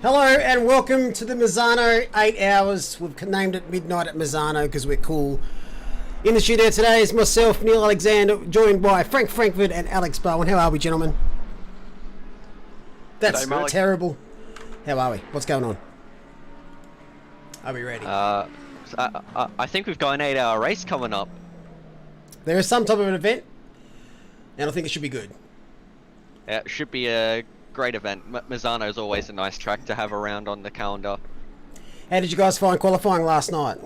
Hello and welcome to the Misano 8 hours. We've named it Midnight at Misano because we're cool. In the studio today is myself, Neil Alexander, joined by Frank Frankfurt and Alex Bowen. How are we, gentlemen? That's terrible. How are we? What's going on? Are we ready? I think we've got an 8-hour race coming up. There is some type of an event, and I think it should be good. Yeah, it should be a great event. Misano is always a nice track to have around on the calendar. How did you guys find qualifying last night?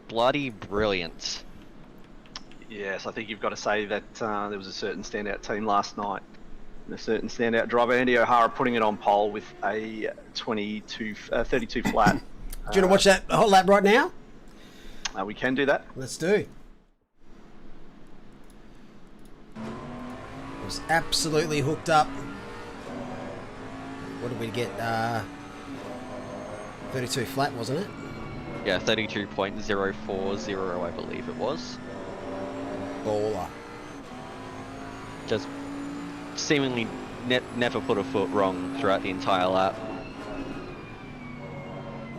Bloody brilliant. Yes, I think you've got to say that there was a certain standout team last night. And a certain standout driver, Andy O'Hara, putting it on pole with a 32 flat. Do you want to watch that whole lap right now? We can do that. Let's do. It was absolutely hooked up. What did we get? 32 flat, wasn't it? Yeah, 32.040, I believe it was. Baller. Just seemingly never put a foot wrong throughout the entire lap.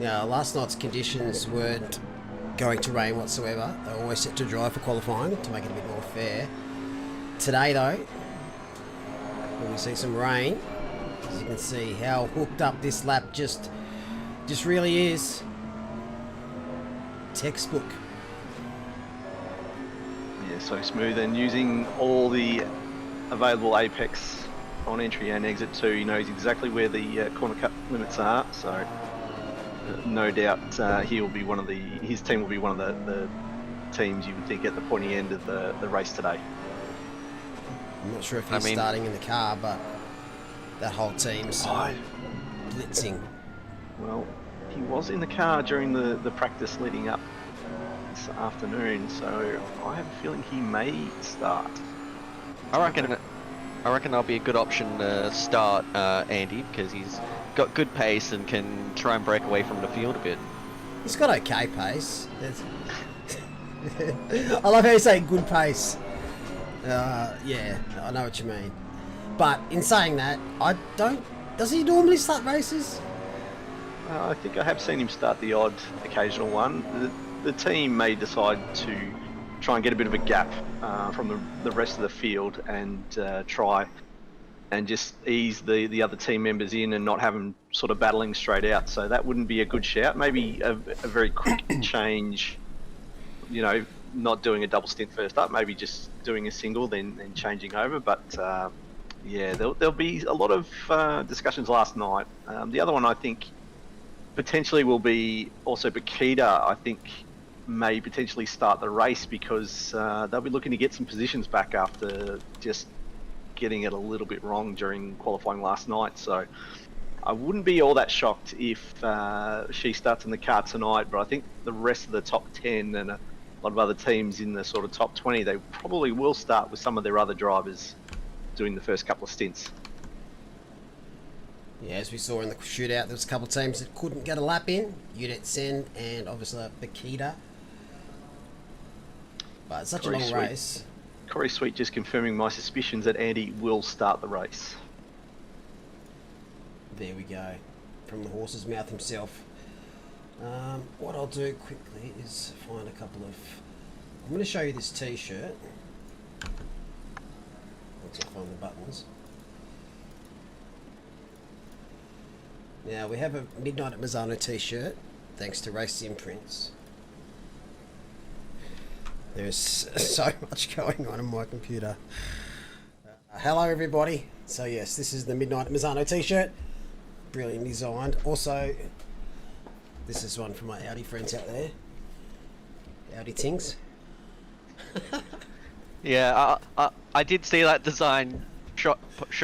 Now, last night's conditions weren't going to rain whatsoever. They were always set to dry for qualifying to make it a bit more fair. Today, though, when we see some rain, as you can see how hooked up this lap just really is. Textbook. Yeah, so smooth, and using all the available apex on entry and exit 2, he knows exactly where the corner cut limits are. So no doubt he will be his team will be one of the teams you would think at the pointy end of the race today. I'm not sure if he's starting in the car, but that whole team's blitzing. Well, he was in the car during the practice leading up this afternoon, so I have a feeling he may start. I reckon that'll be a good option to start Andy, because he's got good pace and can try and break away from the field a bit. He's got okay pace. I love how you say good pace. Yeah, I know what you mean. But in saying that, does he normally start races? I think I have seen him start the odd occasional one. The team may decide to try and get a bit of a gap from the rest of the field and try and just ease the other team members in and not have them sort of battling straight out. So that wouldn't be a good shout. Maybe a very quick change, you know, not doing a double stint first up, maybe just doing a single, then changing over. But yeah, there'll be a lot of discussions last night. The other one, I think, potentially will be also Bakita. I think may potentially start the race because they'll be looking to get some positions back after just getting it a little bit wrong during qualifying last night. So I wouldn't be all that shocked if she starts in the car tonight, but I think the rest of the top 10 and a lot of other teams in the sort of top 20, they probably will start with some of their other drivers doing the first couple of stints. Yeah, as we saw in the shootout, there was a couple of teams that couldn't get a lap in. Udet Sen and obviously Bakita. But it's such a long race. Corey Sweet just confirming my suspicions that Andy will start the race. There we go. From the horse's mouth himself. What I'll do quickly is find a couple of... I'm going to show you this t-shirt. Once I find the buttons. Now we have a Midnight at Misano t-shirt, thanks to Race Imprints. There's so much going on my computer. Hello everybody. So yes, this is the Midnight at Misano t-shirt. Brilliantly designed. Also, this is one for my Audi friends out there. Audi tings. Yeah, I did see that design show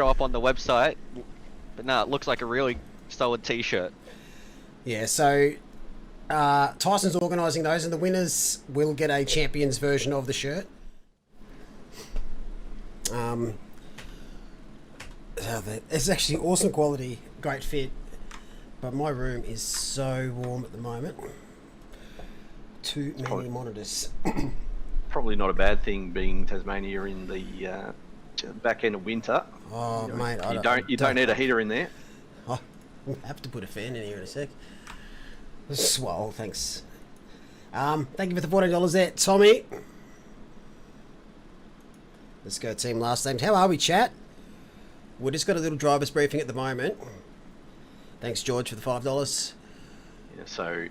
up on the website, but no, it looks like a really solid t-shirt. Yeah, so Tyson's organising those, and the winners will get a champions version of the shirt. It's actually awesome quality, great fit, but my room is so warm at the moment. Too many monitors. Probably not a bad thing being Tasmania in the back end of winter. Oh, mate, you don't need a heater in there. We'll have to put a fan in here in a sec. Swole, thanks. Thank you for the $14 there, Tommy. Let's go team last names. How are we, chat? We just got a little driver's briefing at the moment. Thanks, George, for the $5. Yeah, so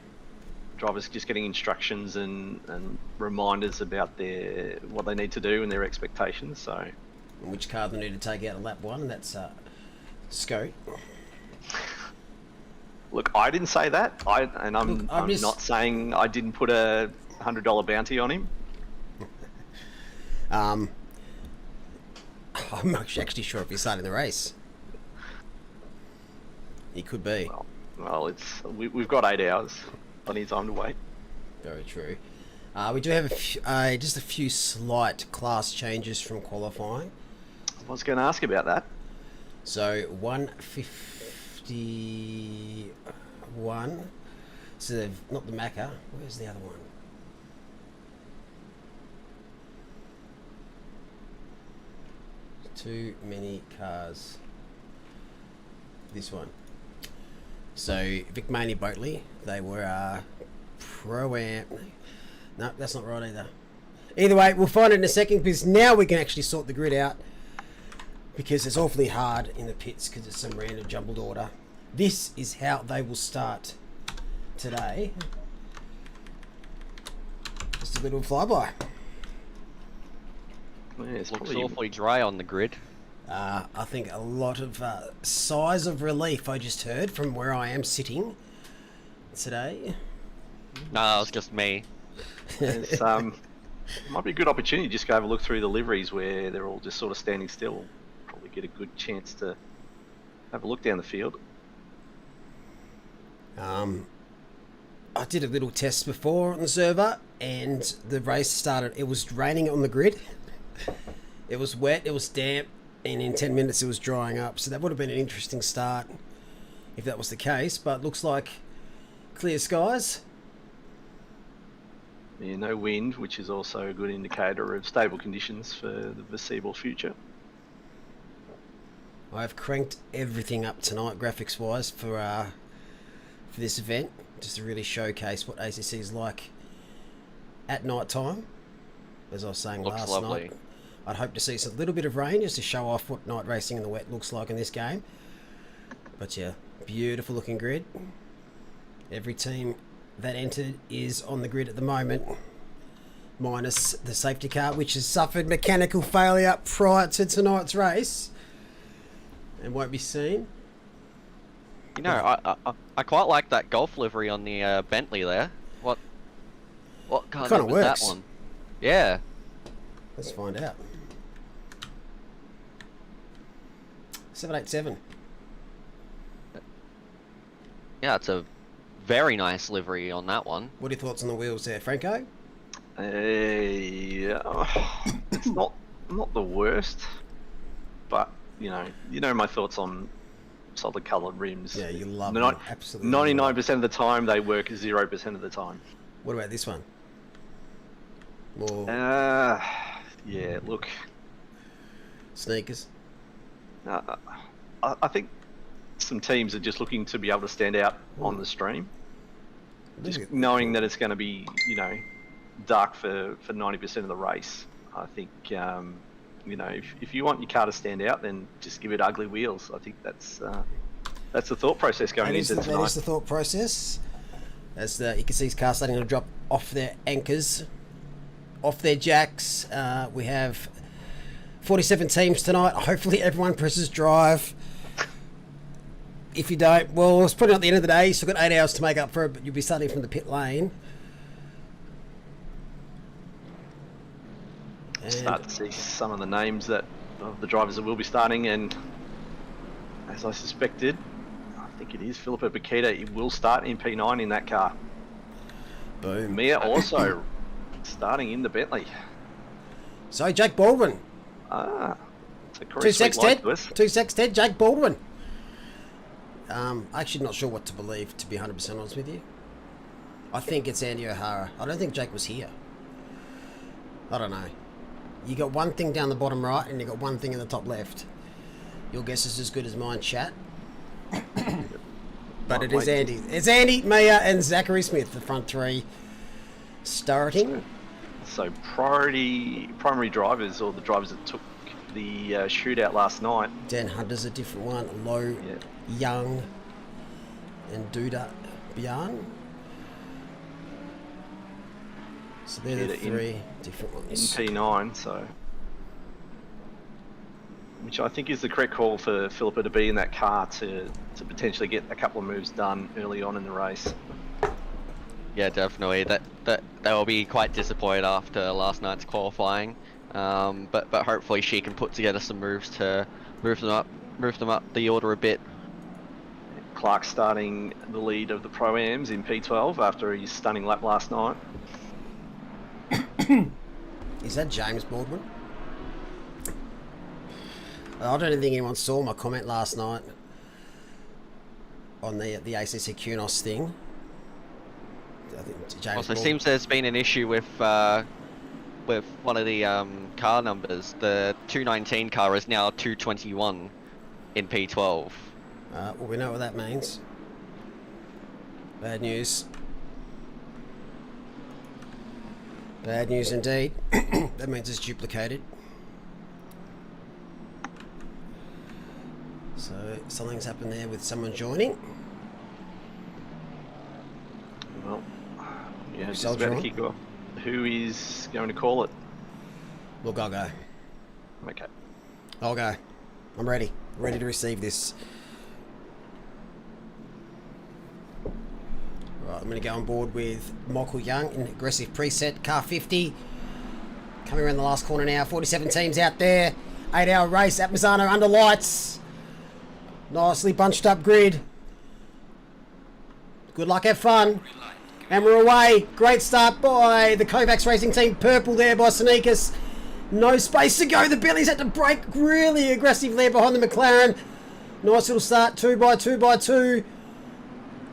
drivers just getting instructions and reminders about what they need to do and their expectations. So, and which car they need to take out of lap 1, and that's Scout. Look, I didn't say that. I'm not saying I didn't put a $100 bounty on him. I'm actually sure if he's starting the race. He could be. Well, we've got 8 hours. Plenty of time to wait. Very true. We do have just a few slight class changes from qualifying. I was going to ask about that. So 151. So not the Macca. Where's the other one? Too many cars. This one. So Vic Maney Boatley, they were Pro-Am. No, that's not right either. Either way, we'll find it in a second, because now we can actually sort the grid out, because it's awfully hard in the pits because it's some random jumbled order. This is how they will start today. Just a little flyby. Yeah, it's Looks probably awfully dry on the grid. I think a lot of sighs of relief I just heard from where I am sitting today. No, it's just me. It's, might be a good opportunity just to go have a look through the liveries where they're all just sort of standing still. Probably get a good chance to have a look down the field. I did a little test before on the server, and the race started. It was raining on the grid. It was wet, it was damp, and in 10 minutes it was drying up. So that would have been an interesting start if that was the case, but looks like clear skies. Yeah, no wind, which is also a good indicator of stable conditions for the foreseeable future. I've cranked everything up tonight, graphics-wise, for this event, just to really showcase what ACC is like at night time. As I was saying Looks last lovely. night, I'd hope to see a little bit of rain just to show off what night racing in the wet looks like in this game. But yeah, beautiful looking grid. Every team that entered is on the grid at the moment, minus the safety car, which has suffered mechanical failure prior to tonight's race and won't be seen. You know, I quite like that golf livery on the Bentley there. What kind Kinda of works. that one? Yeah. Let's find out. 787. Yeah, it's a very nice livery on that one. What are your thoughts on the wheels there, Franco? Yeah, it's not the worst, but you know my thoughts on solid coloured rims. Yeah, you love They're them. Absolutely. 99% of the time they work 0% of the time. What about this one? More Yeah, look, sneakers. I think some teams are just looking to be able to stand out on the stream, just knowing that it's going to be, dark for 90% of the race. I think, if you want your car to stand out, then just give it ugly wheels. I think that's the thought process going into tonight. That is the thought process. As you can see, his car starting to drop off their anchors, off their jacks. We have 47 teams tonight. Hopefully everyone presses drive. If you don't, well, it's probably not the end of the day. You've still got 8 hours to make up for it, but you'll be starting from the pit lane. And Start to see some of the names of the drivers that will be starting, and as I suspected, I think it is Filippo Bakita. He will start in P9 in that car. boom. Mia also starting in the Bentley. So, Jake Baldwin. It's a Two secs, Ted. to us. 2 secs, Ted. Jake Baldwin. Actually not sure what to believe, to be 100% honest with you. I think it's Andy O'Hara. I don't think Jake was here. I don't know. You got one thing down the bottom right and you got one thing in the top left. Your guess is as good as mine, chat. But it is Andy. It's Andy, Mia, and Zachary Smith, the front three starting. So primary drivers, or the drivers that took the shootout last night. Dan Hunter's a different one. Low, Young, and Duda Bjarn. So they're the three different ones. In P9, so... Which I think is the correct call for Philippa to be in that car to potentially get a couple of moves done early on in the race. Yeah, definitely. That they will be quite disappointed after last night's qualifying, but hopefully she can put together some moves to move them up the order a bit. Clark starting the lead of the Pro-Ams in P12 after his stunning lap last night. Is that James Baldwin? I don't think anyone saw my comment last night on the ACC QNOS thing. I think James Also, it seems there's been an issue with one of the car numbers. The 219 car is now 221 in P12. Well, we know what that means. Bad news. Bad news indeed. That means it's duplicated. So something's happened there with someone joining. Well, yeah, just about to kick off. Who is going to call it? Look, I'll go. Okay. I'll go. I'm ready. Ready to receive this. Right, I'm going to go on board with Michael Young in aggressive preset. Car 50. Coming around the last corner now. 47 teams out there. 8-hour race at Misano under lights. Nicely bunched up grid. Good luck, have fun. And we're away. Great start by the Kovacs Racing Team. Purple there by Sneakers. No space to go. The Billies had to break really aggressive there behind the McLaren. Nice little start. 2x2x2.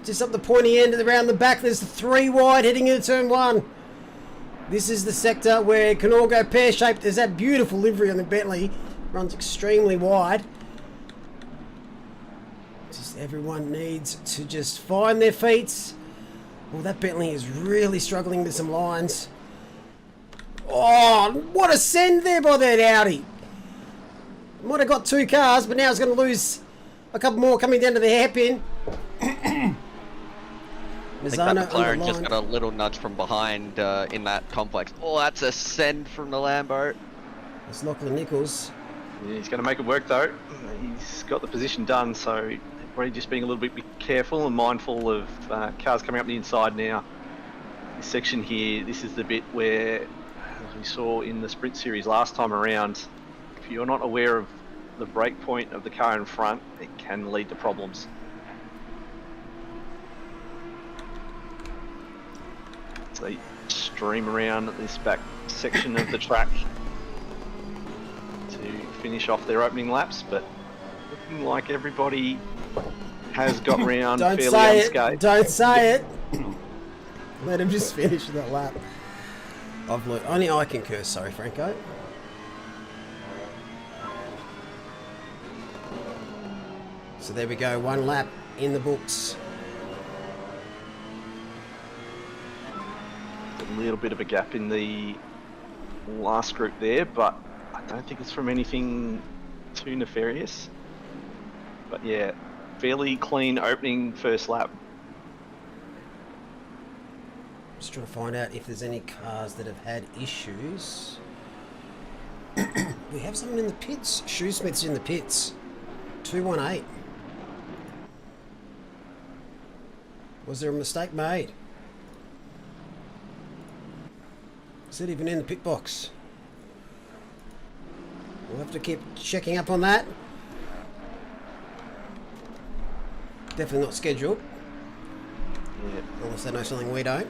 Just up the pointy end and around the back. There's the 3 wide heading into turn 1. This is the sector where it can all go pear-shaped. There's that beautiful livery on the Bentley. Runs extremely wide. Just everyone needs to just find their feet. Well, that Bentley is really struggling with some lines. Oh, what a send there by that Audi. Might have got 2 cars, but now it's going to lose a couple more coming down to the hairpin. I think that McLaren just got a little nudge from behind in that complex. Oh, that's a send from the Lambo. It's Lachlan Nichols. Yeah, he's going to make it work though. He's got the position done, so probably just being a little bit careful and mindful of cars coming up the inside now. This section here, this is the bit where, as we saw in the sprint series last time around, if you're not aware of the brake point of the car in front, it can lead to problems. So they stream around this back section of the track to finish off their opening laps, but looking like everybody has got round fairly unscathed. Don't say it. Let him just finish that lap. Only I can curse, sorry Franco. So there we go, 1 lap in the books. A little bit of a gap in the last group there, but I don't think it's from anything too nefarious. But yeah, fairly clean opening first lap. Just trying to find out if there's any cars that have had issues. We have someone in the pits. Shoesmith's in the pits. 218. Was there a mistake made? Is it even in the pit box? We'll have to keep checking up on that. Definitely not scheduled. Yeah. Unless they know something we don't.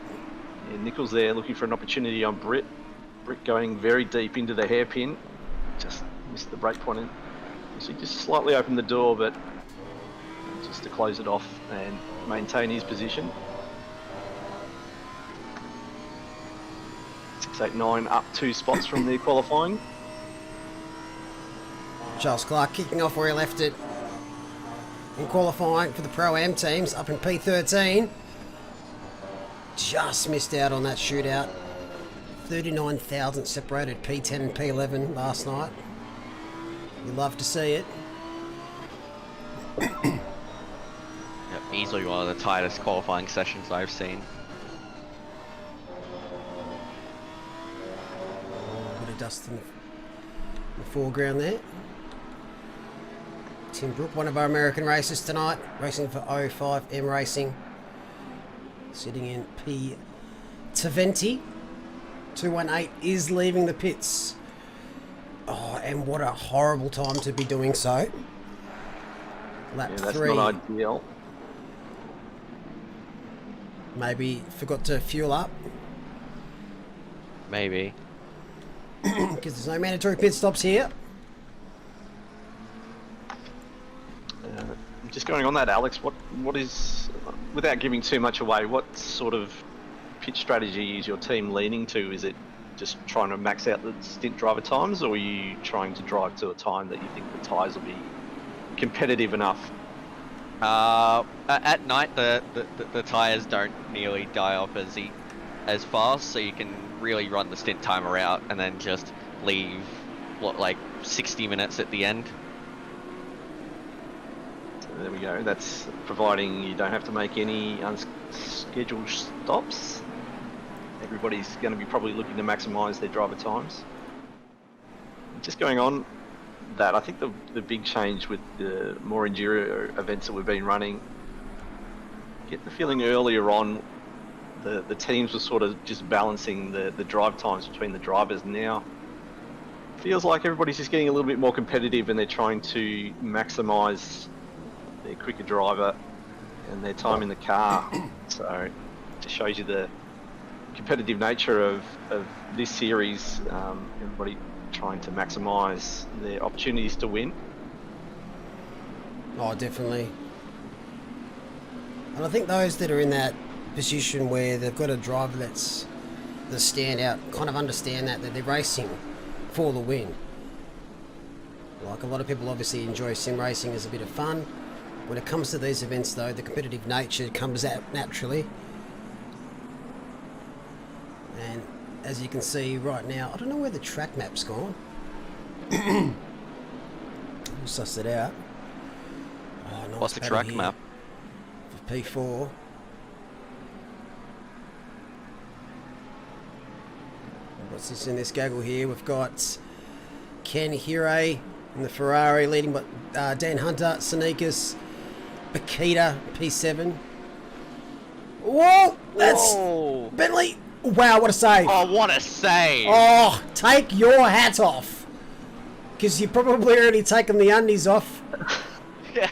Yeah, Nichols there looking for an opportunity on Britt. Britt going very deep into the hairpin. Just missed the brake point. So he just slightly opened the door, but just to close it off and maintain his position. 689 up 2 spots from the qualifying. Charles Clark kicking off where he left it. in qualifying for the Pro-Am teams up in P13. Just missed out on that shootout. 39,000 separated P10 and P11 last night. You love to see it. Yep, easily one of the tightest qualifying sessions I've seen. Bit of dust in the foreground there. Tim Brook, one of our American racers tonight, racing for 05M Racing. Sitting in P20. 218 is leaving the pits. Oh, and what a horrible time to be doing so. Lap Yeah, that's 3. not ideal. Maybe forgot to fuel up. Maybe. Because there's no mandatory pit stops here. Just going on that, Alex, what is, without giving too much away, what sort of pitch strategy is your team leaning to? Is it just trying to max out the stint driver times, or are you trying to drive to a time that you think the tyres will be competitive enough? At night, the tyres don't nearly die off as fast, so you can really run the stint timer out and then just leave, like 60 minutes at the end. There we go. That's providing you don't have to make any unscheduled stops. Everybody's going to be probably looking to maximise their driver times. Just going on that, I think the big change with the more enduro events that we've been running, get the feeling earlier on the teams were sort of just balancing the drive times between the drivers. Now feels like everybody's just getting a little bit more competitive and they're trying to maximise their quicker driver and their time in the car. So it just shows you the competitive nature of this series. Everybody trying to maximise their opportunities to win. Oh, definitely. And I think those that are in that position where they've got a driver that's the standout kind of understand that they're racing for the win. Like a lot of people obviously enjoy sim racing as a bit of fun. When it comes to these events though, the competitive nature comes out naturally. And as you can see right now, I don't know where the track map's gone. We'll suss it out. Oh, nice. What's the track map? For P4. What's this in this gaggle here? We've got Ken Hire in the Ferrari leading, but Dan Hunter, Sonikas, Bakita, P7. Whoa! That's Bentley. Wow, what a save. Oh, what a save. Oh, take your hat off. Because you probably already taken the undies off. Yeah.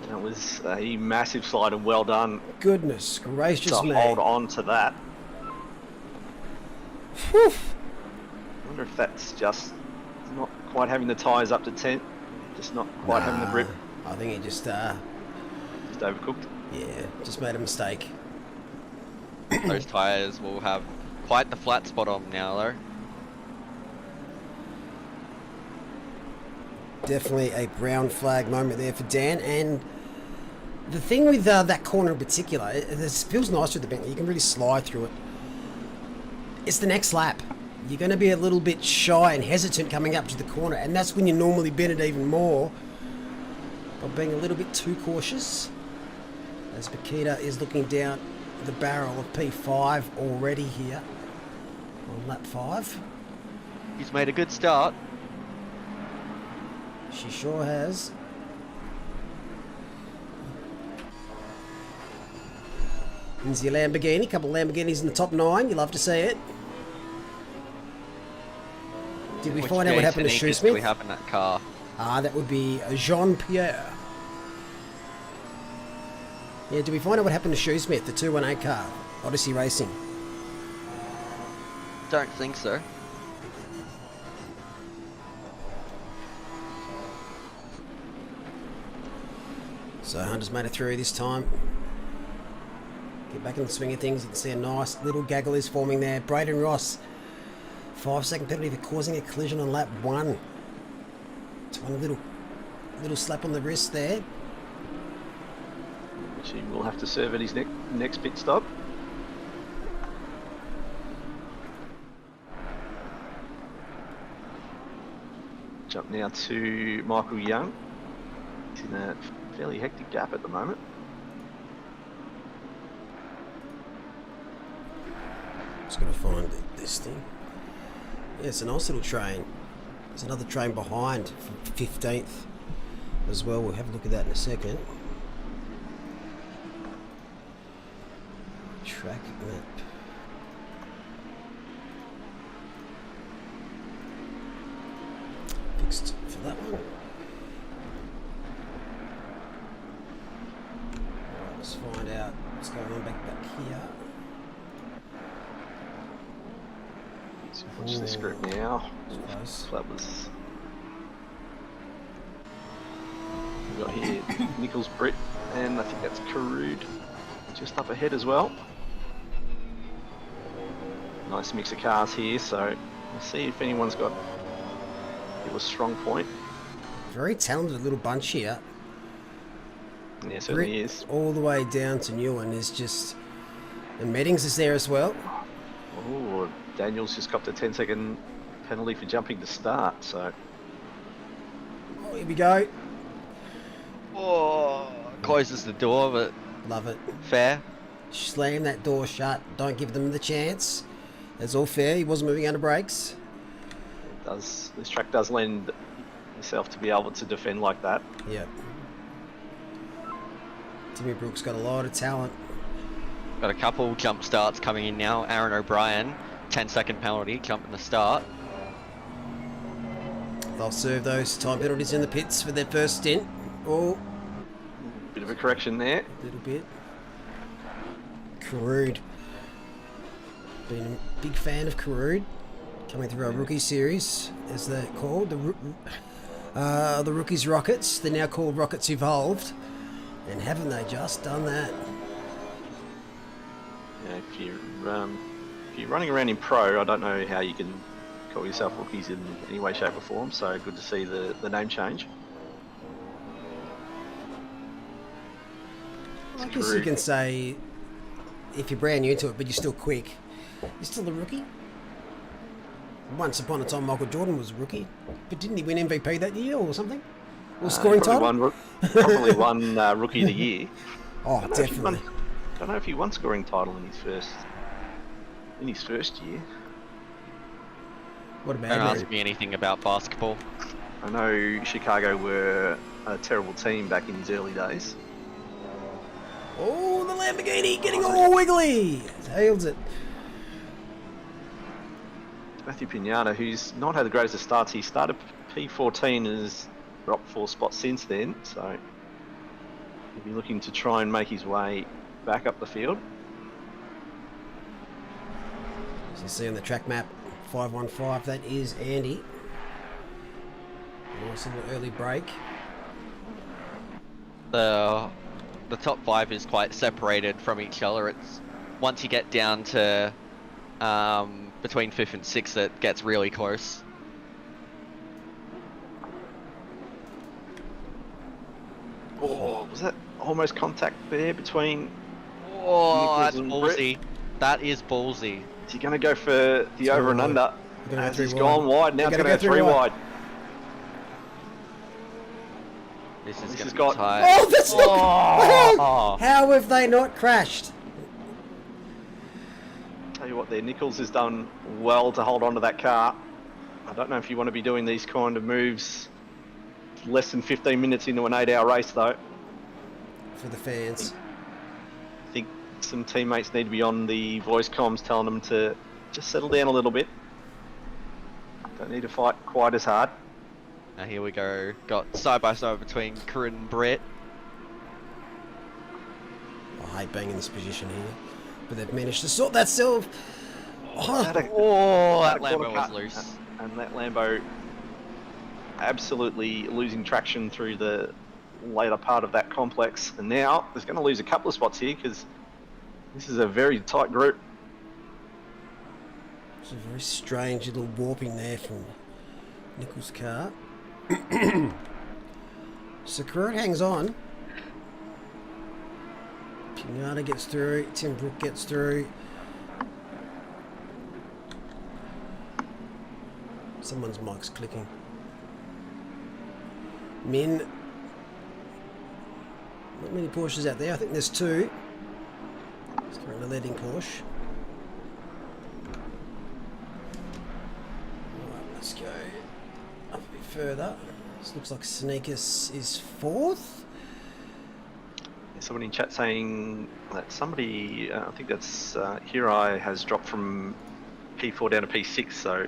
That was a massive slide and well done. Goodness gracious to me. hold on to that. Whew. I wonder if that's just not quite having the tyres up to 10, just not quite having the grip. I think he just Overcooked. yeah, just made a mistake. Those tyres will have quite the flat spot on them now, though. Definitely a brown flag moment there for Dan. And the thing with that corner in particular, it feels nice with the Bentley. You can really slide through it. It's the next lap. You're going to be a little bit shy and hesitant coming up to the corner, and that's when you normally bend it even more by being a little bit too cautious. As Bakita is looking down the barrel of P5 already here on lap 5. He's made a good start. She sure has. There's your Lamborghini, couple of Lamborghinis in the top 9. You love to see it. Did we find out what happened to Shoesmith? Did we have in that car? That would be Jean-Pierre. Yeah, did we find out what happened to Shoesmith, the 218 car? Odyssey Racing. Don't think so. So Hunter's made it through this time. Get back in the swing of things. You can see a nice little gaggle is forming there. Braden Ross, 5-second penalty for causing a collision on lap 1. Just one little slap on the wrist there. which he will have to serve at his next pit stop. Jump now to Michael Young. He's in a fairly hectic gap at the moment. Just going to find this thing. Yeah, it's a nice little train. There's another train behind for 15th as well. We'll have a look at that in a second. Track map. Fixed for that one. Alright, let's find out what's going on back here. So watch this group now. Close. That was. We've got here Nichols, Britt, and I think that's Karud just up ahead as well. Nice mix of cars here, so we'll see if anyone's got a strong point. Very talented little bunch here. Yeah, certainly Britt is. all the way down to Newen is just. And Meddings is there as well. Oh, Daniel's just got the 10-second penalty for jumping to start, so. Oh, here we go. Oh, closes the door, but Love it. fair. Slam that door shut. Don't give them the chance. That's all fair. He wasn't moving under brakes. This track does lend itself to be able to defend like that. Yep. Timmy Brooks got a lot of talent. Got a couple jump starts coming in now. Aaron O'Brien, 10-second penalty, jumping the start. They'll serve those time penalties in the pits for their first stint. Oh, Bit of a correction there. a little bit. Karud. Been a big fan of Karud. Coming through our rookie series, as they're called. The Rookies Rockets. They're now called Rockets Evolved. And haven't they just done that? Yeah, if you're running around in pro, I don't know how you can call yourself rookies in any way, shape or form, so good to see the name change. I guess you can say, if you're brand new to it, but you're still quick, you're still a rookie. Once upon a time, Michael Jordan was a rookie, but didn't he win MVP that year or something? Or scoring title? Probably won Rookie of the Year. Oh, definitely. Don't know if he won scoring title in his first year. What about Don't man? ask me anything about basketball. I know Chicago were a terrible team back in his early days. Oh, the Lamborghini getting all wiggly. Tails it. Matthew Pinata, who's not had the greatest of starts, he started P14 and has dropped 4 spots since then, so he'll be looking to try and make his way back up the field. As you see on the track map, 515, that is Andy. Nice little early break. The top 5 is quite separated from each other. It's once you get down to between 5th and 6th, it gets really close. Oh, was that almost contact there between? Oh, that's Nichols and ballsy. That is ballsy. Is he going to go for the over and wide. under? Gonna go As three he's wide. gone wide, now it's They're going to gonna go go 3 wide. This is This going has to be got- tight. Oh, that's not... Oh. How have they not crashed? Tell you what, there, Nichols has done well to hold on to that car. I don't know if you want to be doing these kind of moves less than 15 minutes into an 8-hour race, though. For the fans. I think some teammates need to be on the voice comms telling them to just settle down a little bit. Don't need to fight quite as hard. Now here we go. Got side by side between Corinne and Brett. I hate being in this position here. But they've managed to sort that self. Oh, That That quarter Lambo was cut, loose. And that Lambo absolutely losing traction through the later part of that complex. And now there's going to lose a couple of spots here because this is a very tight group. it's a very strange little warping there from Nichols' car. So Karud hangs on. Kenyatta gets through. Tim Brook gets through. Someone's mic's clicking. Min. Not many Porsches out there. I think there's two. It's currently leading Porsche. Alright, let's go up a bit further. This looks like Sneakers is fourth. Someone in chat saying that somebody, I think that's Hirai, has dropped from P4 down to P6, so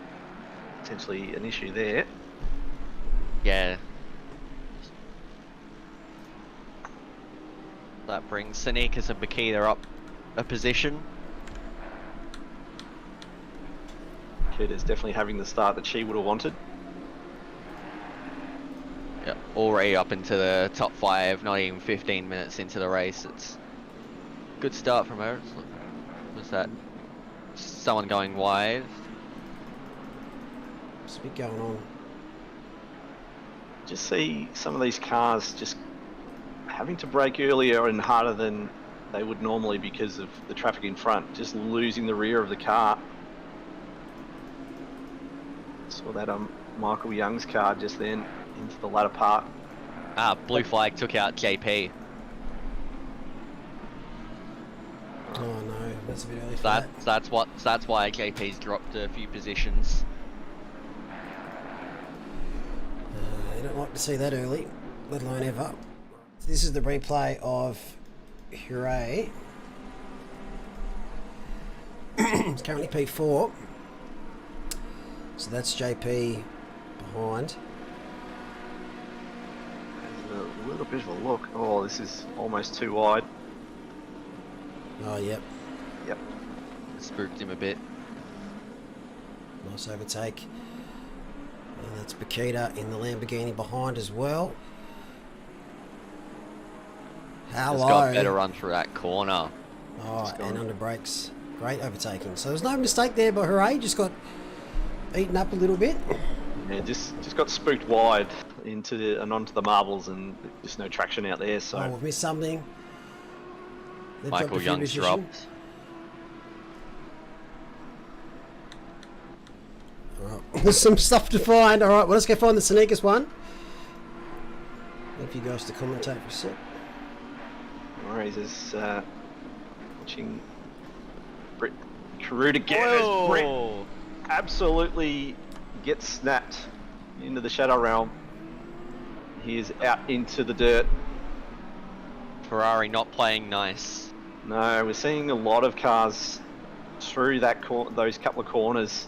potentially an issue there. Yeah. That brings Sneakers and Makita up a position. Makita's definitely having the start that she would have wanted. Yeah, already up into the top 5, not even 15 minutes into the race. It's a good start from her. Was that someone going wide? There's a bit going on. Just see some of these cars just having to brake earlier and harder than they would normally because of the traffic in front, just losing the rear of the car. Saw that Michael Young's car just then into the latter part. Blue flag took out JP. Oh no, that's a bit early for that. That's why JP's dropped a few positions. You don't like to see that early, let alone ever. This is the replay of Hooray. It's currently P4. So that's JP behind. There's a little bit of a look. Oh, this is almost too wide. Oh, yep. Yep. Spooked him a bit. Nice overtake. And that's Bakita in the Lamborghini behind as well. How Just low? got better run through that corner. Oh, and under brakes. Great overtaking. So there's no mistake there by Hooray. Just got eaten up a little bit. Yeah, just got spooked wide into and onto the marbles, and just no traction out there. So Oh, we've missed something. They've Michael dropped a few Young's positions. dropped. Alright, there's some stuff to find. Alright, well, let's go find the Sneakers one. If you guys to commentate for a sec. Organises watching Britt Carruth again as Britt absolutely gets snapped into the shadow realm. He is out into the dirt. Ferrari not playing nice. No, we're seeing a lot of cars through that those couple of corners.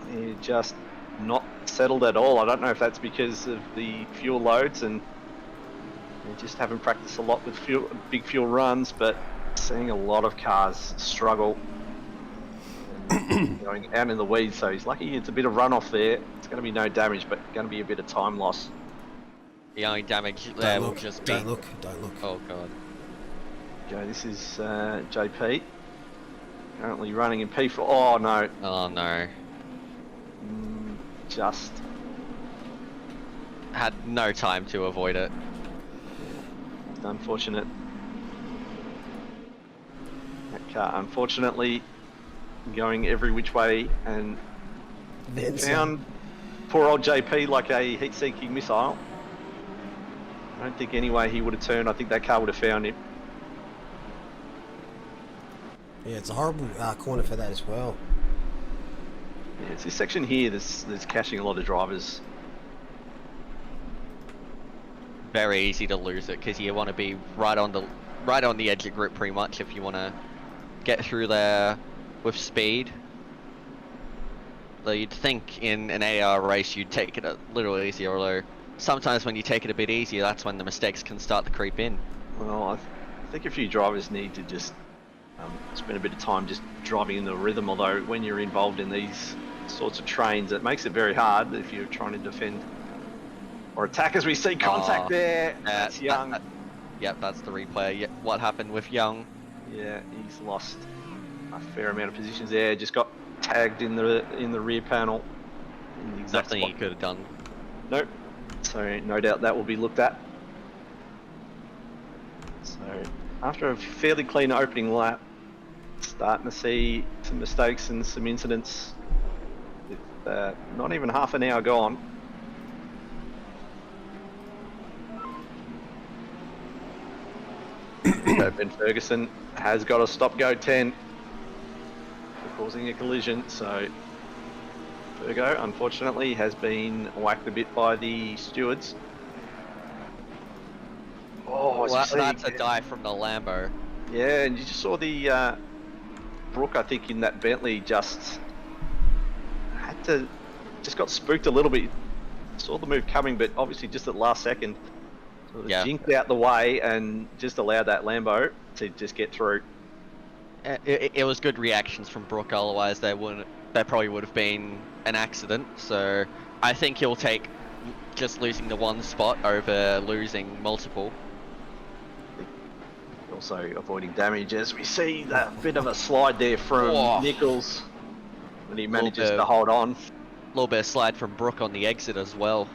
They're just not settled at all. I don't know if that's because of the fuel loads and they just haven't practiced a lot with big fuel runs, but seeing a lot of cars struggle and going out in the weeds. So he's lucky it's a bit of runoff there. It's going to be no damage, but going to be a bit of time loss. The only damage there will just be... Don't look. Oh god. Okay, this is JP. Currently running in P4. Oh no. Oh no. Just had no time to avoid it. It's unfortunate. That car, unfortunately, going every which way and found poor old JP like a heat-seeking missile. I don't think any way he would have turned. I think that car would have found him. Yeah, it's a horrible corner for that as well. Yeah, it's this section here that's catching a lot of drivers. Very easy to lose it because you want to be right on the edge of grip pretty much if you want to get through there with speed. Though you'd think in an AR race you'd take it a little easier, although sometimes when you take it a bit easier, that's when the mistakes can start to creep in. Well, I think a few drivers need to just spend a bit of time just driving in the rhythm, although when you're involved in these sorts of trains, it makes it very hard if you're trying to defend or attack. As we see contact there, that's Young. Yep, that's the replay. What happened with Young? Yeah, he's lost a fair amount of positions there. Just got tagged in the rear panel. In the exact Nothing spot. he could have done. Nope. So no doubt that will be looked at. So after a fairly clean opening lap, starting to see some mistakes and some incidents with not even half an hour gone. So Ben Ferguson has got a stop-go 10 for causing a collision, so Fergo unfortunately has been whacked a bit by the stewards. Oh, Well, that's a dive from the Lambo. Yeah, and you just saw the Brooke, I think, in that Bentley just got spooked a little bit. Saw the move coming, but obviously just at the last second, sort of jinked out the way and just allowed that Lambo to just get through. It was good reactions from Brooke, otherwise there probably would have been an accident. So I think he'll take just losing the one spot over losing multiple. Also avoiding damage, as we see that bit of a slide there from Nichols, and he manages to hold on. A little bit of slide from Brooke on the exit as well.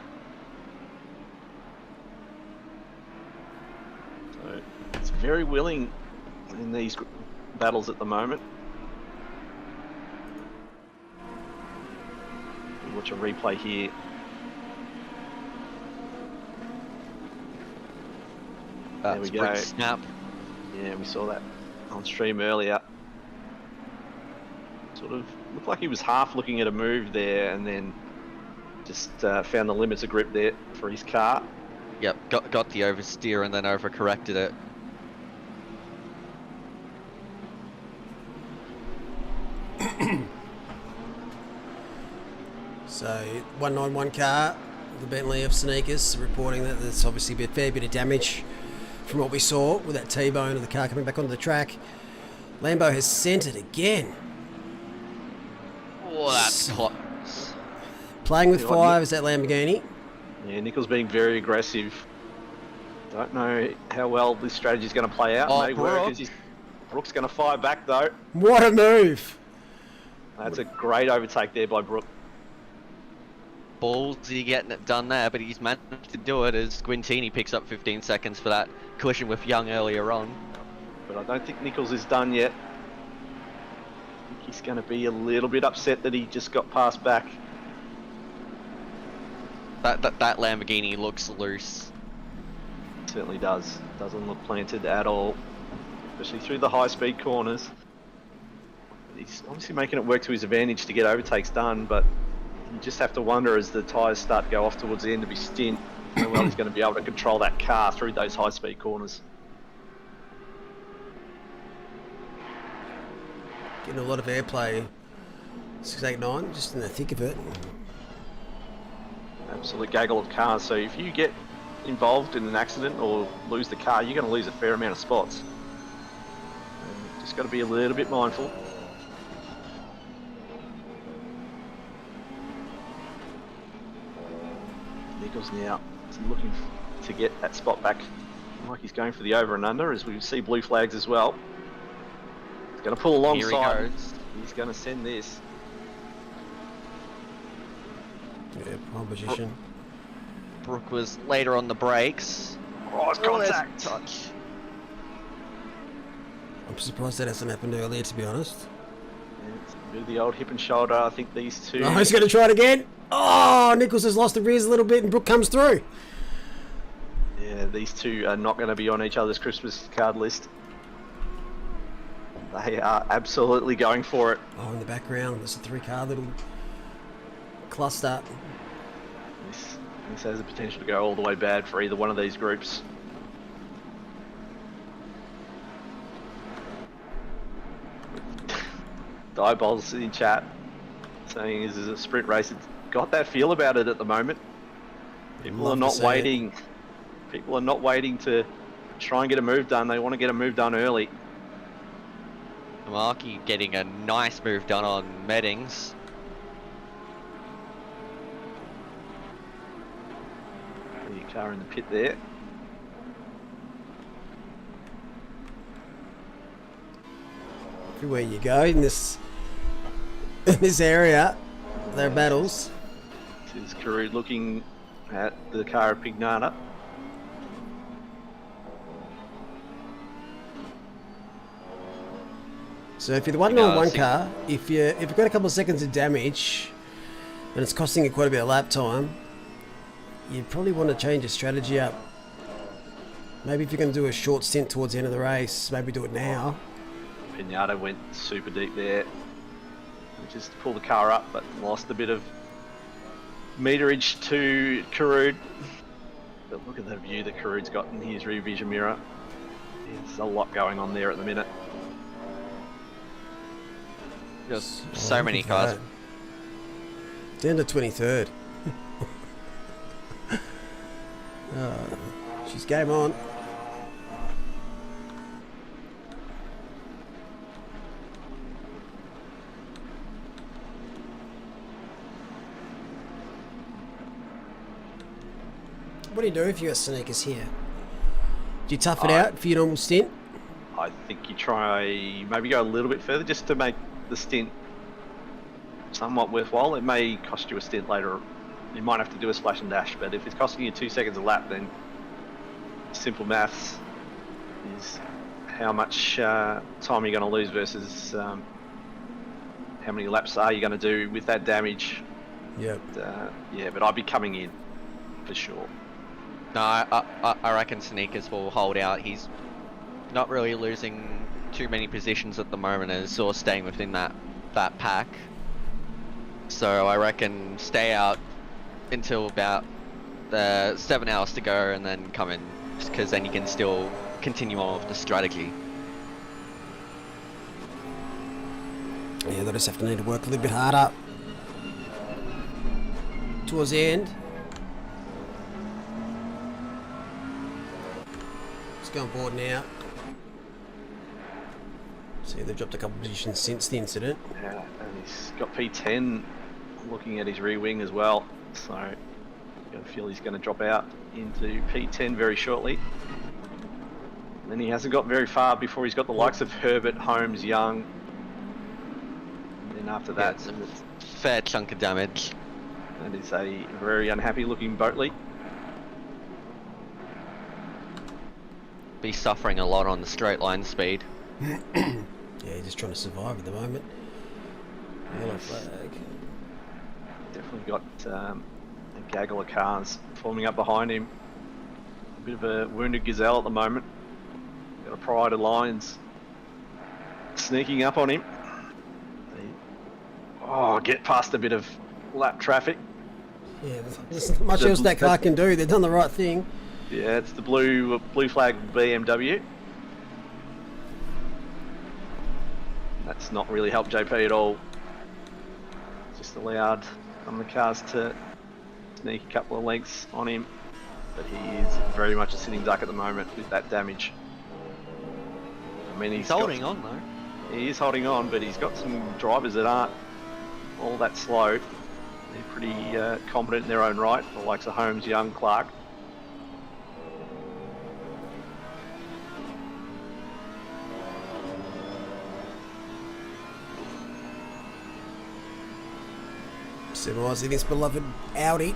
So it's very willing in these battles at the moment. We'll watch a replay here. There we go. Snap. Yeah, we saw that on stream earlier. Sort of looked like he was half looking at a move there, and then just found the limits of grip there for his car. Yep, got the oversteer and then overcorrected it. So 191 car, the Bentley of Sneakers, reporting that there's obviously been a fair bit of damage from what we saw with that T-bone of the car coming back onto the track. Lambo has sent it again. Oh, that's close. Playing with fire is that Lamborghini. Yeah, Nichols being very aggressive. Don't know how well this strategy is going to play out. May work as Brooke's going to fire back though. What a move! That's a great overtake there by Brooke. Ballsy getting it done there, but he's managed to do it as Guintini picks up 15 seconds for that collision with Young earlier on. But I don't think Nichols is done yet. I think he's going to be a little bit upset that he just got passed back. That Lamborghini looks loose. It certainly does. Doesn't look planted at all, especially through the high-speed corners. He's obviously making it work to his advantage to get overtakes done, but you just have to wonder as the tyres start to go off towards the end of his stint, how well he's going to be able to control that car through those high-speed corners. Getting a lot of airplay. 689, just in the thick of it. Absolute gaggle of cars. So if you get involved in an accident or lose the car, you're going to lose a fair amount of spots. And just got to be a little bit mindful. Nichols now looking to get that spot back. Like he's going for the over and under, as we see blue flags as well. He's going to pull alongside. He's going to send this. Yeah, pole position. Brooke was later on the brakes. Oh, it's contact. Touch. I'm surprised that hasn't happened earlier, to be honest. Yeah, it's a bit of the old hip and shoulder. I think these two. Oh, he's going to try it again. Oh, Nichols has lost the rears a little bit and Brooke comes through. Yeah, these two are not going to be on each other's Christmas card list. They are absolutely going for it. Oh, in the background, there's a 3-car little cluster. This has the potential to go all the way bad for either one of these groups. Diabol's in chat saying this is a sprint race. It's got that feel about it at the moment. People are not waiting. People are not waiting to try and get a move done. They want to get a move done early. Markey getting a nice move done on Meddings. Your car in the pit there. Everywhere you go in this area, there are battles. This is Carew looking at the car of Pignata. So if you're the one on one car, if you've got a couple of seconds of damage and it's costing you quite a bit of lap time, you probably want to change your strategy up. Maybe if you're going to do a short stint towards the end of the race, maybe do it now. Pinata went super deep there. Just pulled the car up, but lost a bit of meterage to Karud. But look at the view that Karud's got in his rear vision mirror. There's a lot going on there at the minute. Just so many cars. Down to 23rd. She's game on. What do you do if you got sneakers here? Do you tough it out for your normal stint? I think you try maybe go a little bit further just to make the stint somewhat worthwhile. It may cost you a stint later. You might have to do a splash and dash, but if it's costing you 2 seconds a lap, then simple maths is how much time you're going to lose versus how many laps are you going to do with that damage. Yep. Yeah, but I'd be coming in for sure. No, I reckon Sneakers will hold out. He's not really losing too many positions at the moment and is sort of staying within that pack. So I reckon stay out until about 7 hours to go and then come in, just because then you can still continue on with the strategy. Yeah, they'll just have to need to work a little bit harder towards the end. Let's go on board now. See, they've dropped a couple of positions since the incident. Yeah, and he's got P10 looking at his rear wing as well, so I feel he's going to drop out into P10 very shortly. And then he hasn't got very far before he's got the likes of Herbert, Holmes, Young. And then after that, it's a fair chunk of damage. That is a very unhappy looking Boatley. Be suffering a lot on the straight line speed. Yeah, he's just trying to survive at the moment. Yellow flag. Definitely got a gaggle of cars forming up behind him. A bit of a wounded gazelle at the moment. Got a Pride of Lions sneaking up on him. Get past a bit of lap traffic. Yeah, there's not much else that car can do. They've done the right thing. Yeah, it's the blue flag BMW. That's not really helped JP at all. Just allowed some of the cars to sneak a couple of lengths on him, but he is very much a sitting duck at the moment with that damage. I mean, He's holding on though. He is holding on, but he's got some drivers that aren't all that slow. They're pretty competent in their own right, the likes of Holmes, Young, Clark. Symbolising this beloved Audi.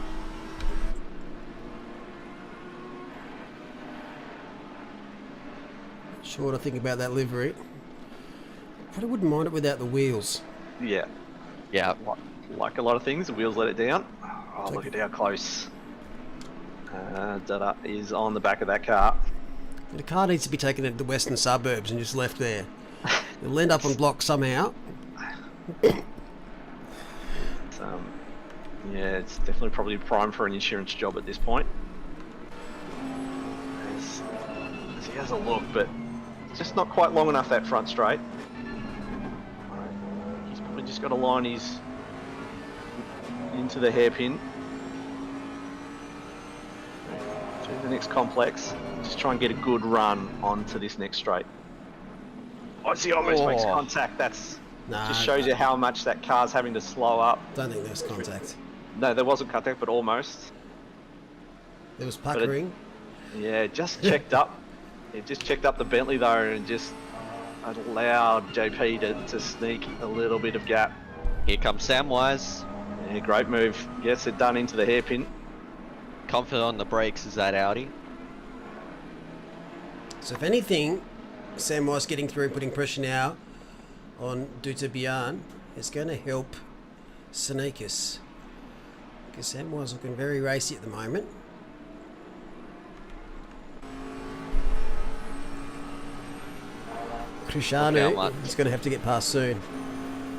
Sure what I think about that livery. Probably wouldn't mind it without the wheels. Yeah. Yeah. Like a lot of things, the wheels let it down. Oh, look at how close Dada is on the back of that car. The car needs to be taken into the western suburbs and just left there. It'll end up on block somehow. Yeah, it's definitely probably prime for an insurance job at this point. As he has a look, but it's just not quite long enough that front straight. He's probably just got to line his into the hairpin. To the next complex. Just try and get a good run onto this next straight. Oh, see, almost makes contact. That's just shows you how much that car's having to slow up. Don't think there was contact. No, there wasn't contact, but almost. There was puckering. Yeah, just checked up. It just checked up the Bentley though, and just allowed JP to sneak a little bit of gap. Here comes Samwise. Yeah, great move. Gets it done into the hairpin. Confident on the brakes is that Audi. So if anything, Samwise getting through, putting pressure now on Dutabian is going to help Sneakers. Because Samwise looking very racy at the moment. Krishanu is going to have to get past soon.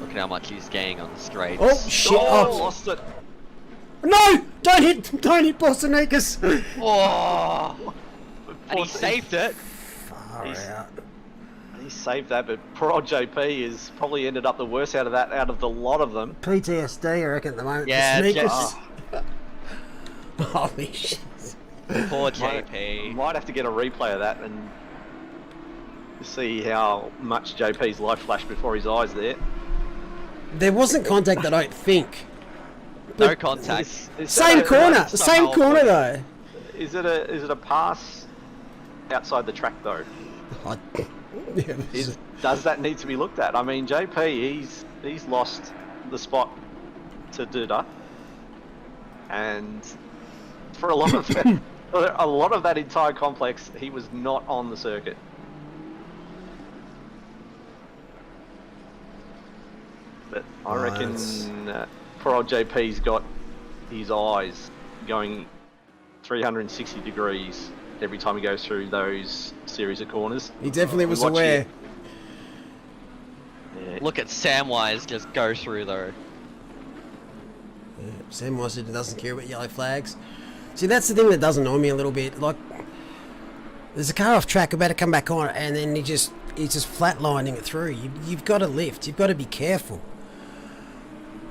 Look at how much he's gaining on the straights. Oh shit! Oh, lost it. No! Don't hit Boston Acres. Oh! And he saved it. Far out. He saved that, but poor old JP has probably ended up the worst out of the lot of them. PTSD, I reckon, at the moment. Yeah, Sneakers. Holy shit. Poor JP. Might have to get a replay of that and see how much JP's life flashed before his eyes there. There wasn't contact, I don't think. No contact. Same corner though. Is it a pass outside the track though? Does that need to be looked at? I mean, JP, he's lost the spot to Duda, and for a lot of that entire complex, he was not on the circuit. But I reckon poor old JP's got his eyes going 360 degrees every time he goes through those series of corners. He definitely was aware. Yeah. Look at Samwise just go through though. Yeah, Samwise doesn't care about yellow flags. See, that's the thing that does annoy me a little bit. Like, there's a car off track about to come back on, and then he's just flatlining it through. You've got to lift. You've got to be careful.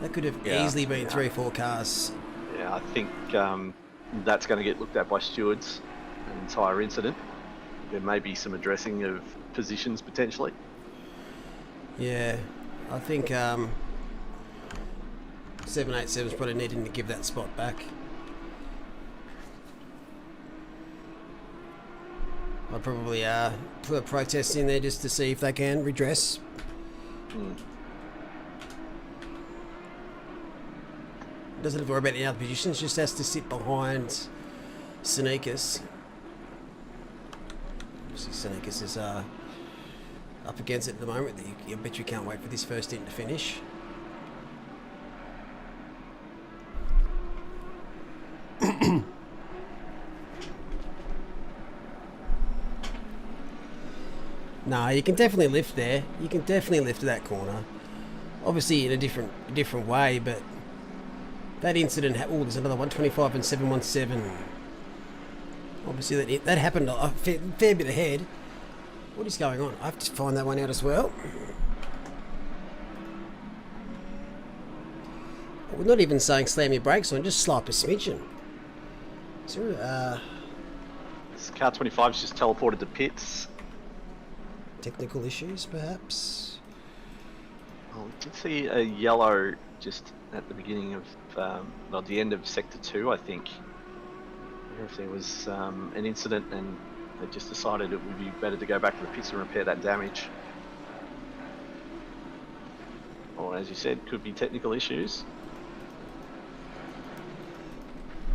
That could have easily been 3 or 4 cars. Yeah, I think that's going to get looked at by stewards, an entire incident. There may be some addressing of positions potentially. Yeah, I think 787's probably needing to give that spot back. I'd probably put a protest in there just to see if they can redress. Doesn't have to worry about any other positions, just has to sit behind Sneakers. Obviously Sneakers is up against it at the moment. I bet you can't wait for this first stint to finish. No, you can definitely lift there. You can definitely lift that corner. Obviously in a different way, but that incident, there's another 125 and 717. Obviously that happened a fair bit ahead. What is going on? I have to find that one out as well. We're not even saying slam your brakes on, just slap a smidgen. Is there This car 25's just teleported to pits. technical issues, perhaps? Oh, we did see a yellow just at the beginning of, well, the end of Sector 2, I think. I wonder if there was an incident and they just decided it would be better to go back to the pits and repair that damage. Or, as you said, could be technical issues.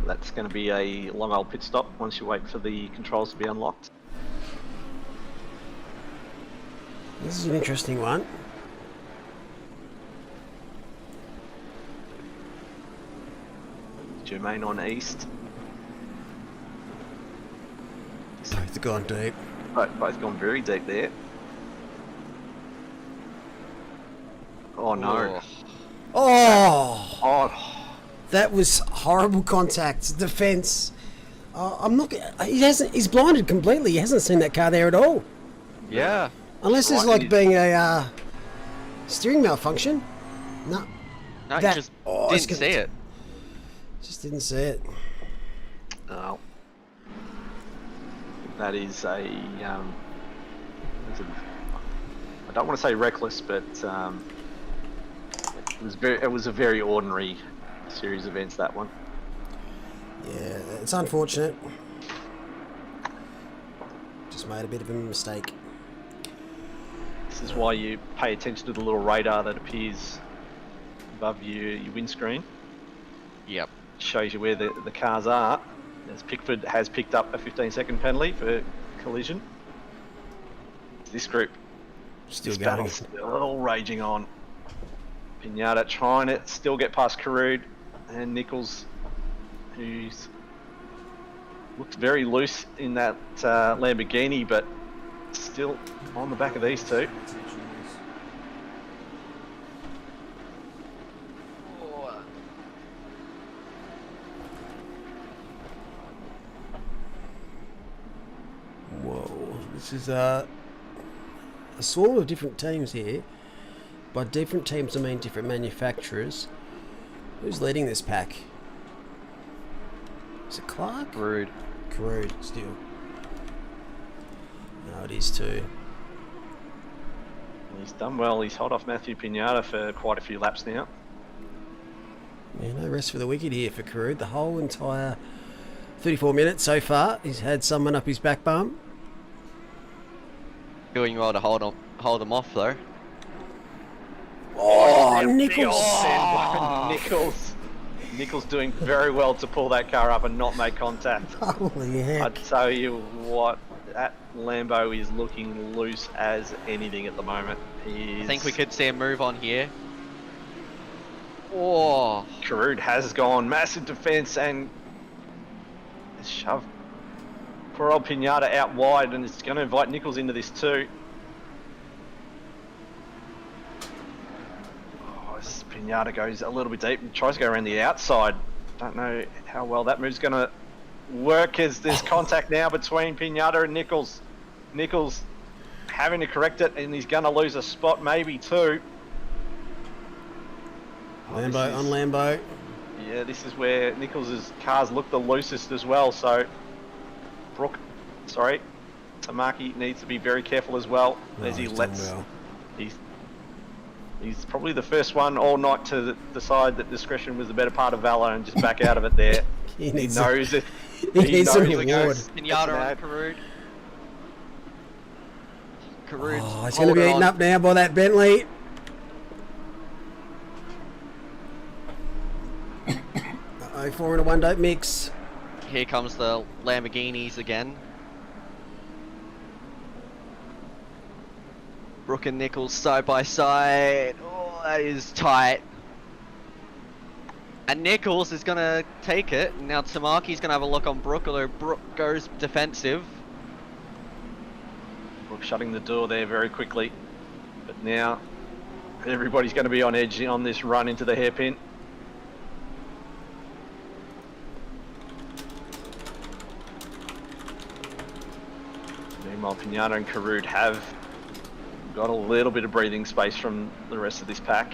That's going to be a long old pit stop once you wait for the controls to be unlocked. This is an interesting one. Germain on east. Both have gone deep. Both gone very deep there. Oh no. Oh! Oh. That was horrible contact. Defense. I'm not. He's blinded completely. He hasn't seen that car there at all. Yeah. Unless there's like being a steering malfunction. No. No, he just didn't see it. Just didn't see it. Oh. That is I don't want to say reckless, but it was a very ordinary series of events, that one. Yeah, it's unfortunate. Just made a bit of a mistake. This is why you pay attention to the little radar that appears above your windscreen. Yep. Shows you where the cars are. As Pickford has picked up a 15-second penalty for collision. It's this group. Still This going. battle's still raging on. Pinata trying to still get past Karud, and Nichols, who's looked very loose in that Lamborghini, but still on the back of these two. Whoa, this is a swarm of different teams here. By different teams I mean different manufacturers. Who's leading this pack? Is it Clark? Rude. Karud, still. No, it is too. He's done well. He's held off Matthew Pinata for quite a few laps now. Yeah, no rest for the wicked here for Karud. The whole entire 34 minutes so far. He's had someone up his back bum. Doing well to hold them off though. Oh, Nichols! Nichols! Nichols doing very well to pull that car up and not make contact. Holy heck. I tell you what, that Lambo is looking loose as anything at the moment. I think we could see a move on here. Oh, Karud has gone massive defense and shoved poor old Pinata out wide, and it's going to invite Nichols into this too. As Pinata goes a little bit deep and tries to go around the outside. Don't know how well that move's going to work as there's contact now between Pinata and Nichols. Nichols having to correct it, and he's going to lose a spot, maybe two. Lambo on Lambo. Yeah, this is where Nichols' cars look the loosest as well, so Tamaki needs to be very careful as well as he lets... Well. He's probably the first one all night to decide that discretion was the better part of valor and just back out of it there. He needs knows it. He needs some knows it reward. goes- Pinata on Karud. Karud. Oh, he's going to be eaten up now by that Bentley. Uh-oh, 4 in a 1 don't mix. Here comes the Lamborghinis again. Brooke and Nichols side by side. Oh, that is tight. And Nichols is going to take it. Now Tamaki's going to have a look on Brooke, although Brooke goes defensive. Brooke shutting the door there very quickly. But now everybody's going to be on edge on this run into the hairpin. Meanwhile, Pinata and Karud have got a little bit of breathing space from the rest of this pack.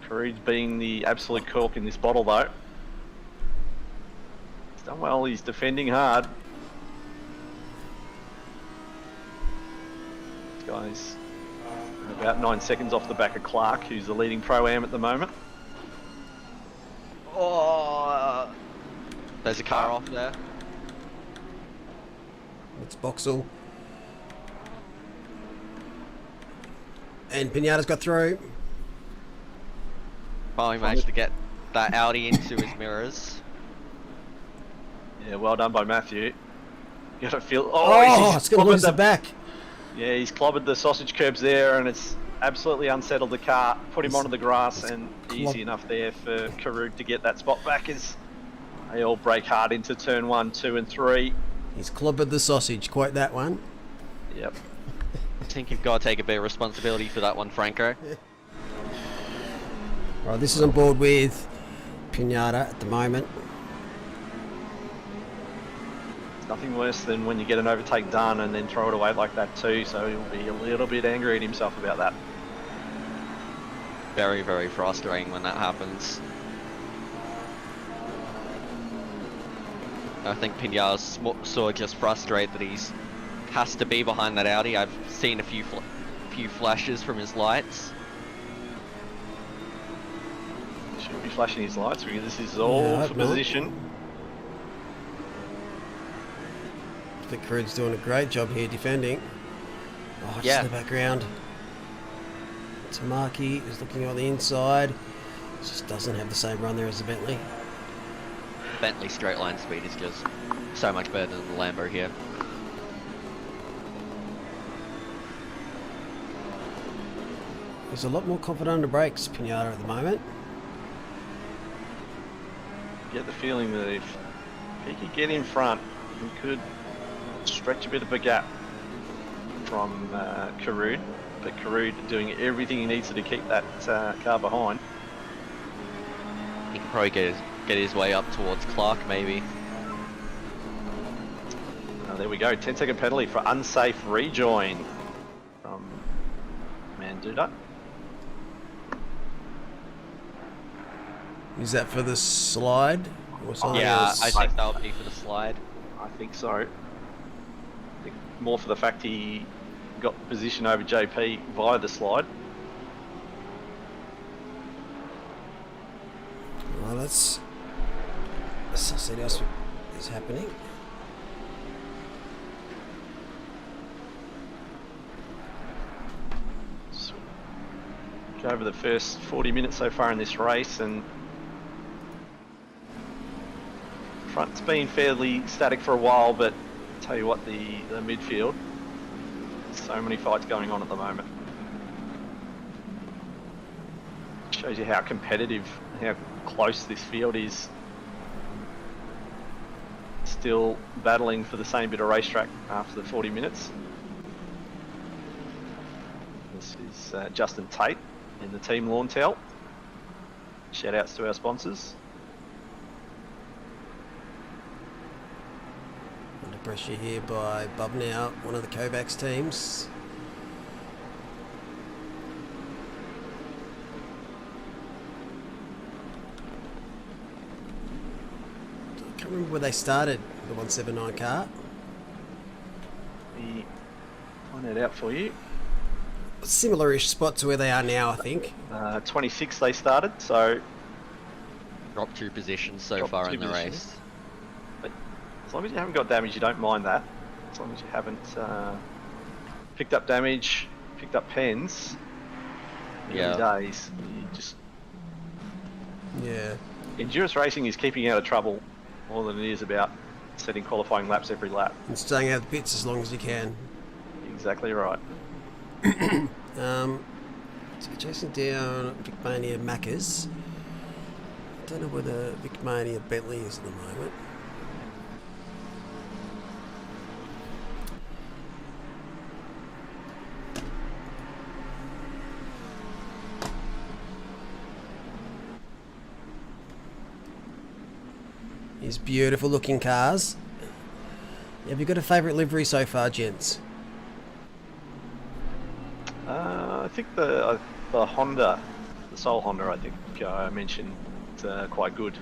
Karud's being the absolute cork in this bottle though. He's done well, he's defending hard. This guy's about 9 seconds off the back of Clark, who's the leading Pro-Am at the moment. Oh, there's a car off there. It's Boxall. And Pinata's got through. Finally managed to get that Audi into his mirrors. Yeah, well done by Matthew. You gotta feel... Oh, he's it's going to lose the back. Yeah, he's clobbered the sausage curbs there, and it's absolutely unsettled the car. Put him onto the grass, and easy enough there for Karud to get that spot back as they all break hard into turn 1, 2 and 3. He's clobbered the sausage, quote that one. Yep. I think you've got to take a bit of responsibility for that one, Franco. Right, this is on board with Pinata at the moment. It's nothing worse than when you get an overtake done and then throw it away like that too, so he'll be a little bit angry at himself about that. Very, very frustrating when that happens. I think Pinata's sort of just frustrated that he's has to be behind that Audi. I've seen a few flashes from his lights. Should be flashing his lights because this is all for position. I think Karud's doing a great job here defending. Oh, just Yeah. in the background. Tamaki is looking on the inside. Just doesn't have the same run there as the Bentley. Bentley straight line speed is just so much better than the Lambo here. He's a lot more confident under brakes, Pinata, at the moment. Get the feeling that if he could get in front, he could stretch a bit of a gap from Karud. But Karud doing everything he needs to keep that car behind. He can probably get his way up towards Clark, maybe. There we go, 10-second penalty for unsafe rejoin from Manduda. Is that for the slide? Or something Yeah, else? I think that'll be for the slide. I think so. I think more for the fact he got position over JP via the slide. Well, let's see what else is happening. So, go over the first 40 minutes so far in this race, and front's been fairly static for a while, but tell you what, the midfield, so many fights going on at the moment. Shows you how competitive, how close this field is. Still battling for the same bit of racetrack after the 40 minutes. This is Justin Tate in the team Launtel. Shout outs to our sponsors. Under pressure here by Bubnow, one of the Kovacs teams. I can't remember where they started, the 179 car. Let me find that out for you. Similar-ish spot to where they are now, I think. 26 they started, so Dropped 2 positions so Dropped far 2 in the positions. race. But as long as you haven't got damage, you don't mind that. As long as you haven't picked up damage, picked up pens. Yeah. Days, you just Yeah. endurance racing is keeping you out of trouble more than it is about setting qualifying laps every lap. And staying out of the pits as long as you can. Exactly right. So chasing down Vicmania Maccas. Don't know where the Vicmania Bentley is at the moment. These beautiful looking cars. Have you got a favourite livery so far, gents? I think the Honda, the Soul Honda, I think I mentioned quite good.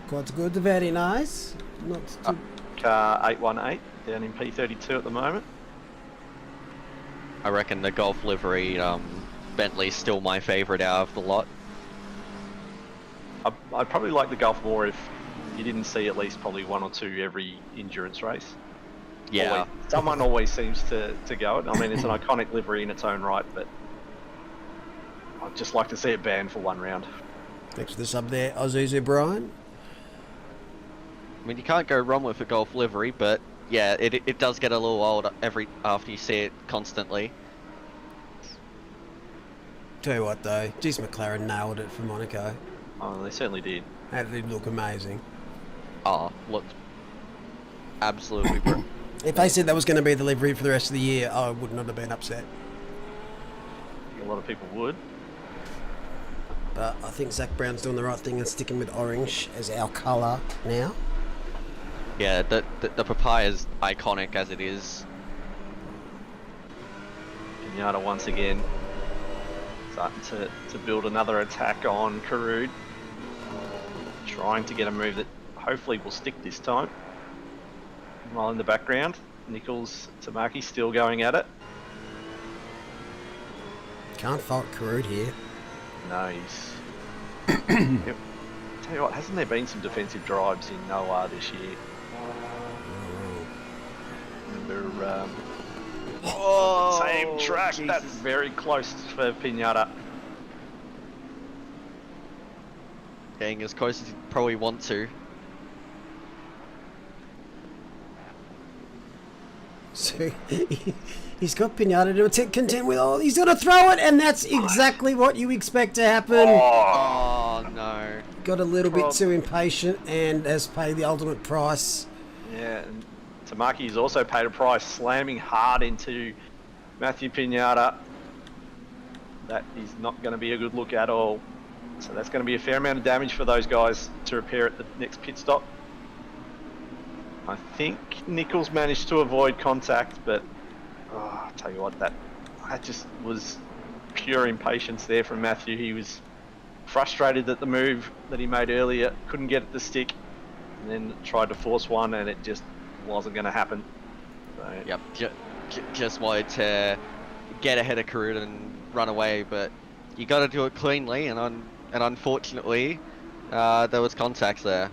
Quite good, very nice. Not too... Car 818 down in P32 at the moment. I reckon the Golf livery Bentley's still my favourite out of the lot. I'd probably like the Golf more if you didn't see at least probably 1 or 2 every endurance race. Yeah. Always, someone always seems to go it. I mean, it's an iconic livery in its own right, but I'd just like to see it banned for 1 round. Thanks for the sub there, Azuzu Brian. I mean, you can't go wrong with a Golf livery, but yeah, it does get a little old after you see it constantly. Tell you what though, geez, McLaren nailed it for Monaco. Oh, they certainly did. That did look amazing. Oh, looked absolutely brilliant. If they said that was going to be the livery for the rest of the year, I would not have been upset. A lot of people would. But I think Zach Brown's doing the right thing and sticking with orange as our colour now. Yeah, the Papaya's iconic as it is. Pinata once again starting to build another attack on Karud. Trying to get a move that hopefully will stick this time. While in the background, Nichols, Tamaki still going at it. Can't fault Karud here. No, he's... Yep. Tell you what, hasn't there been some defensive drives in Noah this year? Remember Oh, Same track. Jesus. That's very close for Pinata. Getting as close as you probably want to. So he's got Pinata to contend with. Oh, he's going to throw it, and that's exactly what you expect to happen. Oh, no. Got a little bit too impatient and has paid the ultimate price. Yeah, and Tamaki's also paid a price, slamming hard into Matthew Pinata. That is not going to be a good look at all. So that's going to be a fair amount of damage for those guys to repair at the next pit stop. I think Nichols managed to avoid contact, but I'll tell you what, that just was pure impatience there from Matthew. He was frustrated that the move that he made earlier couldn't get it to stick, and then tried to force one, and it just wasn't going to happen. So, Yep, just wanted to get ahead of Karud and run away, but you got to do it cleanly, and unfortunately, there was contact there.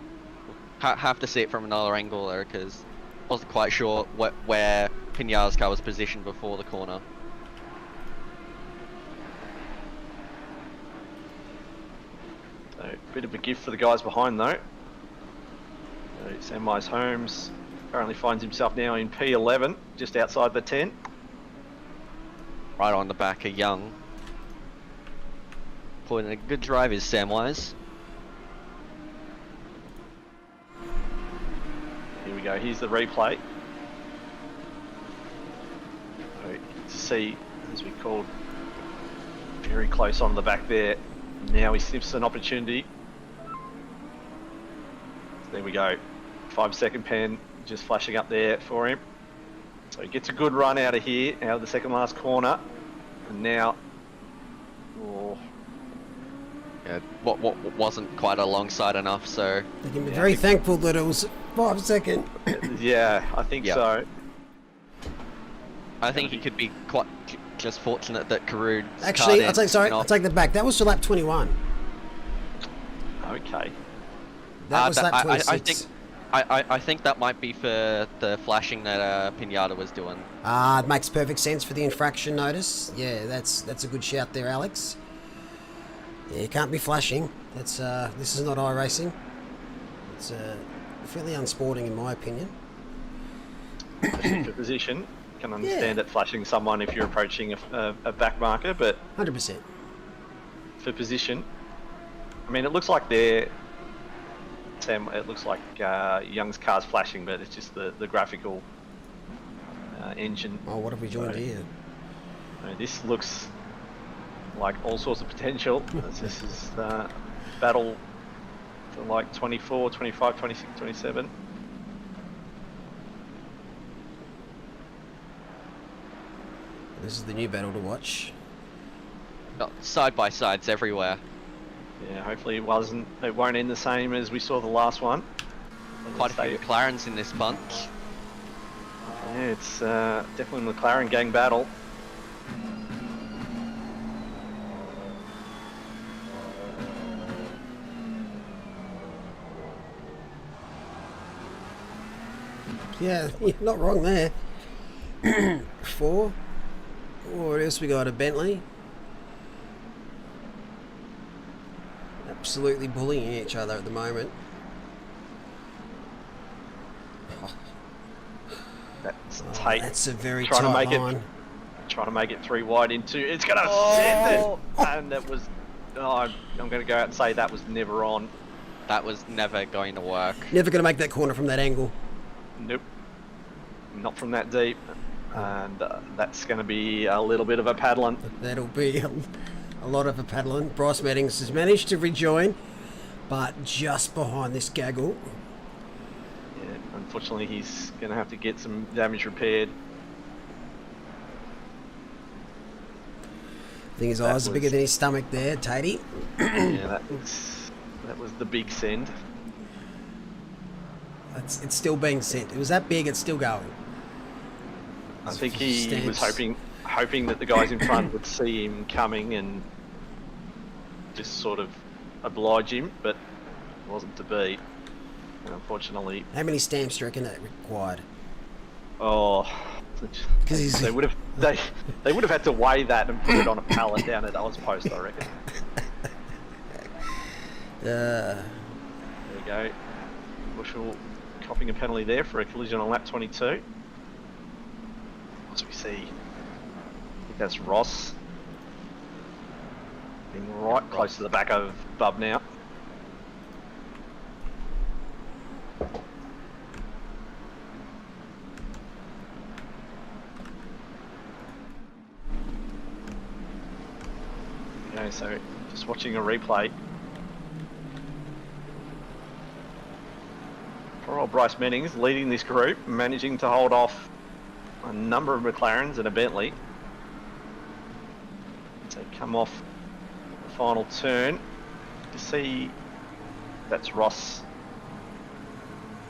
Have to see it from another angle there, because wasn't quite sure where Pinata's car was positioned before the corner. So, bit of a gift for the guys behind though. So, Sam Mize Holmes currently finds himself now in P11, just outside the 10. Right on the back of Young. Putting a good drive is Samwise. Here we go, here's the replay. So, to see, as we called, very close on the back there. Now he sniffs an opportunity. There we go. 5-second pen just flashing up there for him. So he gets a good run out of here, out of the second last corner. And now, Yeah, what wasn't quite alongside enough, so They can be very thankful that it was 5 seconds. yeah, I think Yeah. so. I think he could be quite just fortunate that Karud. Actually, I'll take that back. That was to lap 21. Okay. That was lap 26. I think that might be for the flashing that Pinata was doing. It makes perfect sense for the infraction notice. Yeah, that's a good shout there, Alex. Yeah, you can't be flashing. That's this is not iRacing. It's fairly unsporting in my opinion. For position, can understand it flashing someone if you're approaching a back marker, but 100%. for position, I mean, it looks like they're Sam. It looks like Young's car's flashing, but it's just the graphical engine. Oh, what have we joined here? This looks like all sorts of potential. This is battle for like 24, 25, 26, 27. This is the new battle to watch. Side by sides everywhere. Yeah, hopefully it won't end the same as we saw the last one. Quite a few McLarens in this bunch. Yeah, it's definitely a McLaren gang battle. Yeah, you're not wrong there. 4. What else we got? A Bentley. Absolutely bullying each other at the moment. That's tight. That's a very Trying to tight make line. Trying to make it 3 wide into. It's going to send it, and that was. I'm going to go out and say that was never on. That was never going to work. Never going to make that corner from that angle. Nope. Not from that deep, and that's going to be a little bit of a paddling. That'll be a lot of a paddling. Bryce Meddings has managed to rejoin, but just behind this gaggle. Yeah, unfortunately, he's going to have to get some damage repaired. I think his eyes are bigger than his stomach there, Tatey. Yeah, that was the big send. It's still being sent. It was that big, it's still going. I think he was hoping that the guys in front would see him coming and just sort of oblige him, but it wasn't to be. And unfortunately, How many stamps do you reckon that required? oh, Because they would have they would have had to weigh that and put it on a pallet down at Oz Post, I reckon. There we go. Bushell copping a penalty there for a collision on lap 22. As we see, I think that's Ross being right close to the back of Bub now. Okay, so just watching a replay. Poor old Bryce Mennings leading this group, managing to hold off a number of McLarens and a Bentley. So come off the final turn. You see, that's Ross.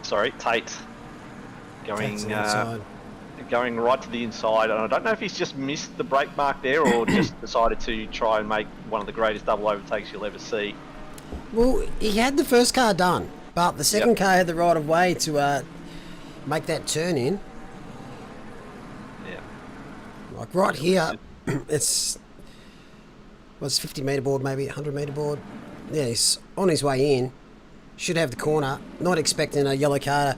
Sorry, Tate going going right to the inside. And I don't know if he's just missed the brake mark there or just decided to try and make one of the greatest double overtakes you'll ever see. Well, he had the first car done, but the second car had the right of way to make that turn in. Yeah. Like right here, it's 50 metre board, maybe 100 metre board. Yeah, he's on his way in. Should have the corner. Not expecting a yellow car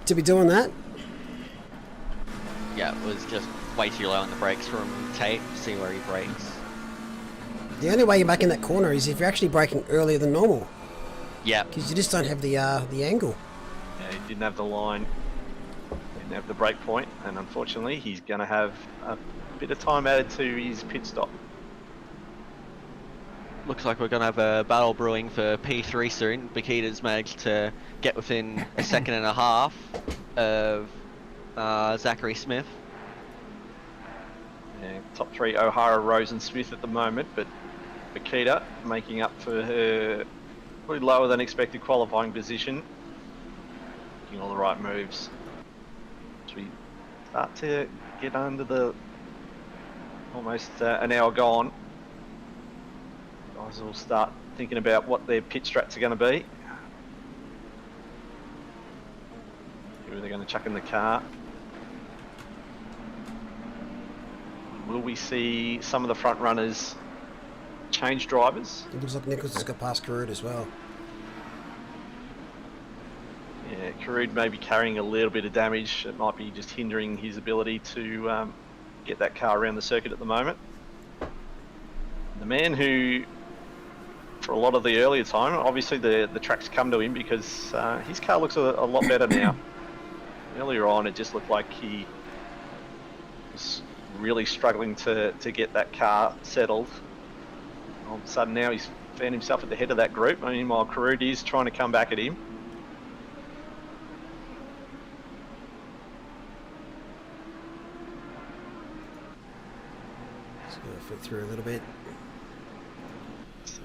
to be doing that. Yeah, it was just way too low on the brakes from Tate. See where he brakes. The only way you're making that corner is if you're actually braking earlier than normal. Yeah. Because you just don't have the angle. Yeah, he didn't have the line, didn't have the brake point, and unfortunately he's going to have a bit of time added to his pit stop. Looks like we're going to have a battle brewing for P3 soon. Bakita's managed to get within a second and a half of Zachary Smith. Yeah, top three O'Hara, Rose and Smith at the moment, but Bakita making up for her probably lower than expected qualifying position. Making all the right moves. As we start to get under the almost an hour gone, guys will start thinking about what their pit strats are going to be. Who are they going to chuck in the car? Will we see some of the front runners change drivers? It looks like Nichols has got past Carud as well. Yeah, Carud may be carrying a little bit of damage. It might be just hindering his ability to get that car around the circuit at the moment. The man who, for a lot of the earlier time, obviously the track's come to him because his car looks a lot better now. Earlier on, it just looked like he was really struggling to get that car settled. All of a sudden now he's found himself at the head of that group. I mean, while Carud is trying to come back at him. Just going to flick through a little bit. There's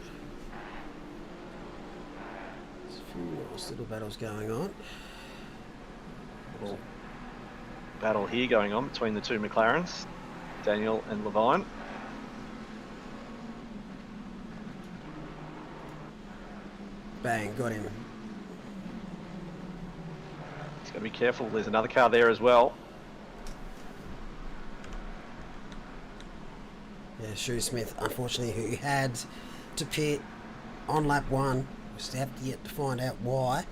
a few nice little battles going on. Little battle here going on between the two McLarens, Daniel and Levine. Bang, got him. He's got to be careful. There's another car there as well. Yeah, Shrew Smith, unfortunately, who had to pit on lap 1. We still have yet to find out why.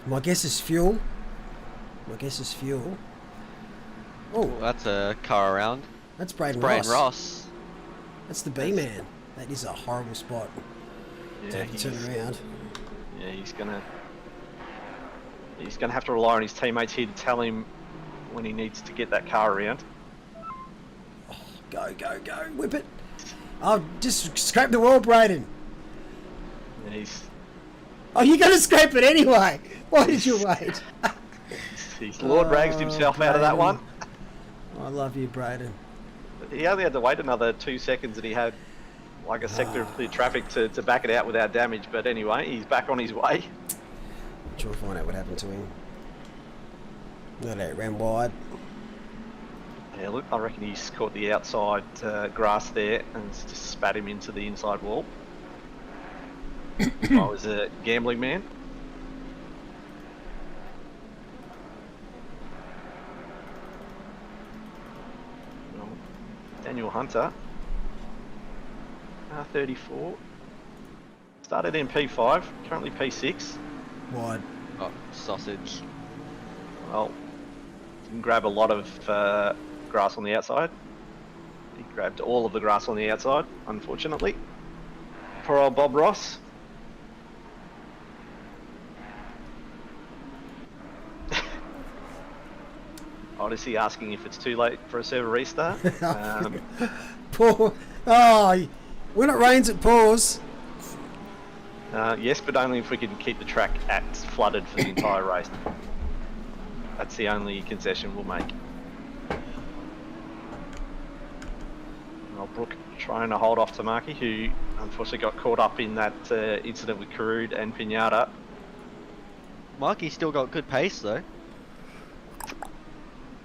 My guess is fuel. Oh, that's a car around. That's Braden Ross. That's the B-man. That is a horrible spot. Yeah, to turn around. Yeah, he's gonna have to rely on his teammates here to tell him when he needs to get that car around. Oh, go, whip it. Oh, just scrape the wall, Braden. And he's you're going to scrape it anyway. Why did you wait? he's Lord ragsed himself out of that one. I love you, Braden. He only had to wait another 2 seconds and he had like a sector of clear traffic to back it out without damage. But anyway, he's back on his way. I'm sure we'll find out what happened to him. No, it ran wide. Yeah, look, I reckon he's caught the outside grass there and it's just spat him into the inside wall. I was a gambling man. Daniel Hunter, 34. Started in P5, currently P6. Wide. Oh, sausage. Well, didn't grab a lot of grass on the outside. He grabbed all of the grass on the outside, unfortunately. Poor old Bob Ross. Odyssey asking if it's too late for a server restart. Poor. Oh, when it rains, it pours. Yes, but only if we can keep the track at flooded for the entire race. That's the only concession we'll make. Well, Brooke trying to hold off Tamaki, who unfortunately got caught up in that incident with Karud and Pinata. Marky's still got good pace though.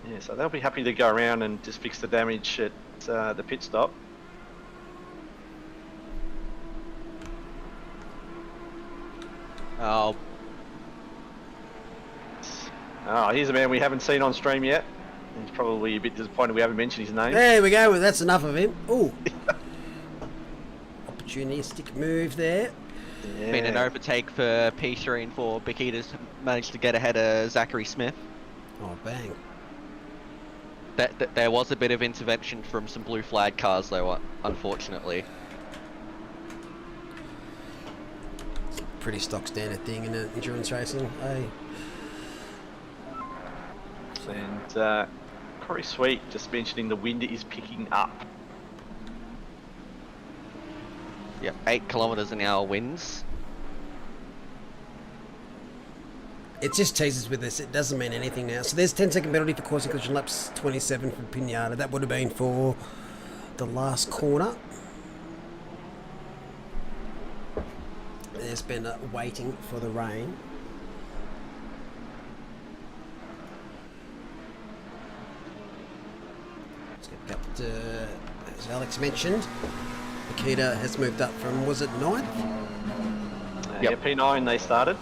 Yeah, so they'll be happy to go around and just fix the damage at the pit stop. Oh, Here's a man we haven't seen on stream yet. He's probably a bit disappointed we haven't mentioned his name. There we go. Well, that's enough of him. Ooh. Opportunistic move there. Yeah. been an overtake for P3 and 4. Bikita's managed to get ahead of Zachary Smith. Oh, bang. There was a bit of intervention from some blue flag cars though, unfortunately. It's a pretty stock standard thing in endurance racing. Hey. And Corey Sweet just mentioning the wind is picking up. Yep, 8 kilometers an hour winds. It just teases with this. It doesn't mean anything now. So there's 10-second penalty for course collision laps 27 from Pinata. That would have been for the last corner. There's been waiting for the rain. Let's get up to, as Alex mentioned, Nikita has moved up from, was it 9th? Yeah, P9 they started.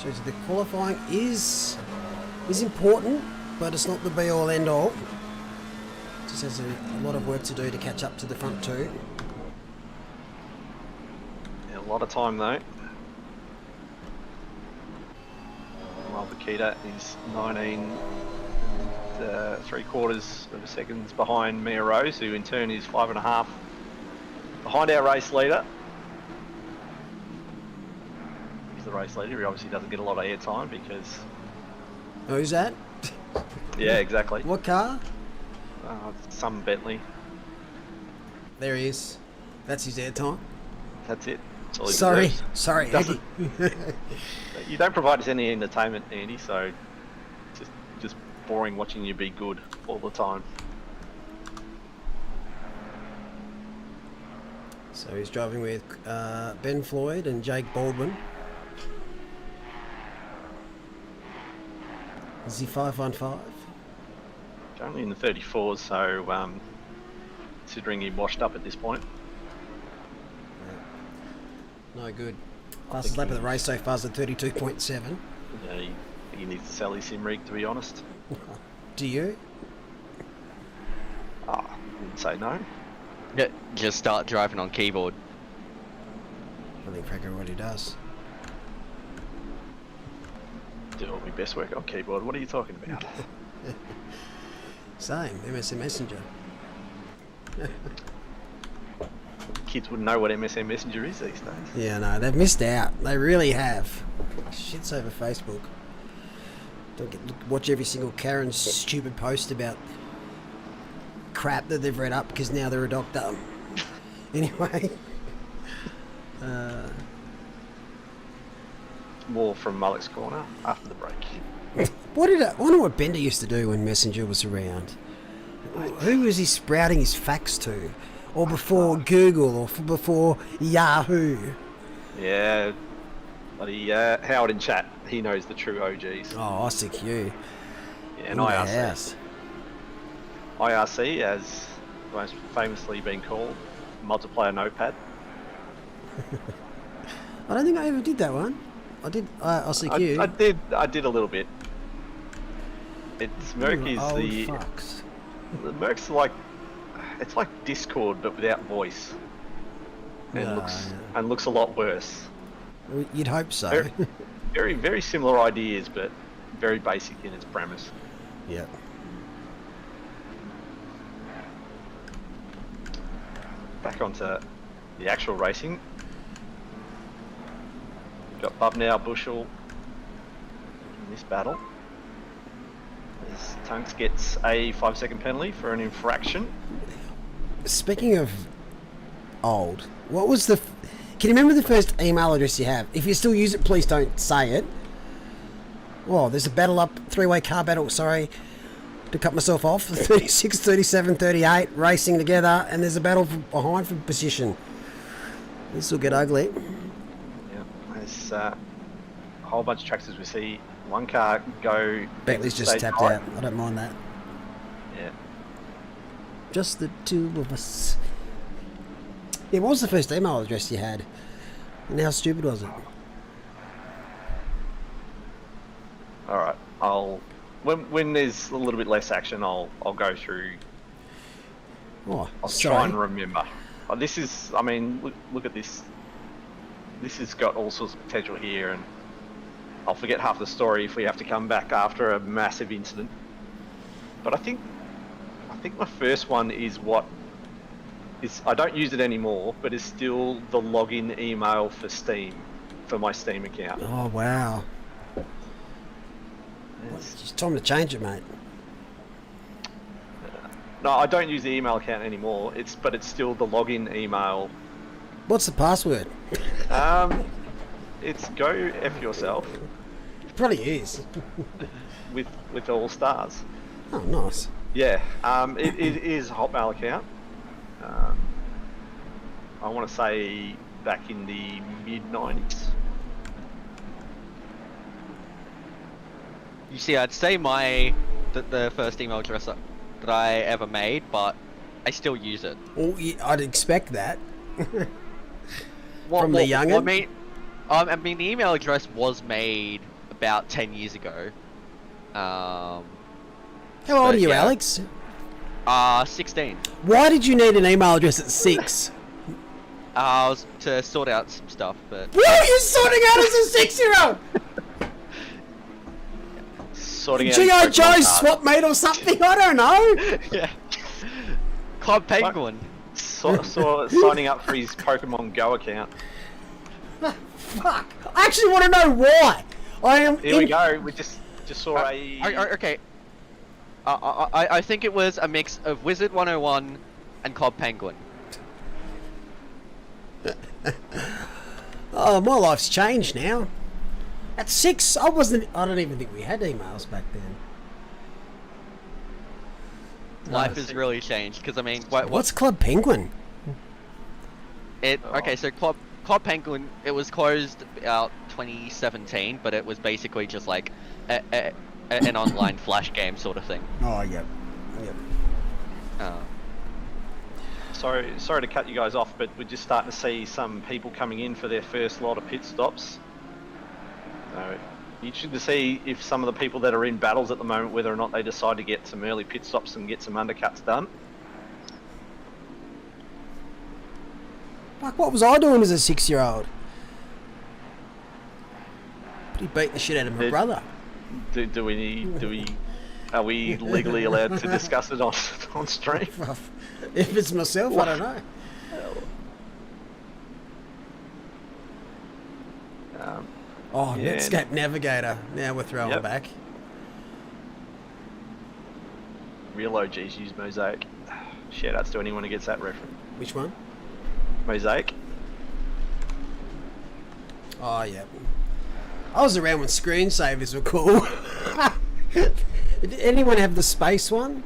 Shows that the qualifying is important, but it's not the be-all end-all. Just has a lot of work to do to catch up to the front two. Yeah, a lot of time though. While Bakita is 19 and 3/4 of a seconds behind Mia Rose, who in turn is 5.5 behind our race leader. He's the race leader. He obviously doesn't get a lot of airtime because. Who's that? Yeah, exactly. What car? Some Bentley. There he is. That's his airtime. That's it. That's all he Sorry, deserves. sorry, Andy. You don't provide us any entertainment, Andy, so just boring watching you be good all the time. So he's driving with Ben Floyd and Jake Baldwin. Is he 515? Currently in the 34s, so considering he washed up at this point. No good. Fastest lap of the race so far is at 32.7. Yeah, he needs to sell his sim rig, to be honest. Do you? I wouldn't say no. Yeah, just start driving on keyboard. I think Frank already does. Do all my best work on keyboard. What are you talking about? Same, MSN Messenger. Kids wouldn't know what MSN Messenger is these days. Yeah, no, they've missed out. They really have. Shit's over Facebook. Watch every single Karen's stupid post about crap that they've read up because now they're a doctor. Anyway. More from Mullock's Corner after the break. I wonder what Bender used to do when Messenger was around. Who was he sprouting his facts to? Or before Google, or before Yahoo? Yeah, bloody Howard in chat. He knows the true OGs. Oh, ICQ. Yeah, and In the IRC. house. IRC, as most famously been called, multiplayer notepad. I don't think I ever did that one. I did ICQ. I did a little bit. It's Merc is Old the fucks. Merc's like, it's like Discord but without voice, and looks a lot worse. Well, you'd hope so. Very similar ideas, but very basic in its premise. Yeah. Back onto the actual racing. Got Bubnow, Bushel in this battle. As Tunks gets a 5-second penalty for an infraction. Speaking of old, what was the... Can you remember the first email address you have? If you still use it, please don't say it. Oh, there's a battle up, three-way car battle, sorry, to cut myself off. 36, 37, 38, racing together, and there's a battle behind for position. This will get ugly. Yeah, there's a whole bunch of tracks as we see. One car go... Bentley's just stage tapped right. out. I don't mind that. Yeah. Just the two of us. Yeah, what was the first email address you had? And how stupid was it? All right. When there's a little bit less action, I'll go through. Oh, I'll sorry. try and remember. This is, I mean, look at this. This has got all sorts of potential here, and I'll forget half the story if we have to come back after a massive incident. But I think my first one is I don't use it anymore, but it's still the login email for Steam, for my Steam account. Oh, wow. It's time to change it, mate. No, I don't use the email account anymore. But it's still the login email. What's the password? It's go F yourself It probably is. with all stars. Oh, nice. Yeah, it is a Hotmail account. I want to say back in the mid-90s. You see, I'd say the first email address that I ever made, but I still use it. Well, I'd expect that. Well, From the young'un? I mean, the email address was made about 10 years ago. How old are you, yeah. Alex? 16. Why did you need an email address at 6? I was to sort out some stuff, but... What are you sorting out as a 6-year-old? Sorting out G.I. his Joe Pokemon card. swap meet or something? I don't know. yeah. Club Penguin. Signing up for his Pokemon Go account. Fuck. I actually want to know why. I am. Here we go. We just saw a. Okay. I think it was a mix of Wizard 101 and Club Penguin. Oh, my life's changed now. At 6, I don't even think we had emails back then. Life has really changed because I mean, What's Club Penguin? Okay, so Club Penguin, it was closed about 2017, but it was basically just like an online flash game sort of thing. Oh, yep. Sorry to cut you guys off, but we're just starting to see some people coming in for their first lot of pit stops. So, interesting to see if some of the people that are in battles at the moment, whether or not they decide to get some early pit stops and get some undercuts done. Fuck, what was I doing as a 6-year-old? Pretty beating the shit out of my brother. Are we legally allowed to discuss it on stream? If it's myself, I don't know. Yeah. Netscape Navigator. Now we're throwing back. Real OGs use Mosaic. Shout outs to anyone who gets that reference. Which one? Mosaic. Oh, yeah. I was around when screensavers were cool. Did anyone have the space one?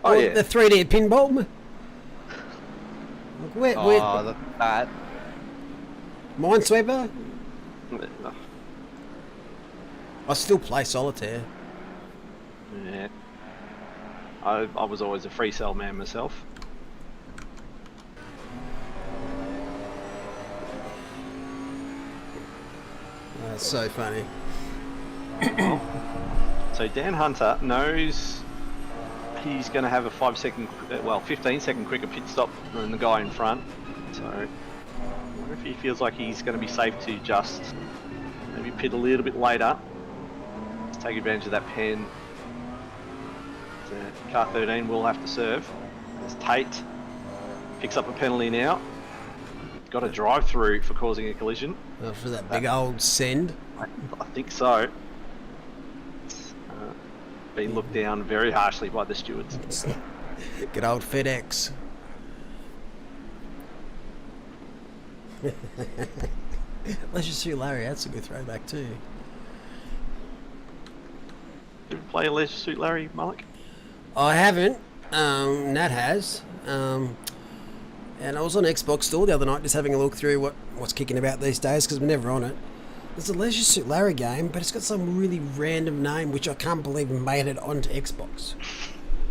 Oh, yeah. The 3D pinball? That. Minesweeper? I still play solitaire. Yeah. I was always a free cell man myself. That's so funny. So Dan Hunter knows he's going to have a 15-second quicker pit stop than the guy in front. So I wonder if he feels like he's going to be safe to just maybe pit a little bit later. Let's take advantage of that pen. Car 13 will have to serve. There's Tate. Picks up a penalty now. Got a drive through for causing a collision. For that big old send. I think so. Been looked down very harshly by the stewards. Good old FedEx. Let's just see Larry. That's a good throwback too. Did you play a Leisure Suit Larry, Malik? I haven't. Nat has. And I was on Xbox Store the other night just having a look through what's kicking about these days because we're never on it. There's a Leisure Suit Larry game, but it's got some really random name which I can't believe made it onto Xbox.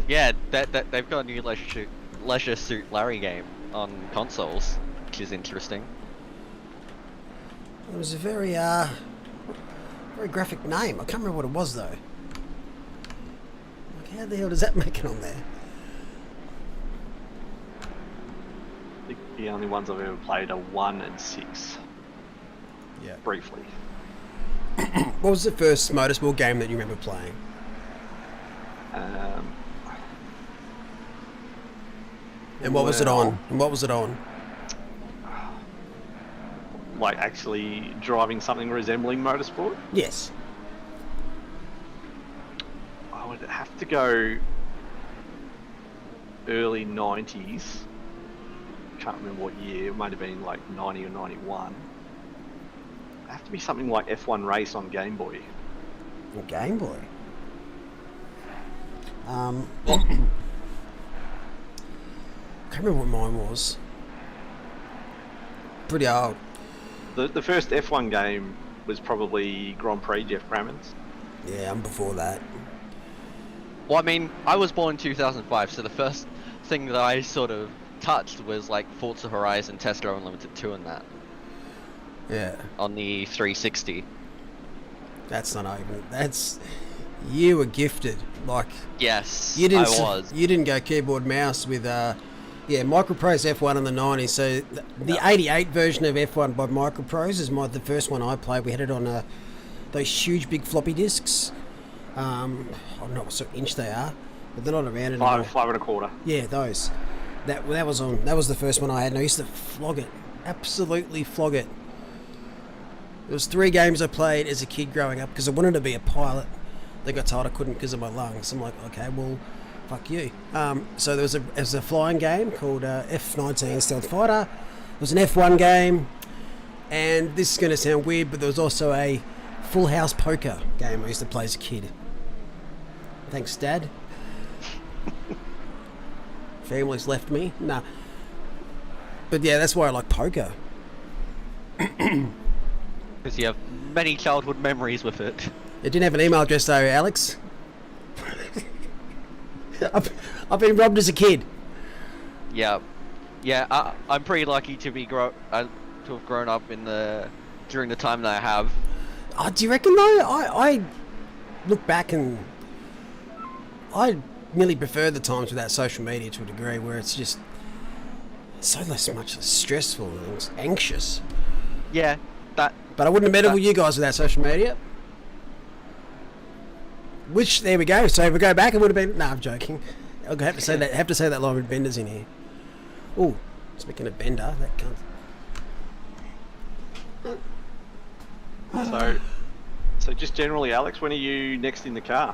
Yeah, they've got a new Leisure Suit Larry game on consoles, which is interesting. It was a very graphic name. I can't remember what it was though. Like, how the hell does that make it on there? I think the only ones I've ever played are 1 and 6. Yeah. Briefly. What was the first motorsport game that you remember playing? And what was it on? And what was it on? Like actually driving something resembling motorsport? Yes. I would have to go early 90s. Can't remember what year. It might have been like 90 or 91. It'd have to be something like F1 Race on Game Boy. A Game Boy? I can't remember what mine was. Pretty old. The first F1 game was probably Grand Prix Jeff Crammons. Yeah, I'm before that. Well, I mean, I was born in 2005, so the first thing that I sort of touched was like Forza Horizon, Tester Unlimited 2 and that. Yeah. On the 360. That's not even. That's. You were gifted. Like. Yes, You didn't. I was. You didn't go keyboard mouse with. Yeah, Microprose F1 in the 90s. So the 88 version of F1 by Microprose is the first one I played. We had it on those huge big floppy disks. I don't know what sort of inch they are, but they're not around anymore. 5.25. Yeah, those. That was on. That was the first one I had, and I used to flog it. Absolutely flog it. There was 3 games I played as a kid growing up because I wanted to be a pilot. They got told I couldn't because of my lungs. I'm like, okay, well, fuck you. So there was a flying game called F-19 Stealth Fighter. There was an F1 game, and this is going to sound weird, but there was also a Full House poker game I used to play as a kid. Thanks, Dad. Family's left me. Nah. But yeah, that's why I like poker. Because you have many childhood memories with it. It didn't have an email address though, Alex. I've been robbed as a kid. Yeah, I'm pretty lucky to be to have grown up during the time that I have. Oh, do you reckon though? I look back and I really prefer the times without social media to a degree, where it's just so much stressful and anxious. Yeah, But I wouldn't have met it with you guys without social media. Which, there we go. So if we go back, it would have been. No, I'm joking. I'll have to say that. Have to say that line with Bender's in here. Oh, speaking of Bender, that cunt. So just generally, Alex, when are you next in the car?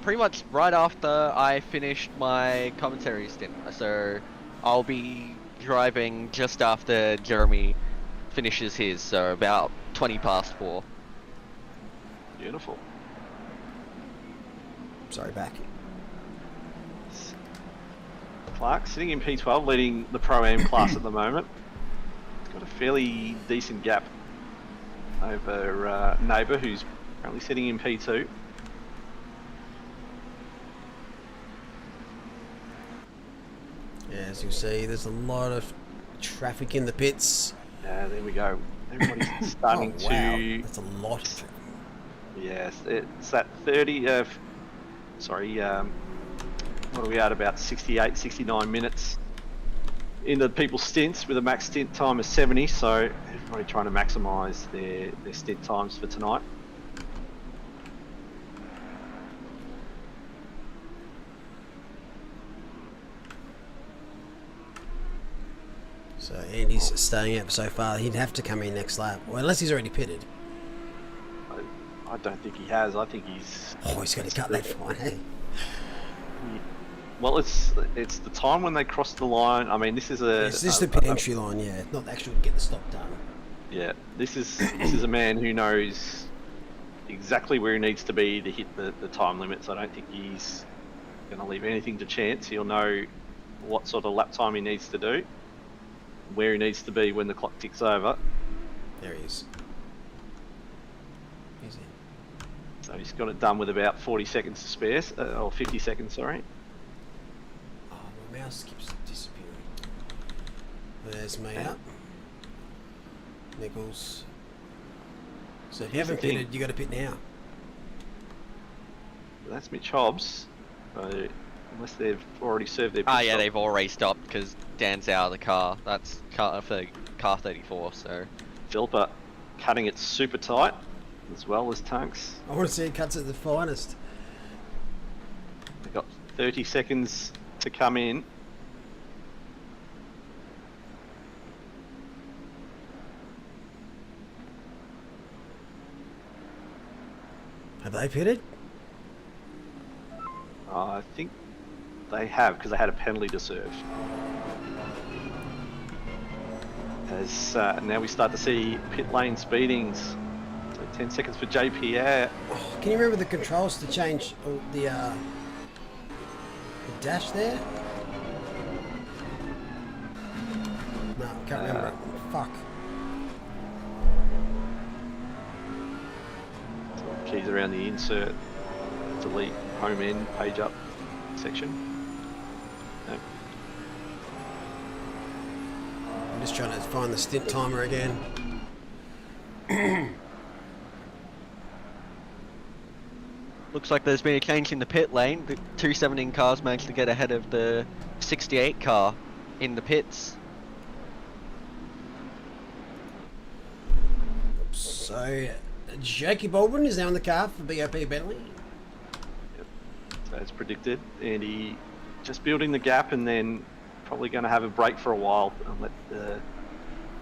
Pretty much right after I finished my commentary stint. So I'll be driving just after Jeremy finishes his, so about 20 past 4. Beautiful. Sorry, back. Clark sitting in P12, leading the Pro-Am class at the moment. He's got a fairly decent gap over neighbour, who's currently sitting in P2. Yeah, as you see, there's a lot of traffic in the pits. There we go. Everybody's starting wow. to... That's a lot of traffic. Yes, it's that 30. What are we at? About 68, 69 minutes into people's stints with a max stint time of 70. So everybody trying to maximise their stint times for tonight. So Andy's staying out so far. He'd have to come in next lap. Well, unless he's already pitted. I don't think he has. I think he's... Oh, he's going to cut that fine, eh? Well, it's the time when they cross the line. I mean, this is This is the pit entry line, yeah. Not the actual get the stop done. Yeah, this is a man who knows exactly where he needs to be to hit the time limits. I don't think he's going to leave anything to chance. He'll know what sort of lap time he needs to do, where he needs to be when the clock ticks over. There he is. He's in. So he's got it done with about 40 seconds to spare, or 50 seconds, sorry. Oh, my mouse keeps disappearing. There's me up. Nichols. So if you haven't pitted, you got to pit now. That's Mitch Hobbs. Unless they've already served their pit Yeah, stop. they've already stopped because Dan's out of the car. That's car 34, so... Philpa cutting it super tight, as well as Tunks. I want to see it cuts at the finest. They've got 30 seconds to come in. Have they pitted? I think they have, because they had a penalty to serve. As now we start to see pit lane speedings. So 10 seconds for JPR. Oh, can you remember the controls to change the dash there? No, I can't remember it. Fuck. Keys around the insert, delete, home end, page up section. No. I'm just trying to find the stint timer again. Looks like there's been a change in the pit lane. The 217 cars managed to get ahead of the 68 car in the pits. So, Jakey Baldwin is now in the car for BOP Bentley. Yep. So as predicted, Andy just building the gap and then probably going to have a break for a while and let the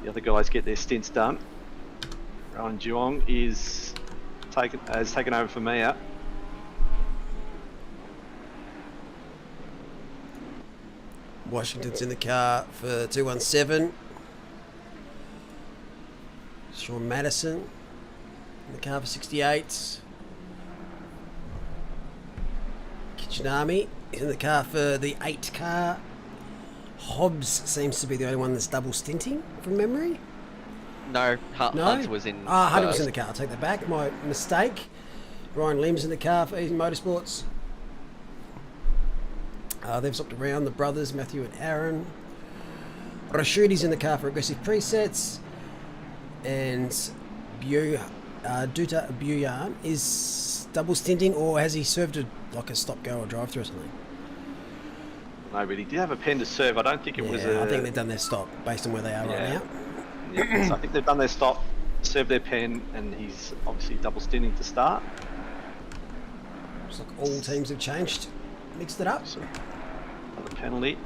other guys get their stints done. Rowan Duong has taken over for Mia. Washington's in the car for 217. Sean Madison in the car for 68. Kichinami is in the car for the 8 car. Hobbs seems to be the only one that's double stinting from memory. No, Hunt was in. Hunt was in the car. I'll take that back. My mistake. Ryan Lim's in the car for Easy Motorsports. They've swapped around the brothers, Matthew and Aaron. Rashudi's in the car for Aggressive Presets. And Duta Buyan is double stinting, or has he served a stop-go or drive-through or something? No, but he did have a pen to serve. I don't think it was I think they've done their stop based on where they are right now. Yeah, so I think they've done their stop, served their pen, and he's obviously double stinting to start. Looks like all teams have changed, mixed it up. So, another penalty.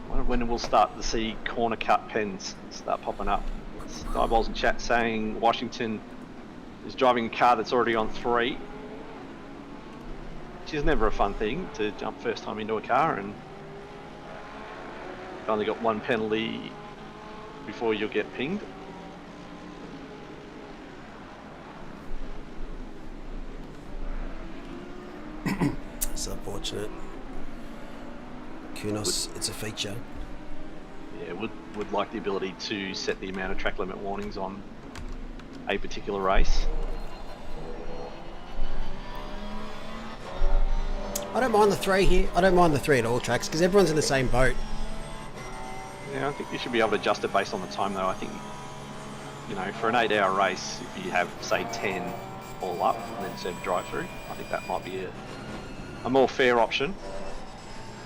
I wonder when we'll start to see corner cut pens start popping up. Eyeballs in chat saying Washington is driving a car that's already on 3, which is never a fun thing to jump first time into a car, and you've only got 1 penalty before you'll get pinged. It's unfortunate. Kunos, it's a feature. Yeah, would like the ability to set the amount of track limit warnings on a particular race. I don't mind the 3 here. I don't mind the 3 at all tracks because everyone's in the same boat. Yeah, I think you should be able to adjust it based on the time though. I think, for an 8-hour race, if you have, say, 10 all up and then serve drive through. I think that might be a more fair option.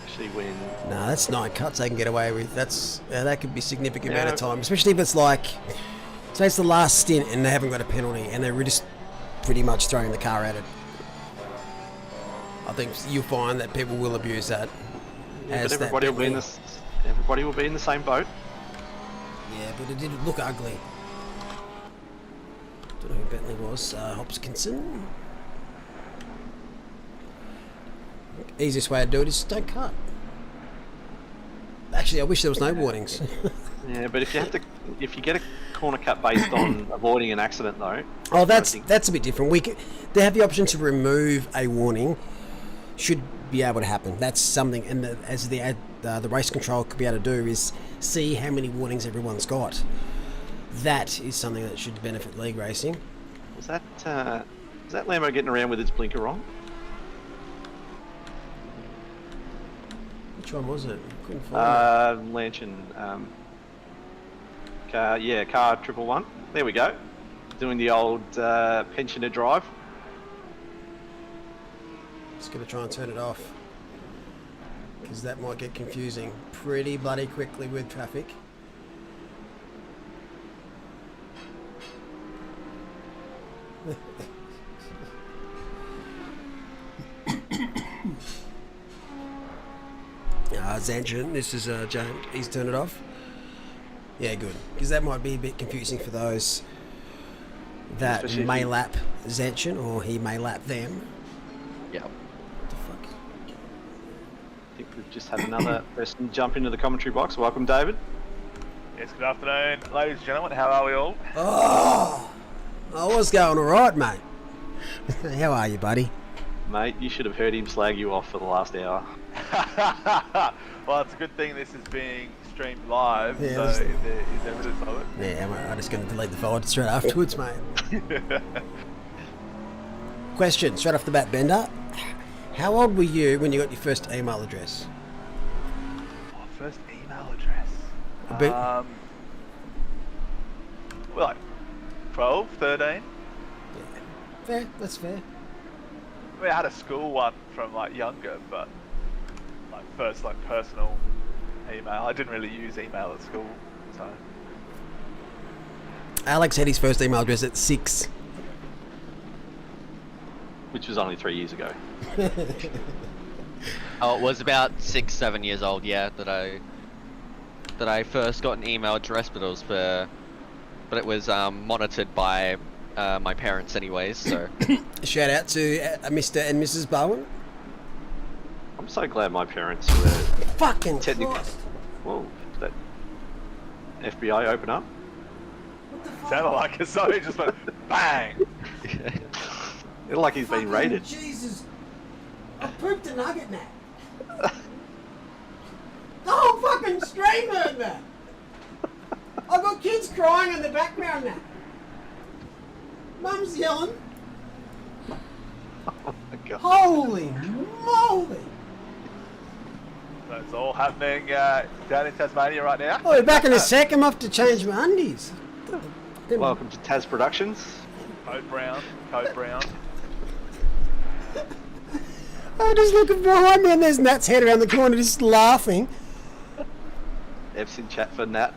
Especially when... No, that's 9 cuts they can get away with. That could be a significant amount of time, especially if it's like, say it's the last stint and they haven't got a penalty and they're just pretty much throwing the car at it. I think you'll find that people will abuse that. Yeah, but everybody will be in the same boat. Yeah, but it did look ugly. Don't know who Bentley was. Hopkinson. Easiest way to do it is don't cut. Actually, I wish there was no warnings. Yeah, but if you get a corner cut based on avoiding an accident, though. Oh, that's a bit different. They have the option to remove a warning. Should be able to happen. That's something, and as the race control could be able to do is see how many warnings everyone's got. That is something that should benefit league racing. Was that Lambo getting around with its blinker on? Which one was it? Couldn't find it. Lanchin. Car 111. There we go. Doing the old pensioner drive. Just going to try and turn it off, because that might get confusing pretty bloody quickly with traffic. Zanchin, this is James. He's turned it off. Yeah, good, because that might be a bit confusing for those that may lap Zanchin, or he may lap them. Yeah. What the fuck? I think we've just had another person jump into the commentary box. Welcome, David. Yes, good afternoon, ladies and gentlemen. How are we all? Oh, I was going all right, mate. How are you, buddy? Mate, you should have heard him slag you off for the last hour. Well, it's a good thing this is being streamed live, Yeah, so there is evidence of it. Yeah, I'm just going to delete the file straight afterwards, mate. Question, straight off the bat, Bender. How old were you when you got your first email address? Oh, first email address. A bit- Well, like 12, 13. Yeah. Fair, that's fair. I mean, I had a school one from like younger, but like first like personal email. I didn't really use email at school, so. Alex had his first email address at 6. Which was only 3 years ago. Oh, it was about 6, 7 years old. Yeah, that I first got an email address, but it was monitored by my parents, anyways. So Shout out to Mr. and Mrs. Bowen. I'm so glad my parents were Fucking technically. Christ. Whoa, did that FBI open up? Sounded like it, so it just went bang. It looked like he's been raided. Jesus. I pooped a nugget now. The whole fucking stream heard that. I've got kids crying in the background now. Mum's yelling. Oh my god. Holy moly. So it's all happening down in Tasmania right now. Oh, we're back in a sec. I'm off to change my undies. Welcome to Taz Productions. Code Brown. I'm just looking behind me and there's Nat's head around the corner just laughing. F's in chat for Nat.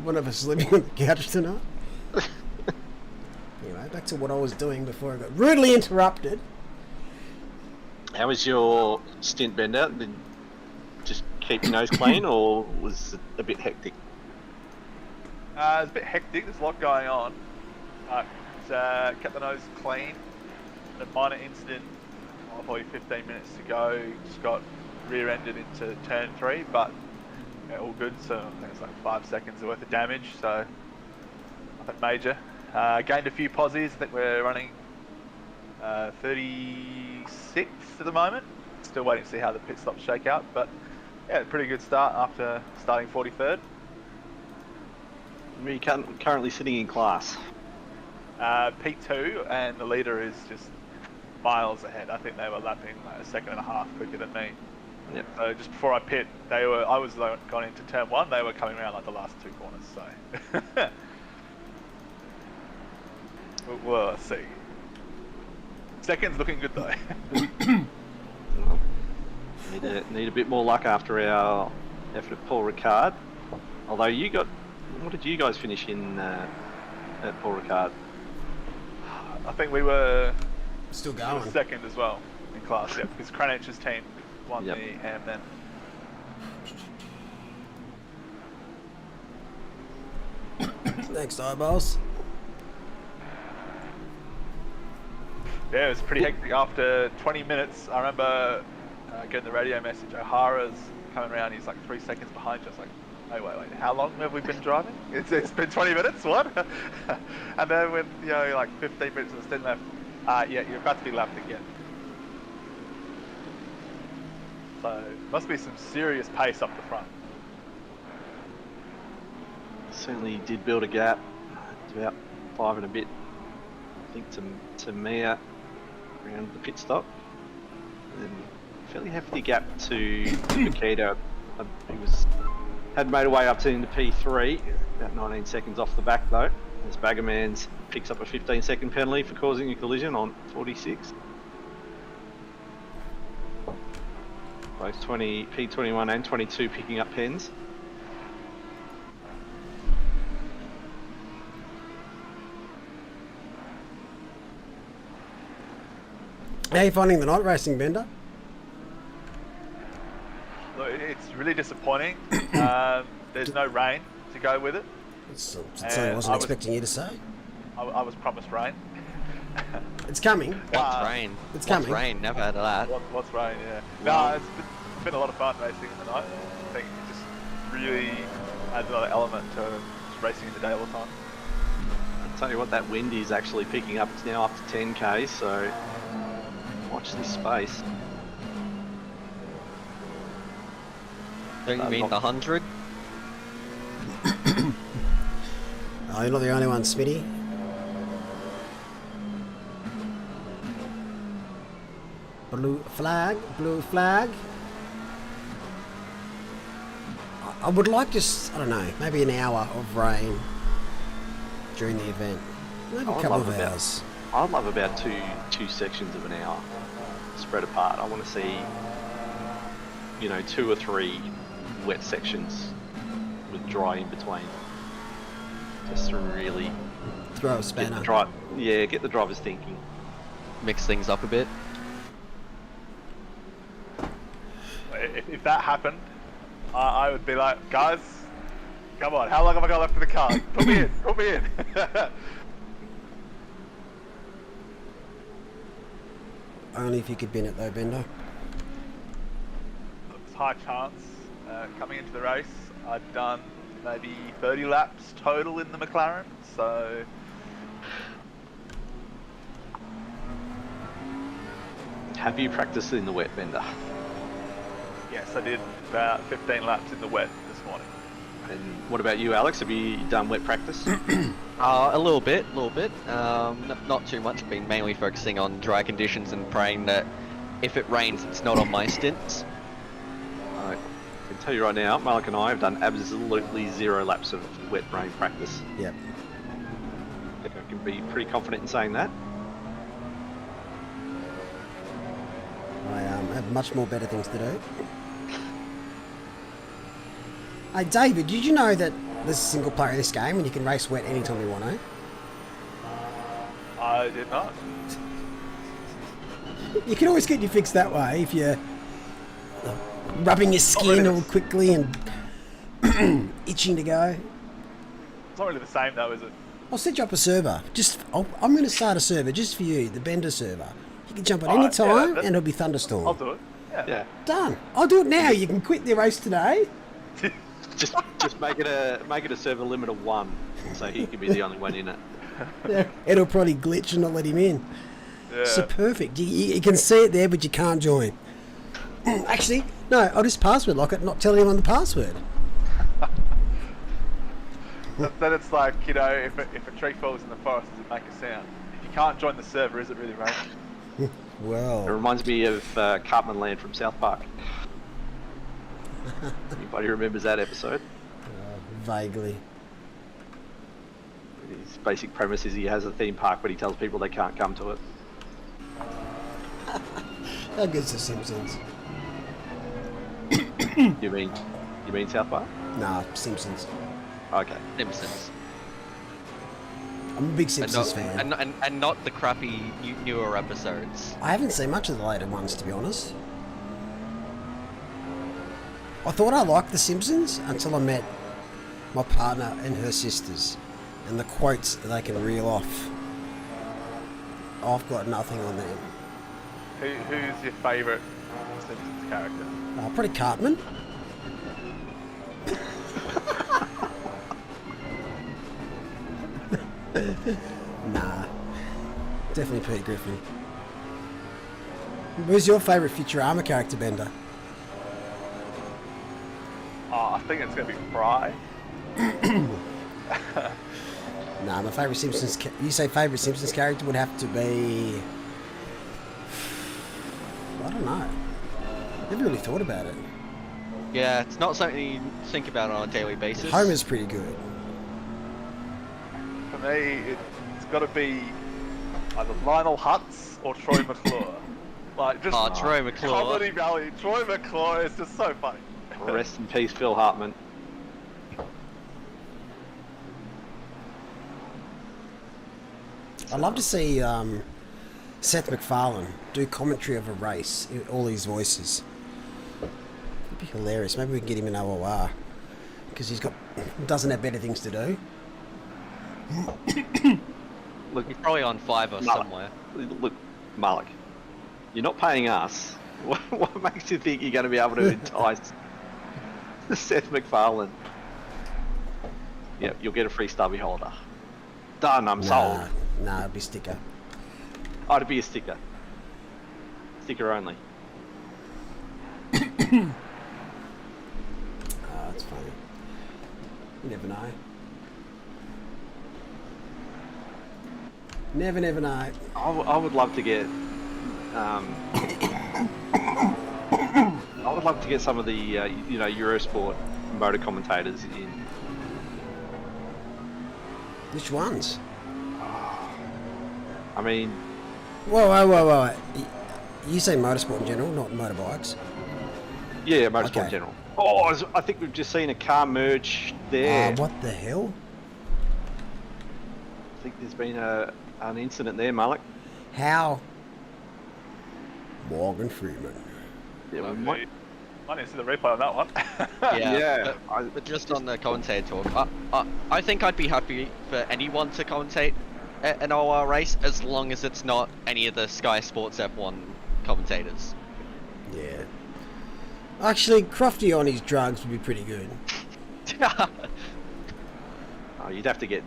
One of us living on the couch tonight. Anyway, back to what I was doing before I got rudely interrupted. How was your stint, Bender? Did you just keep your nose clean, or was it a bit hectic? It's a bit hectic. There's a lot going on. Kept the nose clean. A minor incident. Probably 15 minutes to go. Just got rear-ended into turn 3, but yeah, all good. So I think it's like 5 seconds worth of damage. So nothing major. Gained a few posies. I think we're running 36 at the moment. Still waiting to see how the pit stops shake out, but yeah, pretty good start after starting 43rd. Are you currently sitting in class? P2, and the leader is just miles ahead. I think they were lapping like a second and a half quicker than me. Yep. So just before I pit, I was gone into turn 1. They were coming around like the last 2 corners. So Well, let's see. Second's looking good though. Need a bit more luck after our effort at Paul Ricard. Although what did you guys finish in at Paul Ricard? I think we were Still going. second as well in class, yeah, because Cranach's team won Yep. the AM then. Thanks, eyeballs. Yeah, it was pretty hectic. After 20 minutes, I remember getting the radio message. O'Hara's coming around. He's like 3 seconds behind us. Like, wait. How long have we been driving? It's been 20 minutes. What? And then when like 15 minutes of the stint left, yeah, you're about to be lapped again. So must be some serious pace up the front. Certainly did build a gap. It's about 5 and a bit, I think, to Mia around the pit stop. And then fairly hefty gap to Makita. He had made a way up to into P3, about 19 seconds off the back though. As Baggermans picks up a 15-second penalty for causing a collision on 46. Both P21 and 22 picking up pens. How are you finding the night racing, Bender? Look, it's really disappointing. There's no rain to go with it. It's something I wasn't expecting you to say. I was promised rain. It's coming. What's rain? It's What's coming. rain? Never heard of that. What's rain? Yeah. No, it's been a lot of fun racing in the night. I think it just really adds another element to just racing in the day all the time. I'll tell you what, that wind is actually picking up. It's now up to 10k, so watch this space. Don't you mean the 100? Oh, you're not the only one, Smitty. Blue flag, blue flag. I would like just, I don't know, maybe an hour of rain during the event. Maybe a couple of hours. I'd love about two sections of an hour spread apart. I want to see, 2 or 3 wet sections with dry in between. Just to really Throw a spanner. get the drivers thinking. Mix things up a bit. If that happened, I would be like, guys, come on, how long have I got left for the car? Put me in. Only if you could bin it though, Bender. It's high chance. Coming into the race, I'd done maybe 30 laps total in the McLaren, so... Have you practiced in the wet, Bender? Yes, I did about 15 laps in the wet this morning. And what about you, Alex? Have you done wet practice? A little bit. Not too much. Been mainly focusing on dry conditions and praying that if it rains, it's not on my stints. I can tell you right now, Malik and I have done absolutely 0 laps of wet rain practice. Yep. I think I can be pretty confident in saying that. I have much more better things to do. Hey, David, did you know that there's a single player in this game and you can race wet anytime you want to? I did not. You can always get your fix that way if you're rubbing your skin all quickly and itching to go. It's not really the same though, is it? I'll set you up a server. I'm going to start a server just for you, the Bender server. You can jump at any time and it'll be thunderstorm. I'll do it. Yeah. Done. I'll do it now. You can quit the race today. Just make it a server limit of 1, so he can be the only one in it. Yeah, it'll probably glitch and not let him in. Yeah. So perfect. You can see it there, but you can't join. Actually, no, I'll just password lock it, not tell anyone the password. Then it's like, if a tree falls in the forest, does it make a sound? If you can't join the server, is it really raining? It Well, reminds me of Cartman Land from South Park. Anybody remembers that episode? vaguely. His basic premise is he has a theme park, but he tells people they can't come to it. How good's The Simpsons? You mean South Park? Nah, Simpsons. Okay. Simpsons. I'm a big Simpsons fan. And not the crappy newer episodes. I haven't seen much of the later ones, to be honest. I thought I liked The Simpsons until I met my partner and her sisters, and the quotes that they can reel off. I've got nothing on them. Who's your favourite Simpsons character? Probably Cartman. Nah, definitely Peter Griffin. Who's your favourite Futurama character, Bender? Oh, I think it's going to be Fry. Nah, my favourite Simpsons... You say favourite Simpsons character would have to be... I don't know. Never really thought about it. Yeah, it's not something you think about on a daily basis. Homer's pretty good. For me, it's got to be either Lionel Hutz or Troy McClure. Like, just Troy McClure. comedy value. Troy McClure is just so funny. Rest in peace, Phil Hartman. I'd love to see Seth MacFarlane do commentary of a race, all these voices. It'd be hilarious. Maybe we can get him an OOR, because doesn't have better things to do. Look, He's probably on Fiverr somewhere. Look, Malik, you're not paying us. What makes you think you're going to be able to entice Seth MacFarlane? Yep, you'll get a free stubby holder. Done, I'm sold. Nah, it'd be sticker. Oh, it'd be a sticker. Sticker only. That's funny. You never know. Never know. I would love to get. I would love to get some of the Eurosport motor commentators in. Which ones? I mean, Whoa. You say motorsport in general, not motorbikes. yeah, motorsport Okay. in general. Oh, I think we've just seen a car merge there. What the hell? I think there's been an incident there, Malik. How? Morgan Freeman. Yeah, we Okay. might, I need to see the replay on that one. yeah. But just on the commentator talk, I think I'd be happy for anyone to commentate an OR race as long as it's not any of the Sky Sports F1 commentators. Yeah. Actually, Crofty on his drugs would be pretty good. Oh, you'd have to get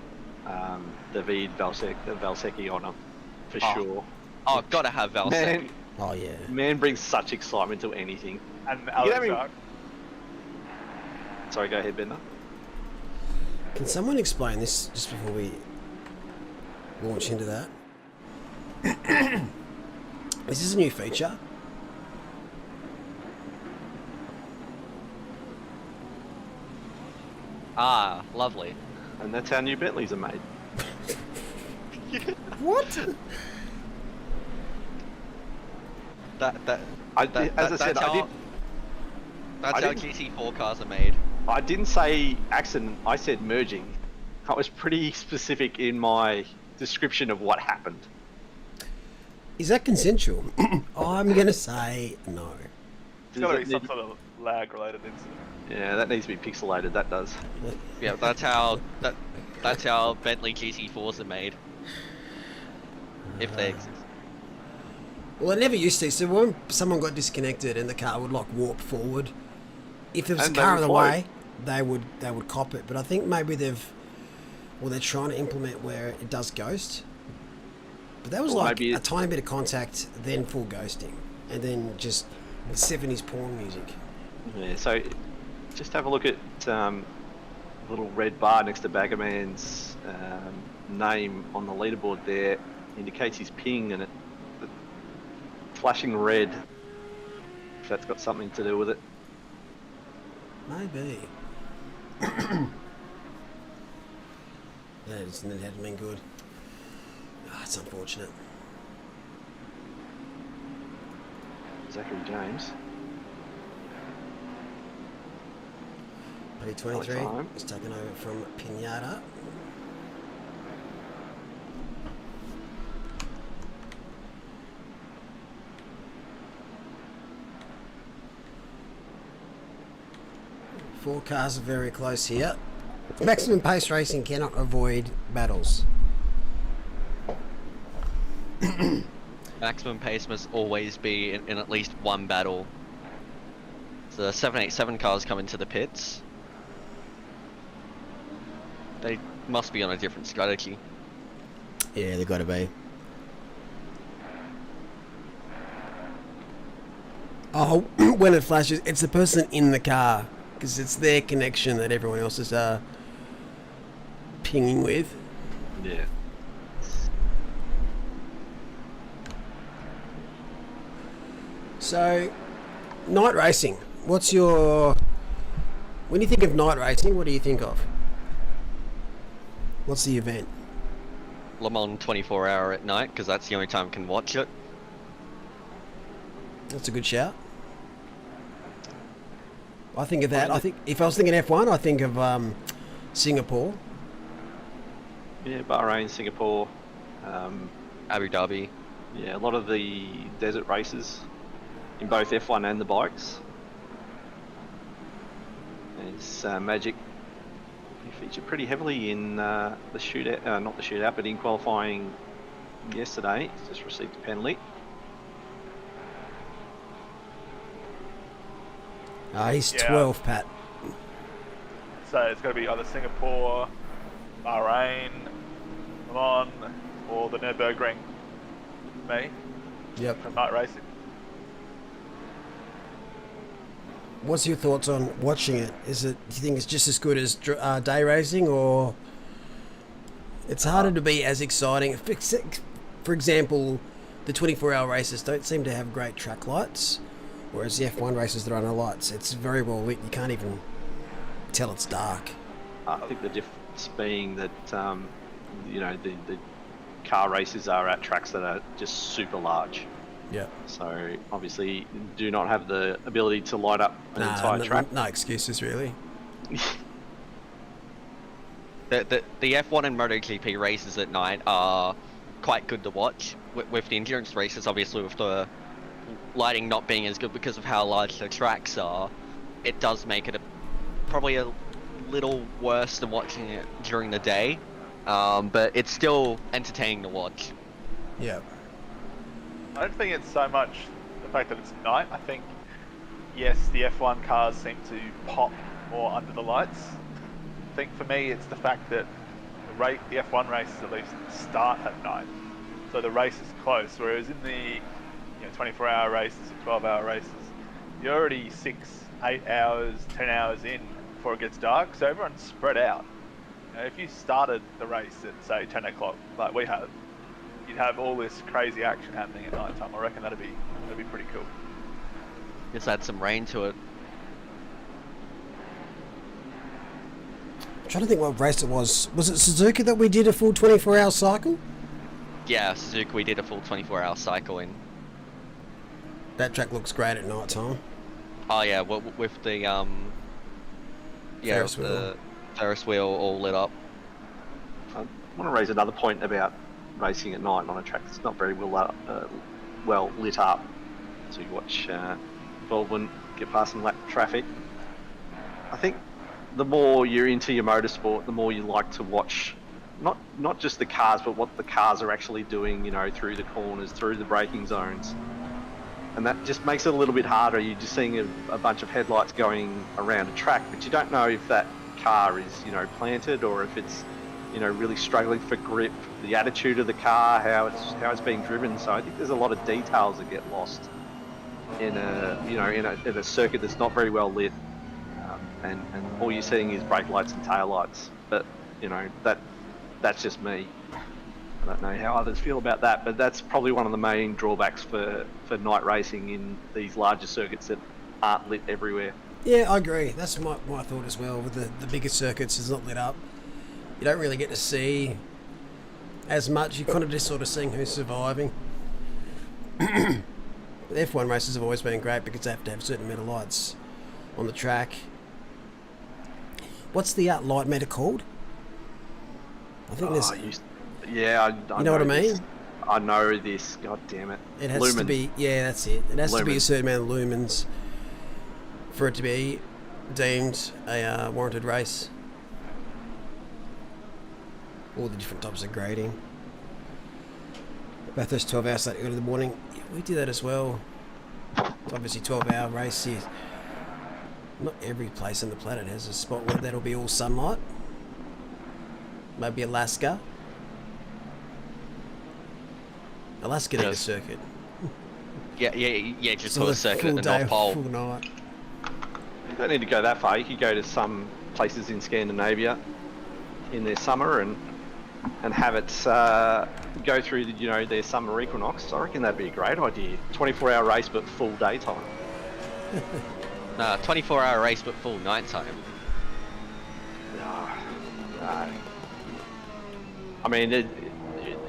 David Valsecchi on him for sure. Oh, gotta have Valsecchi. Man, Oh, yeah. man brings such excitement to anything. And Alex me- Shark. Sorry, go ahead, Bender. Can someone explain this just before we launch into that? Is this a new feature? Ah, lovely. And that's how new Bentleys are made. What? That's I said, how I didn't- GT4 cars are made. I didn't say accident, I said merging. I was pretty specific in my description of what happened. Is that consensual? I'm going to say no. It's got to be some sort of lag-related incident. Yeah, that needs to be pixelated, that does. Yeah, that's how Bentley GT4s are made. If they exist. Well, I never used to. So when someone got disconnected and the car would like warp forward, if there was And a they car would in the float. way, they would cop it. But I think maybe they're trying to implement where it does ghost. But that was Or like maybe a tiny bit of contact, then full ghosting, and then just 70s porn music. Yeah, so just have a look at the little red bar next to Baggerman's name on the leaderboard there. Indicates his ping, and it flashing red. If that's got something to do with it. Maybe. It hasn't been good. It's unfortunate. Zachary James. P23 time. is taken over from Pinata. Four cars are very close here. Maximum pace racing cannot avoid battles. Maximum pace must always be in at least one battle. So the 787 cars come into the pits. They must be on a different strategy. Yeah, they've got to be. Oh, when it flashes, it's the person in the car, because it's their connection that everyone else is pinging with. Yeah. So, night racing. What's your... When you think of night racing, what do you think of? What's the event? Le Mans 24 hour at night, because that's the only time I can watch it. That's a good shout. I think of that. I think if I was thinking F1, I think of Singapore. Yeah, Bahrain, Singapore. Abu Dhabi. Yeah, a lot of the desert races in both F1 and the bikes. It's Magic. He featured pretty heavily in the shootout, not the shootout, but in qualifying yesterday. He's just received a penalty. He's Yeah. 12, Pat. So it's going to be either Singapore, Bahrain, Milan, or the Nürburgring. Me, Yep. from night racing. What's your thoughts on watching it? Do you think it's just as good as day racing, or it's harder to be as exciting? For example, the 24-hour races don't seem to have great track lights, whereas the F1 races that are under lights, it's very well lit. You can't even tell it's dark. I think the difference being that, you know, the car races are at tracks that are just super large. Yeah. So obviously do not have the ability to light up an entire track. No excuses, really. The F1 and MotoGP races at night are quite good to watch. With the endurance races, obviously with the lighting not being as good because of how large the tracks are, it does make it probably a little worse than watching it during the day. But it's still entertaining to watch. Yeah. I don't think it's so much the fact that it's night. I think, yes, the F1 cars seem to pop more under the lights. I think for me, it's the fact that the F1 races at least start at night, so the race is close. Whereas in the 24-hour races or 12-hour races, you're already 6, 8 hours, 10 hours in before it gets dark. So everyone's spread out. If you started the race at say 10 o'clock, like we have, you'd have all this crazy action happening at night time. I reckon that'd be pretty cool. Just add some rain to it. I'm trying to think what race it was. Was it Suzuka that we did a full 24-hour cycle? Yeah, Suzuka, we did a full 24-hour cycle in. That track looks great at night time. Oh yeah, with the Ferris wheel. the Ferris wheel all lit up. I want to raise another point about racing at night on a track that's not very well lit up. So you watch Baldwin get past some lap traffic. I think the more you're into your motorsport, the more you like to watch not just the cars, but what the cars are actually doing, through the corners, through the braking zones. And that just makes it a little bit harder. You're just seeing a bunch of headlights going around a track, but you don't know if that car is, planted, or if it's, really struggling for grip, the attitude of the car, how it's being driven. So I think there's a lot of details that get lost in a circuit that's not very well lit, and all you're seeing is brake lights and tail lights. But that's just me. I don't know how others feel about that, but that's probably one of the main drawbacks for night racing in these larger circuits that aren't lit everywhere. Yeah, I agree. That's my thought as well. With the bigger circuits, it's not lit up. you don't really get to see as much. You're kind of just sort of seeing who's surviving. The F1 races have always been great because they have to have a certain amount of lights on the track. What's the light meter called? I think there's... I you know what I mean? I know this. God damn it. It has Lumen. to be... Yeah, that's it. It has to be a Lumens. certain amount of lumens for it to be deemed a warranted race. All the different types of grading. Bathurst 12 hours late early in the morning. Yeah, we do that as well. It's obviously 12-hour race here. Not every place on the planet has a spot where that'll be all sunlight. Maybe Alaska. Alaska need a circuit. Yeah. Just So for the a circuit full and day, not pole. full night. You don't need to go that far. You could go to some places in Scandinavia in their summer and have it go through their summer equinox. I reckon that'd be a great idea. 24-hour race but full daytime. 24-hour race but full nighttime. No. I mean,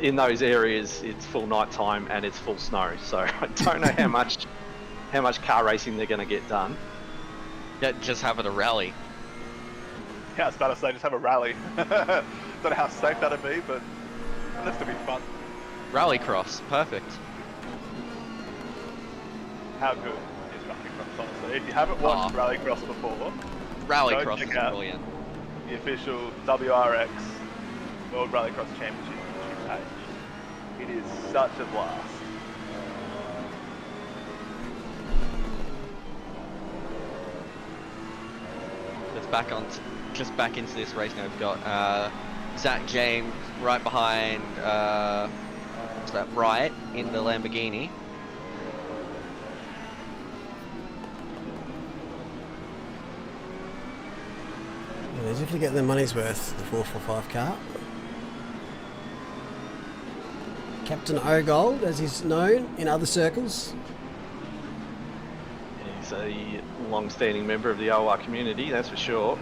in those areas, it's full nighttime and it's full snow. So I don't know how much car racing they're going to get done. Yeah, just have it a rally. Yeah, I was about to say, just have a rally. Don't know how safe that'd be, but it has to be fun. Rallycross, perfect. How good is Rallycross, honestly? If you haven't watched Rallycross before, Rallycross check is out brilliant. the official WRX World Rallycross Championship YouTube page. It is such a blast. Just back into this race now. We've got Zach James right behind what's that, Wright in the Lamborghini. Yeah, they definitely get their money's worth, the 445 car. Captain O'Gold, as he's known in other circles. He's a long-standing member of the OR community, that's for sure.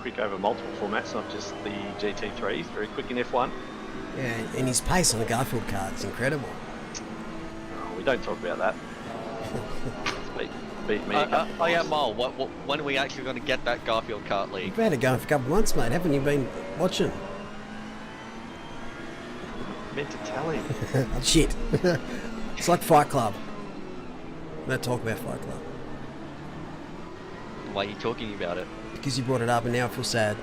Quick over multiple formats, not just the GT3s. Very quick in F1. Yeah, and his pace on the Garfield car is incredible. Oh, we don't talk about that. beat me. Oh yeah, Mole. When are we actually going to get that Garfield kart league? You've had it going for a couple of months, mate. Haven't you been watching? Meant to tell him. Oh, shit. It's like Fight Club. Don't talk about Fight Club. Why are you talking about it? Because you brought it up and now I feel sad.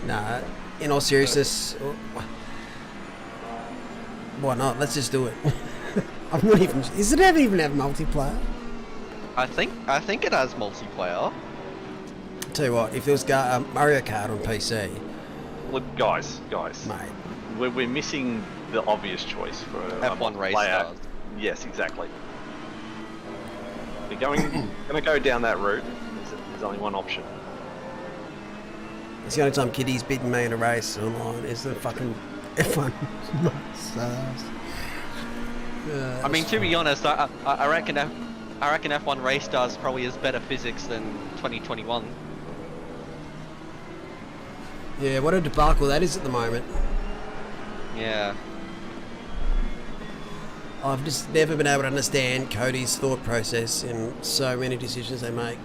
Nah, in all seriousness, why not? Let's just do it. I'm not even... Does it even have multiplayer? I think it has multiplayer. Tell you what, if there was Mario Kart on PC... Look, guys, mate, we're missing the obvious choice for a F1 race player. stars. Yes, exactly. We're going to go down that route. There's only one option. it's the only time Kitty's beaten me in a race online is the fucking F1 stars. I mean, to be honest, I reckon F1 race stars probably has better physics than 2021. Yeah, what a debacle that is at the moment. Yeah. I've just never been able to understand Cody's thought process in so many decisions they make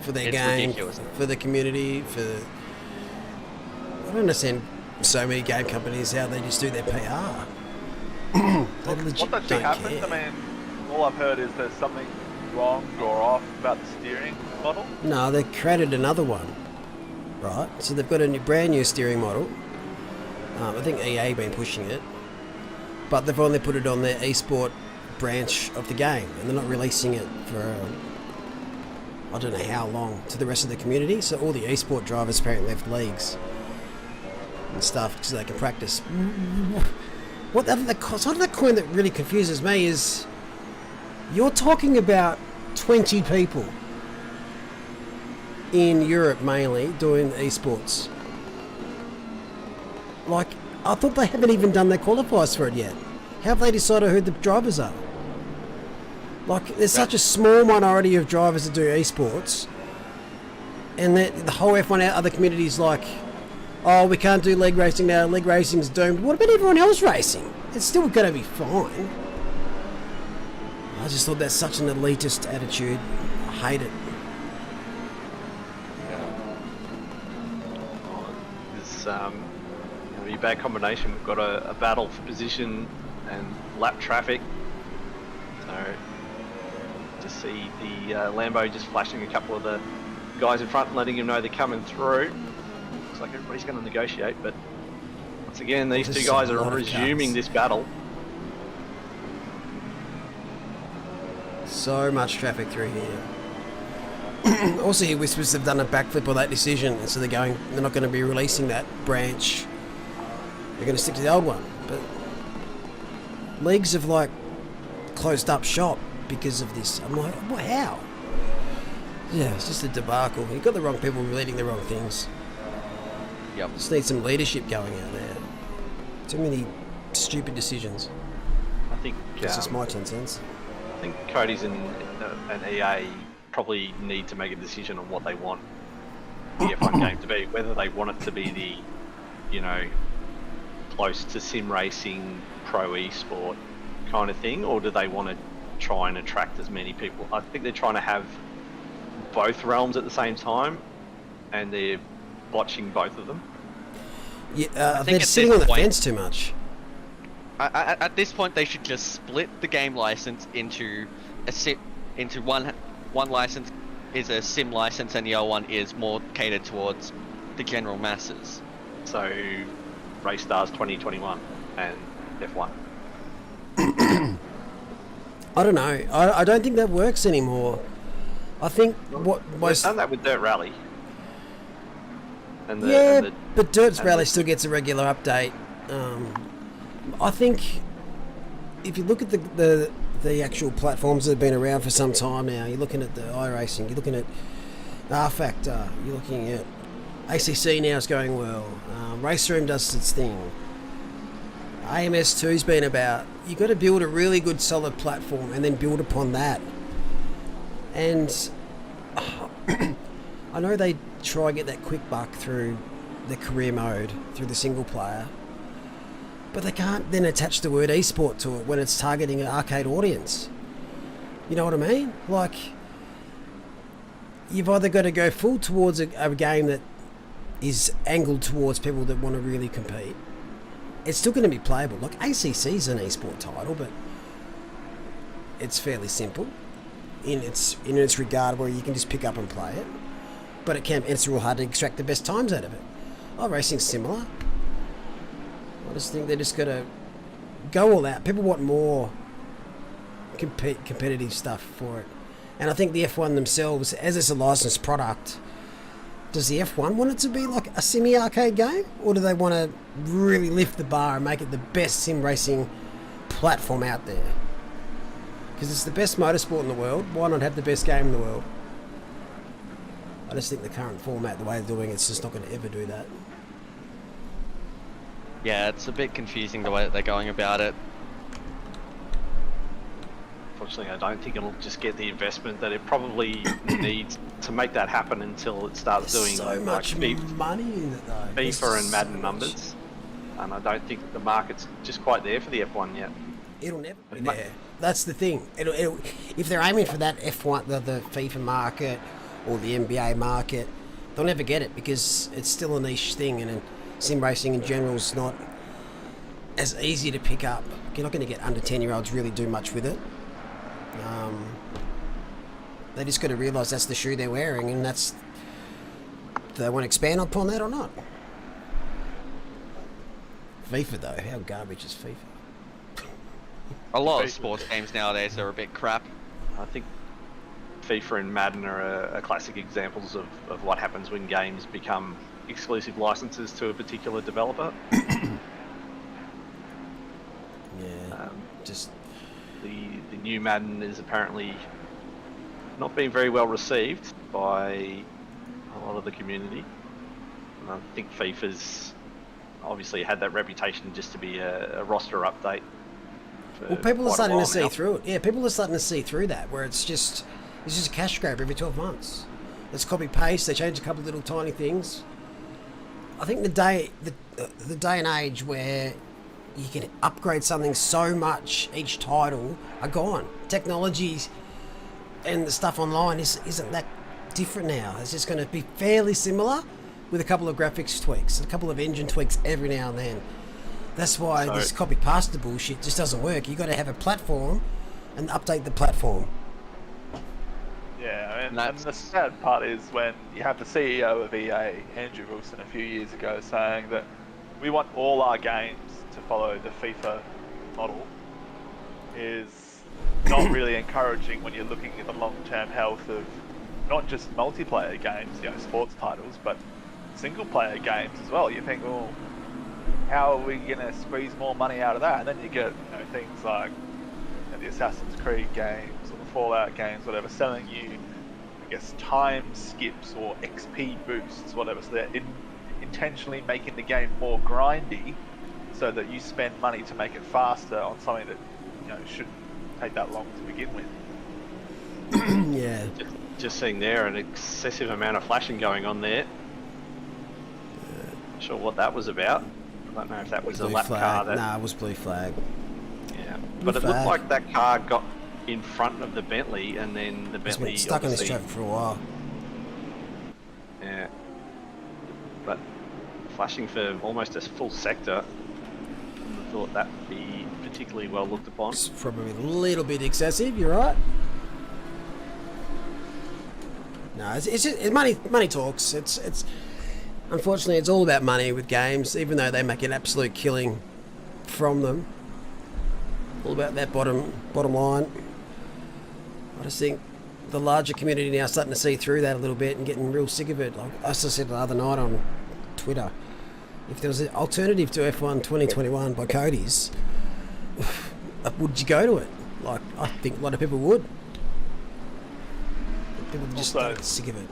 for their It's game, ridiculous. for the community, I don't understand so many game companies how they just do their PR. They legit What actually don't happens, care. I mean, all I've heard is there's something wrong or off about the steering model. No, they created another one, right? So they've got a brand new steering model. I think EA been pushing it, but they've only put it on their esport branch of the game, and they're not releasing it for I don't know how long to the rest of the community. So all the esport drivers apparently left leagues and stuff so they can practice. What other coin that really confuses me is you're talking about 20 people in Europe mainly doing esports. Like, I thought they haven't even done their qualifiers for it yet. How have they decided who the drivers are? Like, there's such a small minority of drivers that do esports. And the whole F1 other community's like, oh, we can't do leg racing now, leg racing's doomed. What about everyone else racing? It's still going to be fine. I just thought that's such an elitist attitude. I hate it. It's a bad combination. We've got a battle for position and lap traffic. So to see the Lambo just flashing a couple of the guys in front and letting him know they're coming through. Looks like everybody's going to negotiate, but once again, these two guys are resuming this battle. So much traffic through here. Also, he whispers they've done a backflip on that decision, and so they're not going to be releasing that branch. They're going to stick to the old one. But leagues have like closed up shop because of this. I'm like, well, how? Yeah, it's just a debacle. You've got the wrong people leading the wrong things. Yep. Just need some leadership going out there. Too many stupid decisions. I think That's just my 10 cents. I think Cody's and EA probably need to make a decision on what they want the F1 game to be. Whether they want it to be the, close to sim racing, pro esport kind of thing, or do they want to try and attract as many people? I think they're trying to have both realms at the same time, and they're botching both of them. Yeah, they're sitting on the fence too much. At this point, they should just split the game license into one license is a sim license, and the other one is more catered towards the general masses. So, Race Stars 2021 and F1. I don't know. I don't think that works anymore. I think what most... We've done that with Dirt Rally. But Dirt's Rally still gets a regular update. I think if you look at the actual platforms that have been around for some time now, you're looking at the iRacing, you're looking at R Factor, you're looking at ACC now is going well. Race Room does its thing. AMS2's been about. You've got to build a really good solid platform and then build upon that. And I know they try and get that quick buck through the career mode, through the single player, but they can't then attach the word esport to it when it's targeting an arcade audience. You know what I mean? Like, you've either got to go full towards a game that is angled towards people that want to really compete. It's still going to be playable. Like, ACC's an esport title, but it's fairly simple in its regard, where you can just pick up and play it. But it's real hard to extract the best times out of it. Racing's similar. I just think they're just going to go all out. People want more competitive stuff for it. And I think the F1 themselves, as it's a licensed product, does the F1 want it to be like a semi-arcade game? Or do they want to really lift the bar and make it the best sim racing platform out there? Because it's the best motorsport in the world. Why not have the best game in the world? I just think the current format, the way they're doing it's just not going to ever do that. Yeah, it's a bit confusing the way that they're going about it. Unfortunately, I don't think it'll just get the investment that it probably needs to make that happen until it starts doing so much money in it, though. FIFA and Madden numbers. And I don't think that the market's just quite there for the F1 yet. It'll never be there. That's the thing. It'll, if they're aiming for that F1, the FIFA market or the NBA market, they'll never get it because it's still a niche thing, and sim racing in general is not as easy to pick up. You're not going to get under 10-year-olds really do much with it. They just got to realise that's the shoe they're wearing, and that's... Do they want to expand upon that or not? FIFA, though. How garbage is FIFA? A lot of sports games nowadays are a bit crap. I think FIFA and Madden are classic examples of what happens when games become exclusive licenses to a particular developer. Just... The new Madden is apparently not being very well received by a lot of the community. And I think FIFA's obviously had that reputation just to be a roster update. Well, people are starting to see through it. Yeah, people are starting to see through that, where it's just a cash grab every 12 months. Let's copy paste. They change a couple of little tiny things. I think the day and age where you can upgrade something so much each title are gone. Technologies and the stuff online isn't that different now. It's just going to be fairly similar with a couple of graphics tweaks, a couple of engine tweaks every now and then. That's why this copy pasta bullshit just doesn't work. You got to have a platform and update the platform. Yeah, and the sad part is when you have the CEO of EA, Andrew Wilson, a few years ago saying that we want all our games to follow the FIFA model, is not really encouraging when you're looking at the long-term health of not just multiplayer games, sports titles, but single-player games as well. You think, well, how are we going to squeeze more money out of that? And then you get things like the Assassin's Creed games or the Fallout games, whatever, selling you, I guess, time skips or XP boosts, whatever. So they're intentionally making the game more grindy so that you spend money to make it faster on something that shouldn't take that long to begin with. Yeah. Just seeing there an excessive amount of flashing going on there. Not sure what that was about. I don't know if that was a lap car. Nah, it was blue flag. Yeah, but it looked like that car got in front of the Bentley, and then the Bentley been stuck on this traffic for a while. Yeah, but flashing for almost a full sector, I thought that would be particularly well looked upon. It's probably a little bit excessive. You're right. No, it's just money talks. It's unfortunately it's all about money with games, even though they make an absolute killing from them. All about that bottom line. I just think the larger community now is starting to see through that a little bit and getting real sick of it. Like I just said the other night on Twitter, if there was an alternative to F1 2021 by Cody's, would you go to it? Like I think a lot of people would. People just get sick of it.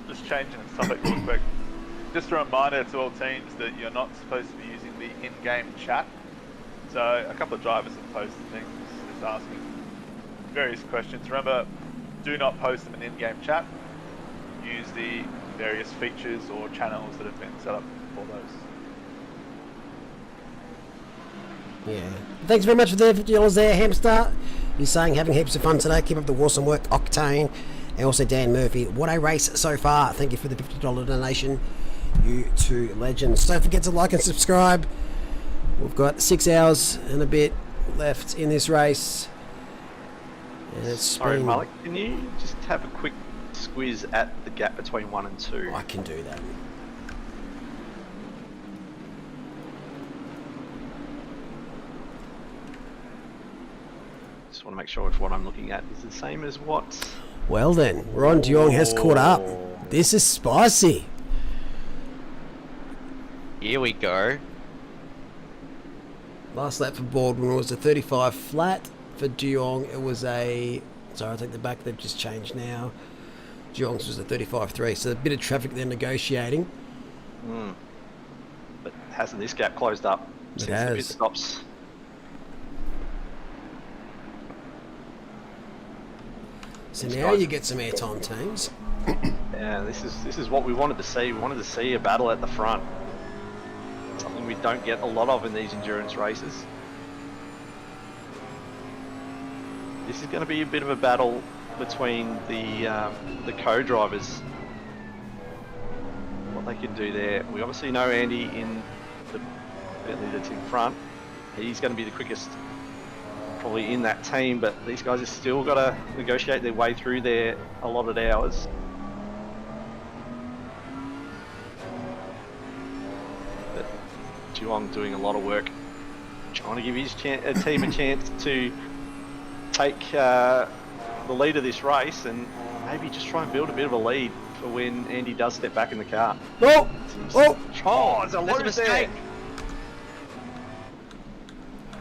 Just changing the topic real quick. Just a reminder to all teams that you're not supposed to be using the in-game chat. So a couple of drivers have posted things just asking various questions. Remember, do not post them in in-game chat. Use the various features or channels that have been set up for those. Yeah. Thanks very much for the $50 there, Hamster. You're saying having heaps of fun today. Keep up the awesome work, Octane. And also Dan Murphy. What a race so far. Thank you for the $50 donation. You two legends. Don't forget to like and subscribe. We've got 6 hours and a bit left in this race. And it's Sorry, Malik, can you just have a quick squeeze at the gap between 1 and 2? I can do that. Just want to make sure if what I'm looking at is the same as what... Well then, Ron de Jong has caught up. This is spicy. Here we go. Last lap for Baldwin was a 35 flat. For de Jong, it was a... Sorry, I take the back. They've just changed now. De Jong's was a 35.3. So a bit of traffic they're negotiating. But hasn't this gap closed up since the pit stops? So now you get some airtime, teams. Yeah, this is what we wanted to see. We wanted to see a battle at the front. Something we don't get a lot of in these endurance races. This is going to be a bit of a battle between the co-drivers. What they can do there. We obviously know Andy in the Bentley that's in front. He's going to be the quickest probably in that team, but these guys have still got to negotiate their way through their allotted hours. But Geelong doing a lot of work, trying to give his team a chance to take the lead of this race and maybe just try and build a bit of a lead for when Andy does step back in the car. Oh! There's a mistake.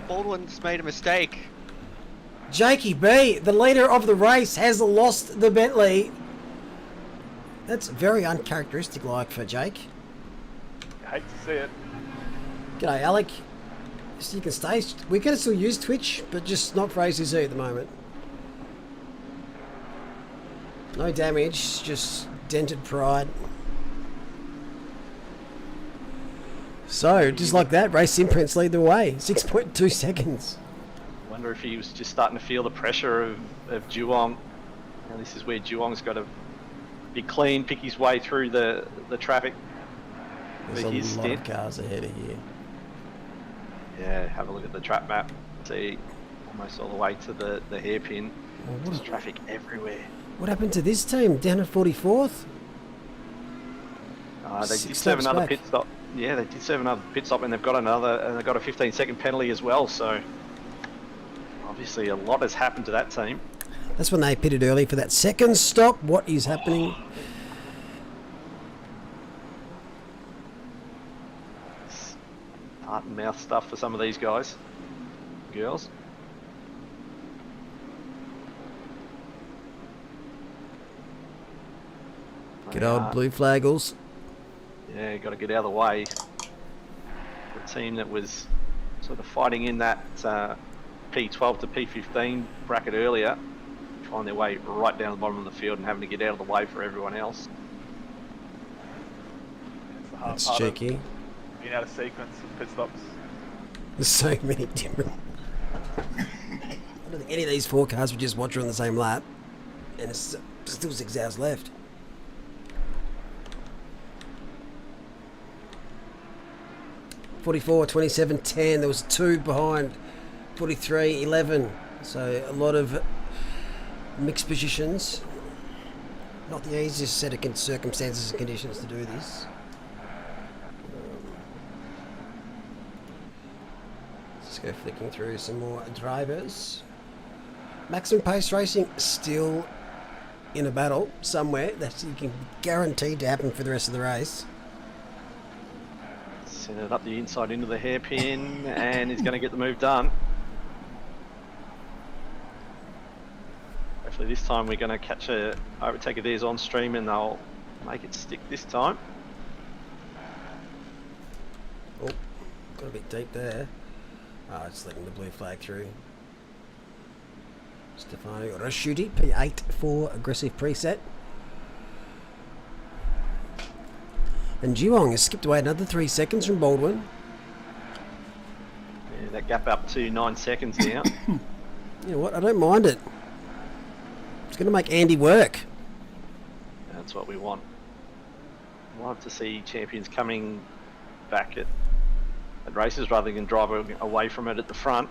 Baldwin's made a mistake. Jakey B, the leader of the race, has lost the Bentley. That's very uncharacteristic like for Jake. I hate to see it. G'day, Alec. So you can stay. We can still use Twitch, but just not for ACC at the moment. No damage, just dented pride. So, just like that, Race Imprints lead the way. 6.2 seconds. I wonder if he was just starting to feel the pressure of Juwong. Now this is where Juwong's got to be clean, pick his way through the traffic. There's a lot of cars ahead of here. Yeah, have a look at the track map. See, almost all the way to the hairpin. Well, There's traffic everywhere. What happened to this team? Down at 44th? They did serve another pit stop. Yeah, they did serve another pit stop, and they've got a 15-second penalty as well. So obviously, a lot has happened to that team. That's when they pitted early for that second stop. What is happening? Heart and mouth stuff for some of these guys, girls. Good old blue flaggles. Yeah, got to get out of the way. The team that was sort of fighting in that P12 to P15 bracket earlier, find their way right down the bottom of the field and having to get out of the way for everyone else. That's cheeky. Being out of sequence of pit stops. There's so many different. I don't think any of these four cars would just watch her on the same lap, and it's still 6 hours left. (44, 27, 10). There was 2 behind. 43, 11. So a lot of mixed positions. Not the easiest set of circumstances and conditions to do this. Let's go flicking through some more drivers. Maximum Pace Racing still in a battle somewhere. That's you can guaranteed to happen for the rest of the race. Send it up the inside into the hairpin, and he's going to get the move done. Hopefully this time we're going to catch a overtake of theirs on stream, and they'll make it stick this time. Oh, got a bit deep there. Oh, it's letting the blue flag through. Stefano Rasciuti, P8 for aggressive preset. And Juwong has skipped away another 3 seconds from Baldwin. Yeah, that gap up to 9 seconds now. You know what? I don't mind it. It's going to make Andy work. That's what we want. Love to see champions coming back at races rather than driving away from it at the front.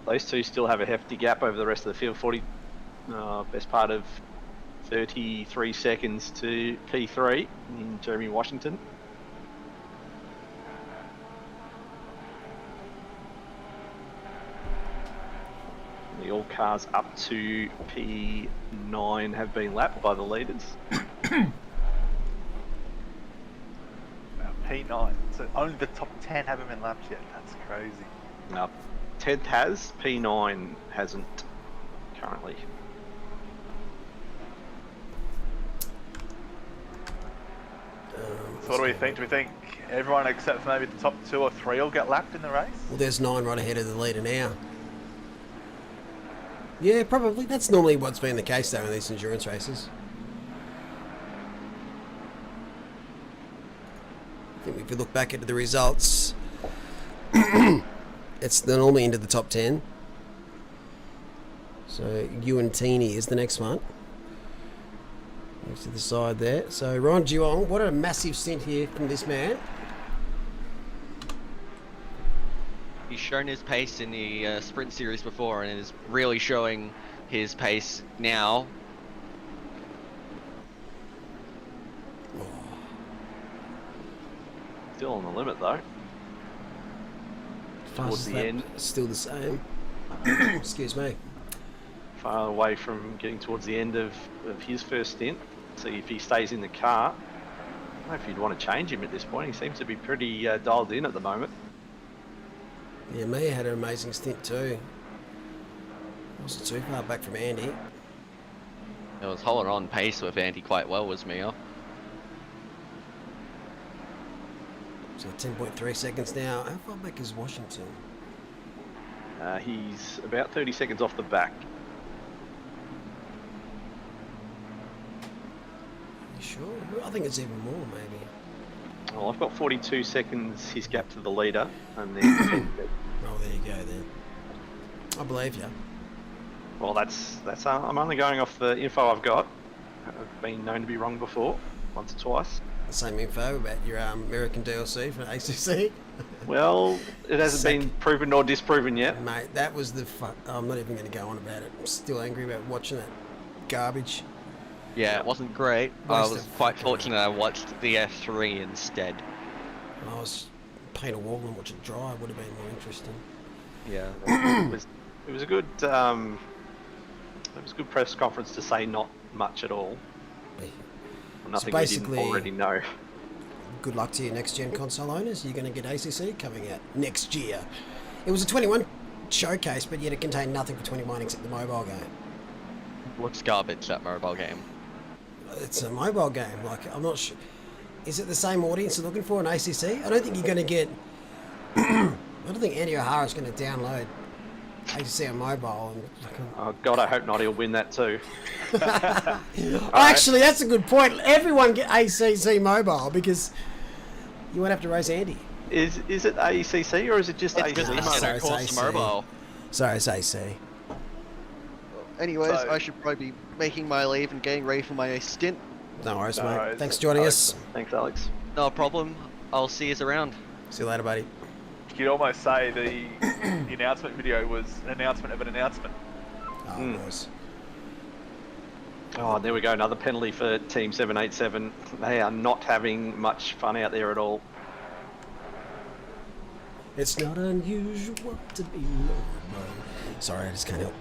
Those two still have a hefty gap over the rest of the field. Best part of 33 seconds to P3 in Jeremy Washington. The all cars up to P9 have been lapped by the leaders. P9, so only the top 10 haven't been lapped yet. That's crazy. No, 10th has, P9 hasn't currently. So what do we think? Do we think everyone except for maybe the top 2 or 3 will get lapped in the race? Well, there's 9 right ahead of the leader now. Yeah, probably. That's normally what's been the case, though, in these endurance races. I think if we look back at the results, it's normally into the top 10. So, Ewan Teeny is the next one. Next to the side there. So, Ron Juwong, what a massive stint here from this man. He's shown his pace in the sprint series before and is really showing his pace now. Still on the limit though. Towards the end. Still the same. Excuse me. Far away from getting towards the end of his first stint. See if he stays in the car. I don't know if you'd want to change him at this point. He seems to be pretty dialed in at the moment. Yeah, Mia had an amazing stint too. Wasn't too far back from Andy. It was holding on pace with Andy quite well, was Mia. So 10.3 seconds now. How far back is Washington? He's about 30 seconds off the back. sure? I think it's even more, maybe. Well, I've got 42 seconds his gap to the leader, and then 10. Oh, there you go then. I believe you. Well, that's. I'm only going off the info I've got. I've been known to be wrong before, once or twice. The same info about your American DLC for ACC. Well, it hasn't been proven nor disproven yet. Mate, that was the I'm not even going to go on about it. I'm still angry about watching that garbage. Yeah, it wasn't great. I was quite fortunate I watched the F3 instead. I was paint a wall and watch it dry. Would have been more interesting. Yeah. It was a good. It was a good press conference to say not much at all. Yeah. Nothing So we didn't basically, already know. Good luck to your next gen console owners. You're going to get ACC coming out next year. It was a 21 showcase, but yet it contained nothing for 21 except the mobile game. Looks garbage, that mobile game. It's a mobile game. Like, I'm not sure. Is it the same audience you're looking for in ACC? I don't think you're going to get. I don't think Andy O'Hara's going to download ACC on mobile. Oh God, I hope not. He'll win that too. Actually, that's a good point. Everyone get ACC mobile because you won't have to race Andy. Is it ACC or is it just ACC? Sorry, it's Course AC. mobile. Sorry, it's AC. Anyways, So- I should probably be making my leave and getting ready for my stint. No worries, No mate. worries. Thanks for joining us. Thanks, Alex. No problem. I'll see you around. See you later, buddy. You could almost say the announcement video was an announcement of an announcement. Oh, it was. Oh, there we go. Another penalty for Team 787. They are not having much fun out there at all. It's not unusual to be normal. Sorry, I just can't help.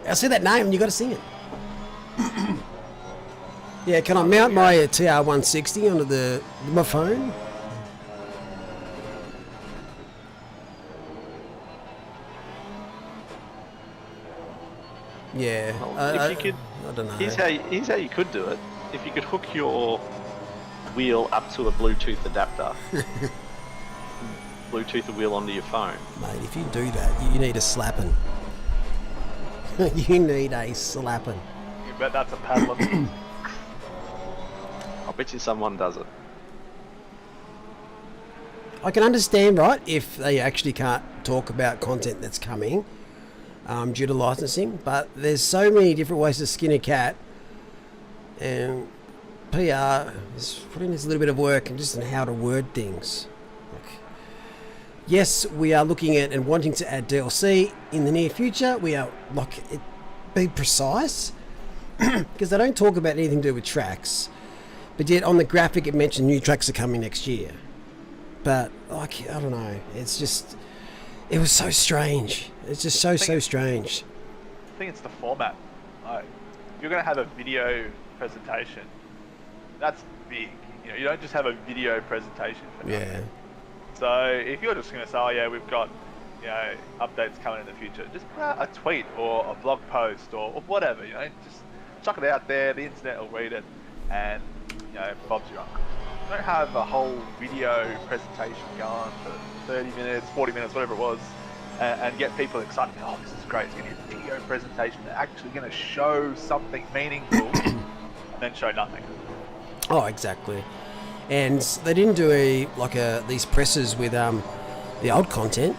I see that name and you got to sing it. Yeah, can I mount my TR160 onto my phone? Yeah. Well, if you could, I don't know. here's how you could do it. If you could hook your wheel up to a Bluetooth adapter, Bluetooth the wheel onto your phone. Mate, if you do that, you need a slapping. You need a slapping. You bet that's a paddler. I'll bet you someone does it. I can understand, right, if they actually can't talk about content that's coming due to licensing, but there's so many different ways to skin a cat, and PR is putting this little bit of work and just on how to word things. Like, yes, we are looking at and wanting to add DLC in the near future. We are be precise because they don't talk about anything to do with tracks, but yet on the graphic it mentioned new tracks are coming next year. But like, I don't know, it's just, it was so strange. It's just so strange. I think it's the format. Like, if you're going to have a video presentation, that's big. You know, you don't just have a video presentation for nothing. Yeah. So if you're just going to say, oh yeah, we've got, you know, updates coming in the future, just put out a tweet or a blog post or whatever, you know, just chuck it out there, the internet will read it, and, you know, Bob's your uncle. Don't have a whole video presentation going for 30 minutes, 40 minutes, whatever it was, and get people excited. Oh, this is great. It's going to be a video presentation. They're actually going to show something meaningful and then show nothing. Oh, exactly. And they didn't do these presses with the old content,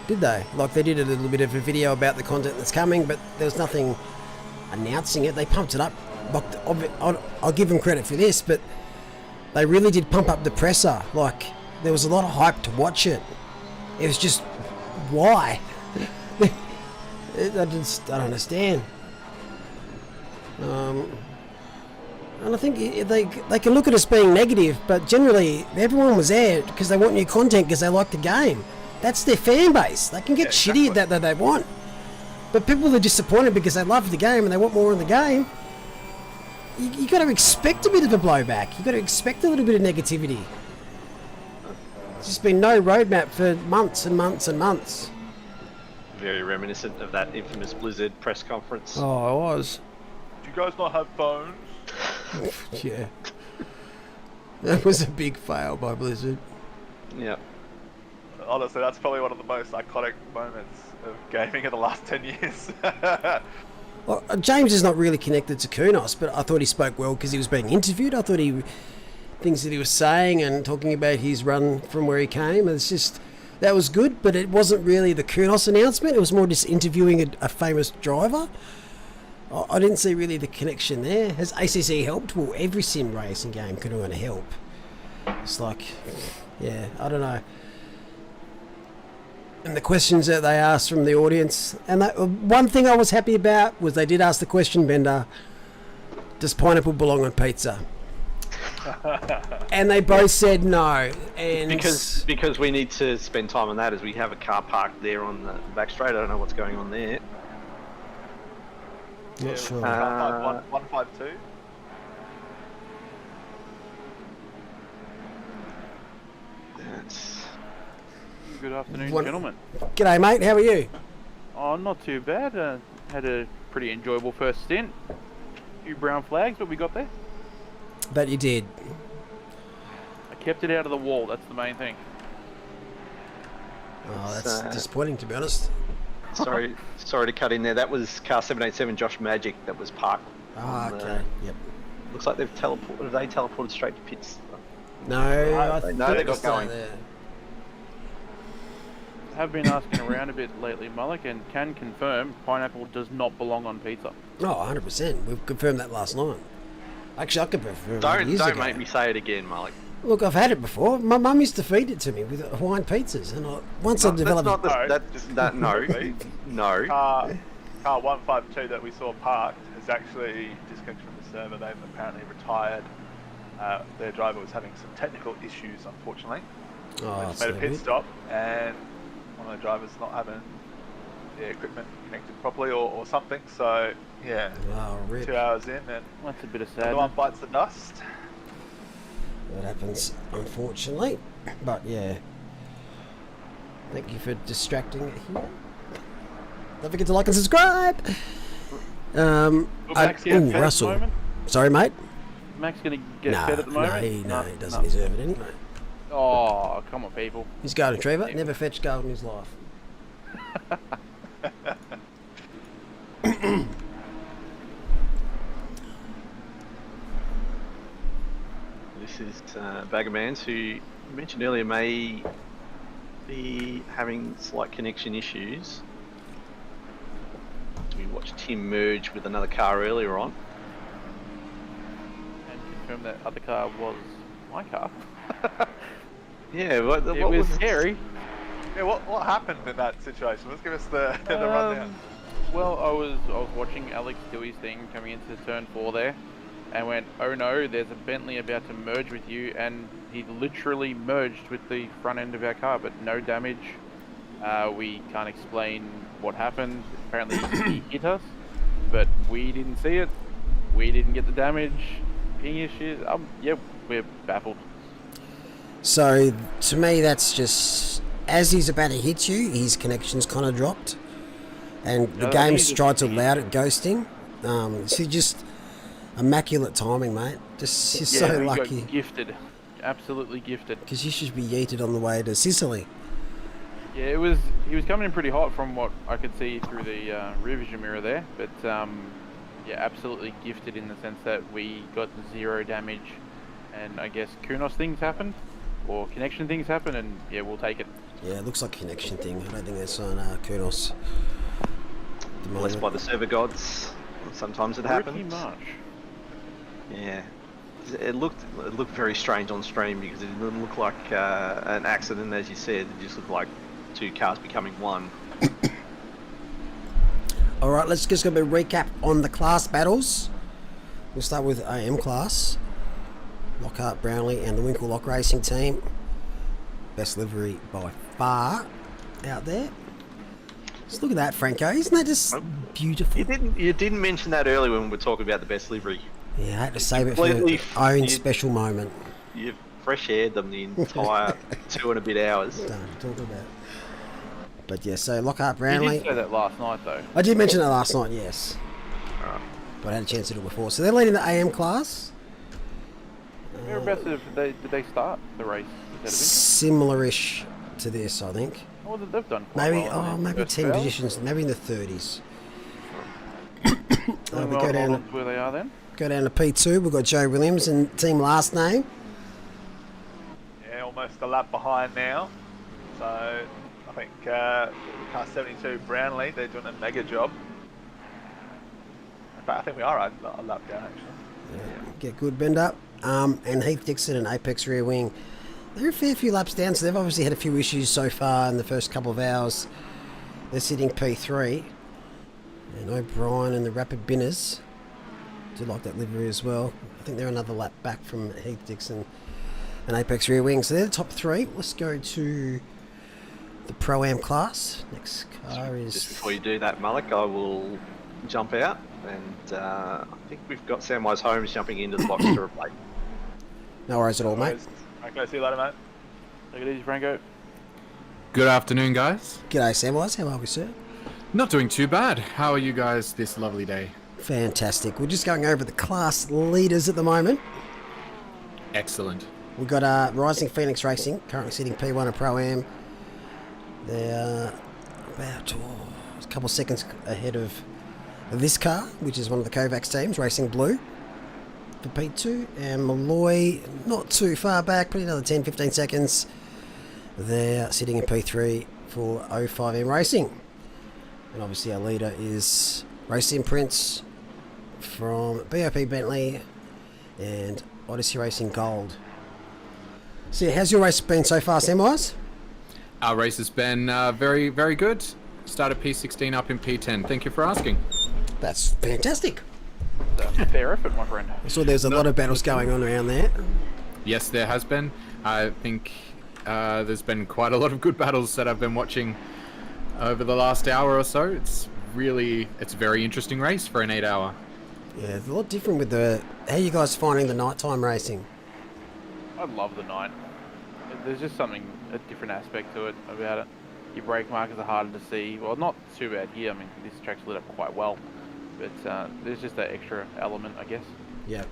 did they? Like, they did a little bit of a video about the content that's coming, but there was nothing announcing it. They pumped it up. Like, I'll give them credit for this, but they really did pump up the presser. Like, there was a lot of hype to watch it. It was just, why? I don't understand. And I think they can look at us being negative, but generally everyone was there because they want new content because they like the game. That's their fan base. They can get shitty at that they want. But people are disappointed because they love the game and they want more of the game. You got to expect a bit of a blowback. You got to expect a little bit of negativity. There's just been no roadmap for months and months and months. Very reminiscent of that infamous Blizzard press conference. Oh, I was. Do you guys not have phones? Yeah. That was a big fail by Blizzard. Yeah. Honestly, that's probably one of the most iconic moments of gaming in the last 10 years. Well, James is not really connected to Kunos, but I thought he spoke well because he was being interviewed. I thought things that he was saying and talking about his run from where he came. It's just, that was good, but it wasn't really the Kunos announcement. It was more just interviewing a famous driver. I didn't see really the connection there. Has ACC helped? Well, every sim racing game could want to help. It's like, yeah, I don't know. And the questions that they asked from the audience, and one thing I was happy about was they did ask the question, Bender, does pineapple belong on pizza? And they both said no. And because we need to spend time on that, as we have a car parked there on the back straight. I don't know what's going on there. Not sure. 152. That's... Good afternoon, What- gentlemen. G'day, mate. How are you? Oh, not too bad. Had a pretty enjoyable first stint. A few brown flags, but we got there. That you did. I kept it out of the wall. That's the main thing. Oh, that's disappointing, to be honest. sorry to cut in there. That was car 787 Josh Magic that was parked. Ah, on okay. Yep. Looks like they've teleported. Have they teleported straight to pits? No, I they think got it's still going. there. Have been asking around a bit lately, Mullock, and can confirm pineapple does not belong on pizza. Oh, 100%. We've confirmed that last night. Actually, I could confirm it years Don't ago. make me say it again, Malik. Look, I've had it before. My mum used to feed it to me with Hawaiian pizzas, and once I developed... No. Car 152 that we saw parked is actually disconnected from the server. They've apparently retired. Their driver was having some technical issues, unfortunately. Oh, They that's just made a no pit good. stop, and one of the drivers not having the equipment connected properly or something. So yeah, Oh, rip. 2 hours in, and That's a bit of the other sad. one bites the dust. That happens, unfortunately. But yeah. Thank you for distracting it here. Don't forget to like and subscribe. Max get fed at the Russell. moment? Sorry, mate. Max gonna get No, fed at the moment? he doesn't deserve it anyway. Oh, come on, people. He's golden retriever. Never fetched gold in his life. This is Bagger Mans, who you mentioned earlier may be having slight connection issues. We watched him merge with another car earlier on. And confirm that other car was my car. Yeah, what It was scary. Yeah, what happened in that situation? Let's give us the rundown. Well, I was watching Alex do his thing coming into turn 4 there, and went, oh no, there's a Bentley about to merge with you, and he literally merged with the front end of our car, but no damage. We can't explain what happened. Apparently he hit us, but we didn't see it. We didn't get the damage. Ping issues. Yeah, we're baffled. So, to me, that's just... As he's about to hit you, his connection's kind of dropped. And the No, I think game's he's tried to just- allow it ghosting. So just immaculate timing, mate. Just you're so we lucky. got gifted. Absolutely gifted. Because you should be yeeted on the way to Sicily. Yeah, he was coming in pretty hot from what I could see through the rear vision mirror there, but yeah, absolutely gifted in the sense that we got 0 damage, and I guess Kunos things happened, or connection things happened, and yeah, we'll take it. Yeah, it looks like a connection thing. I don't think that's on Kunos. at the Blessed moment. by the server gods. Sometimes it Pretty happens. much. Yeah. It looked very strange on stream because it didn't look like an accident, as you said. It just looked like 2 cars becoming one. Alright, let's just go a recap on the class battles. We'll start with AM class. Lockhart Brownlee and the Winkle Lock Racing team. Best livery by far out there. Just look at that, Franco. Isn't that just beautiful? You didn't mention that earlier when we were talking about the best livery. Yeah, I had to save it for Completely my own you- special moment. You've fresh aired them the entire 2 and a bit hours. Done talking about. But yeah, so Lockhart You Brownlee. did say that last night though. I did mention it last night, yes. Alright. But I had a chance to do it before. So they're leading the AM class. Whereabouts did they start the race? Is Similar-ish to this, I think. that a bit? Oh, they've done quite Maybe, well in their maybe first 10 spell. positions, maybe in the 30s. Doing we well, go down hold on to where they are then. to P2. We've got Joe Williams and team last name. Yeah, almost a lap behind now. So I think car 72 Brownlee, they're doing a mega job. In fact, I think we are a lap down actually. Get good bend up. And Heath Dixon and Apex Rear Wing. They're a fair few laps down, so they've obviously had a few issues so far in the first couple of hours. They're sitting P3. And O'Brien and the Rapid Binners do like that livery as well. I think they're another lap back from Heath Dixon and Apex Rear Wing. So they're the top three. Let's go to the Pro-Am class. Next car is... Just before you do that, Malik, I will jump out. And I think we've got Samwise Holmes jumping into the box to replace. No worries at all, mate. Okay, see you later, mate. Take it easy, Franco. Good afternoon, guys. G'day, Samwise. How are we, sir? Not doing too bad. How are you guys this lovely day? Fantastic. We're just going over the class leaders at the moment. Excellent. We've got Rising Phoenix Racing, currently sitting P1 at Pro-Am. They're about a couple of seconds ahead of this car, which is one of the Kovacs teams, Racing Blue, for P2. And Malloy, not too far back, probably another 10-15 seconds. They're sitting in P3 for 05M Racing. And obviously our leader is Racing Prince from BOP Bentley and Odyssey Racing Gold. So how's your race been so far, Samwise? Our race has been very, very good. Started P16 up in P10. Thank you for asking. That's fantastic. Fair effort, my friend. I saw there's a lot of battles going on around there. Yes, there has been. I think there's been quite a lot of good battles that I've been watching over the last hour or so. It's a very interesting race for an 8 hour. Yeah, it's a lot different with how are you guys finding the nighttime racing? I love the night. There's just a different aspect to it about it. Your brake markers are harder to see. Well, not too bad here. I mean, this track's lit up quite well. But there's just that extra element, I guess. Yeah.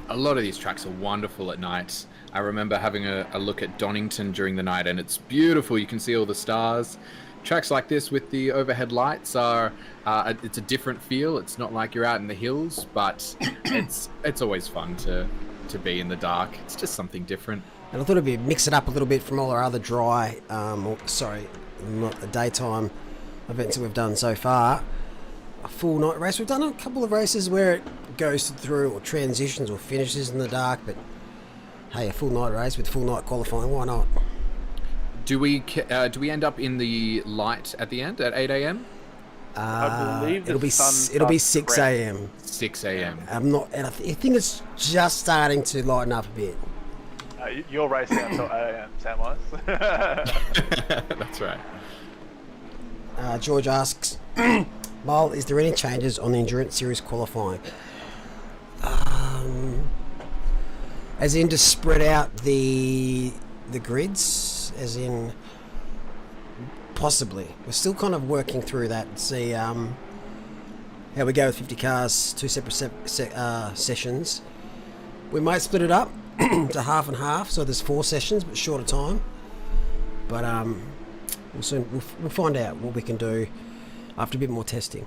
A lot of these tracks are wonderful at night. I remember having a look at Donington during the night, and it's beautiful. You can see all the stars. Tracks like this with the overhead lights are it's a different feel. It's not like you're out in the hills, but it's always fun to be in the dark. It's just something different. And I thought it'd mix it up a little bit from all our other not the daytime events that we've done so far. A full night race. We've done a couple of races where it goes through or transitions or finishes in the dark, but hey, a full night race with full night qualifying, why not? Do we end up in the light at the end at 8 a.m? I believe it'll be 6 a.m. 6 a.m. I think it's just starting to lighten up a bit. You're racing until 8 a.m, Samwise. That's right. George asks, Mole, is there any changes on the Endurance Series qualifying? As in to spread out the grids, as in possibly. We're still kind of working through that and see how we go with 50 cars, two separate sessions. We might split it up to half and half, so there's 4 sessions, but shorter time. But we'll find out what we can do after a bit more testing.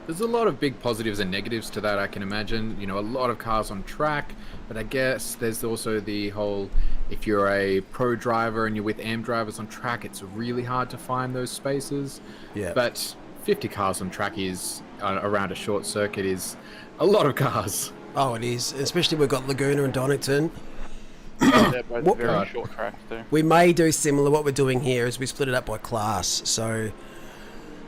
There's a lot of big positives and negatives to that, I can imagine. You know, a lot of cars on track, but I guess there's also the whole, if you're a pro driver and you're with AM drivers on track, it's really hard to find those spaces. Yeah. But 50 cars on track is, around a short circuit, is a lot of cars. Oh, it is. Especially we've got Laguna and Donington. They're both very short tracks too. We may do similar. What we're doing here is we split it up by class. So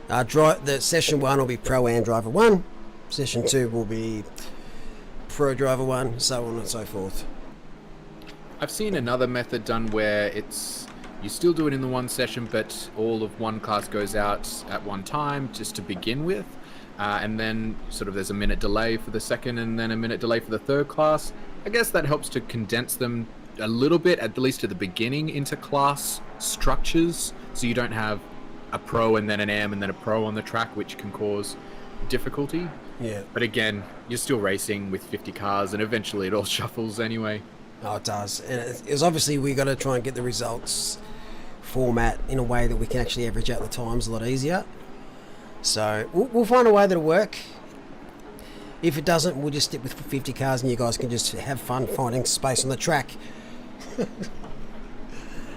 the session 1 will be Pro-Am Driver 1. Session 2 will be Pro Driver 1, so on and so forth. I've seen another method done where you still do it in the one session, but all of one class goes out at one time just to begin with. And then sort of there's a minute delay for the second and then a minute delay for the third class. I guess that helps to condense them a little bit, at least at the beginning, into class structures. So you don't have a pro and then an AM and then a pro on the track, which can cause difficulty. Yeah. But again, you're still racing with 50 cars and eventually it all shuffles anyway. Oh, it does. And it's obviously we got to try and get the results format in a way that we can actually average out the times a lot easier. So we'll find a way that'll work. If it doesn't, we'll just stick with 50 cars and you guys can just have fun finding space on the track.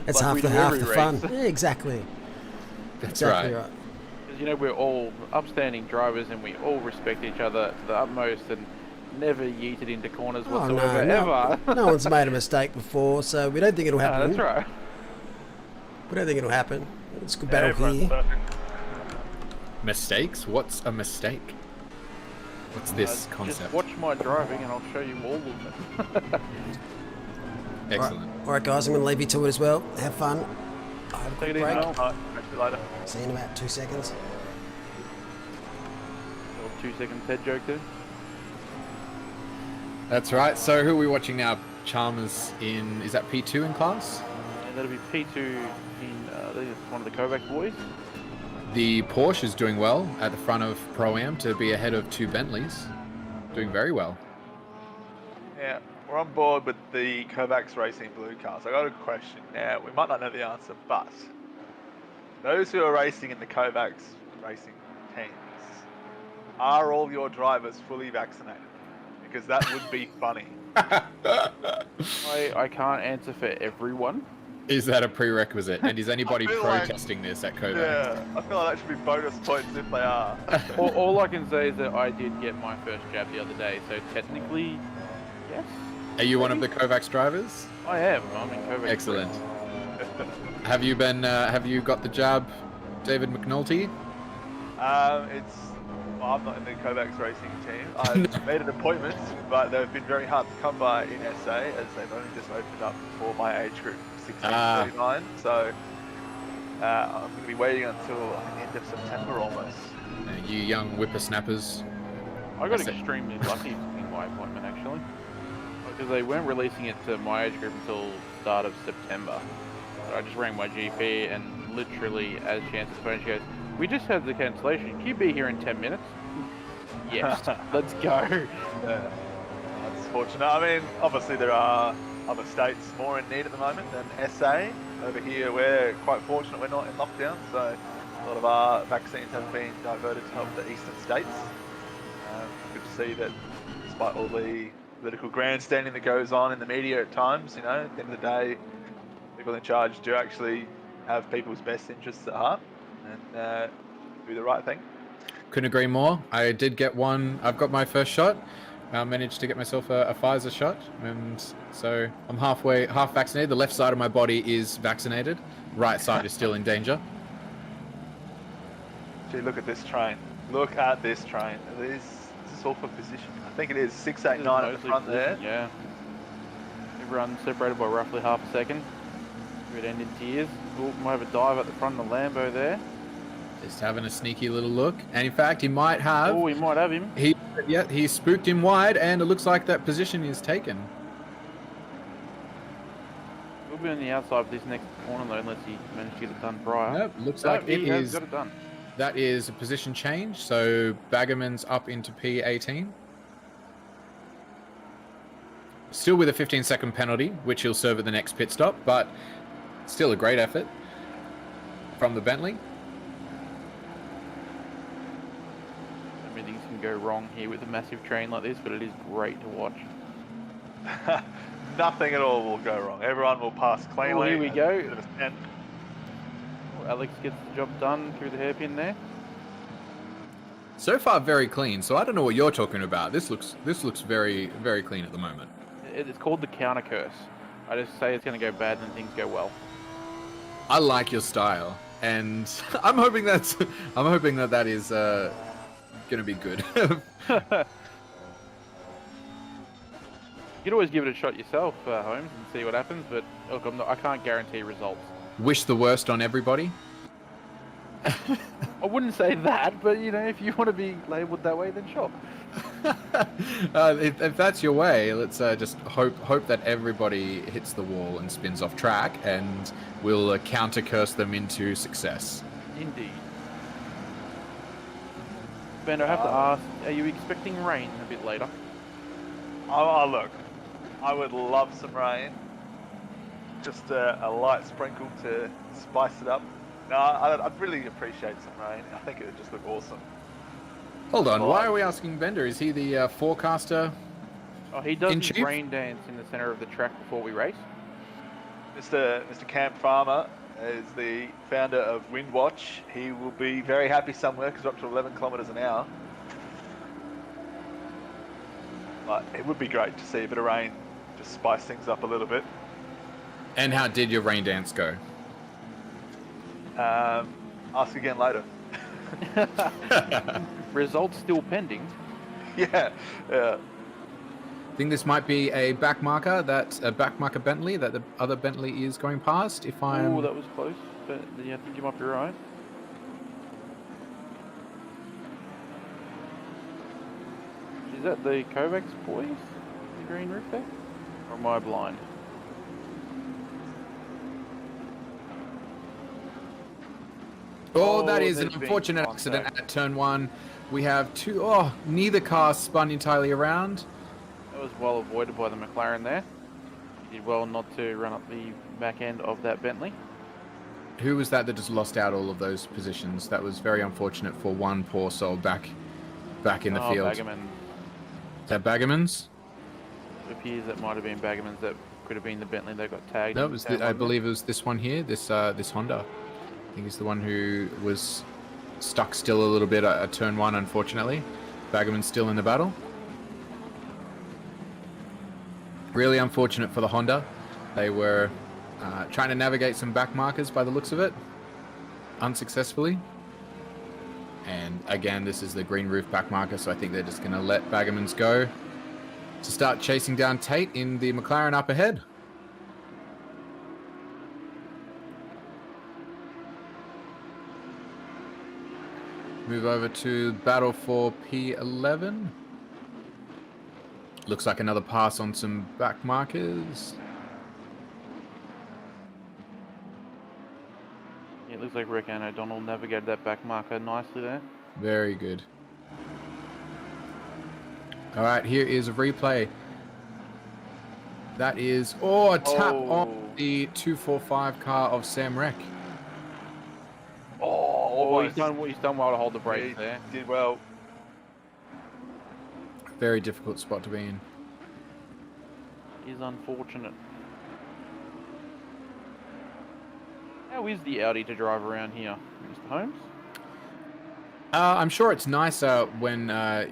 That's Like we half do the every fun. race. Yeah, exactly. That's Exactly right. right. Because, you know, we're all upstanding drivers and we all respect each other to the utmost and never yeeted into corners Oh, whatsoever, no, ever. no one's made a mistake before, so we don't think it'll No, happen. that's right. We don't think it'll happen. It's a good battle Everyone's here. perfect. Mistakes? What's a mistake? What's this Just concept? watch my driving and I'll show you all of them. Excellent. All right, guys, I'm going to leave you to it as well. Have fun. Have a Take quick it easy, break. Mel. Alright, catch you later. See you in about 2 seconds. Little 2-second TED joke there. That's right. So who are we watching now? Chalmers in, is that P2 in class? And that'll be P2 in I think it's one of the Kovacs boys. The Porsche is doing well at the front of Pro-Am to be ahead of 2 Bentleys. Doing very well. Yeah, we're on board with the Kovacs Racing blue cars. I got a question. Now, we might not know the answer, but those who are racing in the Kovacs Racing teams, are all your drivers fully vaccinated? Because that would be funny. I can't answer for everyone. Is that a prerequisite? And is anybody I feel like- protesting this at Kovac? Yeah, I feel like that should be bonus points if they are. All I can say is that I did get my first jab the other day, so technically, yes. Are you one of the Kovacs drivers? I am. I'm in Kovacs. Excellent. Have you been? Have you got the jab, David McNulty? Well, I'm not in the Kovacs Racing team. I've made an appointment, but they've been very hard to come by in SA as they've only just opened up for my age group, 16 to 39. So I'm going to be waiting until the end of September almost. You young whippersnappers. I got That's it. extremely lucky in my appointment actually, because they weren't releasing it to my age group until start of September. So I just rang my GP and literally, as she answered the phone, she goes, "We just had the cancellation. Can you be here in 10 minutes?" Yes, let's go. Yeah, that's fortunate. I mean, obviously there are other states more in need at the moment than SA. Over here, we're quite fortunate we're not in lockdown, so a lot of our vaccines have been diverted to help the eastern states. Good to see that despite all the political grandstanding that goes on in the media at times, you know, at the end of the day, people in charge do actually have people's best interests at heart and do the right thing. Couldn't agree more. I did get one. I've got my first shot. I managed to get myself a Pfizer shot, and so I'm half vaccinated. The left side of my body is vaccinated. Right side is still in danger. Gee, look at this train. Look at this train. Is this all for position? I think it is 689 at the front there. Yeah. Everyone separated by roughly half a second. It end in tears. Oh, might have a dive at the front of the Lambo there. Just having a sneaky little look. And in fact, he might have. Oh, we might have him. He spooked him wide, and it looks like that position is taken. We'll be on the outside of this next corner though, unless he managed to get it done prior. Nope, looks No, like it he has is. got it done. That is a position change. So Baggerman's up into P18. Still with a 15-second penalty, which he'll serve at the next pit stop, but still a great effort from the Bentley. Everything can go wrong here with a massive train like this, but it is great to watch. Nothing at all will go wrong. Everyone will pass cleanly. Oh, here we go. Bit of a stand. Alex gets the job done through the hairpin there. So far, very clean. So I don't know what you're talking about. This looks very, very clean at the moment. It's called the counter curse. I just say it's going to go bad and things go well. I like your style, and I'm hoping that is going to be good. You could always give it a shot yourself, Holmes, and see what happens. But look, I can't guarantee results. Wish the worst on everybody. I wouldn't say that, but you know, if you want to be labelled that way, then sure. If that's your way, let's just hope that everybody hits the wall and spins off track, and we'll counter curse them into success. Indeed. Ben, I have to ask, are you expecting rain a bit later? Oh, look, I would love some rain. Just a light sprinkle to spice it up. No, I'd really appreciate some rain. I think it would just look awesome. Hold on, why Right. are we asking Bender? Is he the forecaster? Oh, he does In his chief? rain dance in the center of the track before we race. Mr. Camp Farmer is the founder of Windwatch. He will be very happy somewhere because we're up to 11 kilometres an hour. But it would be great to see a bit of rain, just spice things up a little bit. And how did your rain dance go? Ask again later. Results still pending. Yeah. I think this might be a back marker Bentley that the other Bentley is going past. If I'm Oh, that was close. But yeah, I think you might be right. Is that the Kovacs boys? The green roof there? Or am I blind? Oh, that is an there's been unfortunate contact. accident at turn 1. We have two. Oh, neither car spun entirely around. That was well avoided by the McLaren there. He did well not to run up the back end of that Bentley. Who was that just lost out all of those positions? That was very unfortunate for one poor soul back in the field. Baggerman. Is that Baggerman's? It appears that might have been Baggerman's. That could have been the Bentley that got tagged. No, in it was. turn I one believe it was this one here. This Honda. I think he's the one who was stuck still a little bit at turn 1. Unfortunately, Baggerman's still in the battle. Really unfortunate for the Honda. They were trying to navigate some back markers by the looks of it, unsuccessfully. And again, this is the green roof back marker, so I think they're just going to let Baggerman's go to start chasing down Tate in the McLaren up ahead. Move over to battle for P11. Looks like another pass on some back markers. Yeah, it looks like Rick and O'Donnell navigated that back marker nicely there. Very good. All right, here is a replay. That is, a tap on the 245 car of Sam Reck. Oh, Almost. he's done well to hold the brakes He there. did well. Very difficult spot to be in. Is unfortunate. How is the Audi to drive around here, Mr. Holmes? I'm sure it's nicer when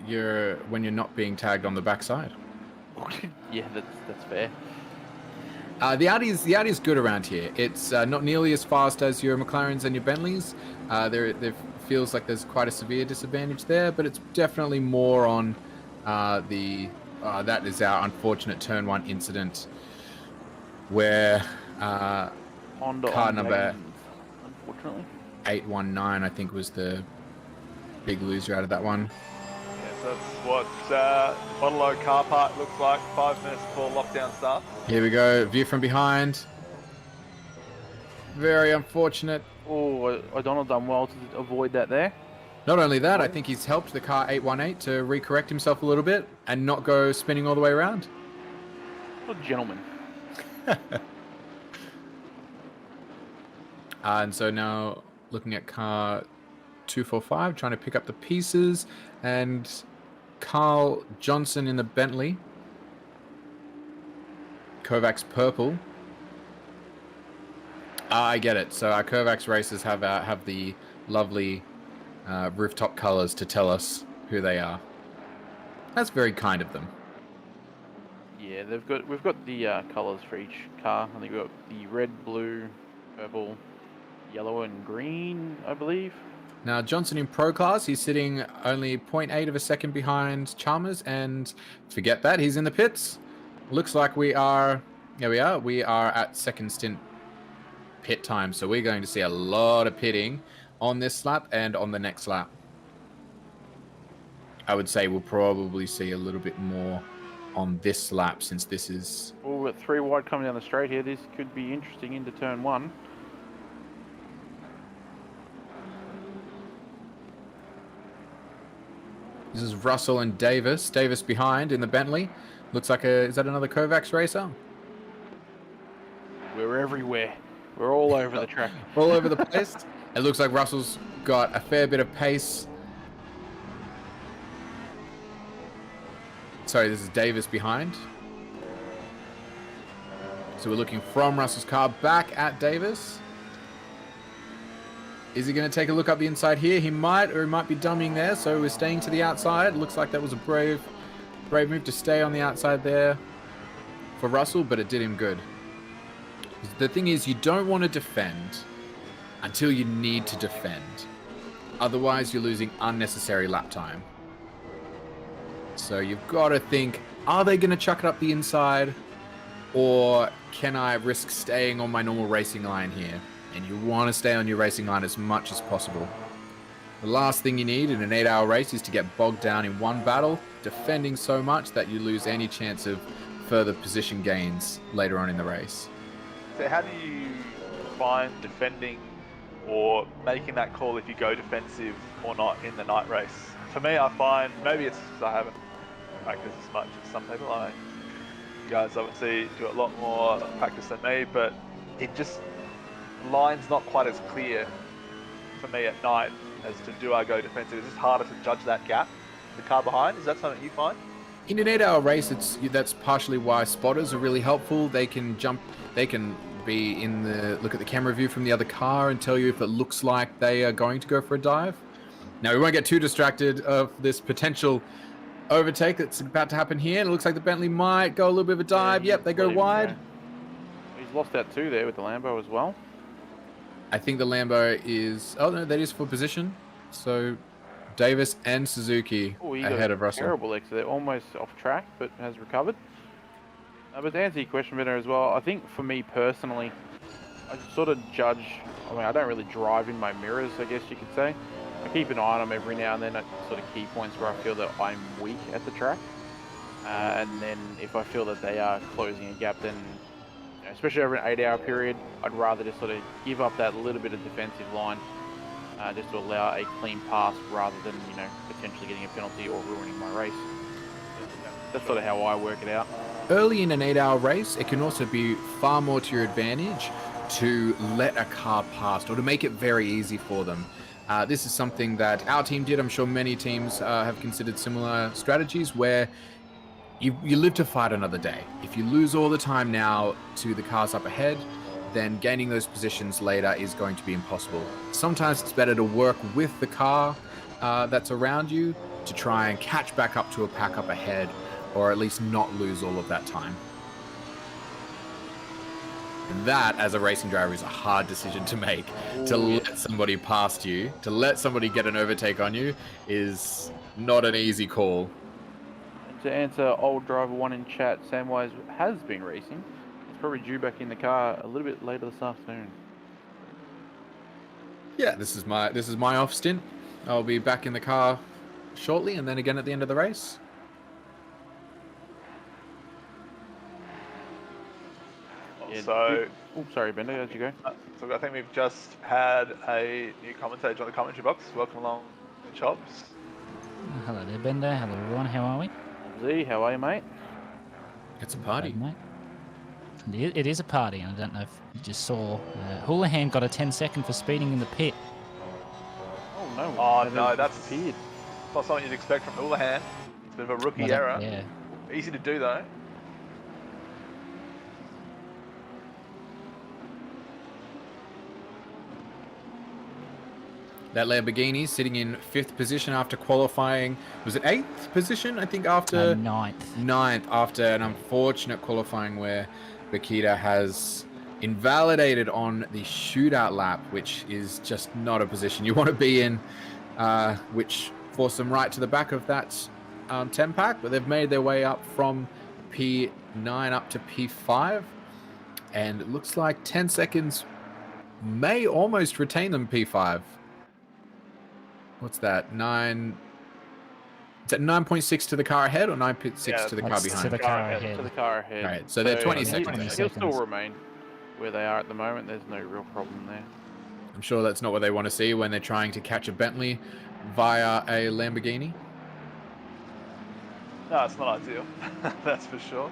you're not being tagged on the backside. Yeah, that's fair. The Audi's good around here. It's not nearly as fast as your McLarens and your Bentleys. There feels like there's quite a severe disadvantage there, but it's definitely more on that is our unfortunate turn 1 incident where Honda car on number wagons, unfortunately. 819, I think, was the big loser out of that one. Yeah, so that's what Modelo car park looks like 5 minutes before lockdown starts. Here we go, view from behind. Very unfortunate. Oh, O'Donnell done well to avoid that there. Not only that, I think he's helped the car 818 to recorrect himself a little bit and not go spinning all the way around. What a gentleman. And so now looking at car 245, trying to pick up the pieces, and Carl Johnson in the Bentley. Kovacs purple. I get it. So our Kovacs racers have the lovely rooftop colors to tell us who they are. That's very kind of them. Yeah, we've got the colours for each car. I think we've got the red, blue, purple, yellow, and green, I believe. Now Johnson in Pro Class, he's sitting only 0.8 of a second behind Chalmers, and forget that, he's in the pits. Looks like we are at second stint pit time, so we're going to see a lot of pitting on this lap and on the next lap. I would say we'll probably see a little bit more on this lap, since this is... Well, we've got 3 wide coming down the straight here. This could be interesting into turn 1. This is Russell and Davis. Davis behind in the Bentley. Looks like is that another Kovacs racer? We're everywhere. We're all over the track. All over the place. It looks like Russell's got a fair bit of pace Sorry, this is Davis behind. So we're looking from Russell's car back at Davis. Is he going to take a look up the inside here? He might, or he might be dummying there. So we're staying to the outside. Looks like that was a brave move to stay on the outside there for Russell, but it did him good. The thing is, you don't want to defend until you need to defend. Otherwise, you're losing unnecessary lap time. So you've got to think, are they going to chuck it up the inside? Or can I risk staying on my normal racing line here? And you want to stay on your racing line as much as possible. The last thing you need in an 8-hour race is to get bogged down in one battle, defending so much that you lose any chance of further position gains later on in the race. So how do you find defending or making that call if you go defensive or not in the night race? For me, I find, maybe it's because I haven't practiced as much as some people. I know you guys obviously do a lot more practice than me, but it just, line's not quite as clear for me at night as to do I go defensive. It's just harder to judge that gap, the car behind. Is that something you find? In an 8-hour race, that's partially why spotters are really helpful. They can be in look at the camera view from the other car and tell you if it looks like they are going to go for a dive. Now, we won't get too distracted of this potential overtake that's about to happen here. It looks like the Bentley might go a little bit of a dive. Yep, they go wide. He's lost out too there with the Lambo as well. I think the Lambo is... Oh, no, that is for position. So, Davis and Suzuki ahead of Russell. Terrible exit. They're almost off track, but has recovered. But to answer your question better as well, I think for me personally, I sort of judge... I mean, I don't really drive in my mirrors, I guess you could say. I keep an eye on them every now and then at sort of key points where I feel that I'm weak at the track. And then if I feel that they are closing a gap, then, you know, especially over an 8-hour period, I'd rather just sort of give up that little bit of defensive line just to allow a clean pass rather than, you know, potentially getting a penalty or ruining my race. That's sort of how I work it out. Early in an 8-hour race, it can also be far more to your advantage to let a car past or to make it very easy for them. This is something that our team did. I'm sure many teams have considered similar strategies where you live to fight another day. If you lose all the time now to the cars up ahead, then gaining those positions later is going to be impossible. Sometimes it's better to work with the car that's around you to try and catch back up to a pack up ahead, or at least not lose all of that time. And that, as a racing driver, is a hard decision to make. To let somebody past you, to let somebody get an overtake on you, is not an easy call. And to answer old driver one in chat, Samwise has been racing. He's probably due back in the car a little bit later this afternoon. Yeah, this is my off stint. I'll be back in the car shortly, and then again at the end of the race. Yeah, So, sorry, Bender, how'd you go? so I think we've just had a new commentator on the commentary box. Welcome along, Chops. Hello there, Bender. Hello, everyone. How are we? Z, how are you, mate? It's a party. Mate. It is a party. I don't know if you just saw. Houlihan got a 10-second for speeding in the pit. Oh, no. Oh, no, that's disappeared. not something you'd expect from Houlihan. It's a bit of a rookie error. Yeah. Easy to do, though. That Lamborghini sitting in 5th position after qualifying. Was it 8th position? I think after... 9th. 9th after an unfortunate qualifying where Bakita has invalidated on the shootout lap, which is just not a position you want to be in, which forced them right to the back of that 10 pack, but they've made their way up from P9 up to P5, and it looks like 10 seconds may almost retain them P5. What's that? 9... Is that 9.6 to the car ahead or 9.6 to the car behind? To the car ahead. To the car ahead. All right, so they're 20 seconds. He'll still remain where they are at the moment. There's no real problem there. I'm sure that's not what they want to see when they're trying to catch a Bentley via a Lamborghini. No, it's not ideal. That's for sure.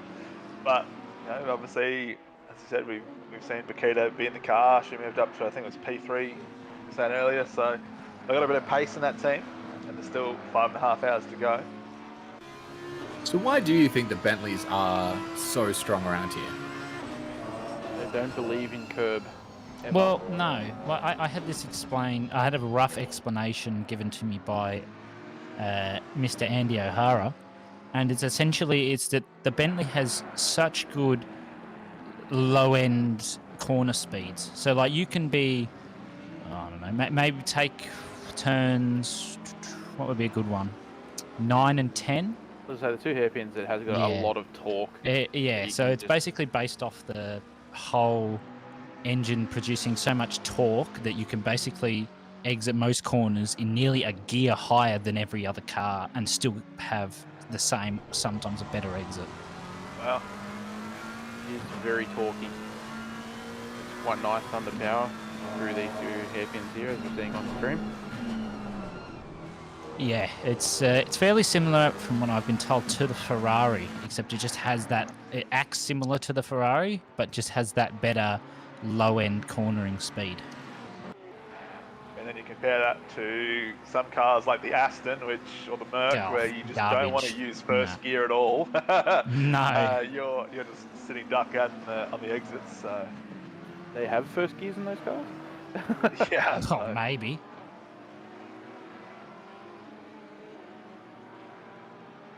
But, you know, obviously, as you said, we've seen Bakita be in the car. She moved up to, I think it was P3, you were saying earlier. So they've got a bit of pace in that team. And there's still 5.5 hours to go. So why do you think the Bentleys are so strong around here? They don't believe in curb. Ever. Well, no. Well, I had this explained. I had a rough explanation given to me by Mr. Andy O'Hara, and it's that the Bentley has such good low-end corner speeds. So, like, you can be, I don't know, maybe take turns. What would be a good one? 9 and 10. So the two hairpins, it has got a lot of torque. Yeah. So it's basically based off the whole engine producing so much torque that you can basically exit most corners in nearly a gear higher than every other car and still have the same, sometimes a better exit. Wow. It's very torquey. It's quite nice under power through these two hairpins here, as we're seeing on the stream. Yeah, it's fairly similar from what I've been told to the Ferrari, except it just has that, it acts similar to the Ferrari, but just has that better low-end cornering speed. And then you compare that to some cars like the Aston, or the Merc, where you just don't want to use first gear at all. No. You're just sitting duck on the exits. So They have first gears in those cars? yeah. Oh, maybe.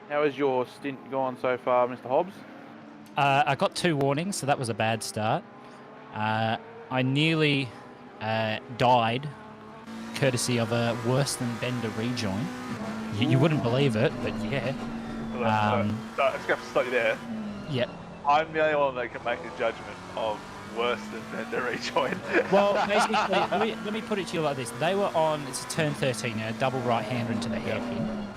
How has your stint gone so far, Mr. Hobbs? I got 2 warnings, so that was a bad start. I nearly died, courtesy of a worse than Bender rejoin. You wouldn't believe it, but yeah. So I'm just going to stop you there. Yep. I'm the only one that can make the judgment of worse than Bender rejoin. Well, basically, let me put it to you like this. They were on, it's a turn 13, a double right-hander into the hairpin.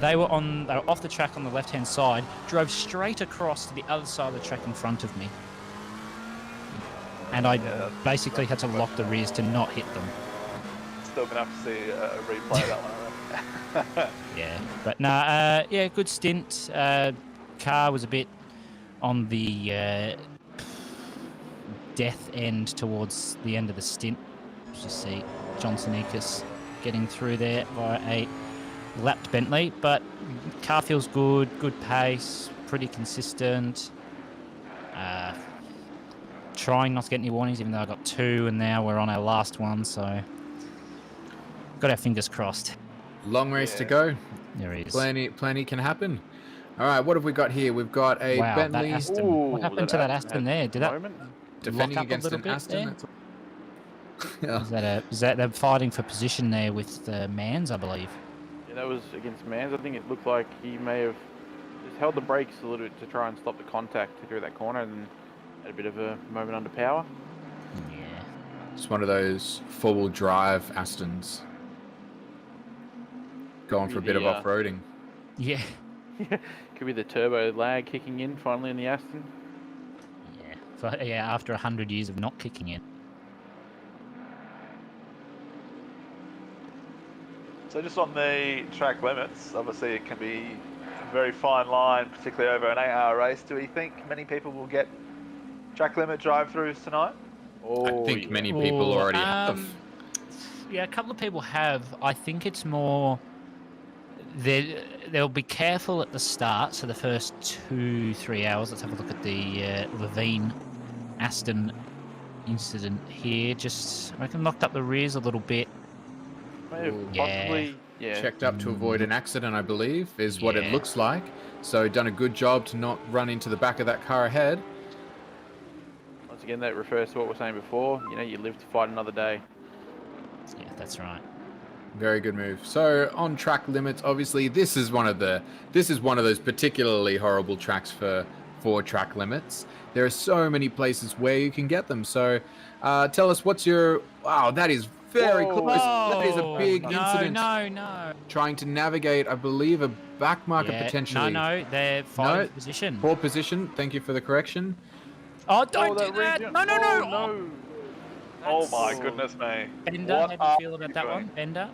They were off the track on the left-hand side, drove straight across to the other side of the track in front of me. And I basically had to lock the rears to not hit them. Still going to have to see a replay of that one. Yeah, but nah, good stint. Car was a bit on the death end towards the end of the stint. You see Johnson Ekus getting through there via a lapped Bentley, but car feels good pace, pretty consistent. Trying not to get any warnings, even though I got 2, and now we're on our last one, so got our fingers crossed. Long race to go. There he is. Plenty can happen. All right, what have we got here? We've got a Wow, that Bentley Aston. What happened to that Aston there? Did that defending lock up against a little an bit Aston. there? Is that they're fighting for position there with Mans, I believe? Yeah, that was against Mans. I think it looked like he may have just held the brakes a little bit to try and stop the contact through that corner, and had a bit of a moment under power. Yeah. It's one of those four-wheel drive Astons. Going for a bit of off-roading. Yeah. Could be the turbo lag kicking in finally in the Aston. Yeah. After 100 years of not kicking in. So just on the track limits, obviously it can be a very fine line, particularly over an 8-hour race. Do we think many people will get track limit drive-throughs tonight? I think many people already have. Yeah, a couple of people have. I think it's more... They'll be careful at the start, so the first 2-3 hours. Let's have a look at the Levine Aston incident here. Just, I reckon, locked up the rears a little bit. May have possibly, checked up to avoid an accident, I believe, is what it looks like. So done a good job to not run into the back of that car ahead. Once again, that refers to what we were saying before. You know, you live to fight another day. Yeah, that's right. Very good move. So on track limits, obviously, this is one of those particularly horrible tracks for track limits. There are so many places where you can get them. So tell us what's your... Wow, that is very close. That is a big incident. No. Trying to navigate, I believe, a back marker potentially. No, they're fighting position. Poor position. Thank you for the correction. Oh, don't do that. No. Oh my goodness me. Bender, how do you feel about that one? Bender?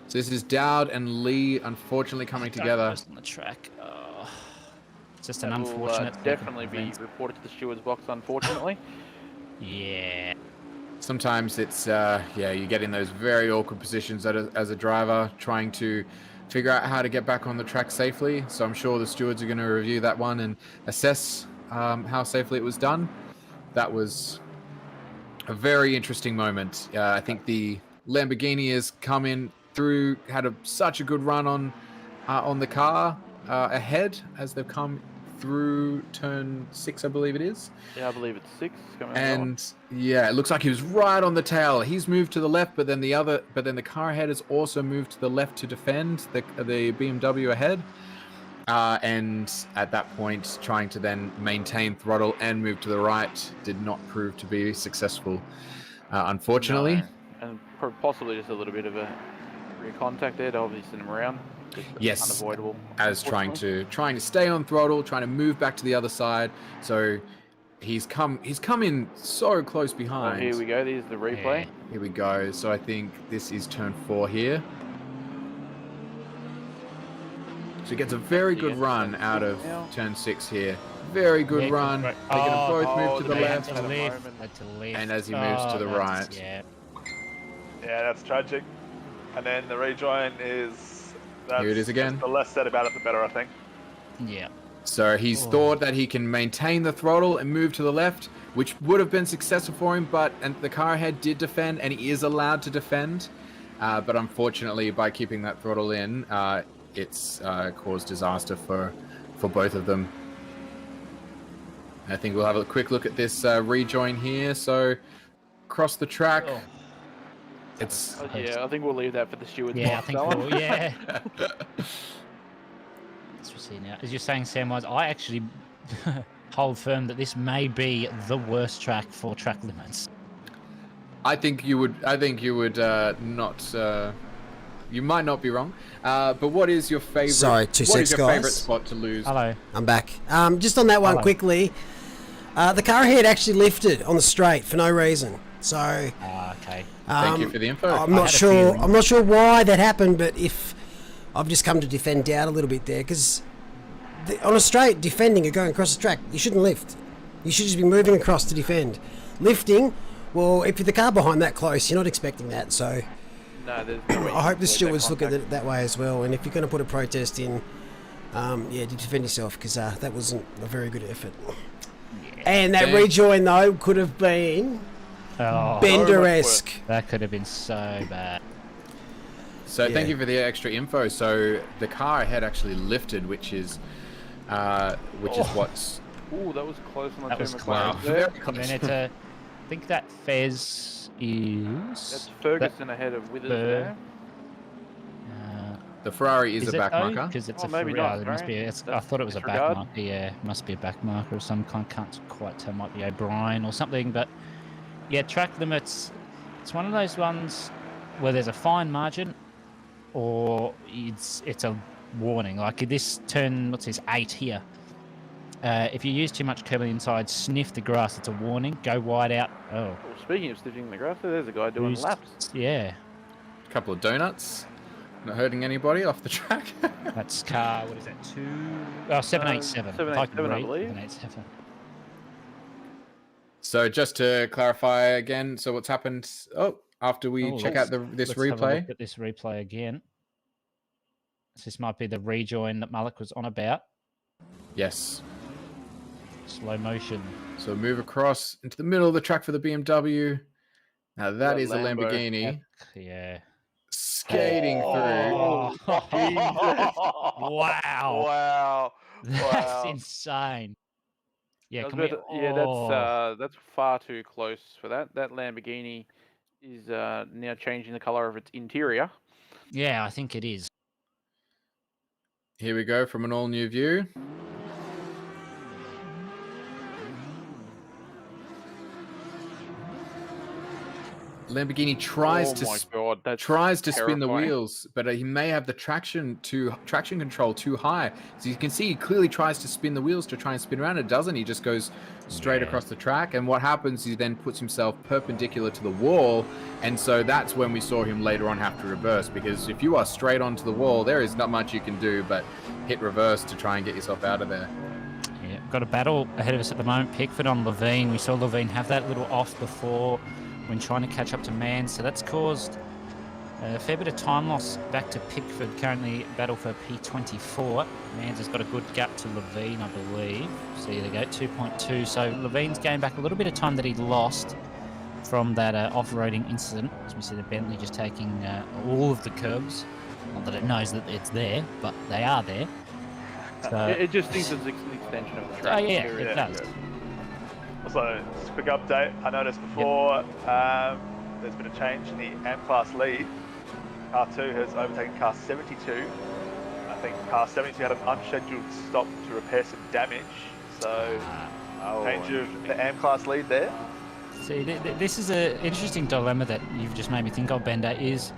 So this is Dowd and Lee, unfortunately, coming together. On the track. Oh, it's just an That unfortunate... will definitely be reported to the steward's box, unfortunately. Yeah. Sometimes it's, you get in those very awkward positions as a driver, trying to figure out how to get back on the track safely. So I'm sure the stewards are going to review that one and assess how safely it was done. That was a very interesting moment. I think the Lamborghini has come in through, had such a good run on the car ahead as they've come through turn 6, I believe it is. Yeah, I believe it's 6 coming And yeah, it looks like he was right on the tail. He's moved to the left, but then the car ahead has also moved to the left to defend the BMW ahead. And at that point, trying to then maintain throttle and move to the right did not prove to be successful, unfortunately. No. And possibly just a little bit of a rear contact there to obviously send him around. Yes, unavoidable. as trying to stay on throttle, trying to move back to the other side. So he's come in so close behind. Oh, here we go. There's the replay. Yeah, here we go. So I think this is turn 4 here. So he gets a very good run out of turn 6 here. Very good run. They're going to both move to the left. And as he moves to the right. Yeah. Yeah, that's tragic. And then the rejoin is... Here it is again. The less said about it, the better, I think. Yeah. So he's thought that he can maintain the throttle and move to the left, which would have been successful for him, and the car ahead did defend, and he is allowed to defend. But unfortunately, by keeping that throttle in, it's caused disaster for both of them. I think we'll have a quick look at this rejoin here. So across the track. Oh. It's yeah, I think we'll leave that for the stewards. Yeah, I think we'll, yeah. Let's see now. As you're saying, Samwise, I actually hold firm that this may be the worst track for track limits. I think you would not. You might not be wrong. But what is your favorite? Sorry, 2 What is seconds, your guys. favorite spot to lose? Hello. I'm back. Just on that one quickly. The car ahead actually lifted on the straight for no reason. So okay. Thank you for the info. I'm not sure why that happened, but if I've just come to defend Dowd a little bit there, because on a straight, defending or going across the track, you shouldn't lift. You should just be moving across to defend. Lifting, well, if you're the car behind that close, you're not expecting that. So no, there's no way I hope the stewards look at it that way as well. And if you're going to put a protest in, defend yourself, because that wasn't a very good effort. Yeah. And that rejoin though could have been. Bender-esque. That could have been so bad. So thank you for the extra info. So the car ahead actually lifted, which is what's. Ooh, that was close on the That was close. Very I mean, I think that Fez is. That's Ferguson ahead of Withers there. The Ferrari is a back marker. Because it's maybe not. It must be. I thought it was a back marker. Yeah, must be a back marker of some kind. Can't quite tell. Might be O'Brien or something, but. Yeah, track limits, it's one of those ones where there's a fine margin or it's a warning. Like this turn, what's this, 8 here. If you use too much curb on the inside, sniff the grass, it's a warning. Go wide out. Oh. Well, speaking of sniffing the grass, there's a guy doing laps. Yeah. A couple of donuts. Not hurting anybody off the track. That's car, what is that, 787. 787, I believe. 787. So just to clarify again, so what's happened? After we check out this replay. Have a look at this replay again. So this might be the rejoin that Malik was on about. Yes. Slow motion. So move across into the middle of the track for the BMW. Now that is a Lamborghini. Yeah. Skating through. Wow. Wow. That's insane. Yeah, that's far too close for that. That Lamborghini is now changing the color of its interior. Yeah, I think it is. Here we go from an all-new view. Lamborghini tries to spin the wheels, but he may have the traction control too high. So you can see he clearly tries to spin the wheels to try and spin around. It doesn't. He just goes straight across the track. And what happens, he then puts himself perpendicular to the wall. And so that's when we saw him later on have to reverse, because if you are straight onto the wall, there is not much you can do but hit reverse to try and get yourself out of there. Yeah, got a battle ahead of us at the moment. Pickford on Levine. We saw Levine have that little off before when trying to catch up to Man, so that's caused A fair bit of time loss back to Pickford, currently battle for P24. Mans has got a good gap to Levine, I believe. So there you go, 2.2. So Levine's gained back a little bit of time that he lost from that off-roading incident. As we see the Bentley just taking all of the curbs. Not that it knows that it's there, but they are there. So, It just thinks it's an extension of the track. oh yeah, There it is does. no curb. Also, just a quick update. I noticed before there's been a change in the AM class lead. Car 2 has overtaken car 72. I think car 72 had an unscheduled stop to repair some damage. So, change of the AM class lead there. See, this is an interesting dilemma that you've just made me think of, Bender, is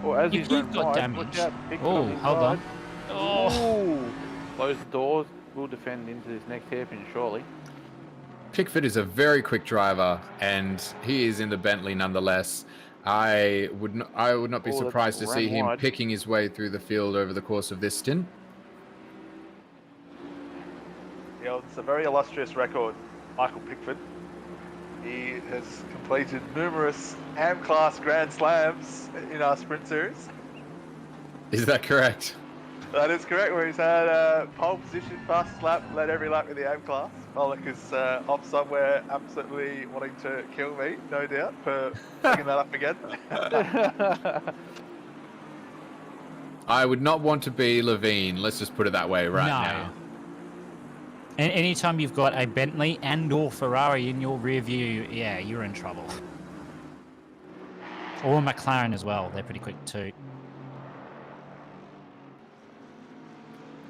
Well, as if he's run you've got by, damage... watch out, Pickford Oh, on the hold on. inside. Oh, Ooh. Close the doors. We'll defend into this next hairpin, surely. Pickford is a very quick driver, and he is in the Bentley nonetheless. I would not be Oh, that's surprised to see ran him wide. picking his way through the field over the course of this stint. Yeah, it's a very illustrious record, Michael Pickford. He has completed numerous AM class Grand Slams in our sprint series. Is that correct? That is correct, where he's had pole position, fastest lap, led every lap in the AM class. Pollock is off somewhere absolutely wanting to kill me, no doubt, for picking that up again. I would not want to be Levine. Let's just put it that way right no. now. And anytime you've got a Bentley and or Ferrari in your rear view, yeah, you're in trouble. Or a McLaren as well. They're pretty quick too.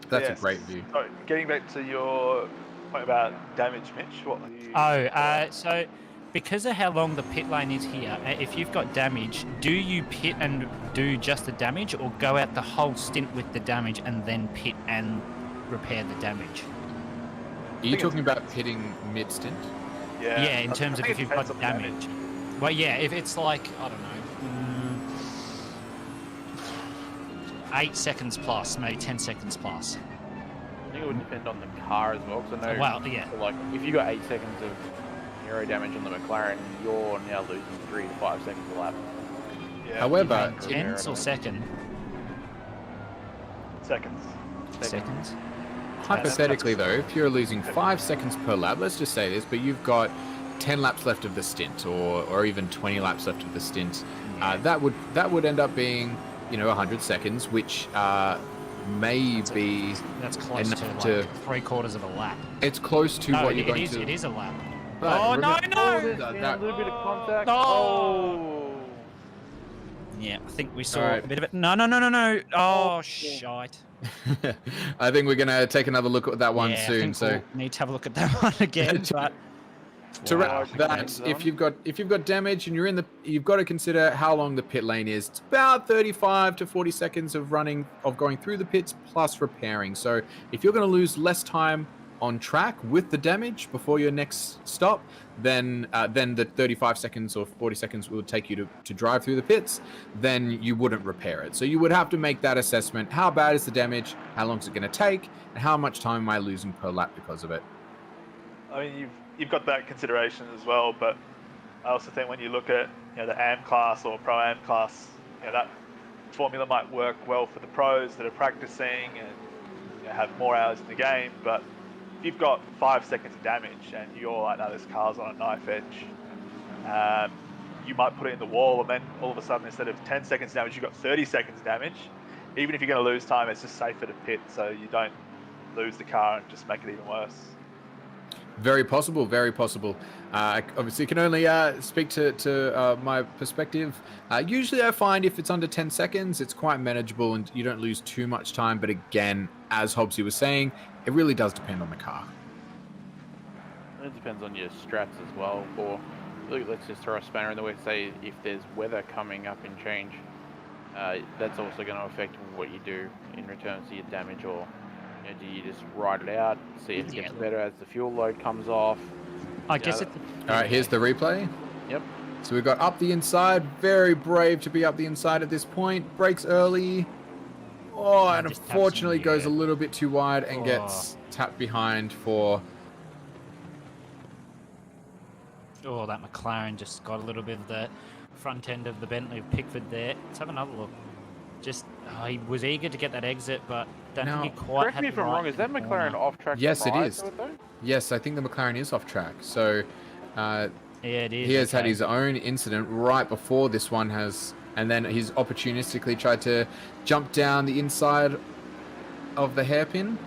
That's Yes. a great view. So, getting back to your point about damage, Mitch, what are you... So because of how long the pit lane is here, if you've got damage, do you pit and do just the damage, or go out the whole stint with the damage and then pit and repair the damage? Are you talking about pitting mid-stint? Yeah, in I terms of think if it you've got depends on the damage. Well, yeah, if it's like, I don't know, 8 seconds plus, maybe 10 seconds plus. I think it would depend on the car as well. Because I know, Well, yeah. like, if you got 8 seconds of aero damage on the McLaren, you're now losing 3 to 5 seconds a lap. Yeah, However, Tenths or second? seconds. Seconds. hypothetically though, if you're losing 5 seconds per lap, let's just say this, but you've got 10 laps left of the stint, or even 20 laps left of the stint, that would end up being, 100 seconds, which may be That's close enough to to. like 3/4 of a lap. It's close to No, what you're it going is. to. It is a lap. But Oh, no, remember- no! There's That- been that- a little bit of contact. Oh. Yeah, I think we saw Alright. a bit of it. No. Oh, shite. I think we're gonna take another look at that one Yeah, I soon. think So we'll need to have a look at that one again. But to Wow. wrap that, if you've got damage and you've got to consider how long the pit lane is. It's about 35 to 40 seconds of going through the pits plus repairing. So if you're going to lose less time on track with the damage before your next stop, then the 35 seconds or 40 seconds will take you to drive through the pits, then you wouldn't repair it. So you would have to make that assessment. How bad is the damage? How long is it going to take? And how much time am I losing per lap because of it? I mean, you've got that consideration as well, but I also think when you look at the AM class or Pro AM class, that formula might work well for the pros that are practicing and have more hours in the game. But if you've got 5 seconds of damage and you're like, no, this car's on a knife edge, you might put it in the wall, and then all of a sudden, instead of 10 seconds damage, you've got 30 seconds damage. Even if you're going to lose time, it's just safer to pit so you don't lose the car and just make it even worse. Very possible, very possible. Obviously, can only speak to my perspective. Usually, I find if it's under 10 seconds, it's quite manageable and you don't lose too much time. But again, as Hobbsy was saying, it really does depend on the car. It depends on your strats as well. Or look, let's just throw a spanner in the works. Say if there's weather coming up in change, that's also going to affect what you do in return to your damage. Or do you just ride it out, see if it gets better as the fuel load comes off? I guess it. All right, here's the replay. Yep. So we've got up the inside. Very brave to be up the inside at this point. Brakes early. Oh, and Just taps unfortunately in the goes air. a little bit too wide and gets tapped behind for... Oh, that McLaren just got a little bit of the front end of the Bentley of Pickford there. Let's have another look. Just, he was eager to get that exit, but don't think he quite Correct had me if the I'm right wrong. Is that McLaren corner. off track? Yes, it prior is. to it, though? Yes, I think the McLaren is off track. So Yeah, it is. he has had okay. his own incident right before this one has, and then he's opportunistically tried to jump down the inside of the hairpin.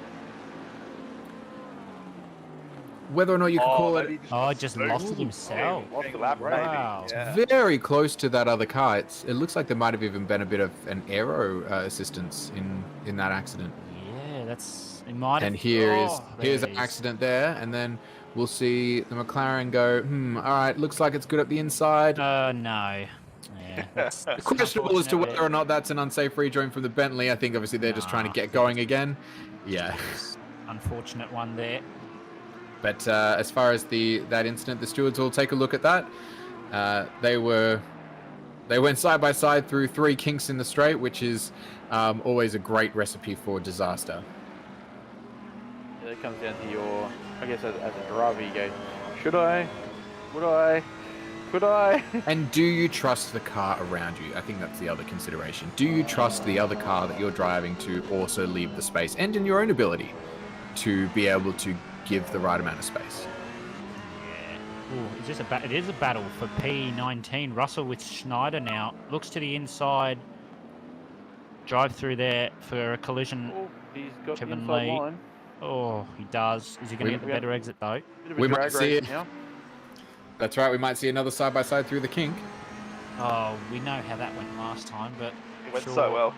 Whether or not you could call it, Just lost it himself. Lost the lap, maybe. Wow. Yeah. very close to that other car. It looks like there might have even been a bit of an aero assistance in that accident. Yeah, that's... It might have... And here's there an it is. accident there, and then we'll see the McLaren go, all right, looks like it's good at the inside. No. Yeah, that's Questionable as to unfortunate. whether or not that's an unsafe rejoin from the Bentley. I think obviously they're just trying to get going again. Yeah. Unfortunate one there. But as far as that incident, the stewards will take a look at that. They went side by side through 3 kinks in the straight, which is always a great recipe for disaster. Yeah, that comes down to your, I guess, as a driver, you go, should I? Would I? Could I? And do you trust the car around you? I think that's the other consideration. Do you trust the other car that you're driving to also leave the space, and in your own ability to be able to give the right amount of space? Yeah. Ooh, it is a battle for P19. Russell with Schneider now. Looks to the inside. Drive through there for a collision. Oh, he's got Kevin the inside Lee. line. Oh, he does. Is he going to get the better exit, though? Bit of a We might drag see race it. now. That's right, we might see another side-by-side through the kink. Oh, we know how that went last time, but... It went sure. so well.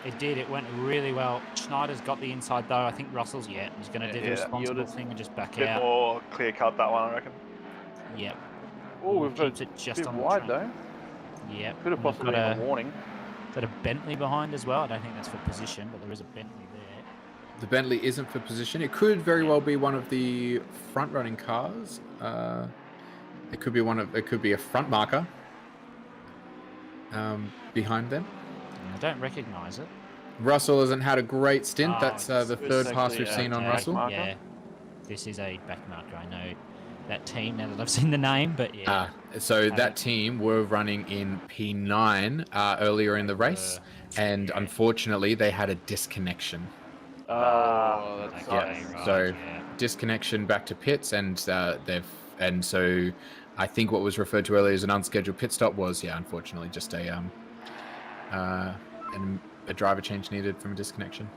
It did. It went really well. Schneider's got the inside, though. I think Russell's, he's going to do the Yeah. responsible thing and just back Bit out. more clear cut that one, I reckon. Yep. Oh, we've got Keeps a it just bit on the wide, track. though. Yep. Could have We've possibly got been a warning. Got a Bentley behind as well. I don't think that's for position, but there is a Bentley there. The Bentley isn't for position. It could very well be one of the front-running cars. It could be a front marker behind them. I don't recognise it. Russell hasn't had a great stint. Oh, That's the it's third pass actually we've seen on Okay, Russell. marker. Yeah. This is a back marker. I know that team now that I've seen the name, but yeah. So that team were running in P9 earlier in the race, and unfortunately they had a disconnection. Oh, that's Okay, Yeah. right, So yeah. disconnection back to pits, and so I think what was referred to earlier as an unscheduled pit stop was, unfortunately just a driver change needed from a disconnection.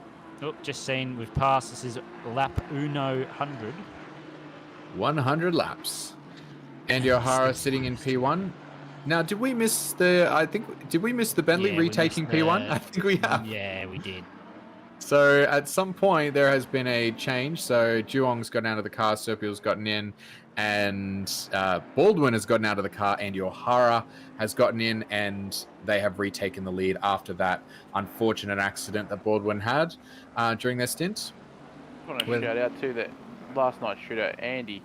Oh, just seen, we've passed. This is lap 100. 100 laps. Andy O'Hara sitting in P1. Now, did we miss the Bentley Yeah, we retaking missed P1? the- I think we have. Yeah, we did. So at some point there has been a change. So Duong's gotten out of the car, Serpiel's gotten in, and Baldwin has gotten out of the car. Andy O'Hara has gotten in, and they have retaken the lead after that unfortunate accident that Baldwin had during their stint. I want to With- shout out to that last night's shootout, Andy.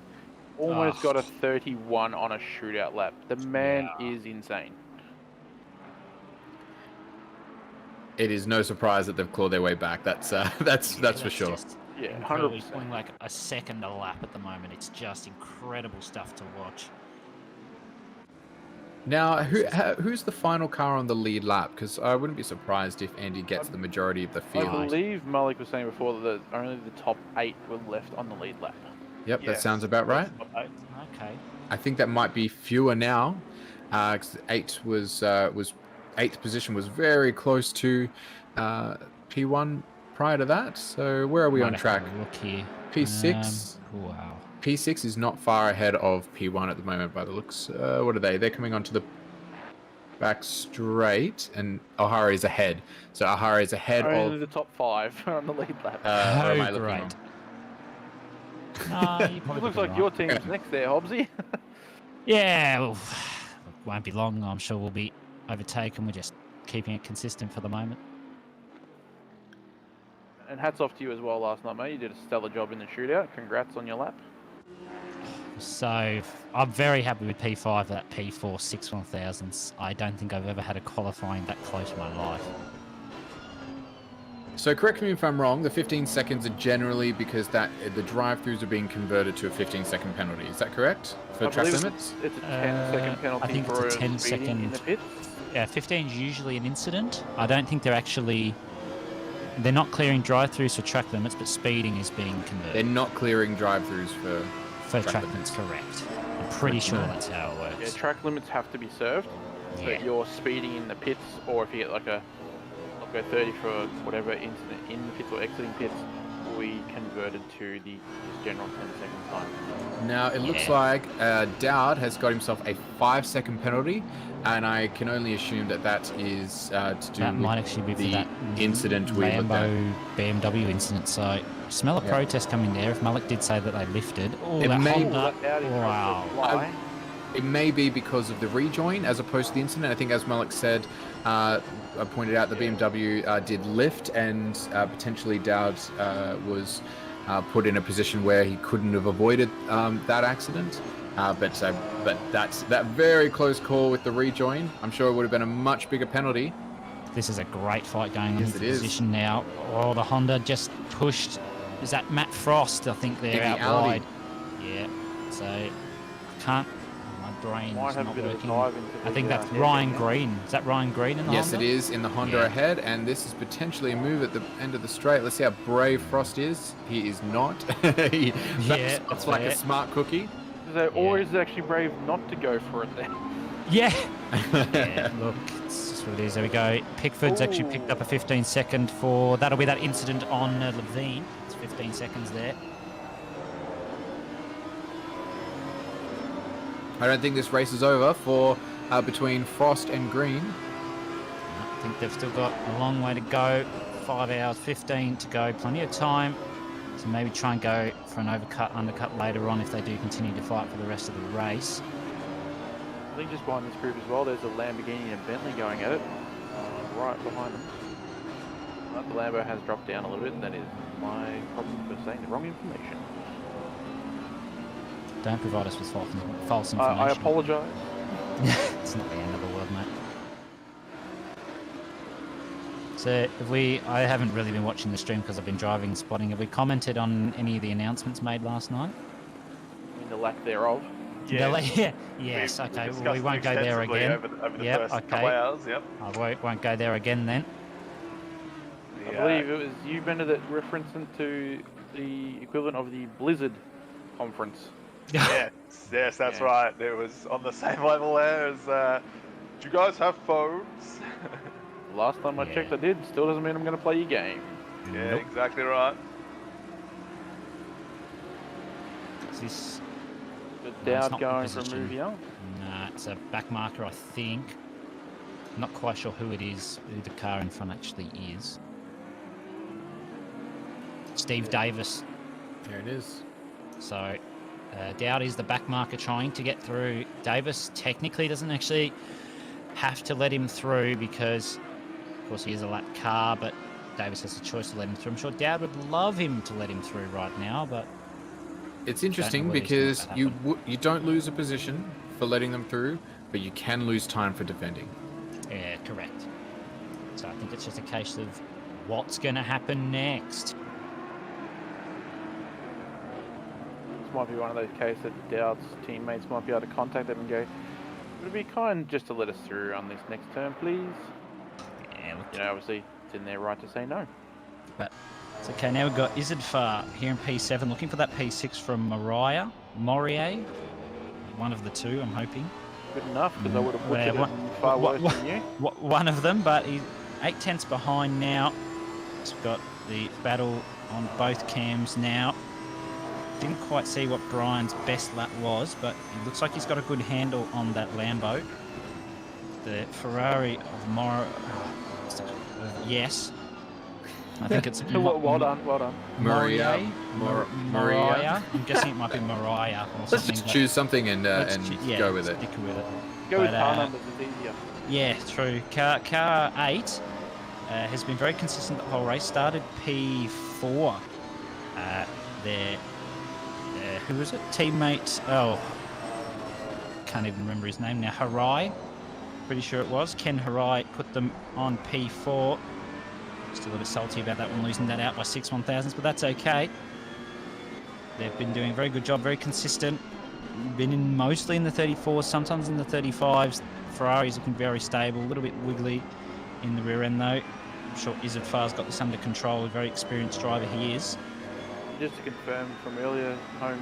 Almost got a 31 on a shootout lap. The man is insane. It is no surprise that they've clawed their way back. That's for sure. Just Yeah, incredible. 100%. Going like a second a lap at the moment. It's just incredible stuff to watch. Now, who's the final car on the lead lap? Because I wouldn't be surprised if Andy gets the majority of the I field. believe Malik was saying before that only the top 8 were left on the lead lap. Yep, that Yes. sounds about right. Okay. I think that might be fewer now. 8 was eighth position was very close to P1 prior to that. So where are we on Might have track? a Look here. P6. Wow. P6 is not far ahead of P1 at the moment by the looks. What are they? They're coming onto the back straight, and O'Hara is ahead. So O'Hara is ahead Only of. the top 5 on the lead lap. Or am I Oh, looking great. wrong? No, you It probably looks got it like your right. team's next there, Hobbsy. Yeah, well, won't be long. I'm sure we'll be overtaken. We're just keeping it consistent for the moment. And hats off to you as well last night, mate. You did a stellar job in the shootout. Congrats on your lap. So I'm very happy with P5, that P4 6/1000s. I don't think I've ever had a qualifying that close in my life. So correct me if I'm wrong, the 15 seconds are generally because the drive-throughs are being converted to a 15-second penalty. Is that correct? For I track believe limits? It's a 10-second penalty I think for it's a 10 speeding in the second. pits. Yeah, 15 is usually an incident. I don't think they're actually. They're not clearing drive-throughs for track limits, but speeding is being converted. They're not clearing drive-throughs for track limits, correct. I'm pretty sure that's how it Yeah, works. track limits have to be served, Yeah. but you're speeding in the pits, or if you get like a 30 for whatever incident in the pits or exiting pits, we converted to the just general 10-second time. Now, it looks Yeah. like Dowd has got himself a 5-second penalty, and I can only assume that is to do That with might actually be for the that incident we looked at. Lambo BMW incident. So, smell a protest coming there. If Malik did say that they lifted. Oh, It that may- Honda. That Audi Wow. fly. It may be because of the rejoin as opposed to the incident. I think, as Malik said, I pointed out the BMW did lift, and potentially Dowd was put in a position where he couldn't have avoided that accident. But that very close call with the rejoin, I'm sure it would have been a much bigger penalty. This is a great fight going on Yes, in it is. position now. Oh, the Honda just pushed. Is that Matt Frost? I think they're In out the Audi. wide. Yeah. So, I can't. My brain Might is have a not bit of a working. dive into I think the, that's hairpin Ryan there. Green. Is that Ryan Green in the Yes, Honda? it is in the Honda Yeah. ahead, and this is potentially a move at the end of the straight. Let's see how brave Frost is. He is not. He Yeah, looks that's like a fair. smart cookie. Or Yeah. is it actually brave not to go for it then? Yeah. Yeah, look, it's just what it is. There we go. Pickford's actually picked up a 15-second for... That'll be that incident on Levine. It's 15 seconds there. I don't think this race is over for between Frost and Green. I think they've still got a long way to go. 5 hours, 15 to go. Plenty of time to maybe try and go for an undercut later on if they do continue to fight for the rest of the race. I think just behind this group as well, there's a Lamborghini and a Bentley going at it, right behind them. But the Lambo has dropped down a little bit, and that is my problem for saying the wrong information. Don't provide us with false information. I apologise. It's not the end of the world, mate. So, I haven't really been watching the stream because I've been driving and spotting. Have we commented on any of the announcements made last night? I mean, the lack thereof. Yes, okay. We've Well, we won't go there extensively again. Over the Yep, first okay. couple hours, yep. I won't go there again then. I believe it was you, Bender, that referenced into the equivalent of the Blizzard conference. Yes, that's Yeah. right. It was on the same level there as, do you guys have phones? Last time I checked, I did. Still doesn't mean I'm going to play your game. Yeah, Nope. exactly right. Is this... The No, it's Dowd not going for a position. move here. Nah, it's a back marker, I think. Not quite sure who it is, who the car in front actually is. Steve Davis. There it is. So, Dowd is the back marker trying to get through. Davis technically doesn't actually have to let him through because, of course, he is a lap car, but Davis has a choice to let him through. I'm sure Dowd would love him to let him through right now, but It's interesting whether he's gonna because let that you don't lose a position for letting them through, but you can lose time for defending. yeah, correct. So I think it's just a case of what's going to happen next. This might be one of those cases that Dowd's teammates might be able to contact them and go, would it be kind just to let us through on this next turn, please? Yeah, look, You know, obviously, it's in their right to say no. but it's okay. Now we've got Izzard here in P7, looking for that P6 from Morier. One of the two, I'm hoping. Good enough, because I would have Well, butchered it far worse than you. One of them, but he's 8 tenths behind now. He's got the battle on both cams now. Didn't quite see what Brian's best lap was, but it looks like he's got a good handle on that Lambo. The Ferrari of yes. I think it's Well done, well done. Morier. Maria. I'm guessing it might be Mariah or Let's something. just but choose something and let's go with it. Stick with it. Go with But, car numbers, it's easier. Yeah, true. Car 8 has been very consistent the whole race. Started P4 there. Who was it? Teammate. Oh, can't even remember his name now. Harai. Pretty sure it was. Ken Harai put them on P4. Just a little bit salty about that one, losing that out by 6 1,000s, but that's okay. They've been doing a very good job, very consistent. Been in mostly in the 34s, sometimes in the 35s. Ferrari's looking very stable, a little bit wiggly in the rear end though. I'm sure Izzard Farr's got this under control, a very experienced driver he is. Just to confirm from earlier, Holmes,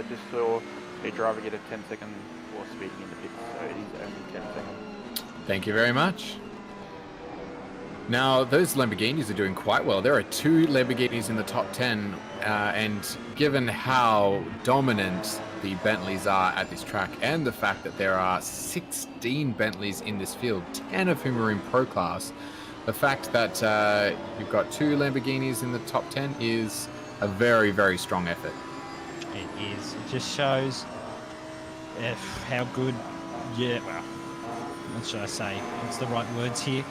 just saw a driver get a 10-second for speeding in the pits, so it is only 10 seconds. Thank you very much. Now, those Lamborghinis are doing quite well. There are 2 Lamborghinis in the top 10, and given how dominant the Bentleys are at this track, and the fact that there are 16 Bentleys in this field, 10 of whom are in Pro Class, the fact that you've got 2 Lamborghinis in the top 10 is a very, very strong effort. It is. It just shows how good, well, what should I say? What's the right words here?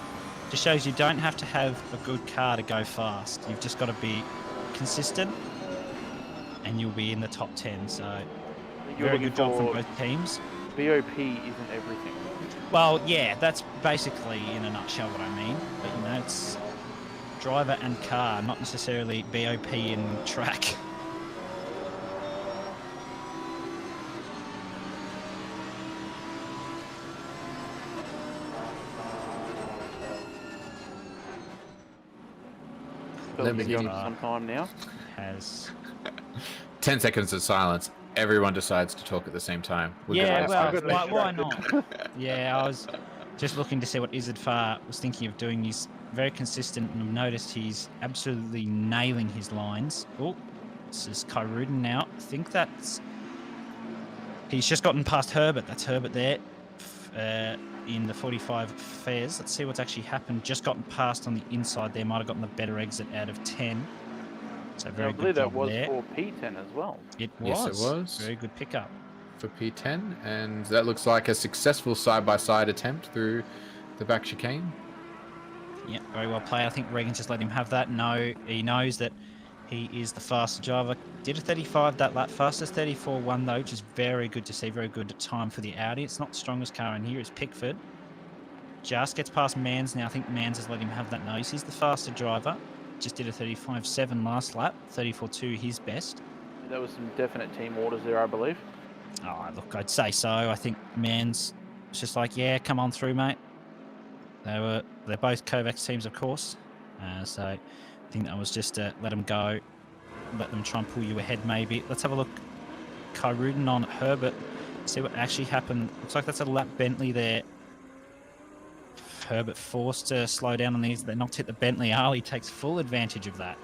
Just shows you don't have to have a good car to go fast. You've just got to be consistent and you'll be in the top 10. So very good job from both teams. BOP isn't everything. Well, yeah, that's basically in a nutshell what I mean. But, you know, it's driver and car, not necessarily BOP and track. Let me give some time now. Has 10 seconds of silence. Everyone decides to talk at the same time. Yeah, well, why not? Yeah, I was just looking to see what Izzard Farr was thinking of doing. He's very consistent, and I've noticed he's absolutely nailing his lines. Oh, this is Kai Rudin now. I think that's... He's just gotten past Herbert. That's Herbert there in the 45 fares. Let's see what's actually happened. Just gotten past on the inside there. Might have gotten the better exit out of 10. So very good job there. I believe that was for P10 as well. It was. Yes, it was. Very good pickup. For P10, and that looks like a successful side-by-side attempt through the back chicane. Yeah, very well played. I think Regan just let him have that. No, he knows that he is the faster driver. Did a 35 that lap. Fastest 34-1 though, which is very good to see. Very good time for the Audi. It's not the strongest car in here. It's Pickford. Just gets past Mans now. I think Mans has let him have that nose. He's the faster driver. Just did a 35.7 last lap. 34.2 his best. There was some definite team orders there, I believe. Oh, look, I'd say so. I think Mans was just like, yeah, come on through, mate. They're both Kovacs teams, of course. So I think that was just to let them go, let them try and pull you ahead, maybe. Let's have a look. Kai Rudin on Herbert. See what actually happened. Looks like that's a lap Bentley there. Herbert forced to slow down on these. They not hit the Bentley. Ali takes full advantage of that.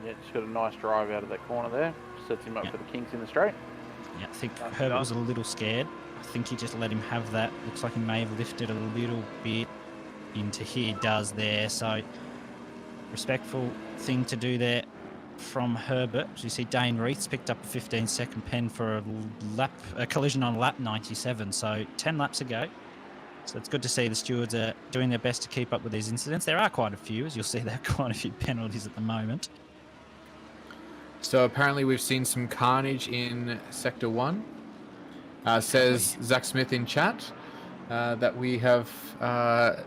Yeah, just got a nice drive out of that corner there. Sets him up for the kinks in the straight. Yeah, I think Herbert was a little scared. I think he just let him have that. Looks like he may have lifted a little bit into here. He does there. So respectful thing to do there from Herbert. As you see, Dane Reith's picked up a 15-second pen for a collision on lap 97. So 10 laps ago. So it's good to see the stewards are doing their best to keep up with these incidents. There are quite a few, as you'll see, there are quite a few penalties at the moment. So apparently we've seen some carnage in Sector 1. Says Zach Smith in chat that we have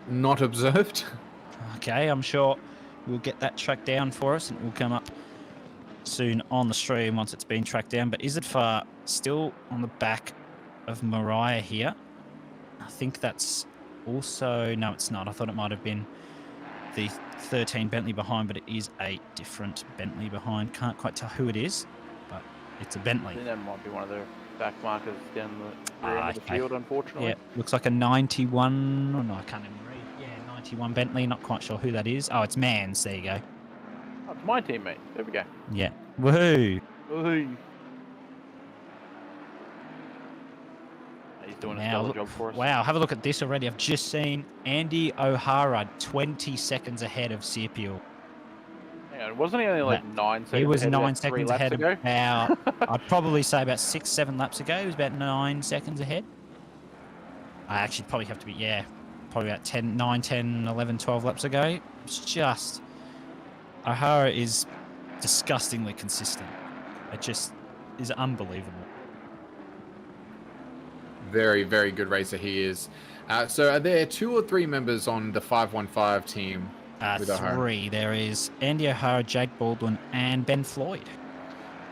not observed. Okay, I'm sure we'll get that tracked down for us and it will come up soon on the stream once it's been tracked down. But Izzard Farr still on the back of Mariah here. I think that's also... No, it's not. I thought it might have been the 13 Bentley behind, but it is a different Bentley behind. Can't quite tell who it is, but it's a Bentley. I think that might be one of the back markers down the rear end of the field, unfortunately. Yeah, looks like a 91... Oh, no, I can't even read. Yeah, 91 Bentley. Not quite sure who that is. Oh, it's Mans. There you go. Oh, it's my teammate. There we go. Yeah. Woohoo! Woohoo! He's doing a stellar job for us. Wow, have a look at this already. I've just seen Andy O'Hara 20 seconds ahead of Sirpiel. Hang on, wasn't he only like 9 seconds? He was ahead 9 seconds ahead ago? about, I'd probably say about 6-7 laps ago. He was about 9 seconds ahead. I actually probably have to be, yeah, probably about 9, 10, 11, 12 laps ago. It's just, O'Hara is disgustingly consistent. It just is unbelievable. Very, very good racer he is. So are there 2 or 3 members on the 515 team With O'Hara. 3. There is Andy O'Hara, Jake Baldwin, and Ben Floyd.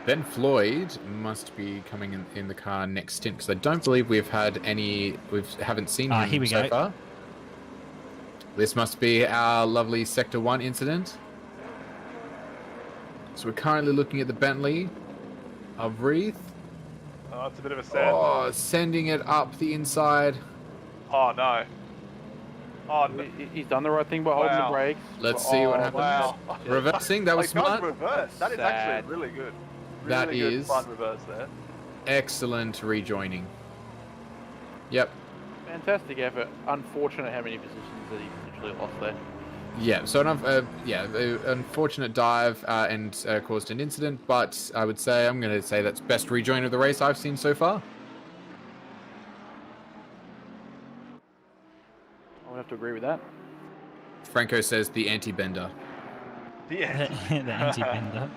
Ben Floyd must be coming in the car next stint because I don't believe we haven't seen him Here we so go. far. This must be our lovely Sector 1 incident. So we're currently looking at the Bentley of Reith. Oh, it's a bit of a sad. Oh, sending it up the inside. Oh no. Oh, no. He's done the right thing by holding the Wow. brakes. Let's see what Oh, happens. wow. Reversing, that was Like, smart. reverse. That is Sad. actually really good. That Really good is- fun reverse there. Excellent rejoining. Yep. Fantastic effort. Unfortunate how many positions that he literally lost there. Yeah, so unfortunate dive and caused an incident, but I'm going to say that's best rejoin of the race I've seen so far. I would have to agree with that. Franco says the anti-bender. Yeah. The anti-bender.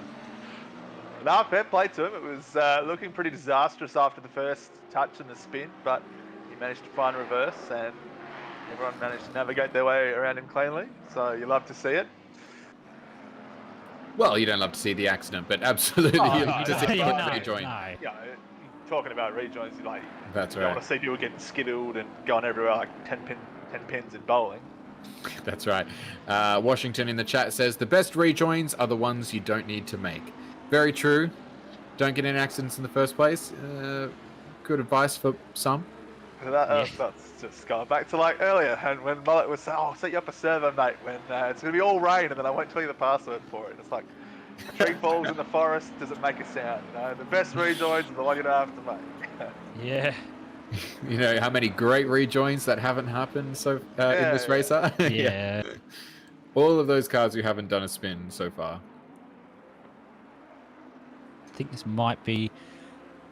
No, fair play to him. It was looking pretty disastrous after the first touch and the spin, but he managed to find reverse and everyone managed to navigate their way around him cleanly. So you love to see it. Well, you don't love to see the accident, but absolutely Oh, you no, love to no, see no, the no, rejoin. No. You know, talking about rejoins, you like That's you don't right. want to see people getting skittled and going everywhere like 10 pins in bowling. That's right. Washington in the chat says the best rejoins are the ones you don't need to make. Very true. Don't get in accidents in the first place. Good advice for some. That's just going back to like earlier, and when Mullet was saying, "Oh, I'll set you up a server, mate, when it's going to be all rain," and then I won't tell you the password for it. It's like, a tree falls in the forest, does it make a sound? You know, the best rejoins are the one you don't have to make. Yeah. You know how many great rejoins that haven't happened in this race are? Yeah. All of those cars who haven't done a spin so far. I think this might be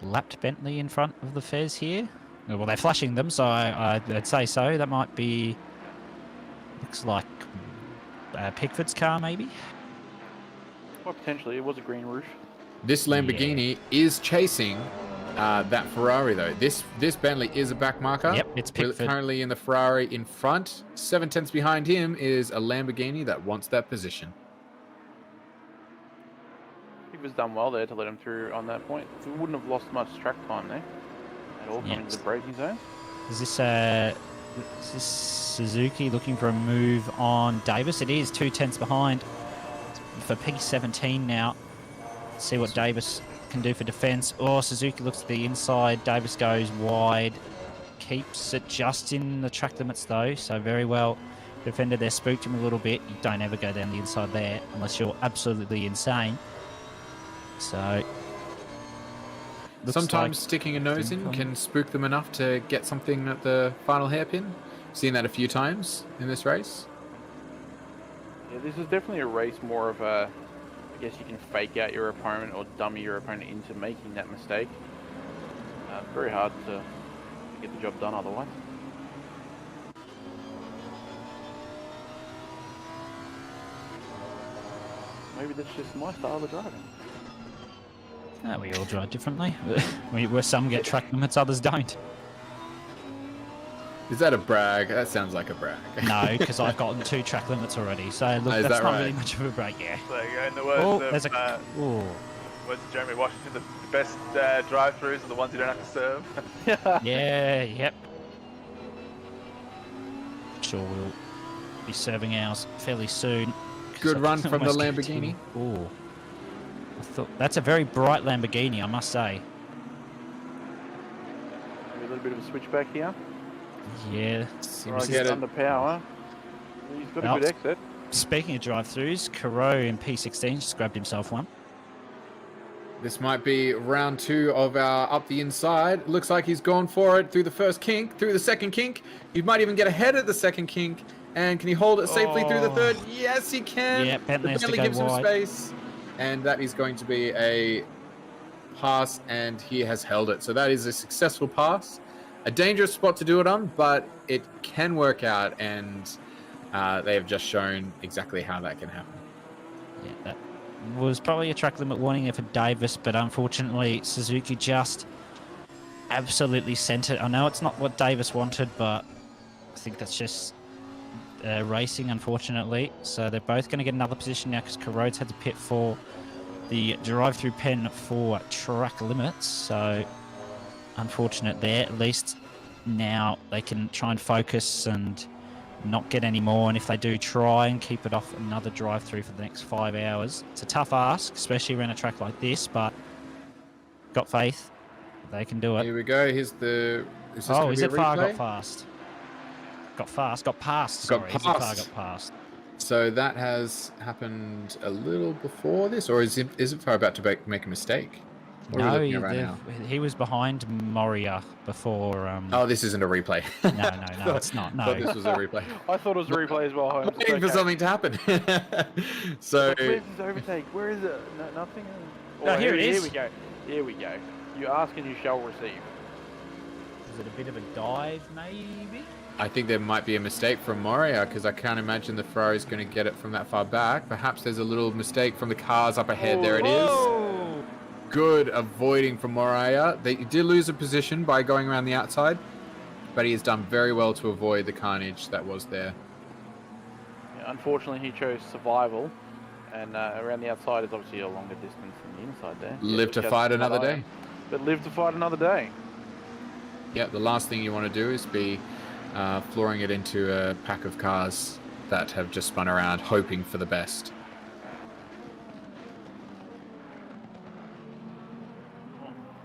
lapped Bentley in front of the Fez here. Well, they're flashing them, so I'd say so. That might be... Looks like Pickford's car, maybe? Well, potentially. It was a green roof. This Lamborghini is chasing that Ferrari, though. This Bentley is a back marker. Yep, it's We're Pickford. currently in the Ferrari in front. 7/10 behind him is a Lamborghini that wants that position. He was done well there to let him through on that point. He wouldn't have lost much track time there at all coming into the braking zone. Is this Suzuki looking for a move on Davis? It is 2/10 behind for P17 now. Let's see what Davis can do for defence. Oh, Suzuki looks at the inside. Davis goes wide. Keeps it just in the track limits though, so very well defended there. Spooked him a little bit. You don't ever go down the inside there unless you're absolutely insane. So looks Sometimes like sticking a nose in income. can spook them enough to get something at the final hairpin. Seen that a few times in this race. Yeah, this is definitely a race more of a... I guess you can fake out your opponent or dummy your opponent into making that mistake. Very hard to get the job done otherwise. Maybe that's just my style of driving. we all drive differently. Where some get track limits, others don't. Is that a brag? That sounds like a brag. No, because I've gotten 2 track limits already. So look, Is that's that not right? really much of a break. Yeah. So you go in the Oh, words there's of, a. Oh. words of Jeremy Washington, the best drive-throughs are the ones you don't have to serve. Yeah. Yep. Sure, we'll be serving ours fairly soon. Good So run from the almost Lamborghini. Oh. I thought that's a very bright Lamborghini, I must say. Maybe a little bit of a switchback here. Yeah. Or I to guess get it. under power. He's got a Well, good exit. Speaking of drive-throughs, Caro in P16 just grabbed himself one. This might be round 2 of our up the inside. Looks like he's gone for it through the first kink, through the second kink. He might even get ahead of the second kink. And can he hold it safely through the third? Yes, he can. Yeah, Bentley has to go gives him wide. space. And that is going to be a pass, and he has held it. So that is a successful pass. A dangerous spot to do it on, but it can work out, and they have just shown exactly how that can happen. Yeah, that was probably a track limit warning there for Davis, but unfortunately Suzuki just absolutely sent it. I know it's not what Davis wanted, but I think that's just Racing, unfortunately. So they're both going to get another position now because Corrodes had to pit for the drive-through pen for track limits. So unfortunate there. At least now they can try and focus and not get any more. And if they do try and keep it off another drive-through for the next 5 hours, it's a tough ask, especially around a track like this, but got faith. They can do it. Here we go. Here's the... Is this Oh, gonna is be a it far? replay? Got fast. Got past. Sorry, is it far? Got past. So that has happened a little before this, or is it far about to make a mistake? What are we No, looking at right now? he was behind Moria before. Oh, this isn't a replay. No, it's not. I thought No. this was a replay. I thought it was a replay as well, Holmes. Waiting for something to happen. So Where's his overtake? Where is it? No, nothing. Oh, here it is. Here we go. Here we go. You ask and you shall receive. Is it a bit of a dive, maybe? I think there might be a mistake from Moria because I can't imagine the Ferrari's going to get it from that far back. Perhaps there's a little mistake from the cars up ahead. There it is. Good avoiding from Moria. They did lose a position by going around the outside, but he has done very well to avoid the carnage that was there. Yeah, unfortunately, he chose survival, and around the outside is obviously a longer distance than the inside there. Live to fight another day. But live to fight another day. Yeah, the last thing you want to do is be flooring it into a pack of cars that have just spun around, hoping for the best.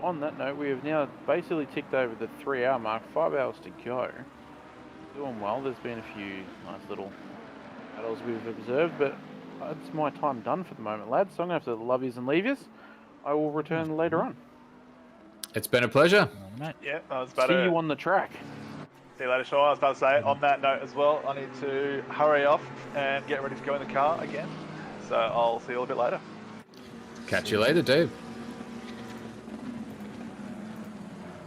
On that note, we have now basically ticked over the 3-hour mark, 5 hours to go. Doing well. There's been a few nice little battles we've observed, but it's my time done for the moment, lads. So I'm going to have to love yous and leave yous. I will return later on. It's been a pleasure. Yeah, I was about See to you on the track. see you later, Sean. I was about to say, on that note as well, I need to hurry off and get ready to go in the car again. So I'll see you all a bit later. Catch you later, Dave.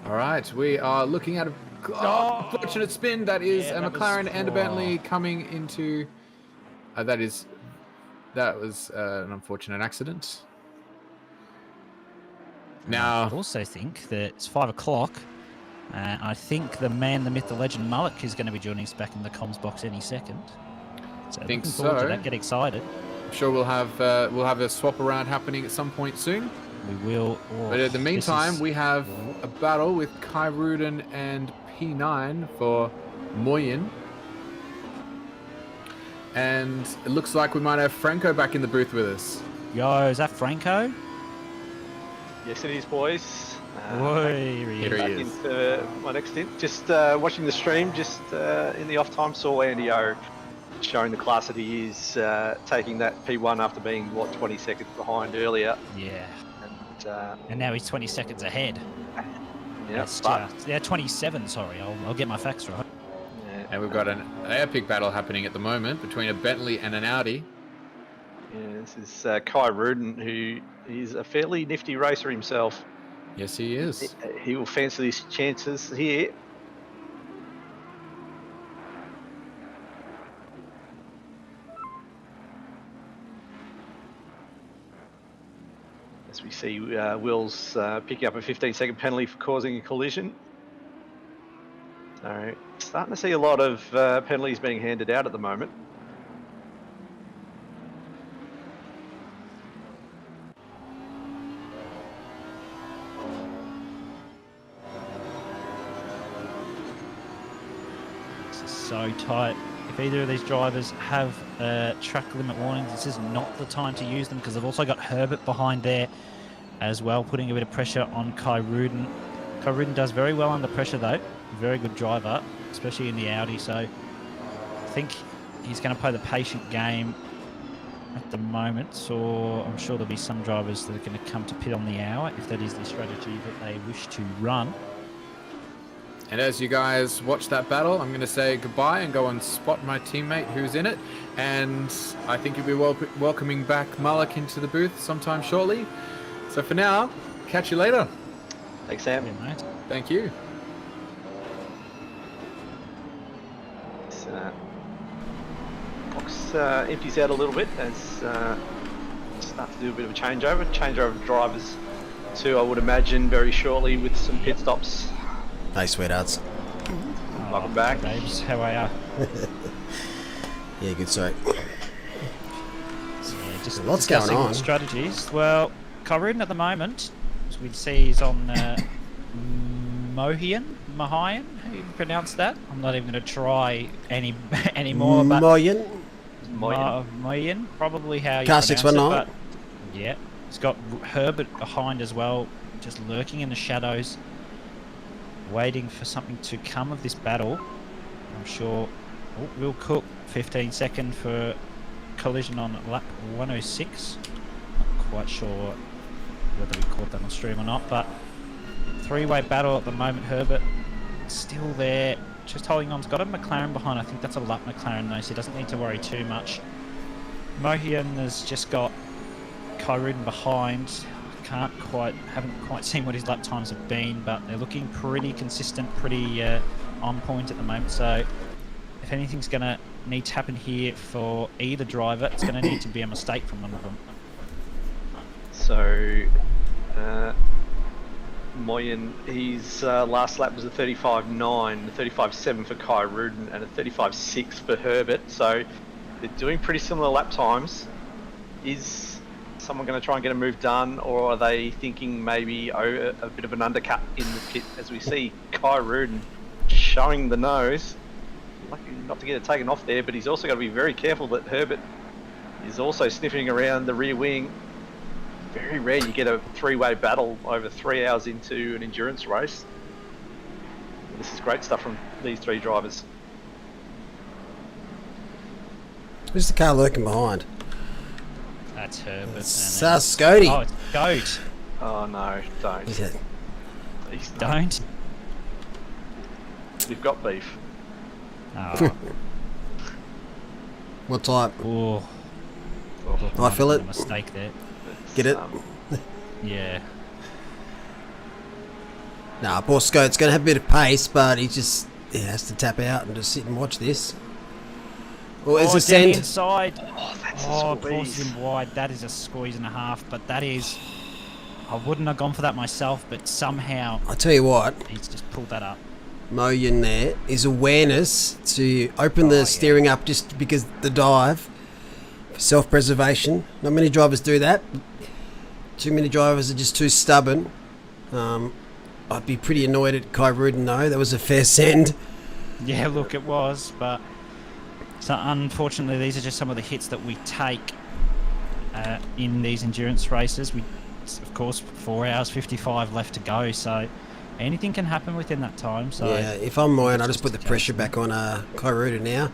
All right, we are looking at a unfortunate spin. That is a McLaren and a Bentley coming into. That was an unfortunate accident. Now, I also think that it's 5 o'clock. I think the man, the myth, the legend, Mullock is going to be joining us back in the comms box any second. So think looking forward so. to that. Get excited. I'm sure we'll have a swap around happening at some point soon. We will. But in the meantime, we have a battle with Kai Rudin and P9 for Moyen. And it looks like we might have Franco back in the booth with us. Yo, is that Franco? Yes, it is, boys. Oi, Here Back he is. into my next stint. Just watching the stream, just in the off time, saw Andy O showing the class that he is, taking that P1 after being, 20 seconds behind earlier. Yeah. And And now he's 20 seconds ahead. yeah, Yeah, 27, sorry. I'll get my facts right. yeah, And we've got an epic battle happening at the moment between a Bentley and an Audi. yeah, this is Kai Rudin, who is a fairly nifty racer himself. Yes, he is. He will fancy his chances here. As we see Will's picking up a 15-second penalty for causing a collision. So, starting to see a lot of penalties being handed out at the moment. This is so tight. If either of these drivers have track limit warnings, this is not the time to use them because they've also got Herbert behind there as well, putting a bit of pressure on Kai Rudin. Kai Rudin does very well under pressure though. Very good driver, especially in the Audi. So I think he's going to play the patient game at the moment. So I'm sure there'll be some drivers that are going to come to pit on the hour if that is the strategy that they wish to run. And as you guys watch that battle, I'm going to say goodbye and go and spot my teammate who's in it. And I think you'll be welcoming back Malik into the booth sometime shortly. So for now, catch you later. Thanks, Sam. Yeah, mate. Thank you. Box empties out a little bit as start to do a bit of a changeover of drivers too, I would imagine, very shortly with some pit stops. Hey, sweethearts. Welcome back. Babes, how are you? Yeah, good sorry. So, yeah, just Lots discussing going on. strategies. Well, Kyrudin at the moment, as we see, he's on Mahian. How you pronounce that? I'm not even going to try any more. But Moyen. Mahian, probably how you Car pronounce 619. it. But yeah, he's got Herbert behind as well, just lurking in the shadows, waiting for something to come of this battle. I'm sure. Oh, Will Cook, 15-second for collision on lap 106. Not quite sure whether we caught that on stream or not, but three-way battle at the moment. Herbert still there, just holding on. He's got a McLaren behind. I think that's a lap McLaren though, so he doesn't need to worry too much. Mohian has just got Kyrudin behind. Haven't quite seen what his lap times have been, but they're looking pretty consistent, pretty on point at the moment. So if anything's going to need to happen here for either driver, it's going to need to be a mistake from one of them. So, Moyen, his last lap was a 35.9, a 35.7 for Kyrudin, and a 35.6 for Herbert. So they're doing pretty similar lap times. Is someone going to try and get a move done, or are they thinking maybe a bit of an undercut in the pit, as we see Kyrudin showing the nose? Lucky not to get it taken off there, but he's also got to be very careful that Herbert is also sniffing around the rear wing. Very rare you get a three-way battle over 3 hours into an endurance race. This is great stuff from these three drivers. Who's the car lurking behind? That's Herbert. It's Scotty. Oh, it's Goat. Oh no, don't. Yeah. Please Don't. You've got beef. Oh, What type? oh. I feel it. A mistake there. Get it? Yeah. Nah, poor Scott's going to have a bit of pace, but he has to tap out and just sit and watch this. Well, it's a down send. inside. Oh, that's Oh, a it forces squeeze. him wide. That is a squeeze and a half, but that is... I wouldn't have gone for that myself, but somehow I tell you what, he's just pulled that up. Moyen there is awareness to open the steering up just because the dive for self-preservation. Not many drivers do that. Too many drivers are just too stubborn. I'd be pretty annoyed at Kyrudin though. That was a fair send. Yeah, look, it was, but so unfortunately these are just some of the hits that we take in these endurance races. We, of course, 4 hours 55 left to go, so anything can happen within that time. So Yeah, if I'm Moyen, I just put the pressure back on Kyrudin now.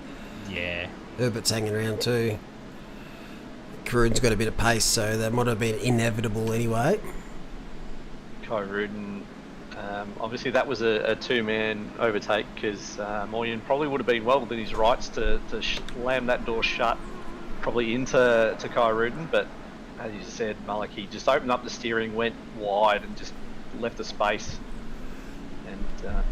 yeah, Herbert's hanging around too. Kyrudin's got a bit of pace, so that might have been inevitable anyway. Kyrudin, obviously that was a two-man overtake, because Moyen probably would have been well within his rights to slam that door shut, probably into Kyrudin, but as you said, Malik, he just opened up the steering, went wide, and just left the space. And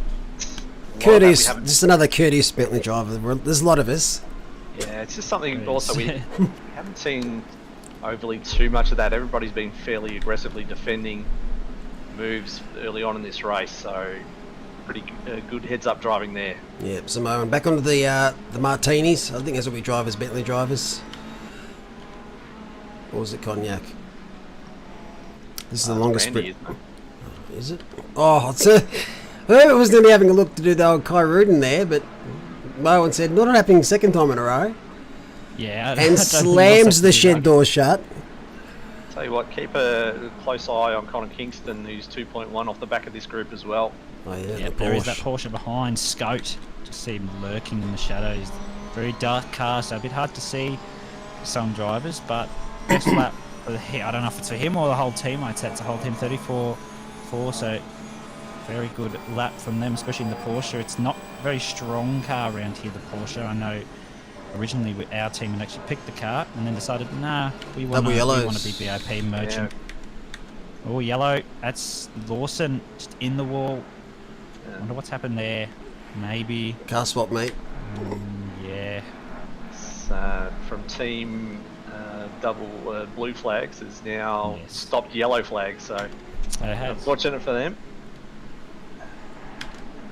Courteous, just another courteous Bentley driver. There's a lot of us. yeah, it's just something Yes. also we haven't seen overly too much of that. Everybody's been fairly aggressively defending moves early on in this race, so pretty good heads-up driving there. Yeah, so Moyen back onto the martinis. I think that's what we drive as Bentley drivers. Or was it cognac? This is the longest Brandy, sprint. isn't it? Is it? Oh, it's Herbert was nearly having a look to do the old Kyrudin there, but Moyen said, not happening second time in a row. yeah, I don't And think slams what's the up shed door shut. Tell you what, keep a close eye on Connor Kingston, who's 2.1 off the back of this group as well. Oh yeah, Yeah, the there is that Porsche. Porsche behind Scout. Just see him lurking in the shadows. Very dark car, so a bit hard to see for some drivers, but best lap for I don't know if it's for him or the whole team. I'd say it's a whole team, 34.4, so very good lap from them, especially in the Porsche. It's not a very strong car around here, the Porsche. I know originally our team had actually picked the car and then decided, nah, we want Double yellows. to be BIP merchant. Oh, yellow. That's Lawson just in the wall. Yeah. Wonder what's happened there. Maybe. Car swap, mate. Yeah. It's, from team double blue flags is now Yes. stopped yellow flags, so It has. unfortunate for them.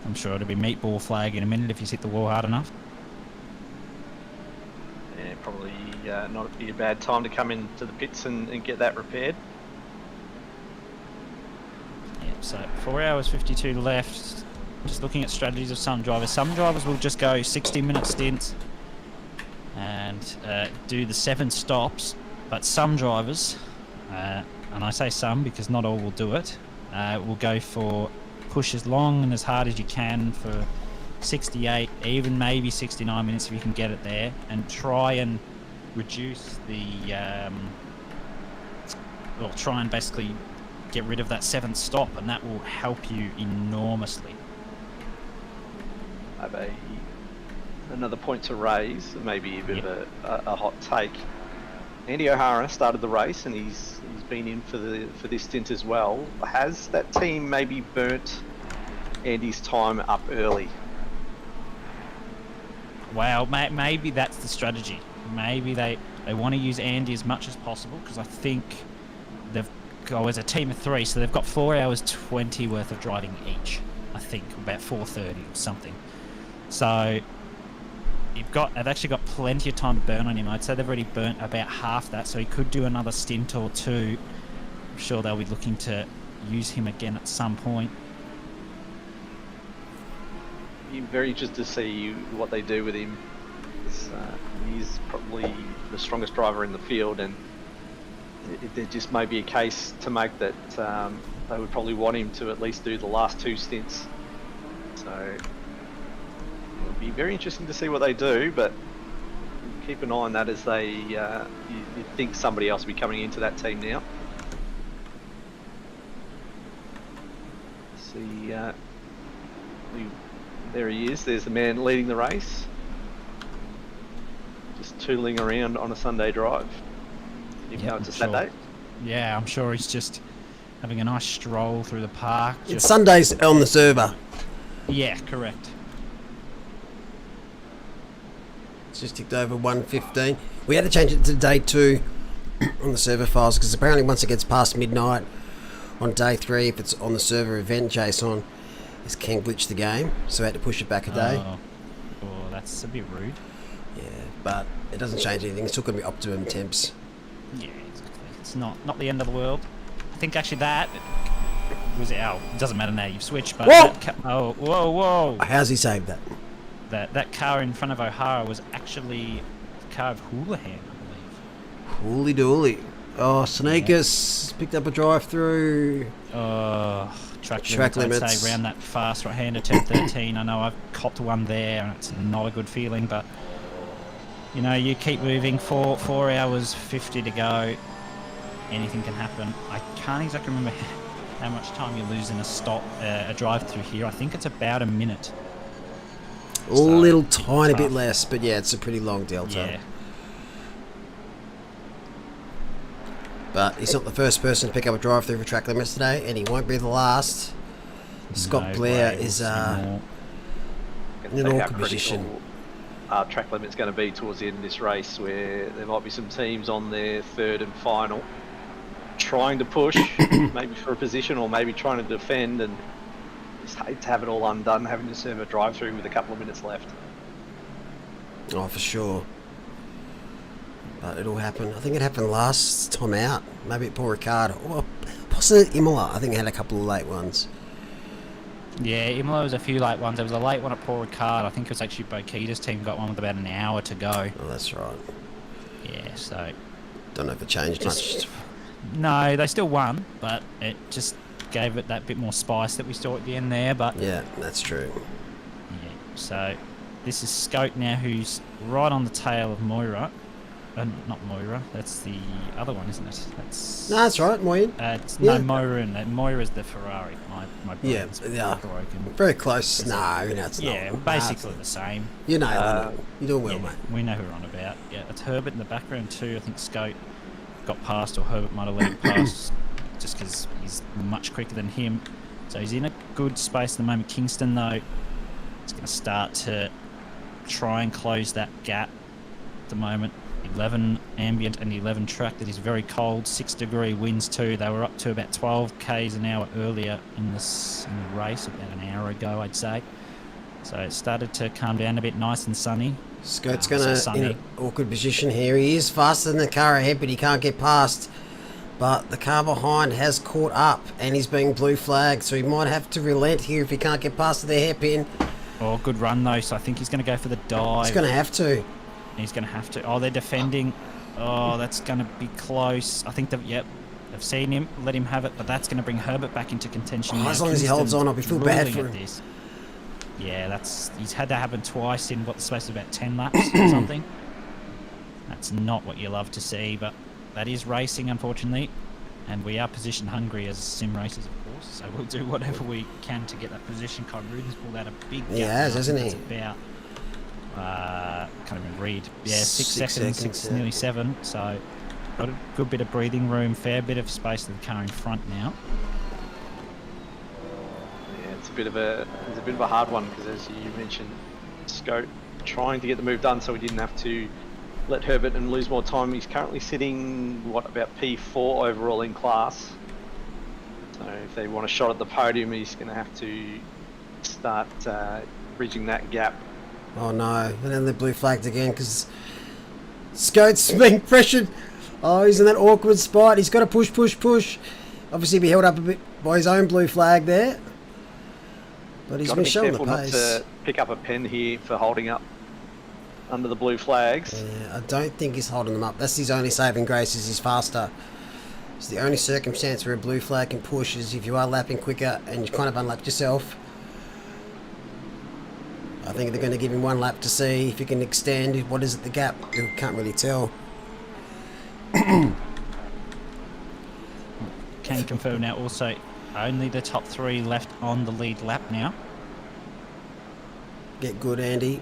I'm sure it'll be meatball flag in a minute if you hit the wall hard enough. probably not be a bad time to come into the pits and get that repaired. Yep, so 4 hours 52 left. Just looking at strategies of some drivers. Some drivers will just go 60-minute stints and do the 7 stops, but some drivers, and I say some because not all will do it, will go for push as long and as hard as you can for 68, even maybe 69 minutes if you can get it there, and try and reduce the or try and basically get rid of that 7th stop, and that will help you enormously. I have another point to raise, maybe a bit of a hot take. Andy O'Hara started the race, and he's been in for this stint as well. Has that team maybe burnt Andy's time up early? Well, maybe that's the strategy. Maybe they want to use Andy as much as possible, because I think they've got as a team of 3, so they've got 4 hours 20 worth of driving each. I think about 4:30 or something. So they've actually got plenty of time to burn on him. I'd say they've already burnt about half that, so he could do another stint or 2. I'm sure they'll be looking to use him again at some point. I'm very interested to see what they do with him. He's probably the strongest driver in the field, and there just may be a case to make that they would probably want him to at least do the last 2 stints. So it'll be very interesting to see what they do, but keep an eye on that as they you think somebody else will be coming into that team now. See, there he is. There's the man leading the race. Just tootling around on a Sunday drive, even though it's a Saturday. Yeah, I'm sure he's just having a nice stroll through the park. It's Sundays on the server. Yeah, correct. It's just ticked over 1:15. We had to change it to day 2 on the server files, because apparently once it gets past midnight on day 3, if it's on the server event, JSON can glitch the game, so we had to push it back a day. Oh, that's a bit rude. Yeah, but it doesn't change anything. It's still going to be optimum temps. Yeah, exactly. It's not the end of the world. I think actually that was it doesn't matter now, you've switched, but whoa! Whoa. How's he saved that? That car in front of O'Hara was actually the car of Houlihan, I believe. Hooly dooly. Oh, Sneakers picked up a drive through. Track limits. I'd say around that fast right-hander turn 13. I know I've copped one there, and it's not a good feeling, but you know, you keep moving. 4 hours 50 to go. Anything can happen. I can't exactly remember how much time you lose in a drive through here. I think it's about a minute. A little tiny bit less, but yeah, it's a pretty long delta. Yeah. But he's not the first person to pick up a drive through for track limits today, and he won't be the last. Scott Blair is in an awkward position. Track limit's going to be towards the end of this race, where there might be some teams on their 3rd and final trying to push, maybe for a position, or maybe trying to defend, and just hate to have it all undone, having to serve a drive through with a couple of minutes left. Oh, for sure. But it'll happen. I think it happened last time out. Maybe at Paul Ricard. Or possibly Imola. I think it had a couple of late ones. Yeah, Imola was a few late ones. There was a late one at Paul Ricard. I think it was actually Bokita's team got one with about an hour to go. Oh, that's right. Yeah, so... Don't know if it changed much. No, they still won, but it just gave it that bit more spice that we saw at the end there. But yeah, that's true. Yeah, so this is Scout now, who's right on the tail of Moira. Not Moira, that's the other one, isn't it? No, that's right, Moira. No, Moira, and Moira's the Ferrari. My brain's broken. Very close. No, it's not. Yeah, basically the same. You know, you're doing well, mate. We know who we're on about. Yeah, it's Herbert in the background too. I think Scout got past, or Herbert might have let it past, just because he's much quicker than him. So he's in a good space at the moment. Kingston, though, is going to start to try and close that gap at the moment. 11 ambient and 11 track. That is very cold. 6-degree winds too. They were up to about 12 k's an hour earlier in the race, about an hour ago, I'd say. So it started to calm down a bit, nice and sunny. Scott's So going to sunny. in an awkward position here. He is faster than the car ahead, but he can't get past. But the car behind has caught up, and he's being blue flagged, so he might have to relent here if he can't get past the hairpin. Oh, good run though. So I think he's going to go for the dive. He's going to have to. He's going to have to. Oh, they're defending. Oh, that's going to be close. I think they've seen him, let him have it, but that's going to bring Herbert back into contention. Oh, now. as long as he holds on, I'll be feel bad Drooling for at him. this. Yeah, he's had that happen twice in what's supposed to be about 10 laps or something. That's not what you love to see, but that is racing, unfortunately. And we are position hungry as sim racers, of course, so we'll do whatever we can to get that position. Ruden's pulled out a big gap. He has, now. hasn't It's he? about, can't even read. Yeah, 6 6 seconds, seconds, it's yeah. nearly 7, so got a good bit of breathing room, fair bit of space to the car in front now. Yeah, it's a bit of a hard one because, as you mentioned, Scout trying to get the move done so he didn't have to let Herbert and lose more time. He's currently sitting about P4 overall in class. So if they want a shot at the podium, he's going to have to start bridging that gap. Oh no, and then they're blue flagged again because Scott's being pressured. Oh, he's in that awkward spot. He's got to push. Obviously be held up a bit by his own blue flag there. But he's Got been to be showing the careful not pace. to pick up a pen here for holding up under the blue flags. Yeah, I don't think he's holding them up. That's his only saving grace, is he's faster. It's the only circumstance where a blue flag can push is if you are lapping quicker and you kind of unlapped yourself. I think they're going to give him one lap to see if he can extend. What is it, the gap? We can't really tell. Can you confirm now also only the top 3 left on the lead lap now? Get good, Andy.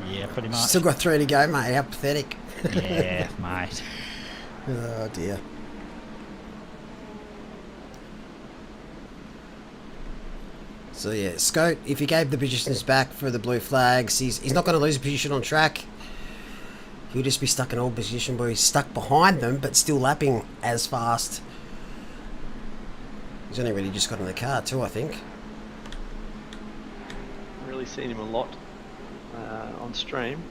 Yeah, pretty much. Still got 3 to go, mate. How pathetic. Yeah, mate. Oh, dear. So, yeah, Scout, if he gave the positions back for the blue flags, he's not going to lose a position on track. He'll just be stuck in old position where he's stuck behind them, but still lapping as fast. He's only really just got in the car too, I think. Really seen him a lot on stream.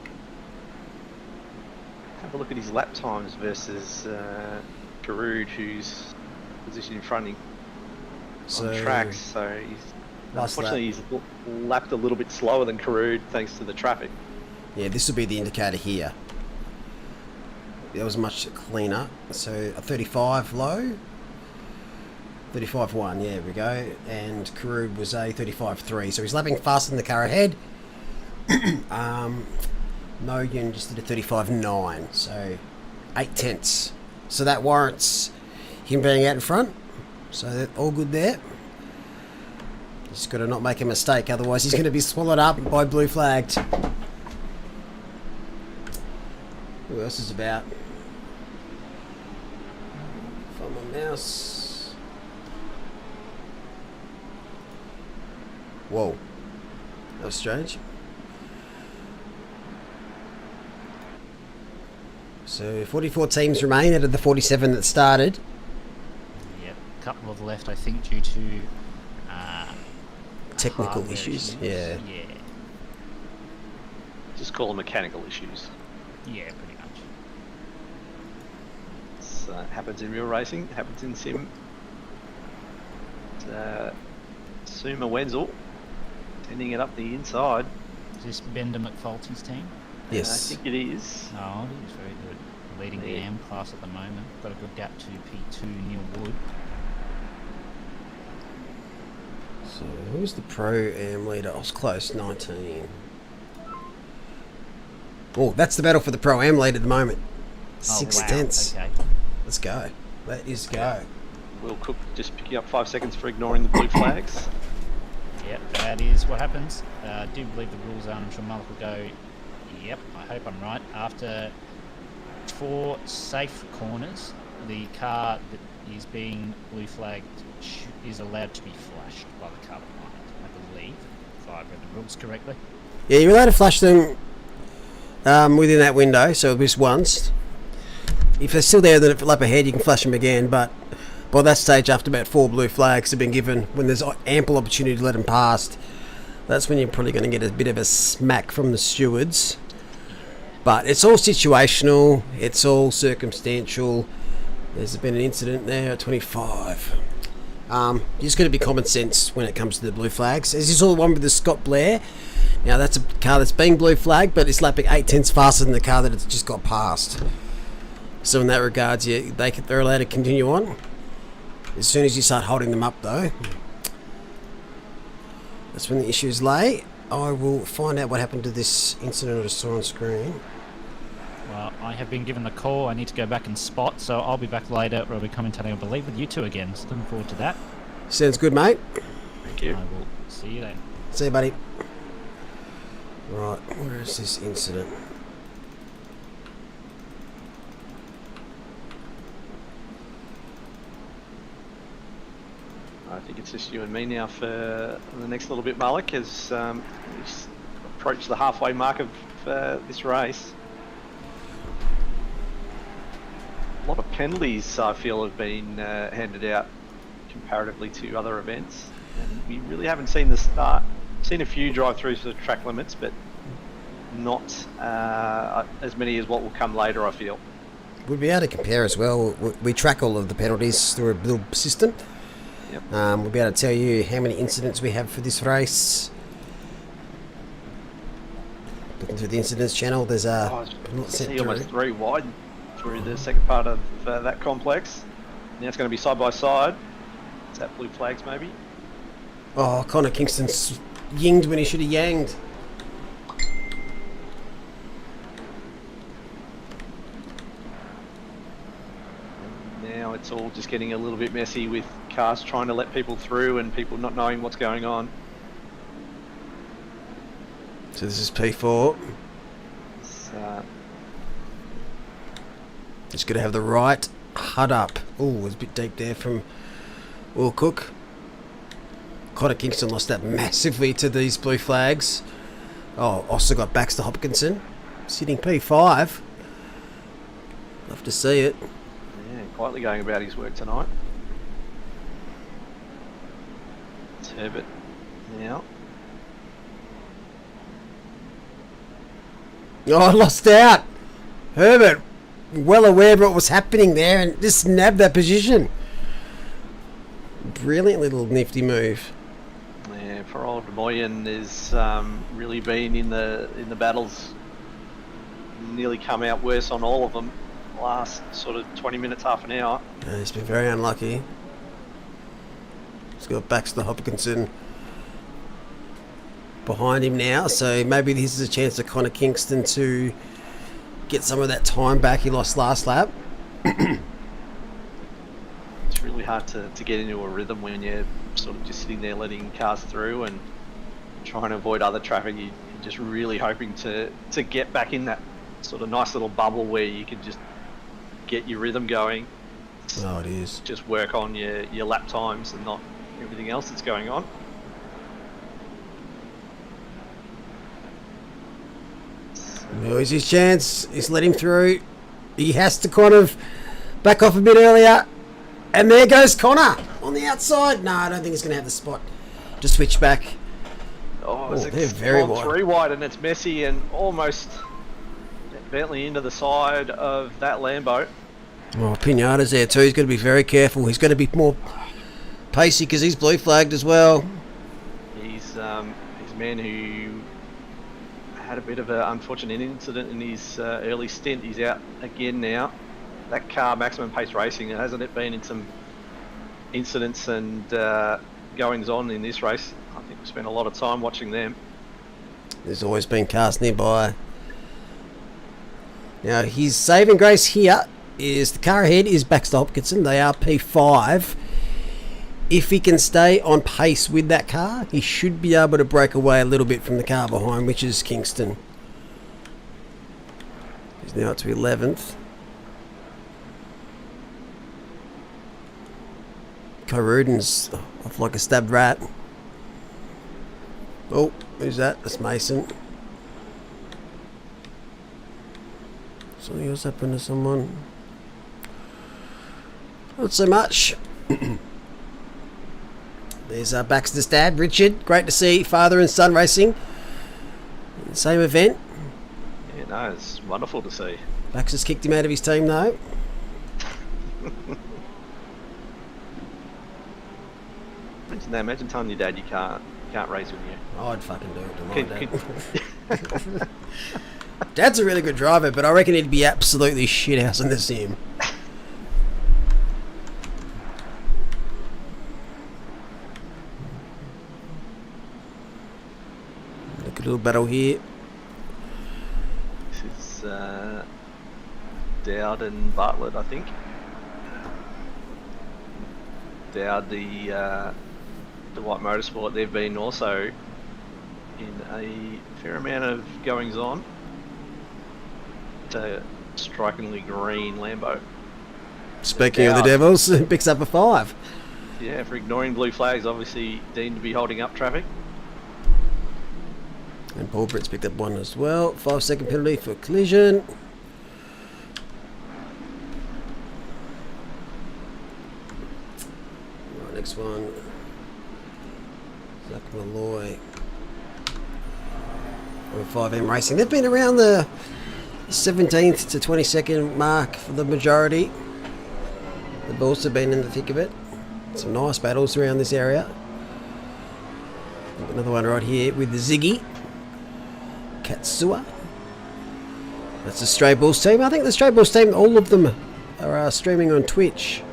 Have a look at his lap times versus Giroud, who's positioned in front of him on tracks. So unfortunately he's lapped a little bit slower than Giroud thanks to the traffic. Yeah, this will be the indicator here. That was much cleaner. So a 35 low. 35.1, yeah, there we go. And Karud was a 35.3. So he's lapping faster than the car ahead. Mogan just did a 35.9. So 8 tenths. So that warrants him being out in front. So all good there. Just got to not make a mistake, otherwise he's going to be swallowed up by blue flagged. Who else is about? Find my mouse. Whoa. That was strange. So 44 teams remain out of the 47 that started. Yep, a couple of left, I think, due to Technical hardware issues. Yeah. Yeah, Just call them mechanical issues. yeah, pretty much. It happens in real racing, it happens in sim. Suma Wenzel sending it up the inside. Is this Bender McFalty's team? Yes. I think it is. Oh, he's very good. Leading the Yeah. AM class at the moment. Got a good gap to P2 Neil Wood. So who's the Pro-Am leader? I was close, 19. Oh, that's the battle for the Pro-Am lead at the moment. 6 wow. tenths. Okay. Let's go. Let is go. Will Cook just picking up 5 seconds for ignoring the blue flags. Yep, that is what happens. I do believe the rules are, I'm sure Malik will go, yep, I hope I'm right. After 4 safe corners, the car that is being blue flagged is allowed to be flashed by the car behind it, I believe, if I read the rules correctly. Yeah, you're allowed to flash them within that window, so just once. If they're still there, then if lap ahead, you can flash them again, but by that stage, after about 4 blue flags have been given, when there's ample opportunity to let them past, That's when you're probably going to get a bit of a smack from the stewards. But it's all situational. It's all circumstantial. There's been an incident there at 25. You just got to be common sense when it comes to the blue flags. This is all the one with the Scott Blair. Now that's a car that's being blue flagged, but it's lapping 8/10 faster than the car that it's just got past. So in that regards, yeah, they're allowed to continue on. As soon as you start holding them up, though, that's when the issues lay. I will find out what happened to this incident I just saw on screen. Well, I have been given the call. I need to go back and spot, so I'll be back later. I'll be commentating, I believe, with you two again. So looking forward to that. Sounds good, mate. Thank you. I will see you then. See you, buddy. Right, where is this incident? I think it's just you and me now for the next little bit, Malik, as we approach the halfway mark of this race. A lot of penalties, I feel, have been handed out comparatively to other events, and we really haven't seen the start. Seen a few drive-throughs for the track limits, but not as many as what will come later, I feel. We'll be able to compare as well. We track all of the penalties through a little system. Yep. We'll be able to tell you how many incidents we have for this race. Looking through the incidents channel, there's I not set see through. almost 3 wide through the second part of that complex. Now it's going to be side by side. Is that blue flags maybe? Oh, Connor Kingston's yinged when he should have yanged. Now it's all just getting a little bit messy with cars trying to let people through and people not knowing what's going on. So this is P4. It's, Just got to have the right HUD up. Oh, it was a bit deep there from Will Cook. Connor Kingston lost that massively to these blue flags. Oh, also got Baxter Hopkinson sitting P5. Love to see it. yeah, quietly going about his work tonight. It's Herbert now. Oh, I lost out. Herbert, well aware of what was happening there and just nabbed that position. Brilliant little nifty move. Yeah, for old Moyen has really been in the battles. Nearly come out worse on all of them. Last sort of 20 minutes, half an hour. He's been very unlucky. He's got Baxter Hopkinson behind him now, so maybe this is a chance for Connor Kingston to get some of that time back he lost last lap. It's really hard to get into a rhythm when you're sort of just sitting there letting cars through and trying to avoid other traffic. You're just really hoping to get back in that sort of nice little bubble where you can just get your rhythm going. Oh, it is. Just work on your lap times and not everything else that's going on. Well, here's his chance. He's let him through. He has to kind of back off a bit earlier. And there goes Connor on the outside. No, I don't think he's going to have the spot to switch back. Oh, they're very gone wide. 3 wide and it's messy and almost Bentley into the side of that Lambo. Oh, Pinata's there too. He's got to be very careful. He's got to be more pacey because he's blue flagged as well. He's a man who had a bit of an unfortunate incident in his early stint. He's out again now. That car, Maximum Pace Racing, hasn't it been in some incidents and goings on in this race? I think we spent a lot of time watching them. There's always been cars nearby. Now, his saving grace here is the car ahead is Baxter Hopkinson. They are P5. If he can stay on pace with that car, he should be able to break away a little bit from the car behind, which is Kingston. He's now up to 11th. Rudin's off like a stabbed rat. Oh, who's that? That's Mason. Something else happened to someone. Not so much. There There's Baxter's dad, Richard. Great to see father and son racing in the same event. Yeah, no, it's wonderful to see. Baxter's kicked him out of his team though. Imagine telling your dad you can't race with you. I'd fucking do it to my dad. Dad's a really good driver, but I reckon he'd be absolutely shithouse in the sim. Look, a little battle here. This is Dowd and Bartlett, I think. Dowd, the White Motorsport, they've been also in a fair amount of goings on. A strikingly green Lambo. Speaking of the Devils, picks up a 5. Yeah, for ignoring blue flags, obviously deemed to be holding up traffic. And Paul Britt's picked up 1 as well. 5-second penalty for collision. Right, next one. Zach Malloy. 5M Racing. They've been around the 17th to 22nd mark for the majority. The Bulls have been in the thick of it. Some nice battles around this area. Another one right here with the Ziggy. Katsua. That's the Stray Bulls team. I think the Stray Bulls team, all of them are streaming on Twitch.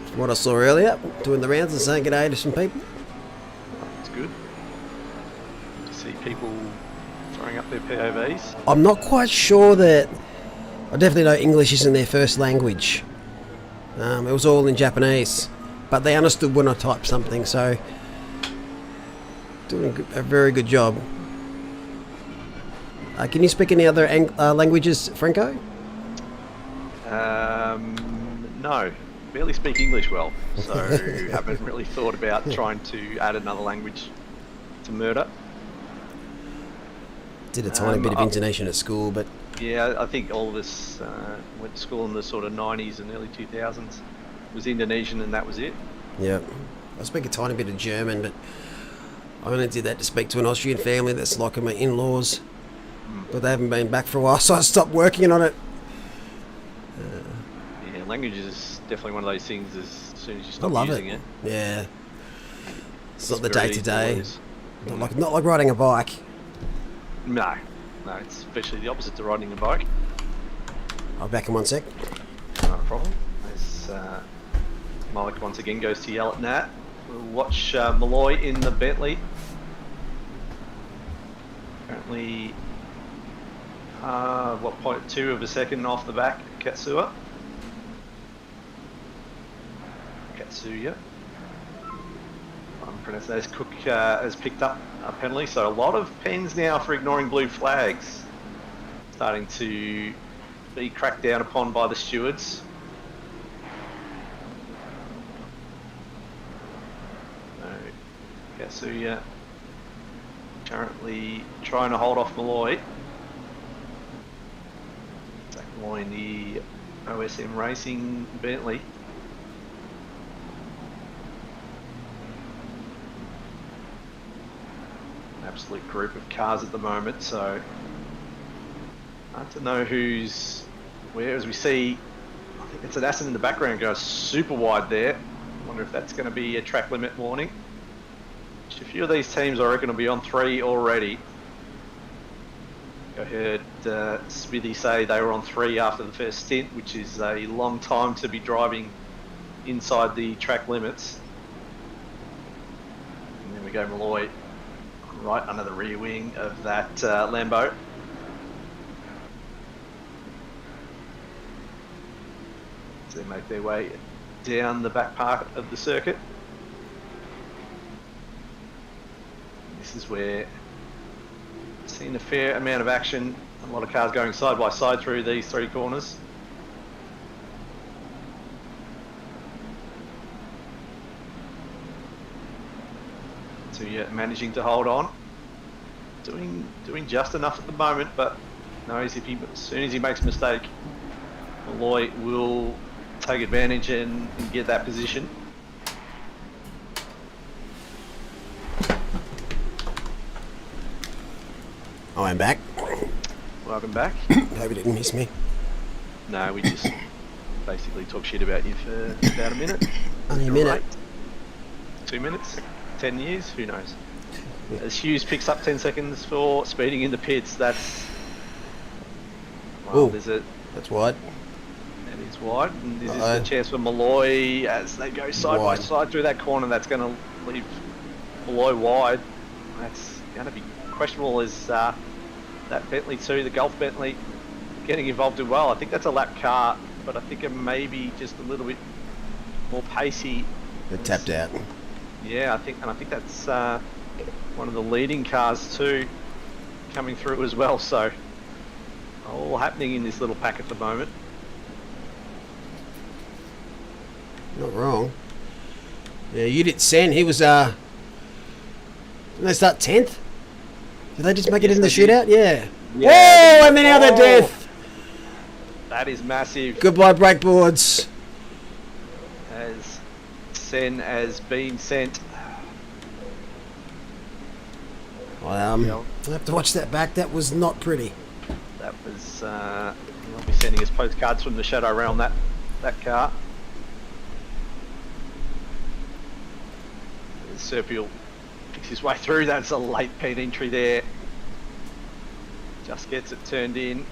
From what I saw earlier, doing the rounds and saying good day to some people. That's good. You see people throwing up their POVs. I'm not quite sure that... I definitely know English isn't their first language. It was all in Japanese. But they understood when I typed something, so... Doing a very good job. Can you speak any other languages, Franco? No. Barely speak English well, so haven't really thought about trying to add another language to murder. Did a tiny bit of Indonesian at school, but... Yeah, I think all of us went to school in the sort of 90s and early 2000s. It was Indonesian and that was it. Yeah. I speak a tiny bit of German, but I only did that to speak to an Austrian family that's like my in-laws. But they haven't been back for a while, so I stopped working on it. Yeah, language is definitely one of those things as soon as you stop using it. Yeah. It's not the day-to-day. Not like riding a bike. No, it's especially the opposite to riding a bike. I'll back in 1 sec. Not a problem. As Malik once again goes to yell at Nat. We'll watch Malloy in the Bentley. Currently, 0.2 of a second off the back, Katsuya. I'm pronouncing that. Cook has picked up a penalty, so a lot of pens now for ignoring blue flags. Starting to be cracked down upon by the stewards. So, Katsuya currently trying to hold off Malloy. Zach Malloy in the OSM Racing Bentley. An absolute group of cars at the moment, so hard to know who's where. As we see, I think it's an Aston in the background goes super wide there. I wonder if that's going to be a track limit warning. A few of these teams I reckon will be on 3 already. I heard Smithy say they were on 3 after the first stint, which is a long time to be driving inside the track limits. And then we go Malloy right under the rear wing of that Lambo. So they make their way down the back part of the circuit. This is where I've seen a fair amount of action, a lot of cars going side by side through these 3 corners. So yeah, managing to hold on, doing just enough at the moment, but knows if as soon as he makes a mistake, Malloy will take advantage and get that position. I am back. Welcome back. Hope you didn't miss me. No, we just basically talk shit about you for about a minute. Only a minute. 2 minutes? 10 years? Who knows? As Hughes picks up 10 seconds for speeding in the pits, that's... Well, Ooh. That's wide. That is wide, and this is the chance for Malloy as they go side by side through that corner. That's going to leave Malloy wide. That's going to be questionable as that Bentley too, the Gulf Bentley, getting involved as well. I think that's a lap car, but I think it may be just a little bit more pacey. They're tapped out. Yeah, I think that's one of the leading cars too, coming through as well. So all happening in this little pack at the moment. Not wrong. Yeah, you did Sen. He was didn't they start 10th? Did they just make it in the shootout? Yeah. Whoa, and then now they're death. That is massive. Goodbye breakboards. As Sen has been sent. I'll have to watch that back. That was not pretty. That was he'll be sending us postcards from the shadow around that car. Serpiel picks his way through. That's a late Pete entry there. Just gets it turned in.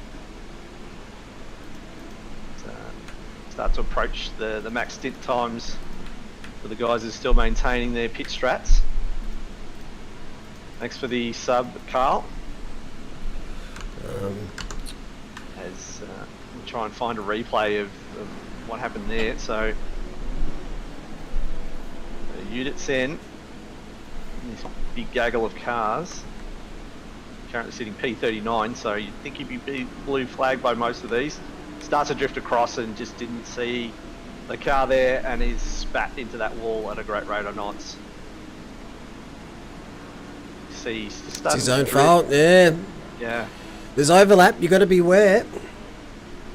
Start to approach the max stint times for the guys who are still maintaining their pit strats. Thanks for the sub, Carl. As we'll try and find a replay of what happened there. So Udit Sen, this big gaggle of cars, currently sitting P39, so you'd think he'd be blue flagged by most of these. Starts to drift across and just didn't see the car there and is spat into that wall at a great rate of knots. See, it's his own fault, yeah. Yeah. There's overlap, you got to be aware.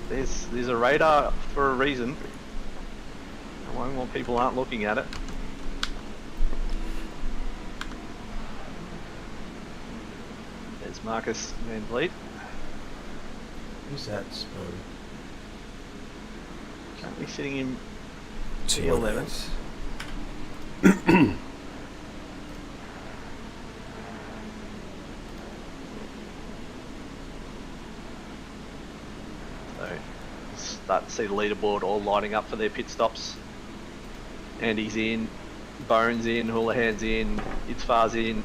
There's a radar for a reason. While people aren't looking at it. There's Marcus Van Vliet. Who's that? Currently sitting in P11. So start to see the leaderboard all lining up for their pit stops. Andy's in, Bones in, Houlihan's in, Itzfar's in,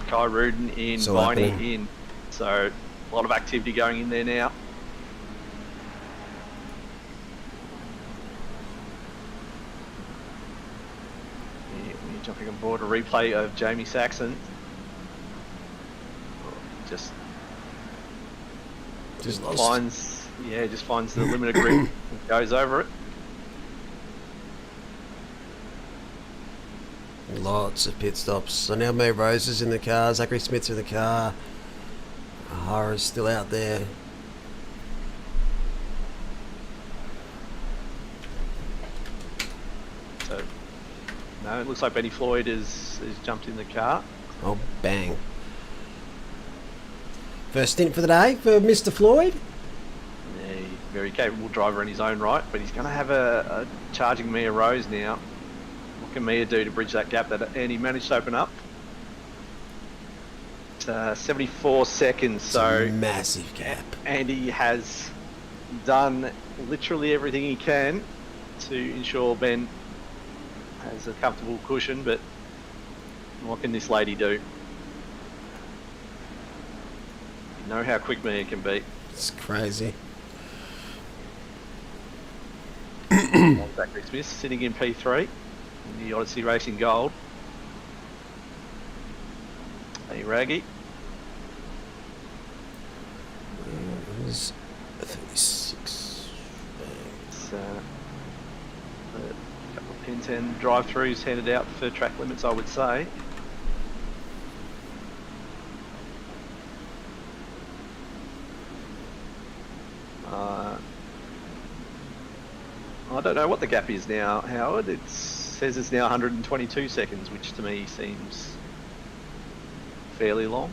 Kai Rudin in, Viney in. So a lot of activity going in there now. We're jumping on board a replay of Jamie Saxon. Just finds the limiter grip and goes over it. Lots of pit stops. So now May Rose is in the car, Zachary Smith's in the car, Ahara's still out there. So, no, it looks like Benny Floyd has jumped in the car. Oh, bang. First stint for the day for Mr. Floyd. Yeah, very capable driver in his own right, but he's going to have a charging Mia Rose now. What can Mia do to bridge that gap that Andy managed to open up? 74 seconds, so massive gap. Andy has done literally everything he can to ensure Ben has a comfortable cushion, but what can this lady do? You know how quick Mia can be. It's crazy. Zachary Smith sitting in P3 in the Odyssey Racing Gold. Hey, Raggy. It was 36. It's a couple of pins and drive-throughs handed out for track limits, I would say. I don't know what the gap is now, Howard. It says it's now 122 seconds, which to me seems fairly long.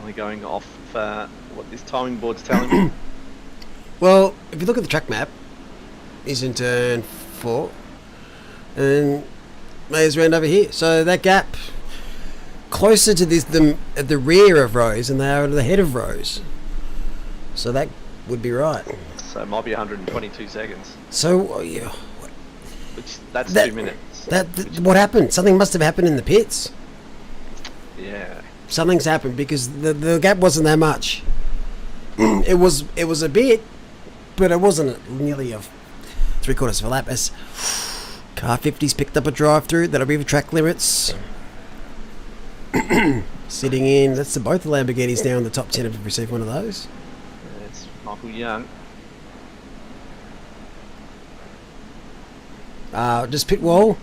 Only going off what this timing board's telling me. Well, if you look at the track map, he's in turn 4, and Mayer's round over here. So that gap closer to this at the rear of Rose than they are at the head of Rose. So that would be right. So it might be 122 seconds. So yeah, That's that- 2 minutes. what happened? Something must have happened in the pits. Yeah. Something's happened because the gap wasn't that much. It was a bit, but it wasn't nearly a 3/4 of a lap. As car 50's picked up a drive through, that'll be the track limits. Sitting in, that's both the Lamborghinis now in the top 10 have received one of those. It's Michael Young. Does pit wall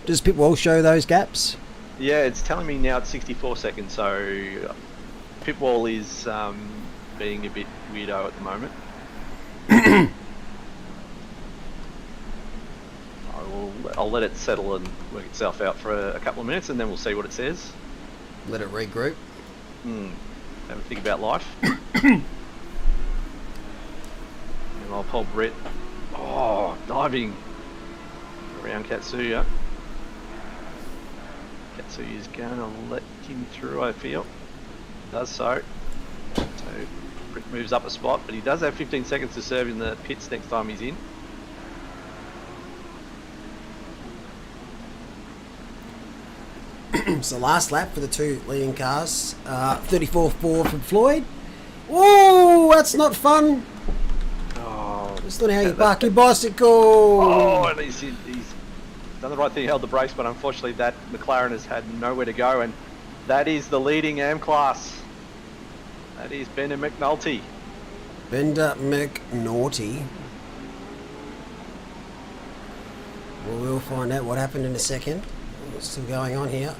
show those gaps? Yeah, it's telling me now it's 64 seconds, so pit wall is being a bit weirdo at the moment. I'll let it settle and work itself out for a couple of minutes, and then we'll see what it says. Let it regroup. Have a think about life. And I'll pull Brett. Oh, diving around Katsuya. Katsuya's going to let him through, I feel. Does so. So Brett moves up a spot, but he does have 15 seconds to serve in the pits next time he's in. So last lap for the two leading cars, 34.4 from Floyd. Whoa, that's not fun. Oh, That's not how you park your bicycle. Oh, and he's done the right thing, held the brakes, but unfortunately that McLaren has had nowhere to go, and that is the leading AM class. That is Bender McNulty. Bender McNaughty. Well, we'll find out what happened in a second. What's still going on here?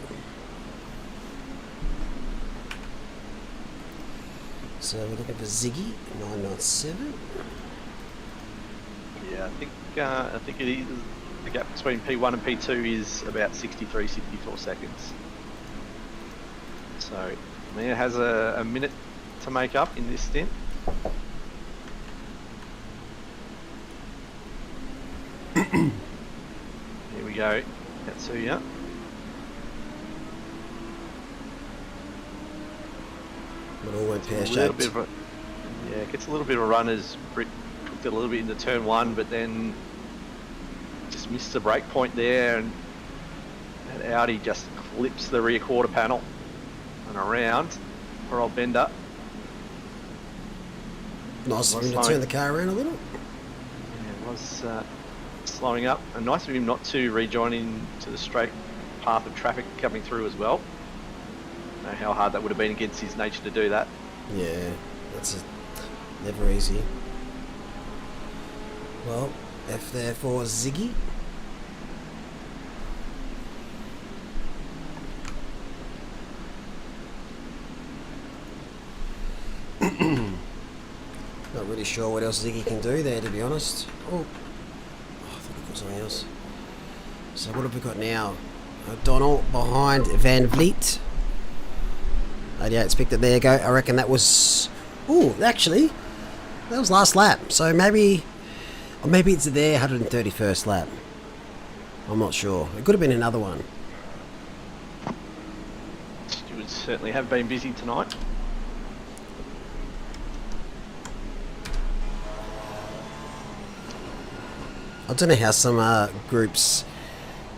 So we're looking for Ziggy, 997. Yeah, I think it is. The gap between P1 and P2 is about 63, 64 seconds. So Mia has a minute to make up in this stint. Here we go, Katsuya. It all went A little bit pear-shaped. of gets a little bit of a run as Britt cooked it a little bit into turn 1, but then just missed the brake point there, and that Audi just clips the rear quarter panel and around for old Bender. Nice of him to Slowing. turn the car around a little. Yeah, it was slowing up, and nice of him not to rejoin into the straight path of traffic coming through as well. Know how hard that would have been against his nature to do that. Yeah, never easy. Well, F there for Ziggy. Not really sure what else Ziggy can do there, to be honest. Oh, I thought it was something else. So what have we got now? O'Donnell behind Van Vliet. 88's picked it. There you go. I reckon that was... Ooh, actually, that was last lap. So maybe... Or maybe it's their 131st lap. I'm not sure. It could have been another one. Stewards certainly have been busy tonight. I don't know how some groups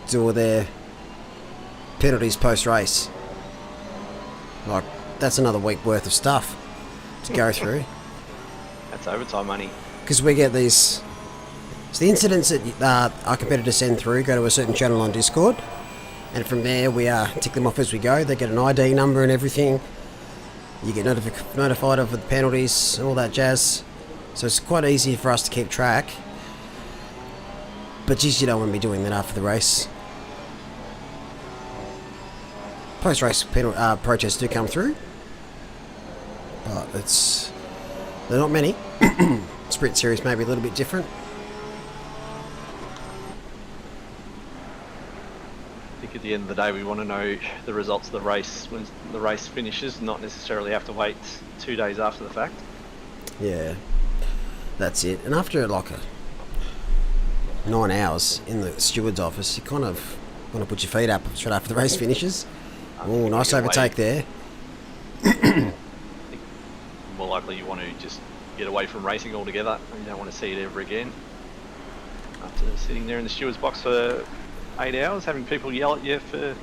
do all their penalties post-race. Like, that's another week worth of stuff to go through. That's overtime money. Because we get these... So the incidents that our competitors send through go to a certain channel on Discord. And from there, we tick them off as we go. They get an ID number and everything. You get notified of the penalties and all that jazz. So it's quite easy for us to keep track. But geez, you don't want to be doing that after the race. Post-race protests do come through. But they're not many. Sprint series may be a little bit different. I think think at the end of the day, we want to know the results of the race when the race finishes, not necessarily have to wait 2 days after the fact. Yeah, that's it. And after like 9 hours in the steward's office, you kind of want to put your feet up straight after the race finishes. Oh, nice overtake there. I think more likely you want to just get away from racing altogether. You don't want to see it ever again. After sitting there in the steward's box for 8 hours, having people yell at you for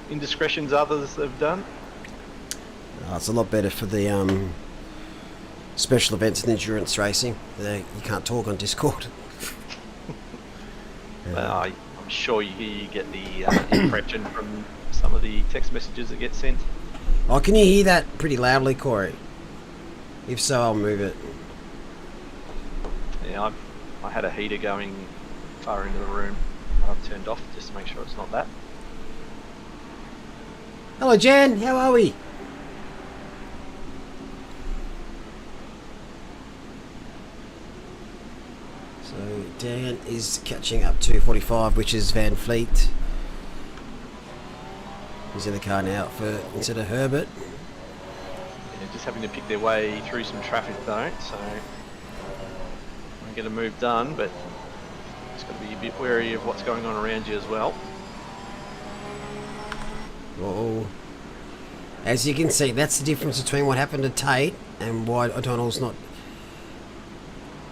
indiscretions others have done. It's a lot better for the special events and endurance racing. You can't talk on Discord. Well, I'm sure you get the impression from some of the text messages that get sent. Oh, can you hear that pretty loudly, Corey? If so, I'll move it. Yeah, I had a heater going far into the room. I've turned off just to make sure it's not that. Hello, Jan. How are we? So Dan is catching up to 45, which is Van Fleet. He's in the car now instead of Herbert. Yeah, just having to pick their way through some traffic though, so I'm get a move done, but just got to be a bit wary of what's going on around you as well. Oh, as you can see, that's the difference between what happened to Tate and why O'Donnell's not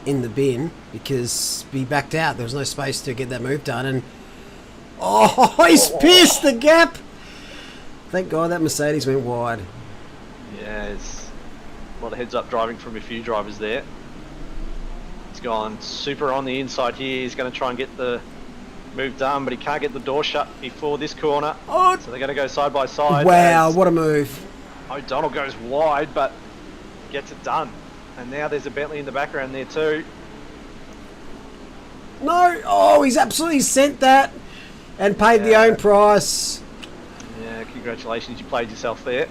in the bin, because he backed out. There was no space to get that move done, and he's pissed the gap. Thank God that Mercedes went wide. Yeah, it's a lot of heads-up driving from a few drivers there. He's gone super on the inside here. He's going to try and get the move done, but he can't get the door shut before this corner. Oh, so they're going to go side by side. Wow, what a move. O'Donnell goes wide, but gets it done. And now there's a Bentley in the background there too. No, oh, he's absolutely sent that and paid the own price. Yeah, congratulations, you played yourself there.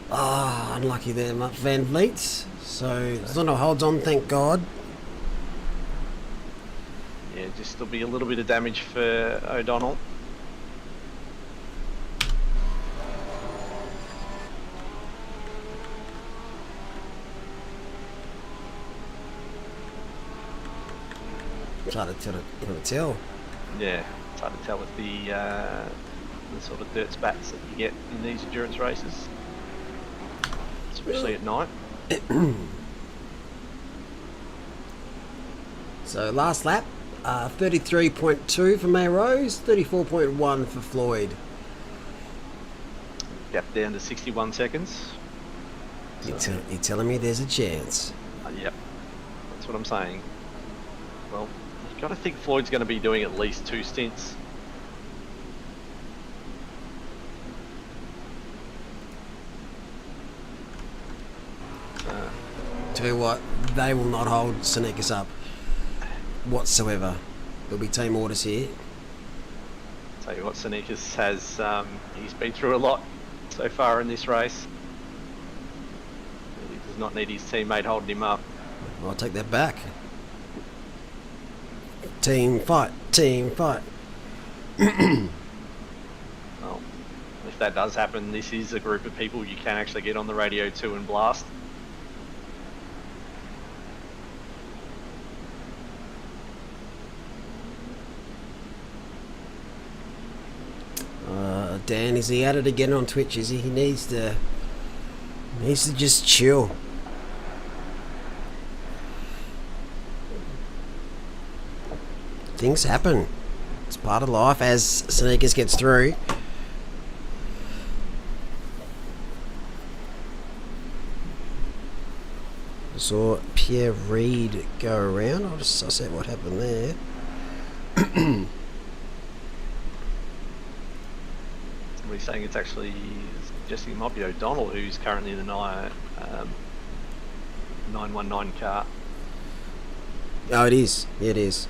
Unlucky there, Van Vliet. So there's not no holds on, thank God. Yeah, just there'll be a little bit of damage for O'Donnell. It's hard to tell. Yeah, it's hard to tell with the sort of dirt spats that you get in these endurance races, especially at night. So last lap, 33.2 for May Rose, 34.1 for Floyd. Gap down to 61 seconds. You're telling me there's a chance? Yep, that's what I'm saying. Well, you've got to think Floyd's going to be doing at least 2 stints. Tell you what, they will not hold Senekas up whatsoever. There'll be team orders here. Tell you what, Senekas has, he's been through a lot so far in this race. He does not need his teammate holding him up. I'll take that back. Team fight, team fight. Well, if that does happen, this is a group of people you can actually get on the radio to and blast. Dan, is he at it again on Twitch? Is he? He needs to just chill. Things happen. It's part of life as Senekas gets through. I saw Pierre Reid go around. I'll just suss out what happened there. Somebody's saying it's actually suggesting it might be O'Donnell who's currently in the 919 car. Oh, it is. Yeah, it is.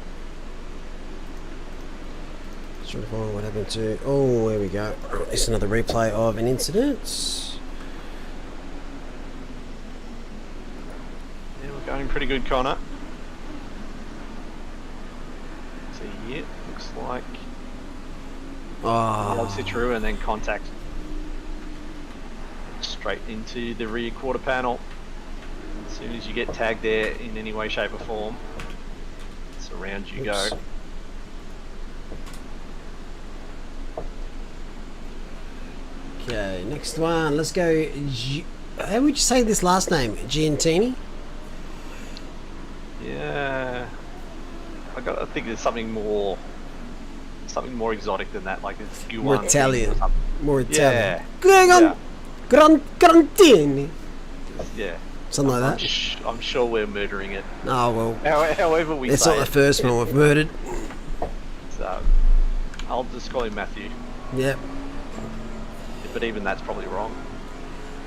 Just trying to find what happened to... Oh, there we go. It's another replay of an incident. Yeah, we're going pretty good, Connor. See here, looks like... Oh, sit through and then contact straight into the rear quarter panel. As soon as you get tagged there in any way, shape or form, it's around you go. okay, next one. Let's go. How would you say this last name? Giantini? Yeah, I think there's something more exotic than that, like it's More Italian. More Italian. Yeah. Grantini. Yeah. Something like that. I'm sure we're murdering it. Oh, well. However we It's say not the first one we've murdered. So, I'll just call him Matthew. Yep. But even that's probably wrong.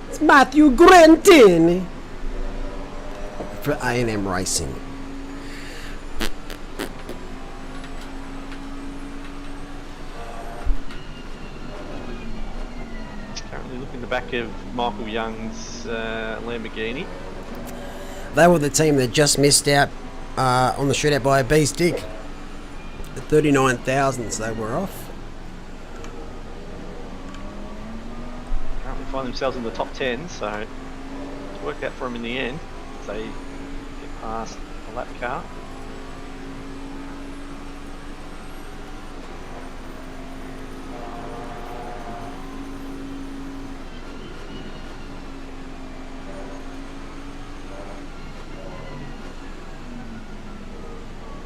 It's Matthew Grantini. For A&M Racing. Currently looking in the back of Michael Young's Lamborghini. They were the team that just missed out on the shootout by a bee's dick. At 39,000, so they were off. Currently find themselves in the top 10, so it's worked out for them in the end. They get past the lap car.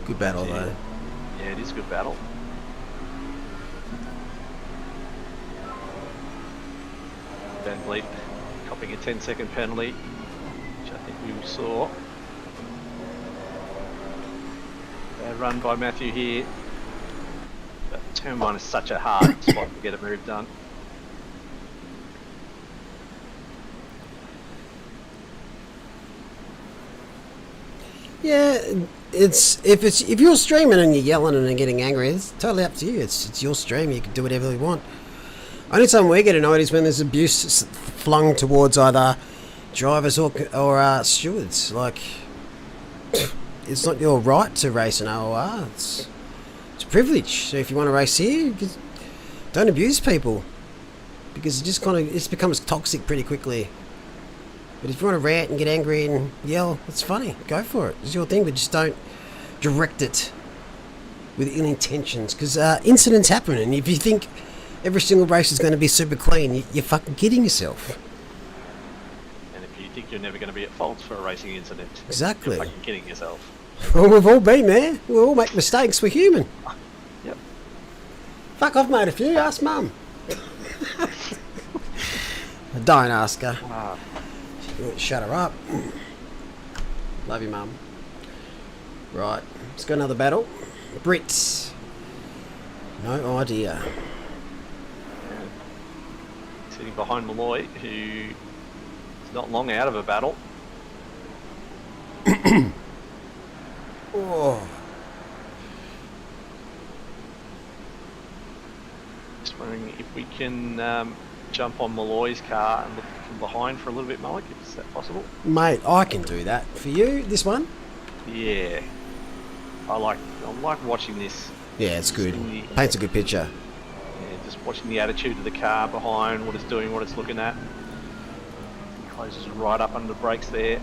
Good battle, though. Yeah, it is a good battle. Van Vliet copping a 10-second penalty, which I think we saw. Bad run by Matthew here. But turn one is such a hard spot to get a move done. Yeah, if you're streaming and you're yelling and getting angry, it's totally up to you. It's your stream. You can do whatever you want. Only time we get annoyed is when there's abuse flung towards either drivers or stewards. Like, it's not your right to race an OR. It's a privilege. So if you want to race here, don't abuse people, because it becomes toxic pretty quickly. But if you want to rant and get angry and yell, it's funny. Go for it. It's your thing, but just don't direct it with ill intentions, because incidents happen, and if you think every single race is going to be super clean, you're fucking kidding yourself. And if you think you're never going to be at fault for a racing incident, Exactly. you're fucking kidding yourself. Well, we've all been there. We all make mistakes. We're human. Yep. Fuck, I've made a few. Ask Mum. Don't ask her. You won't shut her up. Love you, Mum. Right, let's go another battle. Brits. No idea. Sitting behind Malloy, who is not long out of a battle. Oh. Just wondering if we can jump on Malloy's car and look from behind for a little bit, Malik, if is that possible? Mate, I can do that. For you, this one? Yeah. I like watching this. Yeah, it's good. Paints a good picture. Yeah, just watching the attitude of the car behind, what it's doing, what it's looking at. Closes right up under the brakes there.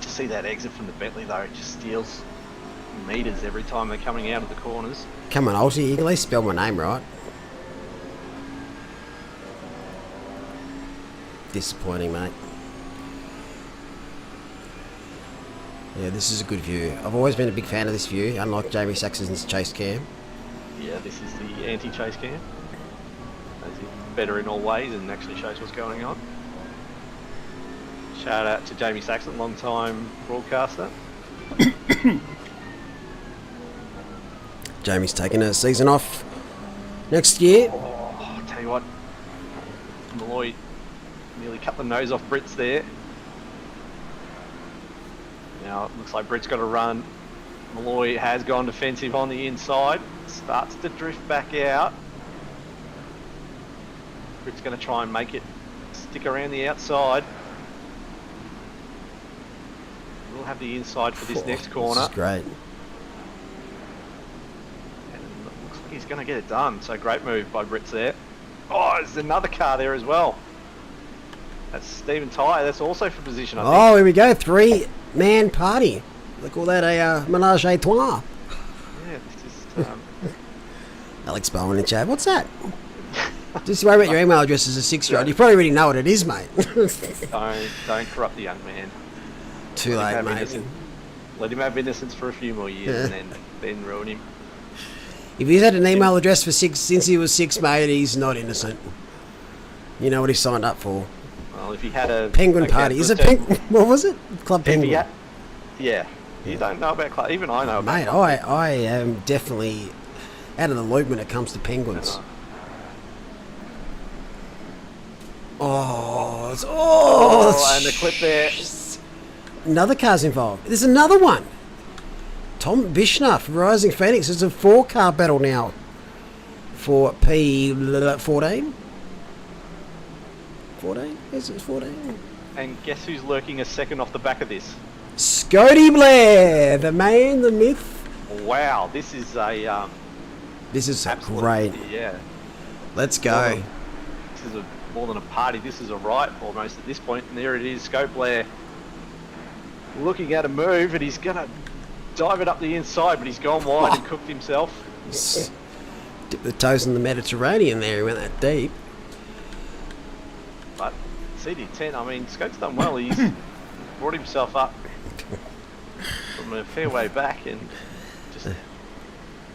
To see that exit from the Bentley though, it just steals meters every time they're coming out of the corners. Come on, Alty, you can at least spell my name right. Disappointing, mate. Yeah, this is a good view. I've always been a big fan of this view, unlike Jamie Saxon's chase cam. Yeah, this is the anti-chase cam. It's better in all ways and actually shows what's going on. Shout out to Jamie Saxon, long time broadcaster. Jamie's taking a season off next year. Oh, I'll tell you what, Malloy nearly cut the nose off Brits there. Now it looks like Brit's got a run. Malloy has gone defensive on the inside. Starts to drift back out. Brit's going to try and make it stick around the outside. We'll have the inside for this next corner. This is great. And he's going to get it done. So great move by Brits there. Oh, there's another car there as well. That's Stephen Ty. That's also for position, I think. Oh, here we go. 3-man party. They call that a menage a trois. Yeah, it's just... Alex Bowen in chat. What's that? Just worry about your email address as a 6-year-old. You probably already know what it is, mate. don't corrupt the young man. Too late, mate. Let him have innocence for a few more years and then ruin him. If he's had an email address for since he was 6, mate, he's not innocent. You know what he signed up for. Well, if he had a... Penguin Party. Is it what was it? Club Penguin. Yeah. You don't know about Club... Even I know about Mate, Club. I am definitely out of the loop when it comes to penguins. Oh, and the clip there. Another car's involved. There's another one. Tom Bishnoff, Rising Phoenix. It's a 4-car battle now for P14. 14? Is it 14? And guess who's lurking a second off the back of this? Scotty Blair, the man, the myth. Wow, this is a... This is great. Yeah. Let's go. This is more than a party. This is a riot almost at this point. And there it is, Scott Blair looking at a move, and he's going to dive it up the inside, but he's gone wide and cooked himself. Dipped the toes in the Mediterranean there. He went that deep. But CD10, I mean, Scott's done well. He's brought himself up from a fair way back and just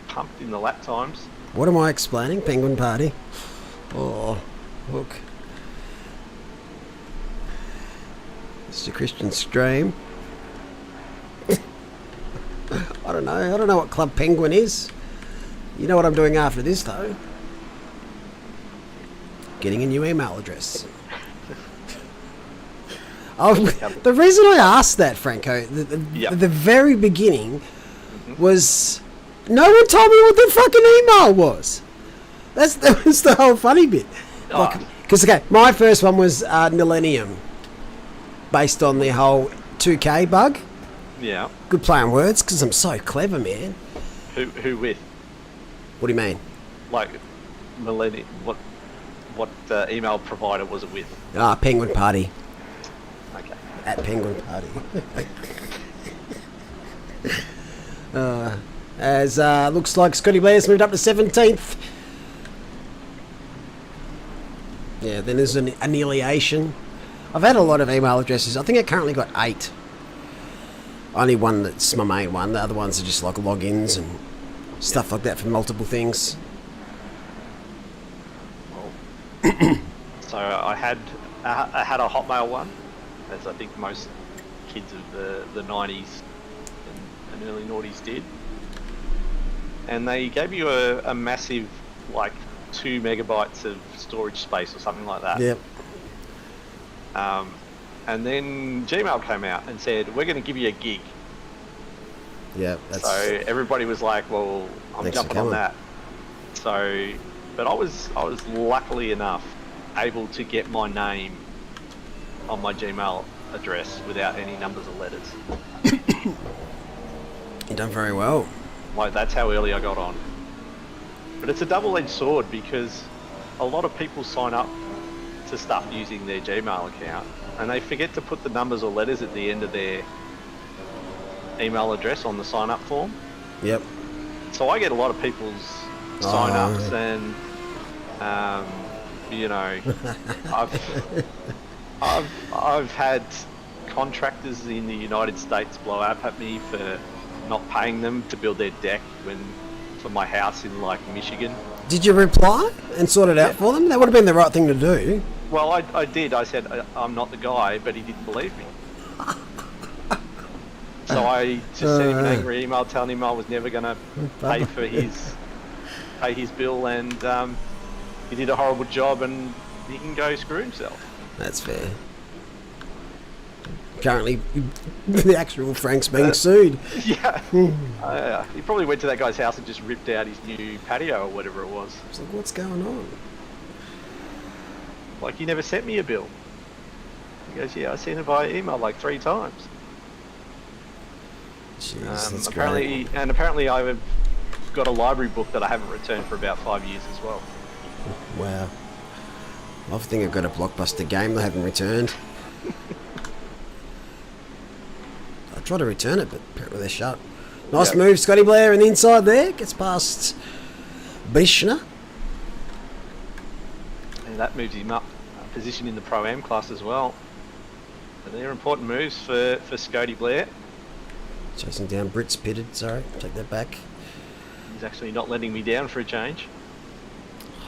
pumped in the lap times. What am I explaining? Penguin Party. Oh, look. Mr. Christian Stream. I don't know what Club Penguin is. You know what I'm doing after this, though. Getting a new email address. The reason I asked that, Franco, the very beginning was no one told me what the fucking email was. That was the whole funny bit. Because, my first one was Millennium, based on the whole 2K bug. Yeah. Good play on words, because I'm so clever, man. Who with? What do you mean? Like, Millennium, what email provider was it with? Penguin Party. Okay. At Penguin Party. As looks like Scotty Blair's moved up to 17th. Yeah, then there's an annihilation. I've had a lot of email addresses. I think I currently got 8. Only one that's my main one. The other ones are just like logins and stuff like that for multiple things. So I had a Hotmail one, as I think most kids of the 90s and early noughties did. And they gave you a massive, like, 2 megabytes of storage space or something like that. Yep. And then Gmail came out and said, we're going to give you a gig. Yeah, that's... So everybody was like, well, I'm jumping on that. So, but I was luckily enough able to get my name on my Gmail address without any numbers or letters. You've done very well. Like, that's how early I got on. But it's a double-edged sword because a lot of people sign up to stuff using their Gmail account and they forget to put the numbers or letters at the end of their email address on the sign-up form. Yep. So I get a lot of people's sign-ups and, you know, I've had contractors in the United States blow up at me for not paying them to build their deck for my house in, like, Michigan. Did you reply and sort it out for them? That would have been the right thing to do. Well, I did. I said, I'm not the guy, but he didn't believe me. So I just sent him an angry email telling him I was never going to pay his bill, and he did a horrible job and he can go screw himself. That's fair. Currently, the actual Frank's being sued. Yeah. He probably went to that guy's house and just ripped out his new patio or whatever it was. It's like, what's going on? Like, you never sent me a bill. He goes, yeah, I sent it via email like 3 times. Jeez, that's apparently, great. And apparently got a library book that I haven't returned for about 5 years as well. Wow. I think I've got a blockbuster game that I haven't returned. I try to return it, but apparently they're shut. Nice Yep. move, Scotty Blair, and the inside there gets past Bishna. And that moves him up position in the Pro-Am class as well. So they're important moves for Scotty Blair. Chasing down Brit's pitted, sorry, take that back. He's actually not letting me down for a change.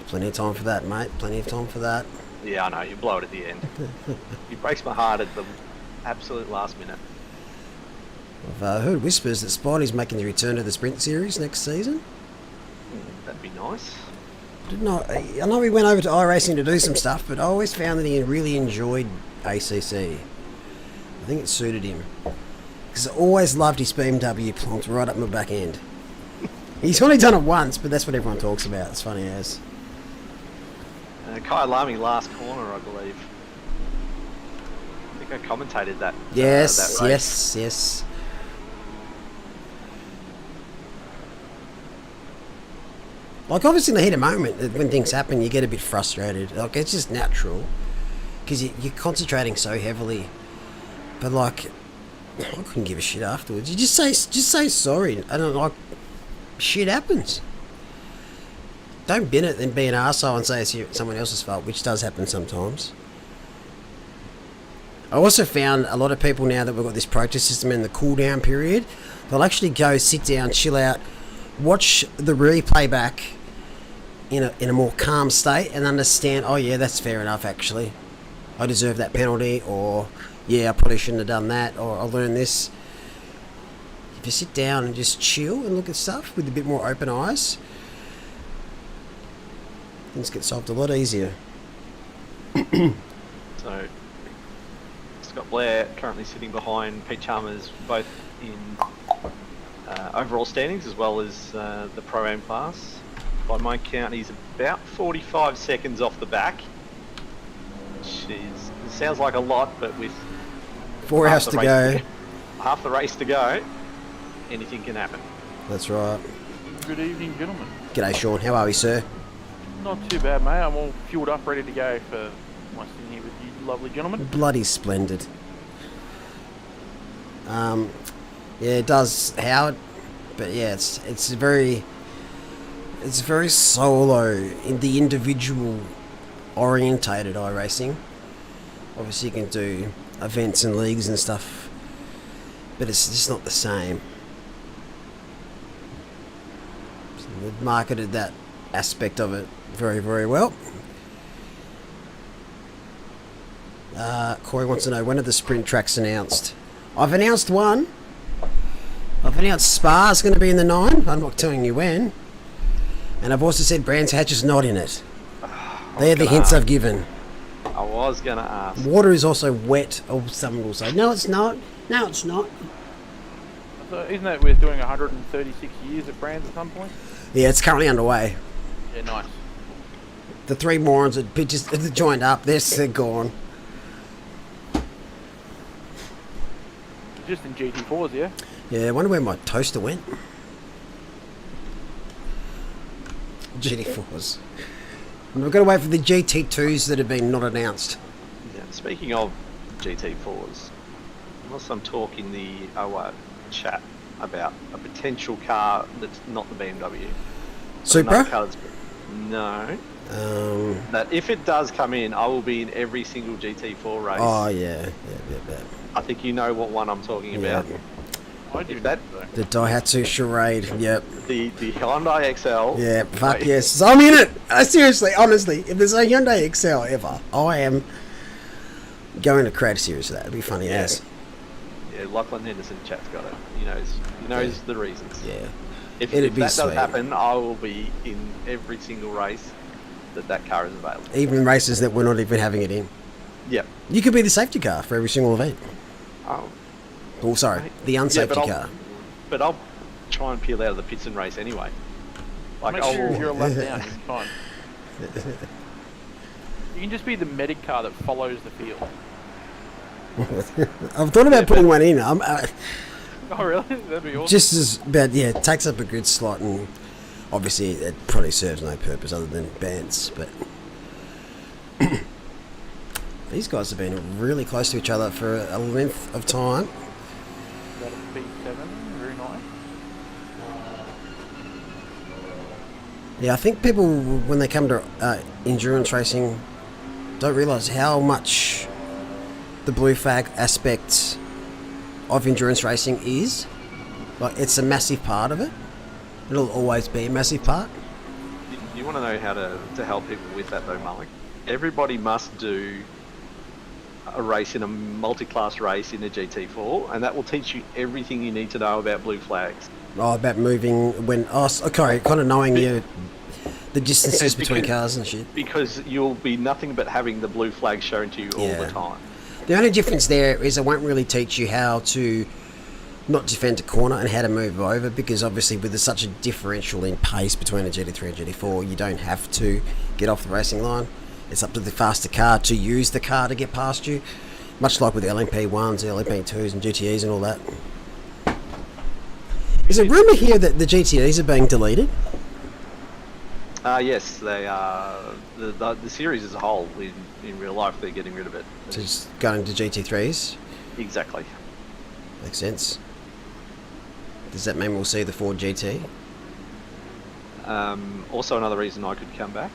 Plenty of time for that, mate, plenty of time for that. Yeah, I know, you blow it at the end. He breaks my heart at the absolute last minute. I've heard whispers that Spidey's making the return to the Sprint Series next season. That'd be nice. I know he went over to iRacing to do some stuff, but I always found that he really enjoyed ACC. I think it suited him. Because I always loved his BMW plonked right up my back end. He's only done it once, but that's what everyone talks about. It's funny as. Kai Lamy last corner, I believe. I think I commentated that. Yes, that race. yes. Like, obviously, in the heat of moment, when things happen, you get a bit frustrated. Like, it's just natural. Because you're concentrating so heavily. But, like, I couldn't give a shit afterwards. You just say sorry. I don't like, shit happens. Don't bin it and be an arsehole and say it's someone else's fault, which does happen sometimes. I also found a lot of people now that we've got this protest system in the cool down period, they'll actually go sit down, chill out, watch the replay back in a more calm state and understand, oh yeah, that's fair enough actually. I deserve that penalty, or yeah, I probably shouldn't have done that, or I learned this. If you sit down and just chill and look at stuff with a bit more open eyes, things get solved a lot easier. So, Scott Blair currently sitting behind Pete Chalmers, both in overall standings as well as the Pro-Am class. By my count, he's about 45 seconds off the back. It sounds like a lot, but with 4 hours to go. Half the race to go, anything can happen. That's right. Good evening, gentlemen. G'day, Sean. How are we, sir? Not too bad, mate. I'm all fueled up, ready to go for my sitting here with you lovely gentlemen. Bloody splendid. Yeah, it does, Howard. But yeah, it's very solo in the individual orientated iRacing. Obviously, you can do events and leagues and stuff, but it's just not the same. So they've marketed that aspect of it very, very well. Corey wants to know, when are the sprint tracks announced? I've announced one. I've announced Spa's going to be in the 9. I'm not telling you when. And I've also said Brands Hatch is not in it. They're the hints I've given. I was going to ask. Water is also wet, or someone will say, no it's not. No it's not. So isn't that we're doing 136 years at Brands at some point? Yeah, it's currently underway. Yeah, nice. The 3 morons that just joined up, they're gone. Just in GT4s, yeah? Yeah, I wonder where my toaster went. GT4s. And we've got to wait for the GT2s that have been not announced. Yeah, speaking of GT4s, unless I'm talking the OWA chat about a potential car that's not the BMW. Supra? No. That if it does come in, I will be in every single GT4 race. Oh, yeah. I think you know what one I'm talking Yeah. about. I do If that, The Daihatsu Charade, yep. the Hyundai XL. Yeah, fuck Wait. yes. I'm in it. Seriously, honestly, if there's a Hyundai XL ever, I am going to create a series of that. It'd be funny as. Yeah, Lachlan Henderson chat's got it. He knows the reasons. Yeah. If It'd that be does sweet. happen, I will be in every single race that car is available. Even races that we're not even having it in. Yep. You could be the safety car for every single event. Oh, Oh, sorry, the unsafety car. But I'll try and peel out of the pits and race anyway. Make sure you're a lap down, it's fine. You can just be the medic car that follows the field. I've thought about putting one in. Oh really? That'd be awesome. Just as bad, yeah, it takes up a good slot and Obviously, it probably serves no purpose other than bans, but these guys have been really close to each other for a length of time. Got a P7, very nice. Yeah, I think people, when they come to endurance racing, don't realise how much the blue flag aspect of endurance racing is. Like, it's a massive part of it. It'll always be a massive part. You want to know how to help people with that though, Malik? Everybody must do a race in a multi-class race in the GT4, and that will teach you everything you need to know about blue flags. Oh, about moving when... Oh, okay, kind of knowing the distances between cars and shit. Because you'll be nothing but having the blue flag shown to you all the time. The only difference there is it won't really teach you how to not defend a corner and how to move over, because obviously with such a differential in pace between a GT3 and GT4, you don't have to get off the racing line. It's up to the faster car to use the car to get past you, much like with the LMP1s, the LMP2s and GTEs and all that. Is there a rumour here that the GTEs are being deleted? Yes, they are. The series as a whole, in real life, they're getting rid of it. So just going to GT3s? Exactly. Makes sense. Does that mean we'll see the Ford GT? Also, another reason I could come back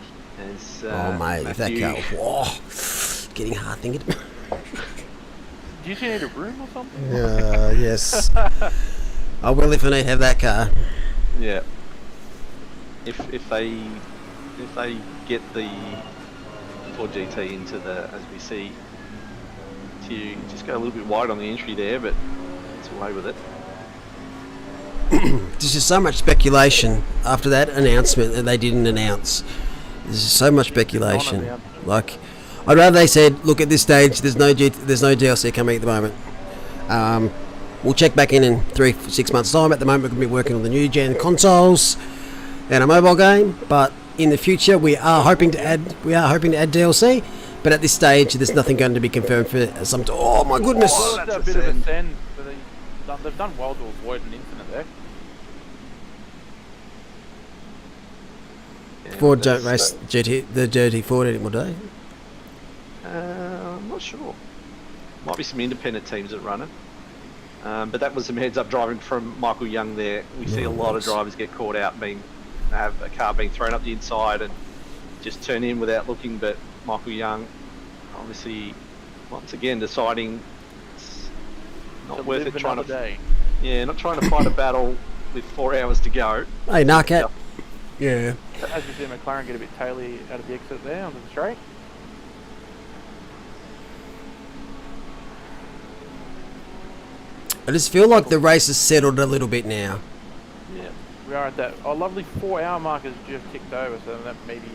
is. Oh mate, if that car, whoa, getting hard thinking. Do you need a room or something? Yes. I will if I need to have that car. Yeah. If they get the Ford GT into the, as we see, to just go a little bit wide on the entry there, but it's away with it. There's just so much speculation after that announcement that they didn't announce. There's just so much speculation. Like, I'd rather they said, look, at this stage, there's no DLC coming at the moment. We'll check back in 3-6 months' time. At the moment, we're going to be working on the new gen consoles and a mobile game. But in the future, we are hoping to add DLC. But at this stage, there's nothing going to be confirmed for some. Oh my goodness! Oh, that's a bit of a send. They've done well to avoid an incident there. Yeah, Ford don't race the GT Ford anymore, do they? I'm not sure. Might be some independent teams that run it. But that was some heads-up driving from Michael Young there. We see a lot of drivers get caught out, have a car being thrown up the inside and just turn in without looking. But Michael Young, obviously, once again deciding it's not worth it trying to. Yeah, not trying to fight a battle with 4 hours to go. Hey, Narcat. Yeah. As you see McLaren get a bit taily out of the exit there onto the straight. I just feel like the race has settled a little bit now. Yeah, we are at that. Our lovely 4-hour mark has just ticked over, so that maybe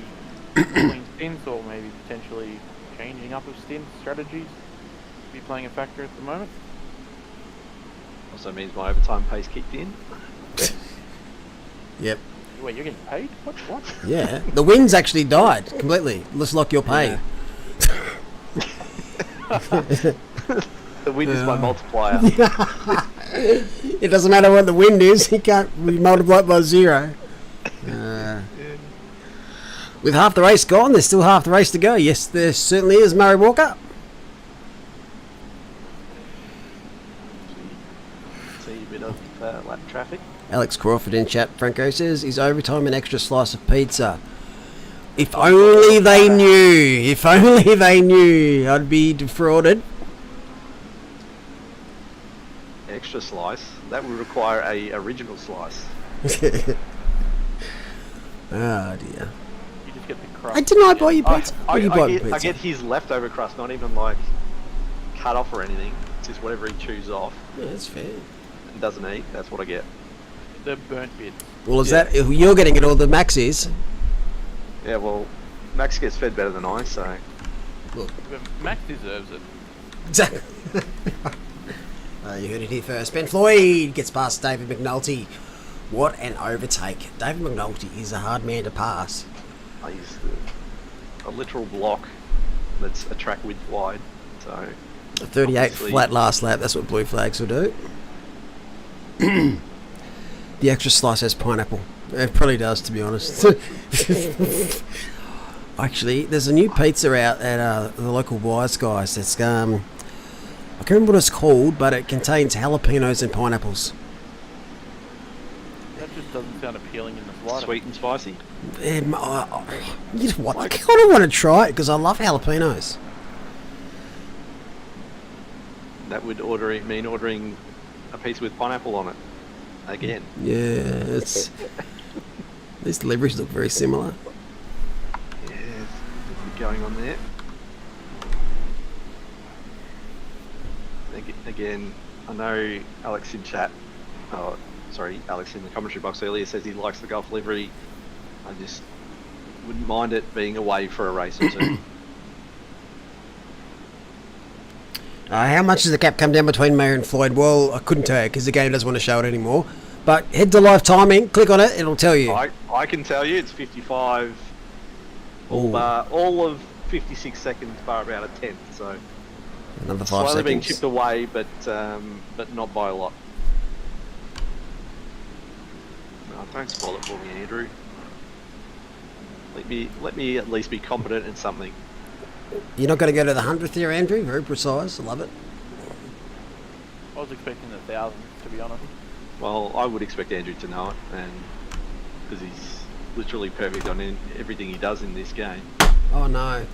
between stints or maybe potentially changing up of stint strategies be playing a factor at the moment. Also means my overtime pace kicked in. Yep. Wait, you're getting paid? What? Yeah. The wins actually died completely. Looks like your pay. The wind is my multiplier. It doesn't matter what the wind is. You can't multiply it by 0. With half the race gone, there's still half the race to go. Yes, there certainly is, Murray Walker. See a bit of lap traffic. Alex Crawford in chat, Franco says, is overtime an extra slice of pizza? If only they knew. If only they knew. I'd be defrauded. Extra slice? That would require a original slice. Oh dear. You just get the crust. Didn't I buy you pizza? I get his leftover crust, not even like cut off or anything. It's just whatever he chews off. Yeah, that's fair. And doesn't eat. That's what I get. The burnt bits. Well, is that you're getting it all? The Max is. Yeah, well, Max gets fed better than I, so. Look. Max deserves it. Exactly. You heard it here first. Ben Floyd gets past David McNulty. What an overtake. David McNulty is a hard man to pass. He's a literal block that's a track width wide. So. A 38 flat last lap. That's what blue flags will do. The extra slice has pineapple. It probably does, to be honest. Actually, there's a new pizza out at the local Wise Guys. It's I can't remember what it's called, but it contains jalapenos and pineapples. That just doesn't sound appealing in the slightest. Sweet and spicy. You know what? I kind of want to try it because I love jalapenos. That would mean ordering a piece with pineapple on it. Again. Yeah, it's. These deliveries look very similar. Yeah, there's a bit going on there. Again, I know Alex in chat. Oh, sorry, Alex in the commentary box earlier says he likes the Gulf livery. I just wouldn't mind it being away for a race or two. How much does the gap come down between Mayer and Floyd? Well, I couldn't tell you because the game doesn't want to show it anymore. But head to live timing, click on it, it'll tell you. I can tell you it's 55, all of 56 seconds bar about a tenth, so Another 5 slowly seconds. being chipped away, but not by a lot. No, don't spoil it for me, Andrew. Let me at least be competent in something. You're not going to go to the 100th here, Andrew? Very precise. I love it. I was expecting the thousands, to be honest. Well, I would expect Andrew to know it, and because he's literally perfect on everything he does in this game. Oh, no.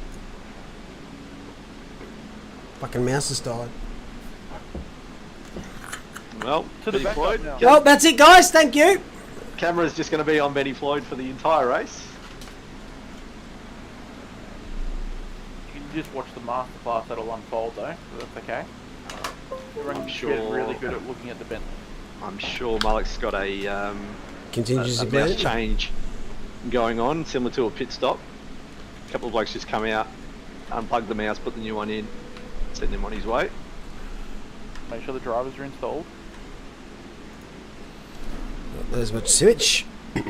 Fucking mouse has died. Well, To the Benny backup Floyd. now. Well, that's it, guys. Thank you. Camera's just going to be on Benny Floyd for the entire race. You can just watch the masterclass that'll unfold, though, so that's okay. Everyone sure. get really good at looking at the Bentley. I'm sure Malik's got a Contingency mouse plan. change going on, similar to a pit stop. A couple of blokes just come out, unplug the mouse, put the new one in, send him on his way. Make sure the drivers are installed. There's my switch. These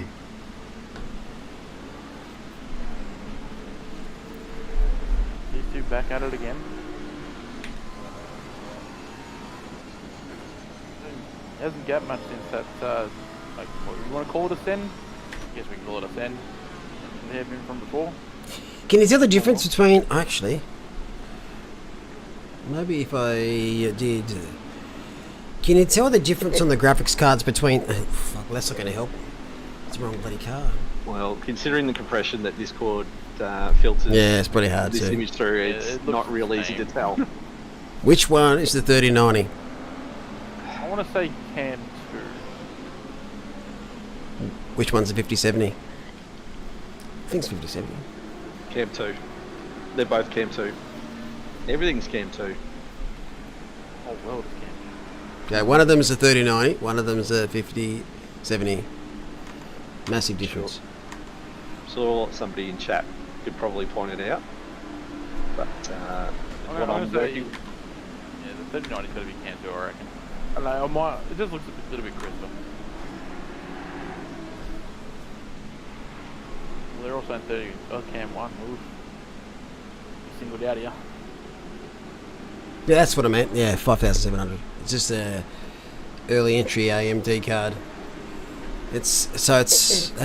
two back at it again. It hasn't got much since that, like, what you want to call it, a send? Yes, we can call it a send. They have been from before. Can you tell the difference between... Actually, maybe if I did... Can you tell the difference on the graphics cards between... Oh, fuck, that's not going to help. It's the wrong bloody card. Well, considering the compression that Discord filters Yeah, it's pretty hard this to... image through, Yeah, it's it looks not real the easy to same. tell. Which one is the 3090? I want to say Cam 2. Which one's the 5070? I think it's 5070. Cam 2. They're both Cam 2. Everything's Cam 2. Oh, well, it's Cam 2. Okay, one of them is a 3090, one of them is a 5070. Massive difference. Saw somebody in chat could probably point it out. But I'm what gonna I'm say, working... yeah, the 3090's got to be Cam 2, I reckon. I don't know, it just looks a little bit crisper. Well, they're also in 30. Oh, Cam 1. Oof. Singled out here. Yeah, that's what I meant. Yeah, 5,700. It's just a early entry AMD card. It's how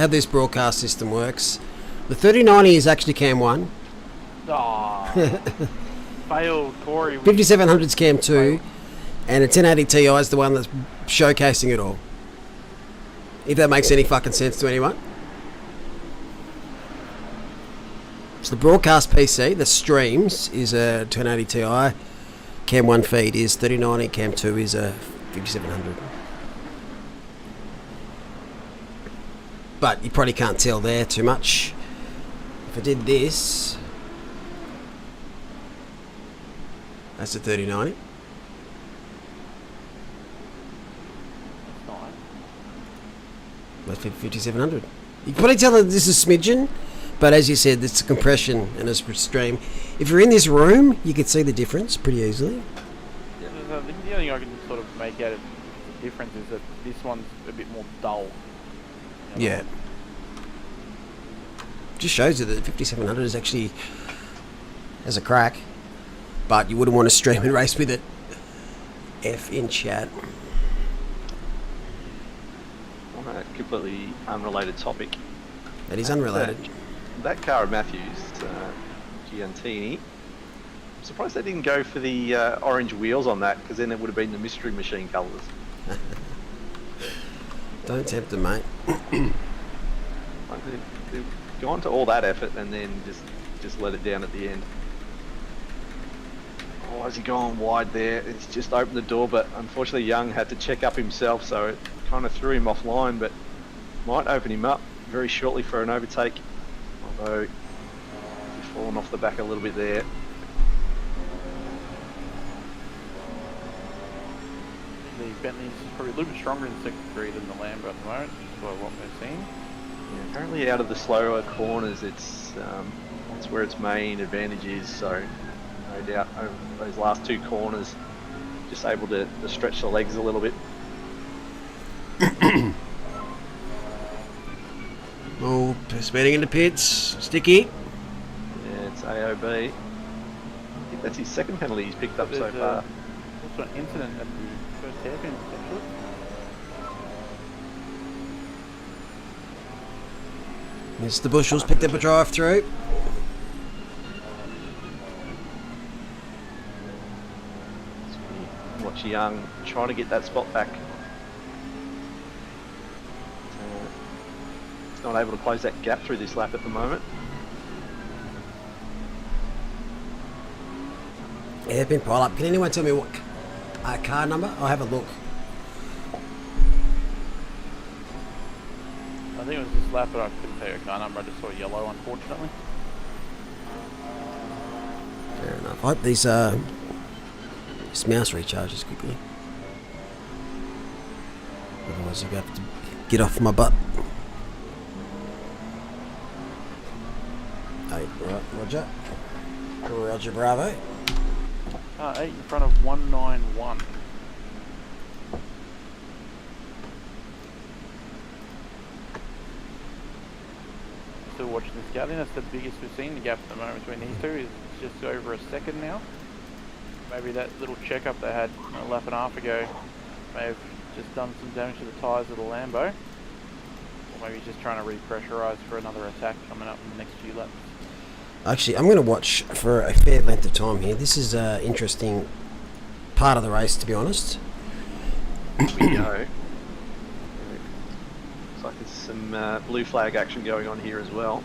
this broadcast system works. The 3090 is actually Cam 1. Oh, failed, Corey. 5700 is Cam 2. And a 1080 Ti is the one that's showcasing it all. If that makes any fucking sense to anyone. So the broadcast PC, the streams, is a 1080 Ti. Cam 1 feed is 3090. Cam 2 is a 5700. But you probably can't tell there too much. If I did this, that's a 3090. That's 5700. You can probably tell that this is smidgen, but as you said, it's a compression and it's a stream. If you're in this room, you can see the difference pretty easily. The only thing I can sort of make out of the difference is that this one's a bit more dull. You know? Yeah. Just shows you that 5700 is actually has a crack, but you wouldn't want to stream and race with it. F in chat. On a completely unrelated topic. It is unrelated. That car of Matthews, Giantini, I'm surprised they didn't go for the orange wheels on that, because then it would have been the Mystery Machine colours. Don't tempt them, mate. Like they've gone to all that effort and then just let it down at the end. Oh, has he gone wide there? It's just opened the door, but unfortunately Young had to check up himself, so it kind of threw him offline, but might open him up very shortly for an overtake. Although he's fallen off the back a little bit there. The Bentley's probably a little bit stronger in second degree than the Lambo at the moment, just by what we're seeing. Yeah, apparently out of the slower corners, it's where its main advantage is. So no doubt over those last two corners, just able to stretch the legs a little bit. Oh, speeding into pits. Sticky. Yeah, it's AOB. I think that's his second penalty he's picked up so far. Also an incident at the first hairpin, potentially. Missed the bushels, picked up a drive through. Watch Young trying to get that spot back. He's not able to close that gap through this lap at the moment. Hairpin pile up. Can anyone tell me what car number? I'll have a look. I think it was this lap, but I couldn't tell you a car number. I just saw yellow, unfortunately. Fair enough. I hope these this mouse recharges quickly. Otherwise I'm going to have to get off my butt. Hey, right, Roger. Roger, bravo. 8 in front of 191. Still watching this gap. I think that's the biggest we've seen. The gap at the moment between these two is just over a second now. Maybe that little checkup they had a lap and a half ago may have just done some damage to the tyres of the Lambo. Or maybe he's just trying to repressurise for another attack coming up in the next few laps. Actually, I'm going to watch for a fair length of time here. This is an interesting part of the race, to be honest. Here we go. Looks like there's some blue flag action going on here as well.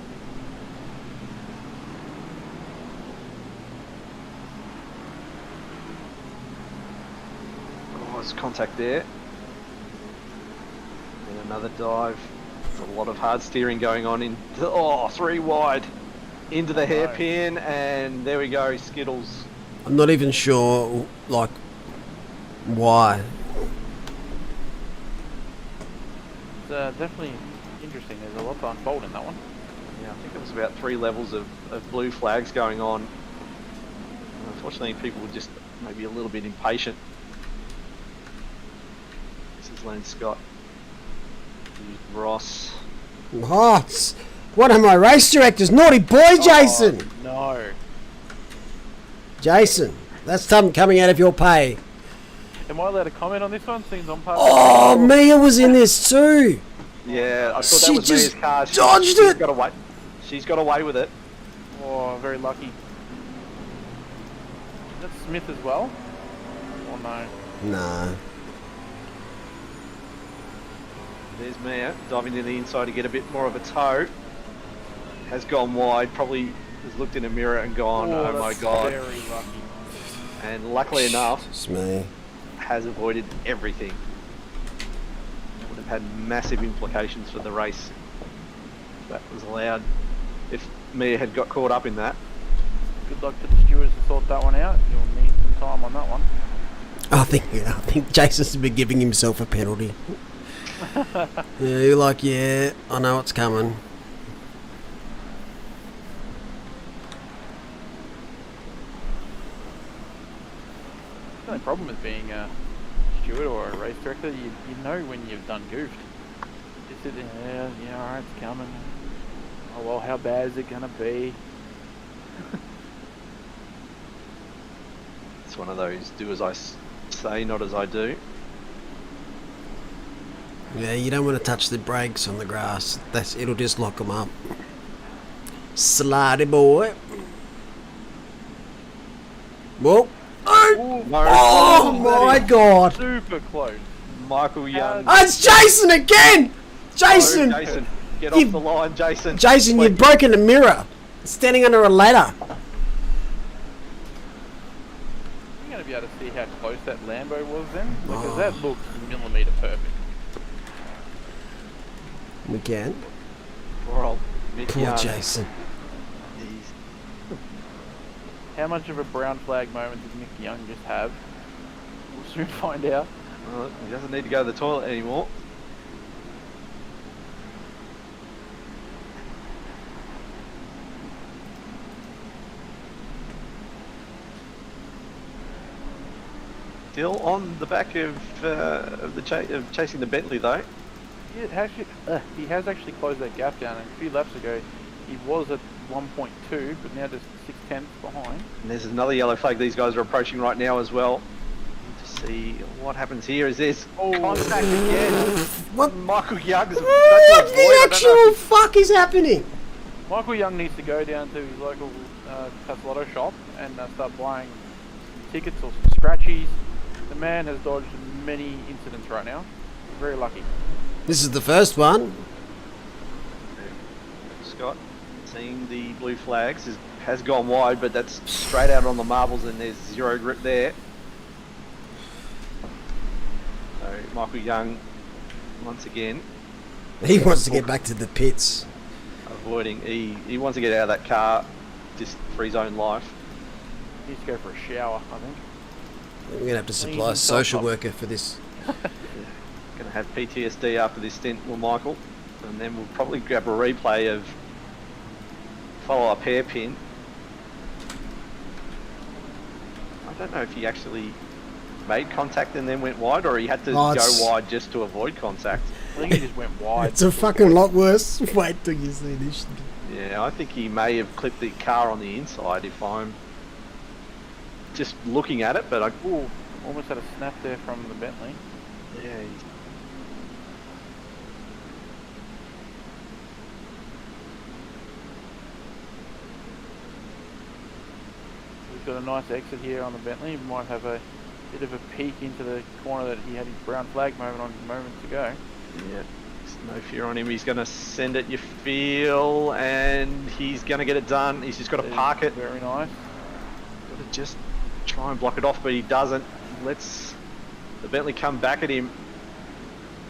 Oh, there's contact there. And another dive. There's a lot of hard steering going on in. Oh, 3 wide. Into the hairpin, and there we go, Skittles. I'm not even sure, like, why. It's definitely interesting. There's a lot to unfold in that one. Yeah, I think there was about 3 levels of blue flags going on. Unfortunately, people were just maybe a little bit impatient. This is Lane Scott. Ross. What? One of my race directors, naughty boy, Jason. Oh, no. Jason, that's something coming out of your pay. Am I allowed to comment on this one? Seems on part. Oh, Mia was in this too. Yeah, I thought She that was just Mia's car. dodged she's it. Got away. She's got away with it. Oh, very lucky. Is that Smith as well? Oh no. Nah. There's Mia diving to the inside to get a bit more of a tow. Has gone wide. Probably has looked in a mirror and gone, oh my god. Very lucky. And luckily enough, It's me. has avoided everything. Would have had massive implications for the race. That was allowed. If Mia had got caught up in that. Good luck to the stewards to sort that one out. You'll need some time on that one. I think Jason's been giving himself a penalty. Yeah, you're like, yeah, I know it's coming. The only problem with being a steward or a race director, you know when you've done goofed. You sit there, yeah, alright, it's coming. Oh well, how bad is it gonna be? It's one of those do as I say, not as I do. Yeah, you don't want to touch the brakes on the grass. It'll just lock them up. Slidey boy. Whoa. Oh my God. Super close. Michael Young. Oh, it's Jason again! Jason! No, Jason, get off the line, Jason. Jason, you've broken the mirror. Standing under a ladder. You're going to be able to see how close that Lambo was then, because that looked millimetre perfect. We can. Poor old Mick Poor Young. Jason. How much of a brown flag moment did Mick Young just have? We'll soon find out. Well, he doesn't need to go to the toilet anymore. Still on the back of chasing the Bentley though. He has actually closed that gap down. And a few laps ago, he was at 1.2, but now just 0.6 behind. And there's another yellow flag these guys are approaching right now as well. To see what happens here. Is this contact again? What? Michael Young's What the actual fuck is happening? Michael Young needs to go down to his local Lotto shop and start buying tickets or some scratchies. The man has dodged many incidents right now. He's very lucky. This is the first one. Scott, seeing the blue flags, has gone wide, but that's straight out on the marbles and there's zero grip there. So Michael Young, once again, He wants to get back to the pits. avoiding, he wants to get out of that car just for his own life. He needs to go for a shower, I think. We're going to have to supply a social worker for this. Going to have PTSD after this stint, will Michael, and then we'll probably grab a replay of follow-up hairpin. I don't know if he actually made contact and then went wide, or he had to go wide just to avoid contact. I think he just went wide. It's a fucking lot worse. Wait till you see this. Yeah, I think he may have clipped the car on the inside if I'm just looking at it, but Ooh, almost had a snap there from the Bentley. yeah. We've got a nice exit here on the Bentley. We might have a bit of a peek into the corner that he had his brown flag moment on moments ago. Yeah, there's no fear on him. He's going to send it, you feel, and he's going to get it done. He's just got to park it. Very nice. Got to just try and block it off, but he doesn't. Lets the Bentley come back at him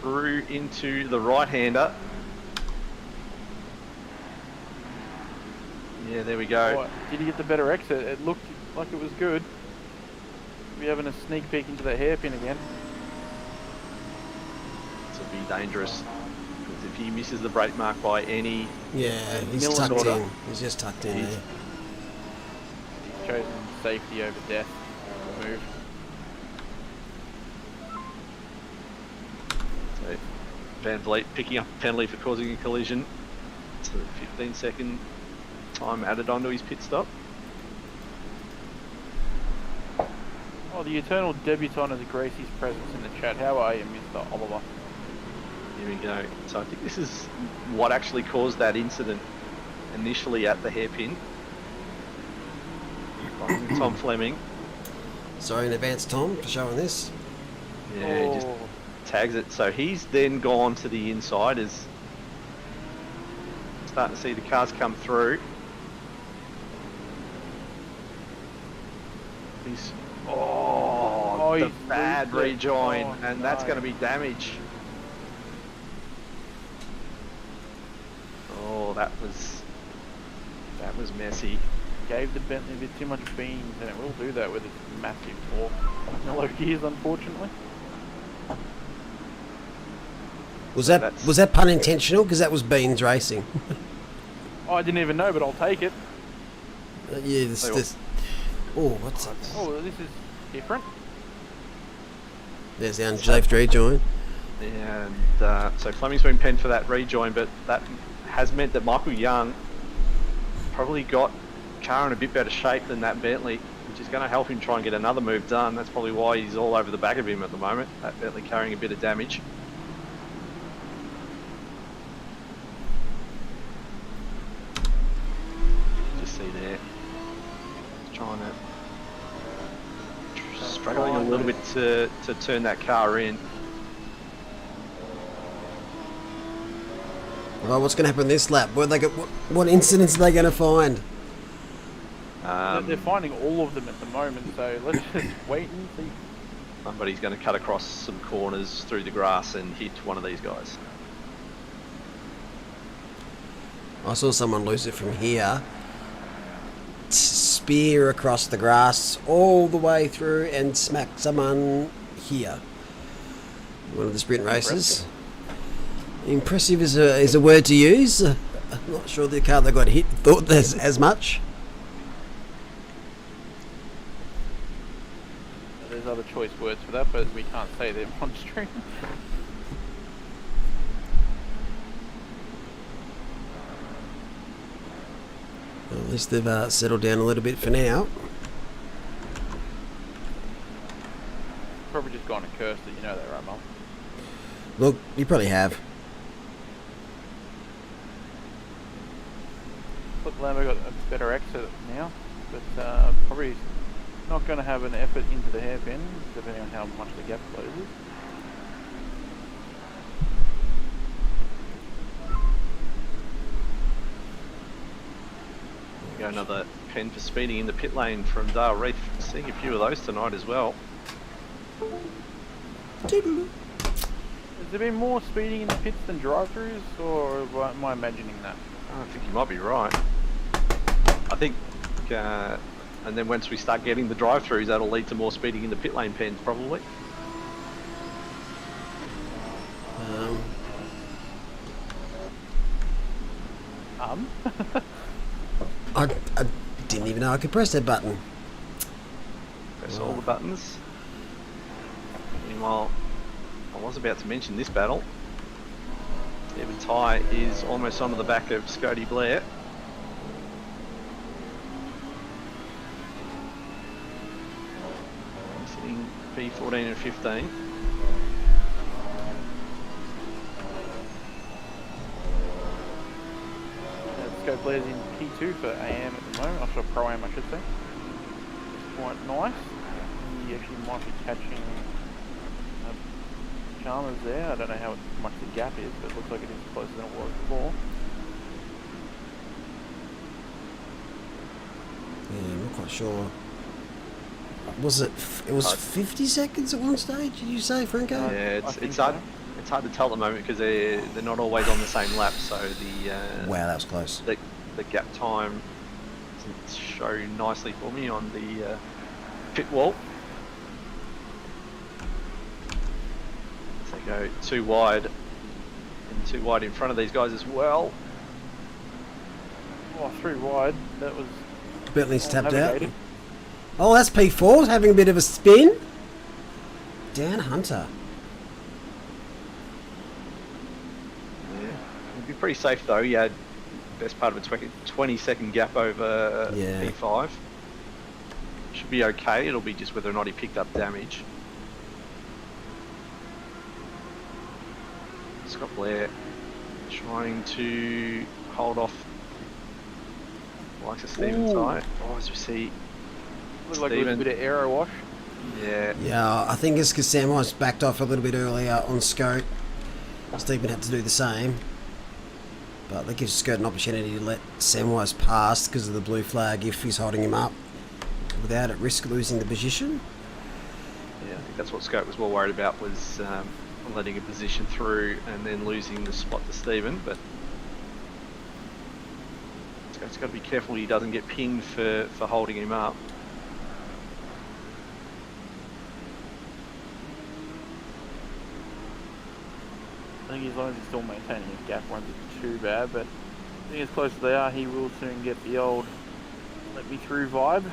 through into the right-hander. Yeah, there we go. Oh, did he get the better exit? It looked like it was good. We're having a sneak peek into that hairpin again. This will be dangerous. Because if he misses the brake mark by any... Yeah, he's tucked in. He's just tucked in there. He's chosen safety over death. Move. So Van Vliet picking up a penalty for causing a collision. So 15-second time added onto his pit stop. Oh, the eternal debutant is Gracie's presence in the chat. How are you, Mr. Oliver? Here we go. So I think this is what actually caused that incident initially at the hairpin. Tom Fleming. Sorry in advance, Tom, for showing this. Yeah, he just tags it. So he's then gone to the inside as starting to see the cars come through. He's the he's bad rejoin, and no. that's going to be damage. Oh, that was messy. Gave the Bentley a bit too much beans, and it will do that with its massive torque. Mellow gears, unfortunately. Was that pun intentional? Because that was Beans Racing. Oh, I didn't even know, but I'll take it. Yeah, this. Oh, what's up? Oh, this is different. There's the unchafed rejoin. And so Fleming's been penned for that rejoin, but that has meant that Michael Young probably got car in a bit better shape than that Bentley, which is going to help him try and get another move done. That's probably why he's all over the back of him at the moment, that Bentley carrying a bit of damage. to turn that car in. Well, what's going to happen this lap? What incidents are they going to find? They're finding all of them at the moment, so let's just wait and see. Somebody's going to cut across some corners through the grass and hit one of these guys. I saw someone lose it from here. Spear across the grass all the way through and smack someone here. One of the sprint races. Impressive is a word to use. I'm not sure the car that got hit thought there's as much. There's other choice words for that, but we can't say them on stream. Well, at least they've settled down a little bit for now. Probably just gone and cursed it, you know that, right, Mum? Look, you probably have. Look, Lambo got a better exit now, but probably not going to have an effort into the hairpin, depending on how much the gap closes. Go another pen for speeding in the pit lane from Dale Reith. Seeing a few of those tonight as well. Has there been more speeding in the pits than drive-throughs, or am I imagining that? I think you might be right. I think, and then once we start getting the drive-throughs, that'll lead to more speeding in the pit lane pens, probably. I didn't even know I could press that button. Press all the buttons. Meanwhile, I was about to mention this battle. Stephen Ty is almost onto the back of Scotty Blair. He's sitting P14 and 15. Scope Blair's in P2 for AM at the moment, or Pro AM I should say. It's quite nice. He actually might be catching Chalmers there. I don't know how much the gap is, but it looks like it is closer than it was before. Yeah, I'm not quite sure. Was it? It was 50 seconds at one stage. Did you say, Franco? Yeah, it's hard. It's hard to tell at the moment because they're not always on the same lap. So the Wow, that was close. The gap time doesn't show nicely for me on the pit wall. As they go too wide and too wide in front of these guys as well. Oh, through wide. That was. Bentley's tapped out. navigated. Oh, that's P4 having a bit of a spin. Dan Hunter. Yeah, it'd be pretty safe though. You had best part of a 20-second gap over P5. Should be okay. It'll be just whether or not he picked up damage. Scott Blair trying to hold off likes of Stephen Ty. Oh, as we see, Looked like it was a bit of aero wash. Yeah. Yeah, I think it's because Samwise backed off a little bit earlier on Scout. Stephen had to do the same. But that gives Scout an opportunity to let Samwise pass because of the blue flag if he's holding him up without at risk of losing the position. Yeah, I think that's what Scout was more worried about, was letting a position through and then losing the spot to Stephen. But Scout's got to be careful he doesn't get pinged for holding him up. I think as long as he's still maintaining his gap, won't be too bad, but I think as close as they are, he will soon get the old let me through vibe.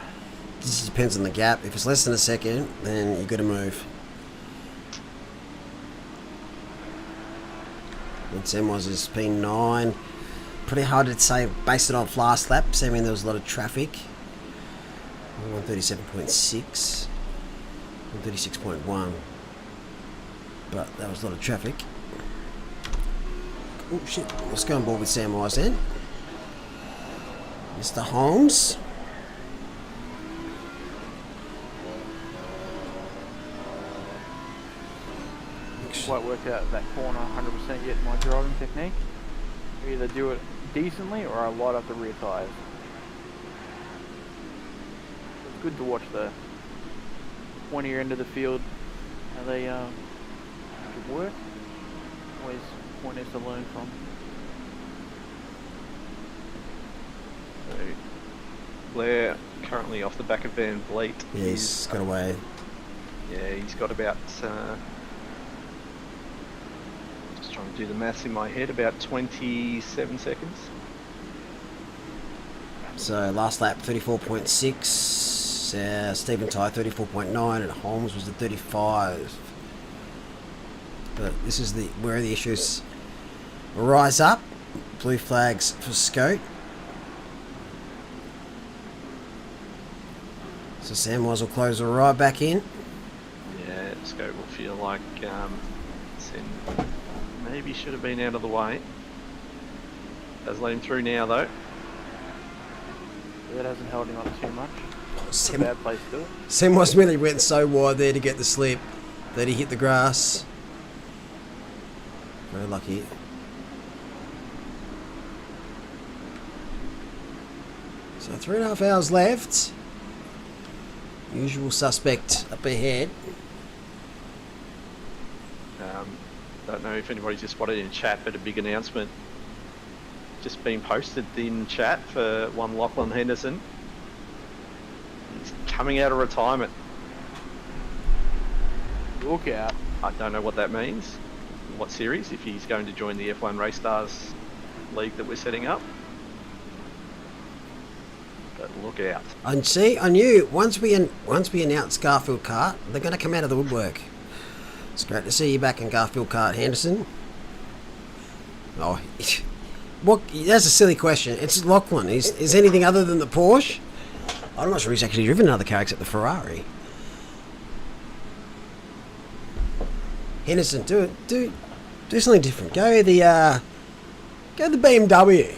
This depends on the gap. If it's less than a second, then you've got to move. And Samwise is P9. Pretty hard to say based it off last lap. I mean, there was a lot of traffic. 137.6. 136.1. But that was a lot of traffic. Oh shit, let's go on board with Samwise then. Mr. Holmes. quite worked out that corner 100% yet in my driving technique. I either do it decently or I light up the rear tyres. It's good to watch the pointier end of the field, how they work. Always pointers to learn from. So, Blair currently off the back of Van Vliet. Yeah, he's got away. Yeah, he's got about, just trying to do the maths in my head, about 27 seconds. So last lap 34.6, Stephen Ty 34.9, and Holmes was at 35. But this is where the issues rise up. Blue flags for Scout. So Samwise will close right back in. Yeah, Scout will feel like Sen maybe should have been out of the way. Does let him through now though. That hasn't held him up too much. It's a Sam, bad place to do it. Samwise really went so wide there to get the slip that he hit the grass. Very lucky. So 3.5 hours left. Usual suspect up ahead. Don't know if anybody's just spotted in chat, but a big announcement just been posted in chat for one Lachlan Henderson. He's coming out of retirement. Look out. I don't know what that means. What series? If he's going to join the F1 Race Stars league that we're setting up. But look out. And see, I knew once we announce Garfield Kart, they're going to come out of the woodwork. It's great to see you back in Garfield Kart, Henderson. Oh, what? That's a silly question. It's Lachlan. Is anything other than the Porsche? I'm not sure he's actually driven another car except the Ferrari. Henderson, do something different. Go the BMW.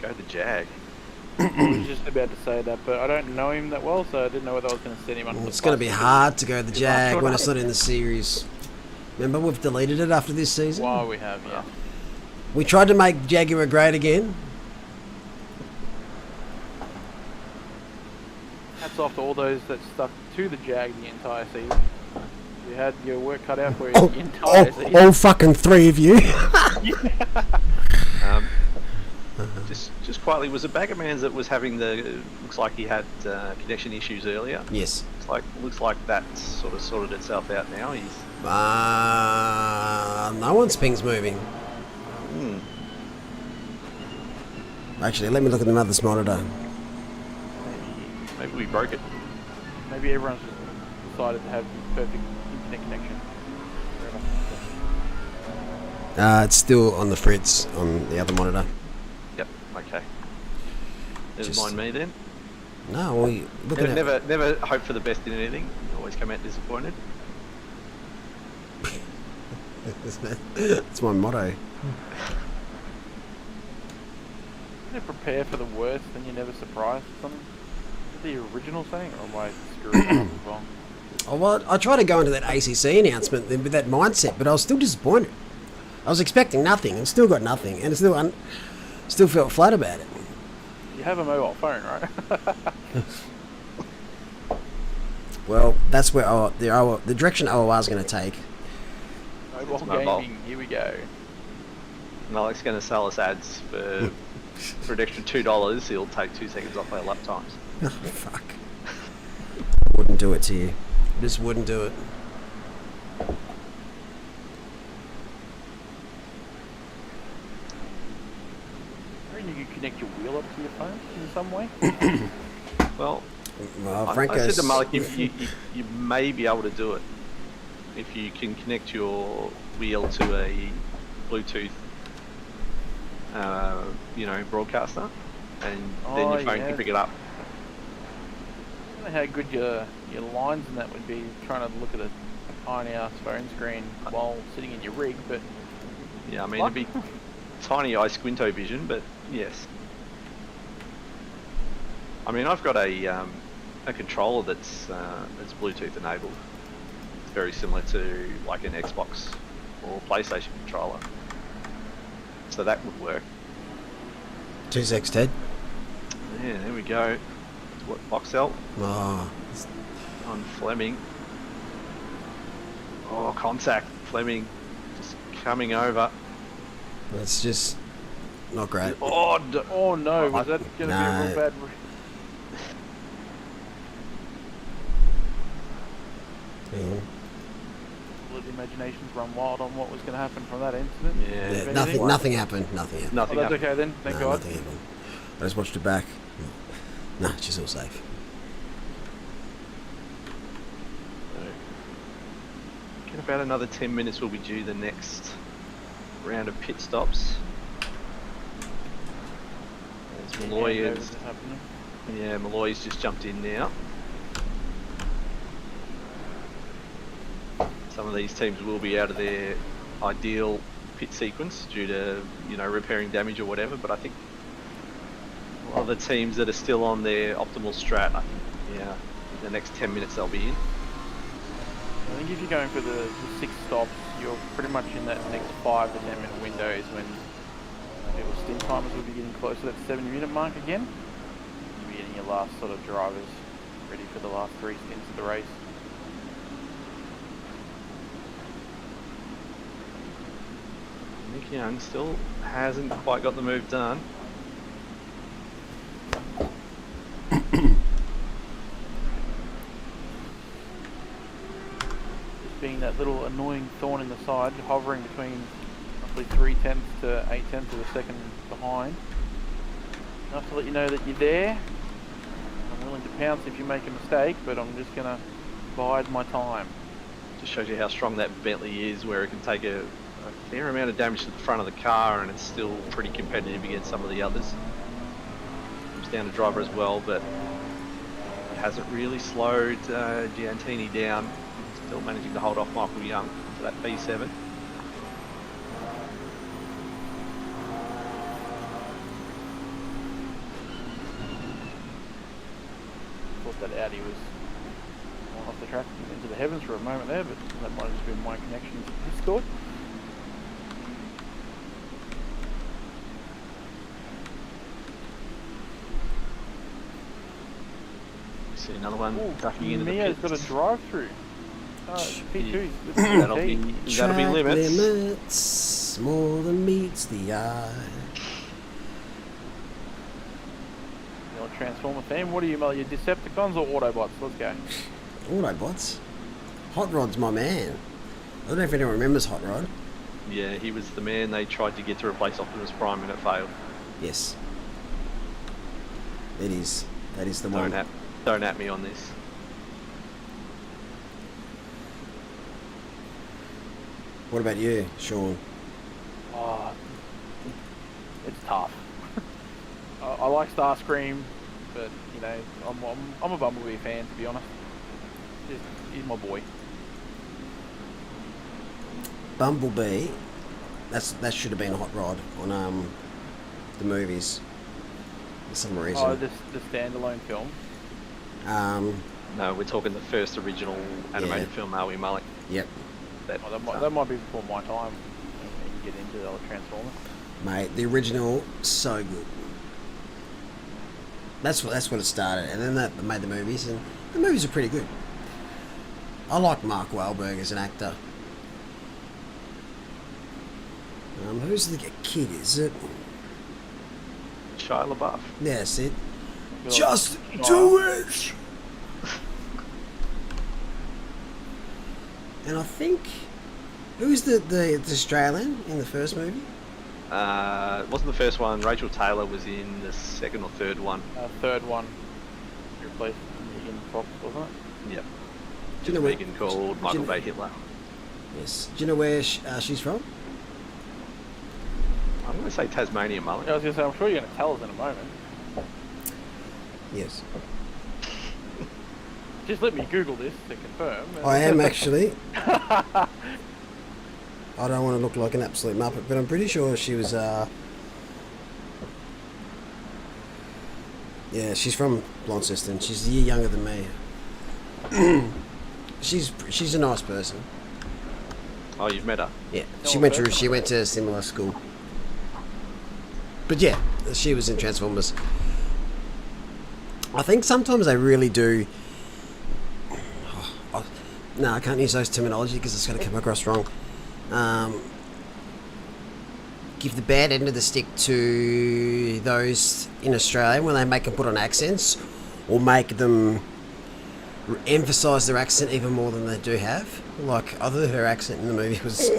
Go the Jag. I was just about to say that, but I don't know him that well, so I didn't know whether I was going to send him under the It's going to be bus. hard to go the Jag when it's not in the series. Remember, we've deleted it after this season. Why we have, yeah. We tried to make Jaguar great again. Hats off to all those that stuck to the Jag the entire season. You had your work cut out for you the entire season. All fucking three of you. Just quietly, was it Baggermans that was having looks like he had connection issues earlier? Yes. Looks like that sort of sorted itself out now. He's No one's ping's moving. Actually, let me look at the mother's monitor. Maybe we broke it. Maybe everyone's just decided to have perfect internet connection. It's still on the fritz on the other monitor. Yep. Okay. Never Just- mind me then. No, we looking at. Never hope for the best in anything. Always come out disappointed. That's my motto. You prepare for the worst, then you're never surprised or something. Is that the original saying, or am I screwing it up as well? Oh, well, I tried to go into that ACC announcement with that mindset, but I was still disappointed. I was expecting nothing and still got nothing, and still felt flat about it. You have a mobile phone, right? Well, that's where the direction OOR is going to take. Mobile mobile. gaming, here we go. And Alex going to sell us ads for an extra $2. He'll take 2 seconds off our lap times. Oh, fuck. Wouldn't do it to you. Just wouldn't do it. I reckon you could connect your wheel up to your phone in some way. Well, Well, I Franco's... said to Malik, you may be able to do it if you can connect your wheel to a Bluetooth, broadcaster, and then your phone can pick it up. I don't know how good your lines and that would be trying to look at a tiny ass phone screen while sitting in your rig, but Yeah, I mean, it'd be tiny eye squinto vision, but yes. I mean, I've got a a controller that's Bluetooth enabled. It's very similar to like an Xbox or PlayStation controller. So that would work. 2 secs, Ted. Yeah, there we go. What, Boxel Oh, on Fleming. Oh, contact. Fleming just coming over. that's just not great. Odd. Oh no, was that going to be a No. real bad... Hang on. The imaginations run wild on what was going to happen from that incident. Yeah. Yeah, If nothing anything. happened. Nothing happened. Oh, Nothing that's happened. okay then, thank No, God. nothing happened. I just watched it back. No, she's all safe. In about another 10 minutes, we'll be due the next round of pit stops. As Malloy Yeah, is, it's happening. yeah, Malloy's just jumped in now. Some of these teams will be out of their ideal pit sequence due to, you know, repairing damage or whatever, but I think a lot of the teams that are still on their optimal strat, I think, yeah, in the next 10 minutes they'll be in. I think if you're going for the 6 stops, you're pretty much in that next 5 to 10 minute window is when people's stint timers will be getting close to that 70-minute mark again. You'll be getting your last sort of drivers ready for the last 3 stints of the race. Nick Young still hasn't quite got the move done. Just being that little annoying thorn in the side, hovering between roughly 3/10 to 8/10 of a second behind. Enough to let you know that you're there. I'm willing to pounce if you make a mistake, but I'm just going to bide my time. Just shows you how strong that Bentley is, where it can take a fair amount of damage to the front of the car and it's still pretty competitive against some of the others. Comes down to driver as well, but it hasn't really slowed Giantini down. Still managing to hold off Michael Young to that B7. Thought that Audi was off the track into the heavens for a moment there, but that might have just been my connection to Discord. See another one ducking into the Mia's pits. got a drive-through. P2's That'll be limits. limits more than meets the eye. Your Transformer theme. What do you mail? Your Decepticons or Autobots? Let's go. Autobots. Hot Rod's my man. I don't know if anyone remembers Hot Rod. Yeah, he was the man they tried to get to replace Optimus Prime and it failed. Yes. It is. That is the Don't one. don't at me on this. What about you, Sean? Oh, it's tough. I like Starscream, but you know, I'm a Bumblebee fan to be honest. He's my boy. Bumblebee. That should have been Hot Rod on the movies. For some reason. Oh, the standalone film. No, we're talking the first original animated film, are we, Malik? Yep. That might be before my time. You get into the Transformers. Mate, the original, so good. That's what it started, and then that made the movies, and the movies are pretty good. I like Mark Wahlberg as an actor. Who's the kid? Is it? Shia LaBeouf. Yeah, that's it. You're Just like, do it. And I think who's the Australian in the first movie? It wasn't the first one. Rachel Taylor was in the second or third one. Third one. You replaced Megan Fox, wasn't it? Yep. Do you know where- Megan called Michael Bay Hitler. Yes. Do you know where she's from? I'm going to say Tasmania, Malik. I was going to say, I'm sure you're going to tell us in a moment. Yes. Just let me Google this to confirm. I am actually. I don't want to look like an absolute muppet, but I'm pretty sure she was. Yeah, she's from Launceston. She's a year younger than me. she's a nice person. Oh, you've met her? Yeah, she went to a similar school. But yeah, she was in Transformers. I think sometimes they really do. No, I can't use those terminology because it's going to come across wrong. Give the bad end of the stick to those in Australia when they make them put on accents, or make them emphasise their accent even more than they do have. Like, I thought her accent in the movie was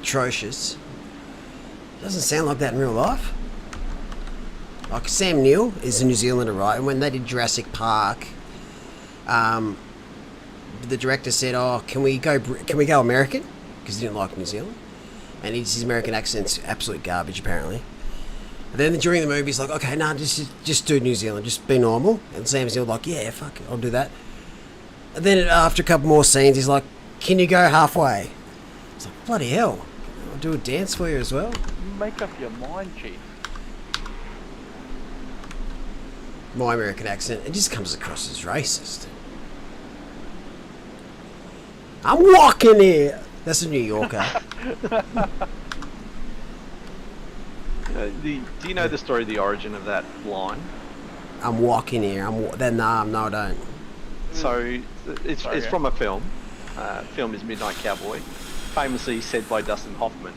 atrocious. Doesn't sound like that in real life. Like, Sam Neill is a New Zealander, right? And when they did Jurassic Park, the director said, "Oh, can we go American?" Because he didn't like New Zealand, and his American accent's absolute garbage, apparently. And then during the movie, he's like, "Okay, no, just do New Zealand, just be normal." And Sam Neill like, "Yeah, fuck it, I'll do that." And then after a couple more scenes, he's like, "Can you go halfway?" It's like, bloody hell, I'll do a dance for you as well. Make up your mind, Chief. My American accent, it just comes across as racist. I'm walking here. That's a New Yorker. Do you know the story, the origin of that line? I'm walking here. No, I don't. So it's from a film. Film is Midnight Cowboy, famously said by Dustin Hoffman.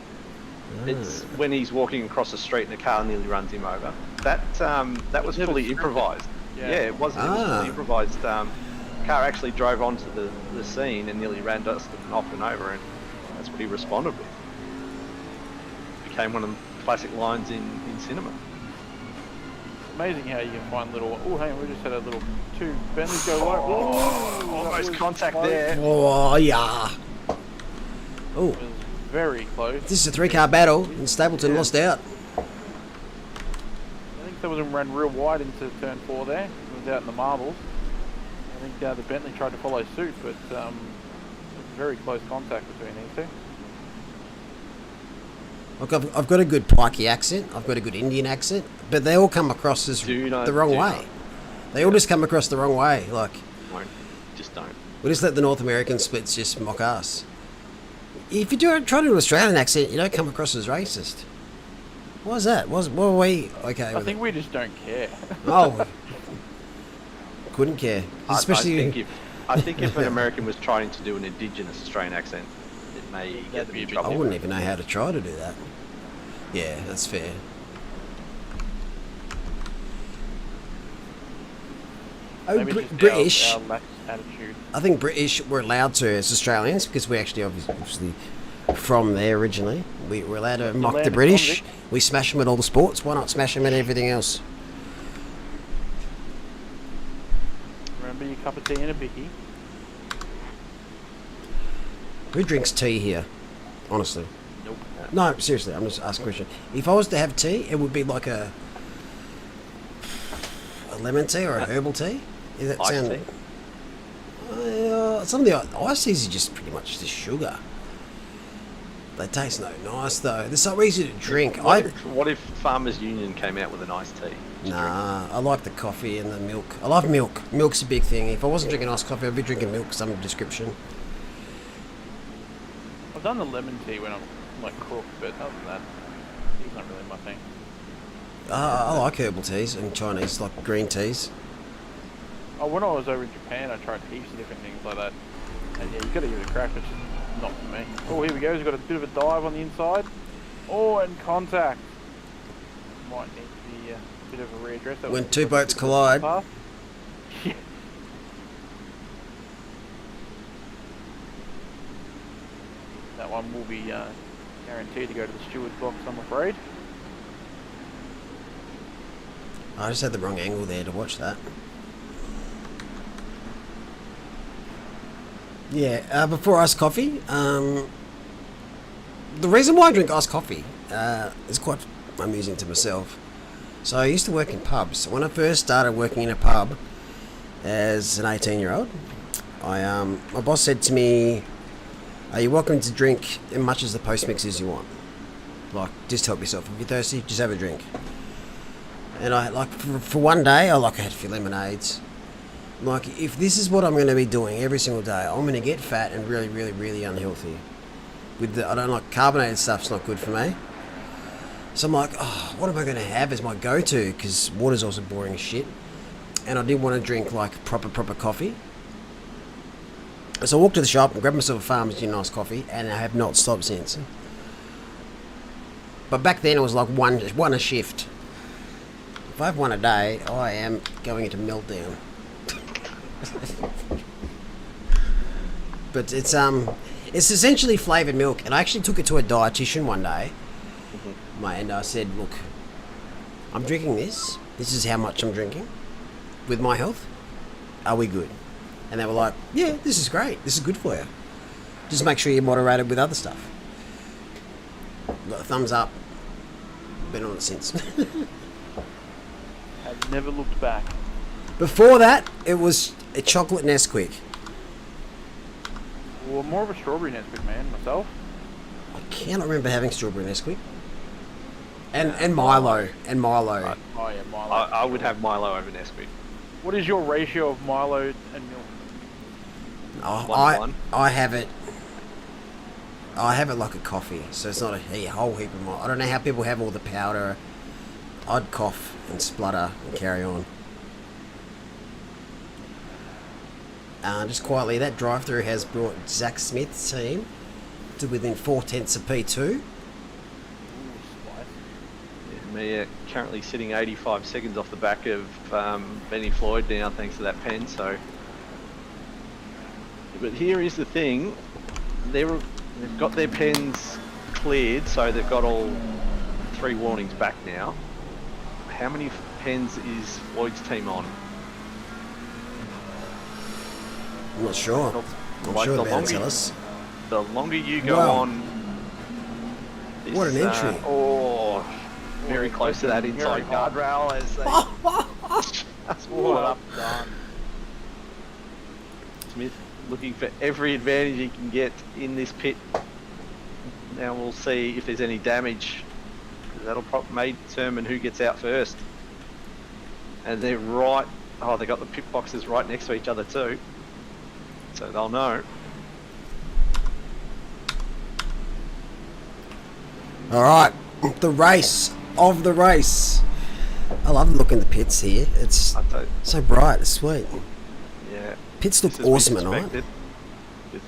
It's when he's walking across the street and a car nearly runs him over. That was fully improvised. Yeah, it was fully improvised. Car actually drove onto the scene and nearly ran Dustin Hoffman over, and that's what he responded with. It became one of the classic lines in cinema. Amazing how you can find little. Oh, hang on, we just had a little two Bentleys go right. Oh, Almost contact there. Oh, yeah. Oh, It was very close. this is a 3-car battle, and Stapleton lost out. I think some of them ran real wide into turn 4 there. It was out in the marbles. I think the Bentley tried to follow suit, but it was very close contact between these two. Look, I've got a good Pikey accent. I've got a good Indian accent, but they all come across as the wrong way. They all just come across the wrong way. Like, Just don't. we just let the North American splits just mock us. If you try to do an Australian accent, you don't come across as racist. Why is that? What were we okay I with think we just don't care. Oh, couldn't care. Especially, I think if an American was trying to do an indigenous Australian accent, it may get them in I trouble. wouldn't even know how to try to do that. Yeah, that's fair. Oh, Maybe just British. our lax attitude. I think British were allowed to as Australians because we actually obviously from there originally. We were allowed to mock land the of British. convicts. We smash them at all the sports. Why not smash them at everything else? Remember your cup of tea and a bicky. Who drinks tea here? Honestly. Nope. No, seriously, I'm just asking a question. If I was to have tea, it would be like a lemon tea or a herbal tea. Does that Iced sound? tea? Some of the iced teas are just pretty much just sugar. They taste no nice though. They're so easy to drink. What if Farmers Union came out with an iced tea? Nah, I like the coffee and the milk. I love milk. Milk's a big thing. If I wasn't drinking iced coffee, I'd be drinking milk of some description. I've done the lemon tea when I'm like crook, but other than that, tea's not really my thing. I like herbal teas and Chinese, like green teas. Oh, when I was over in Japan, I tried heaps of different things like that. And yeah, you gotta give it a crack, but it's just not for me. Oh, here we go. He's got a bit of a dive on the inside. Oh, and contact. Might need to be a bit of a readdress. That When was two a boats bit collide. past. Yeah. That one will be guaranteed to go to the steward's box, I'm afraid. I just had the wrong angle there to watch that. Yeah, before iced coffee, the reason why I drink iced coffee is quite amusing to myself. So I used to work in pubs. When I first started working in a pub as an 18-year-old, my boss said to me, "Are you welcome to drink as much as the post mixers you want? Like, just help yourself. If you're thirsty, just have a drink." And I like for one day, I had a few lemonades. I'm like, if this is what I'm going to be doing every single day, I'm going to get fat and really, really, really unhealthy. I don't like carbonated stuff's not good for me. So I'm like, oh, what am I going to have as my go-to? Because water's also boring as shit. And I didn't want to drink like proper coffee. So I walked to the shop and grabbed myself a Farmer's Union nice coffee, and I have not stopped since. But back then it was like one a shift. If I have one a day, I am going into meltdown. But it's essentially flavoured milk, and I actually took it to a dietitian one day. And I said, look, I'm drinking this. This is how much I'm drinking. With my health, are we good? And they were like, yeah, this is great. This is good for you. Just make sure you're moderated with other stuff. Got a thumbs up. Been on it since. I've never looked back. Before that, it was a chocolate Nesquik. Well, more of a strawberry Nesquik, man, myself. I cannot remember having strawberry Nesquik. And Milo. And Milo. Oh, yeah, Milo. I would have Milo over Nesquik. What is your ratio of Milo and milk? I have it. I have it like a coffee, so it's not a whole heap of Milo. I don't know how people have all the powder. I'd cough and splutter and carry on. Just quietly, that drive-through has brought Zach Smith's team to within 4/10 of P2. Me currently sitting 85 seconds off the back of Benny Floyd now, thanks to that pen. So, but here is the thing: they've got their pens cleared, so they've got all 3 warnings back now. How many pens is Floyd's team on? I'm not sure. I'm Like sure the about longer, tell us. the longer you go Wow. on. This, What an entry. Very close to that inside guardrail as they just wall it up and done. Smith looking for every advantage he can get in this pit. Now we'll see if there's any damage. That'll may determine who gets out first. And they're right. Oh, they got the pit boxes right next to each other too, so they'll know. All right, the race of the race. I love looking at the pits here. It's so bright. It's sweet. Yeah. Pits look Just as we awesome at night. expected. With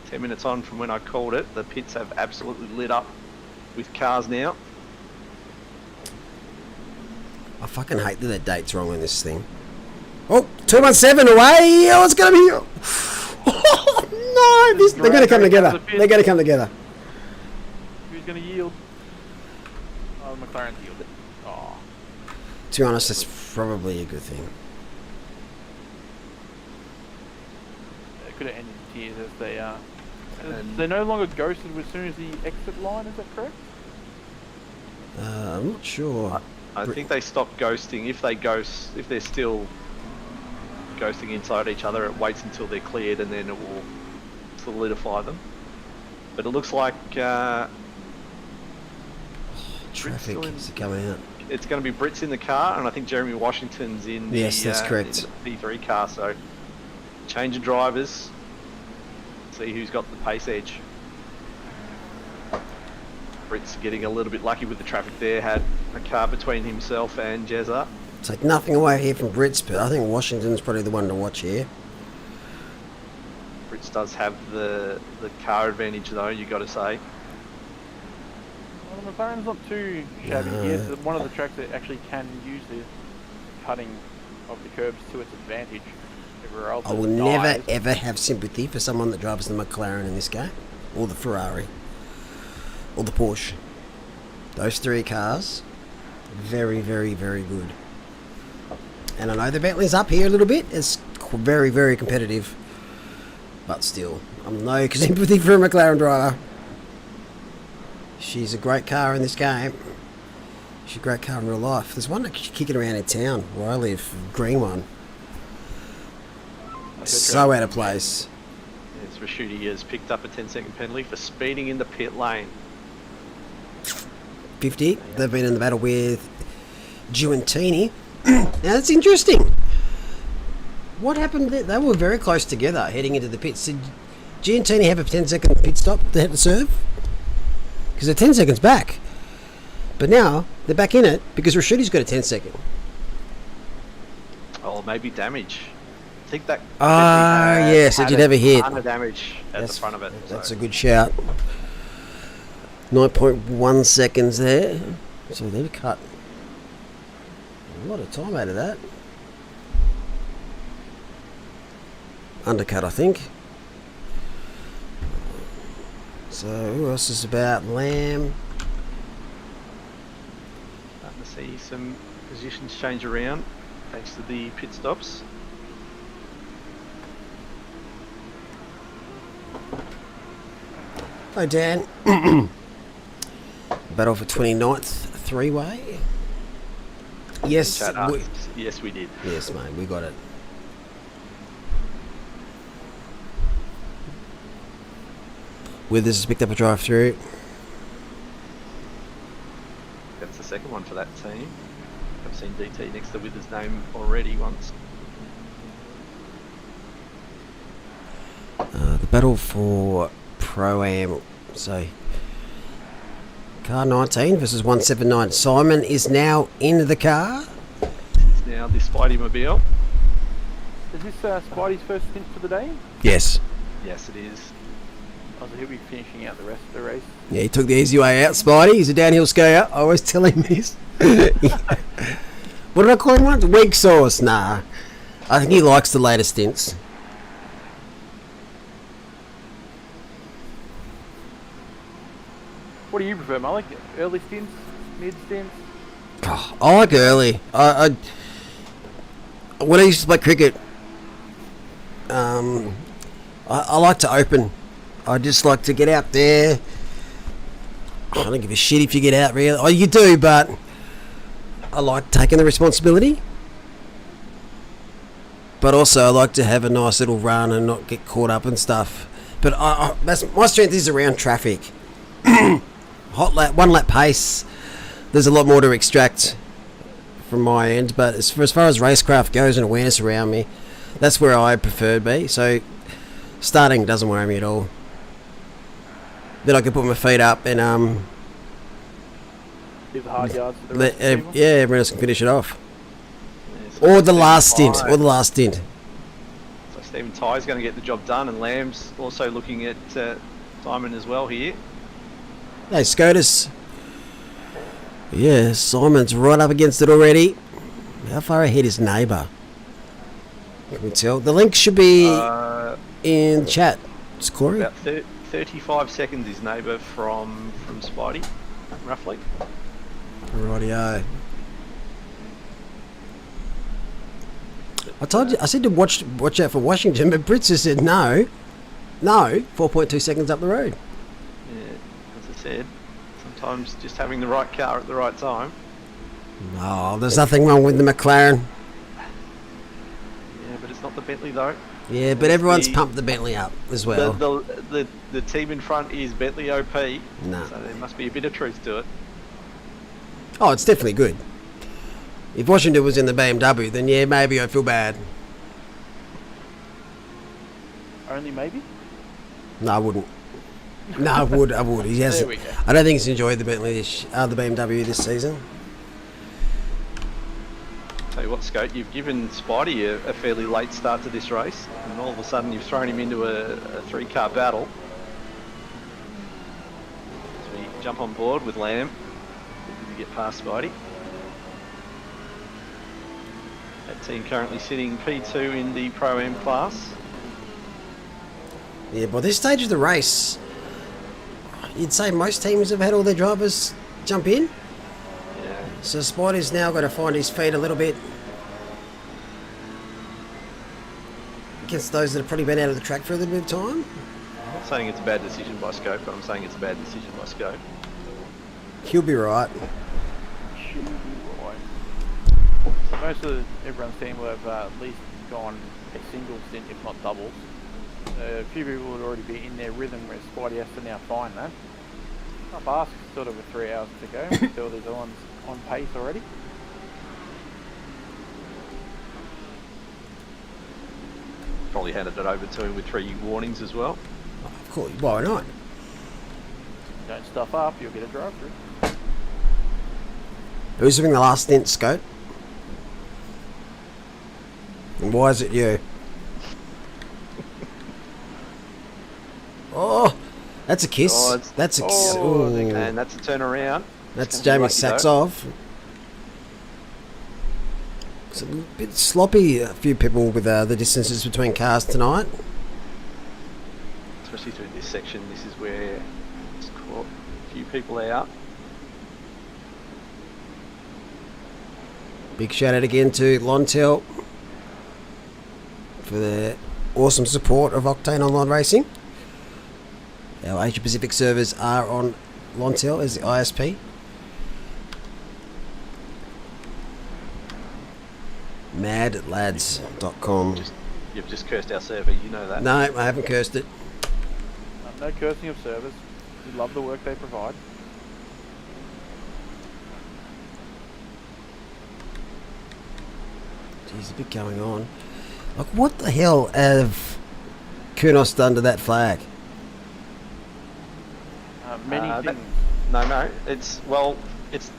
10 minutes on from when I called it, the pits have absolutely lit up with cars now. I fucking hate that the date's wrong on this thing. Oh, 217 away. Oh, it's gonna be. Oh no! They're gonna come together. They're gonna come together. Who's going to yield? Oh, McLaren's yielded. Oh. To be honest, it's probably a good thing. It could have ended in tears as they are. They're no longer ghosted as soon as the exit line, is that correct? I'm not sure. I think they stopped ghosting. If they're still ghosting inside each other, it waits until they're cleared and then it will solidify them. But it looks like Traffic is coming out. it's going to be Britt's in the car, and I think Jeremy Washington's in the, Yes, that's correct. in the P3 car. So change of drivers. See who's got the pace edge. Britt's getting a little bit lucky with the traffic there. Had a car between himself and Jezza. Take nothing away here from Brits, but I think Washington's probably the one to watch here. Brits does have the car advantage though, you got to say. Well, McLaren's not too shabby here. It's one of the tracks that actually can use the cutting of the curbs to its advantage. Everywhere else I will it never dies. ever have sympathy for someone that drives the McLaren in this game, or the Ferrari, or the Porsche. Those 3 cars, very, very, very good. And I know the Bentley's up here a little bit. It's very, very competitive. But still, I'm no sympathy for a McLaren driver. She's a great car in this game. She's a great car in real life. There's one that's kicking around in town where I live, green one. So out of place. Yes, Rashuti has picked up a 10-second penalty for speeding in the pit lane. 50. They've been in the battle with Giuntini. Now that's interesting. What happened there? They were very close together heading into the pits. Did Giuntini have a 10-second pit stop they had to serve? Because they're 10 seconds back. But now they're back in it because Rashudi's got a 10-second. Oh, maybe damage. I think that. Yes, it did have a hit. Ton of damage at the front of it. That's a good shout. 9.1 seconds there. So they've cut a lot of time out of that. Undercut, I think. So who else is about? Lamb. Starting to see some positions change around thanks to the pit stops. Hi Dan. Battle for 29th three-way. Yes, Yes, we did. yes, mate, we got it. Withers has picked up a drive-through. That's the second one for that team. I've seen DT next to Withers' name already once. The battle for Pro-Am. So, car 19 versus 179. Simon is now in the car. It's now the Spidey Mobile. Is this Spidey's first stint for the day? Yes. Yes, it is. Oh, so he'll be finishing out the rest of the race. Yeah, he took the easy way out, Spidey. He's a downhill skier. I always tell him this. What did I call him once? Weak sauce? Nah. I think he likes the later stints. What do you prefer, Malik? Early stints? Mid stints? Oh, I like early. When I used to play cricket, I like to open. I just like to get out there. I don't give a shit if you get out, really. Oh, you do, but I like taking the responsibility. But also, I like to have a nice little run and not get caught up and stuff. But my strength is around traffic. One lap pace. There's a lot more to extract from my end. But as far as racecraft goes and awareness around me, that's where I prefer to be. So starting doesn't worry me at all. Then I can put my feet up and Do the hard yards for the rest of the people? yeah, everyone else can finish it off. Yeah, so Or the last stint. So Stephen Ty's going to get the job done, and Lamb's also looking at Simon as well here. Hey, SCOTUS. Yeah, Simon's right up against it already. How far ahead is neighbour? Can we tell? The link should be in chat. It's Corey. About 35 seconds is neighbour from Spidey, roughly. Rightio. I told you, I said to watch out for Washington, but Brits has said no, 4.2 seconds up the road. Yeah, as I said, sometimes just having the right car at the right time. Oh, there's nothing wrong with the McLaren. Yeah, but it's not the Bentley though. Yeah, but everyone's pumped the Bentley up as well. The team in front is Bentley OP, Nah. so there must be a bit of truth to it. Oh, it's definitely good. If Washington was in the BMW, then yeah, maybe I'd feel bad. Only maybe? No, I wouldn't. No, I would. He hasn't. There we go. I don't think he's enjoyed the the BMW this season. Tell you what, Scout, you've given Spidey a fairly late start to this race, and all of a sudden you've thrown him into a three-car battle. So we jump on board with Lamb to get past Spidey. That team currently sitting P2 in the Pro-Am class. Yeah, by this stage of the race, you'd say most teams have had all their drivers jump in. Yeah. So Spidey's now got to find his feet a little bit against those that have probably been out of the track for a little bit of time. I'm not saying it's a bad decision by Scope, but I'm saying it's a bad decision by Scope. He'll be right. Should be right. So most of everyone's team will have at least gone a single stint, if not doubles. A few people would already be in their rhythm where Spidey has to now find that. Up Ask sort of with 3 hours to go. Still, there's on pace already. Probably handed it over to him with 3 warnings as well. Of course, why not? Don't stuff up, you'll get a drive-through. Who's doing the last stint, Scope? And why is it you? Oh, that's a kiss. Oh, That's a and that's a turnaround. That's It's gonna be Jamie lucky, Sacks though. off. It's a bit sloppy. A few people with the distances between cars tonight. Especially through this section. This is where it's caught a few people out. Big shout out again to Lontel for their awesome support of Octane Online Racing. Our Asia Pacific servers are on Lontel as the ISP. Madlads.com. You've just cursed our server, you know that. No, I haven't cursed it. No cursing of servers. We love the work they provide. Jeez, a bit going on. Like, what the hell have Kurnos done to that flag? Many things. No, it's is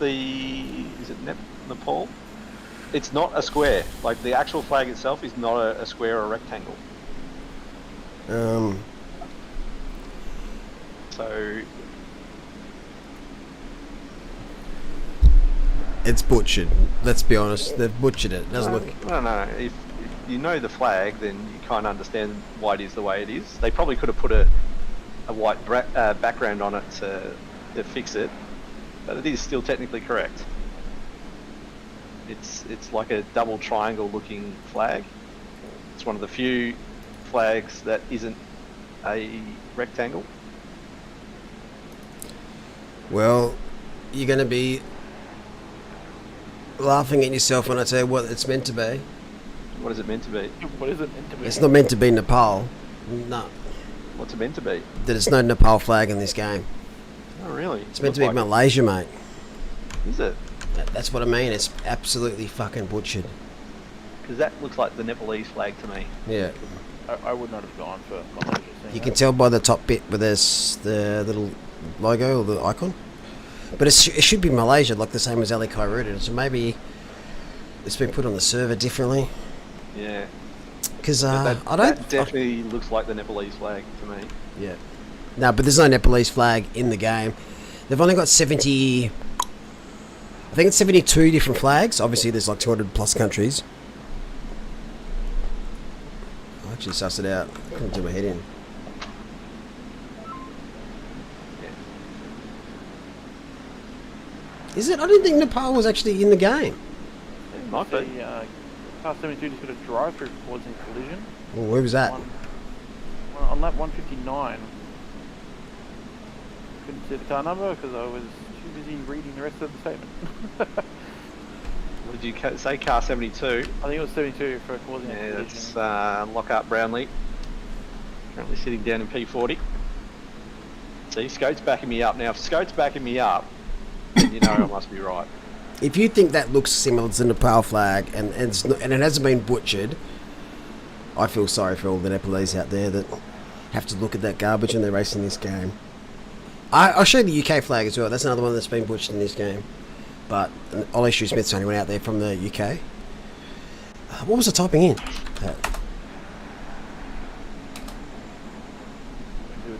it Nepal? It's not a square. Like, the actual flag itself is not a square or a rectangle. So it's butchered. Let's be honest. They've butchered it. It doesn't look... No. If you know the flag, then you kind of understand why it is the way it is. They probably could have put a white background on it to fix it, but it is still technically correct. It's like a double triangle looking flag. It's one of the few flags that isn't a rectangle. Well, you're going to be laughing at yourself when I tell you what it's meant to be. What is it meant to be? What is it meant to be? It's not meant to be Nepal. No. What's it meant to be? There's no Nepal flag in this game. Oh, really? It's meant to be Malaysia, mate. Is it? That's what I mean. It's absolutely fucking butchered. Because that looks like the Nepalese flag to me. Yeah. I would not have gone for Malaysia. You can tell by the top bit where there's the little logo or the icon. But it should be Malaysia, like the same as Ali Kairuda. So maybe it's been put on the server differently. Yeah. Because That I don't... definitely looks like the Nepalese flag to me. Yeah. No, but there's no Nepalese flag in the game. They've only got 70... I think it's 72 different flags. Obviously, there's like 200 plus countries. I'll actually suss it out. Couldn't do my head in. Is it? I didn't think Nepal was actually in the game. It might be. Car 72 just got a drive-through causing collision. Well, where was that? On lap 159. Couldn't see the car number because I was too busy reading the rest of the statement. What did you say? Car 72? I think it was 72 for causing a collision. That's Lockhart Brownlee. Currently sitting down in P40. See, Scote's backing me up. Now, if Scote's backing me up, then you know I must be right. If you think that looks similar to the Nepal flag and it hasn't been butchered, I feel sorry for all the Nepalese out there that have to look at that garbage when they're racing this game. I'll show you the UK flag as well. That's another one that's been butchered in this game. But Ollie Shoesmith's only went out there from the UK. What was I typing in? With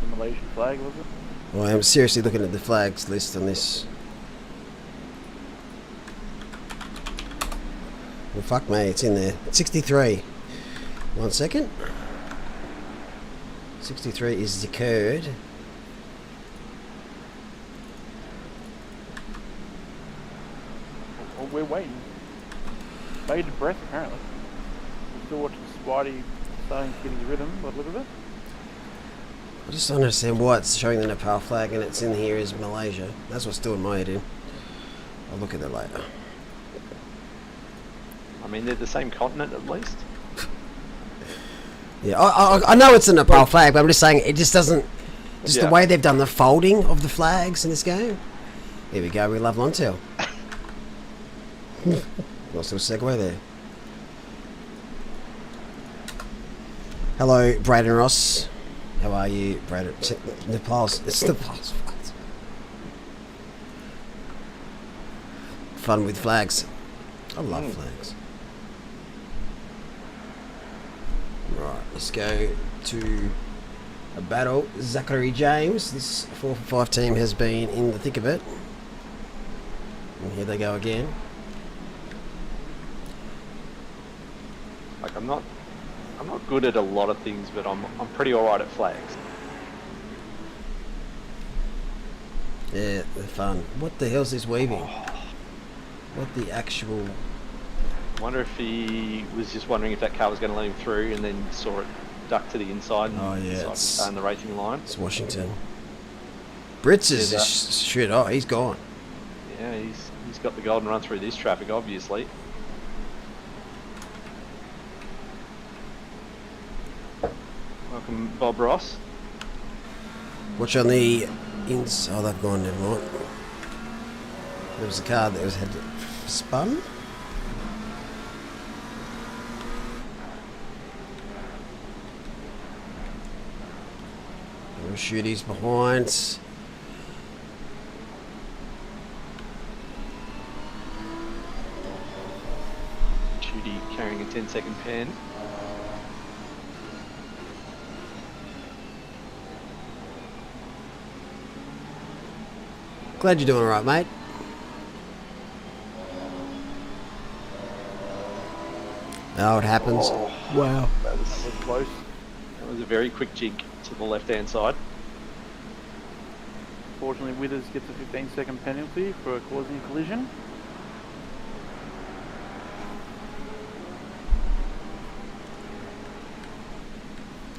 the Malaysian flag, was it? Well, I'm seriously looking at the flags list on this. Well, fuck me, it's in there. 63. 1 second. 63 is occurred. Well, we're waiting. Bated breath, apparently. We're still watching Spidey starting to get his rhythm by the look of it. I just don't understand why it's showing the Nepal flag and it's in here as Malaysia. That's what's doing my head in. I'll look at that later. I mean, they're the same continent at least. Yeah, I know it's a Nepal flag, but I'm just saying it just doesn't... Just the way they've done the folding of the flags in this game. Here we go, we love Montel. Nice little segue there. Hello, Braden Ross. How are you, Braden? Nepal's. It's Nepal's flags. Fun with flags. I love flags. Right, let's go to a battle. Zachary James. This 4-for-5 team has been in the thick of it. And here they go again. Like I'm not good at a lot of things, but I'm pretty alright at flags. Yeah, they're fun. What the hell's this weaving? What the actual... I wonder if he was just wondering if that car was going to let him through, and then saw it duck to the inside. And Oh, yeah, decided to it's- stay in the racing line. It's Washington. Brits is Yeah, that- shit. Oh, he's gone. Yeah, he's got the golden run through this traffic, obviously. Welcome, Bob Ross. Watch on the ins. Oh, they've gone. Never mind. There was a car that had spun. Shooties behind. Judy carrying a 10-second pen. Glad you're doing all right, mate. Oh, it happens. Oh, Wow. that was Close. that was a very quick jig to the left-hand side. Fortunately, Withers gets a 15-second penalty for causing a collision.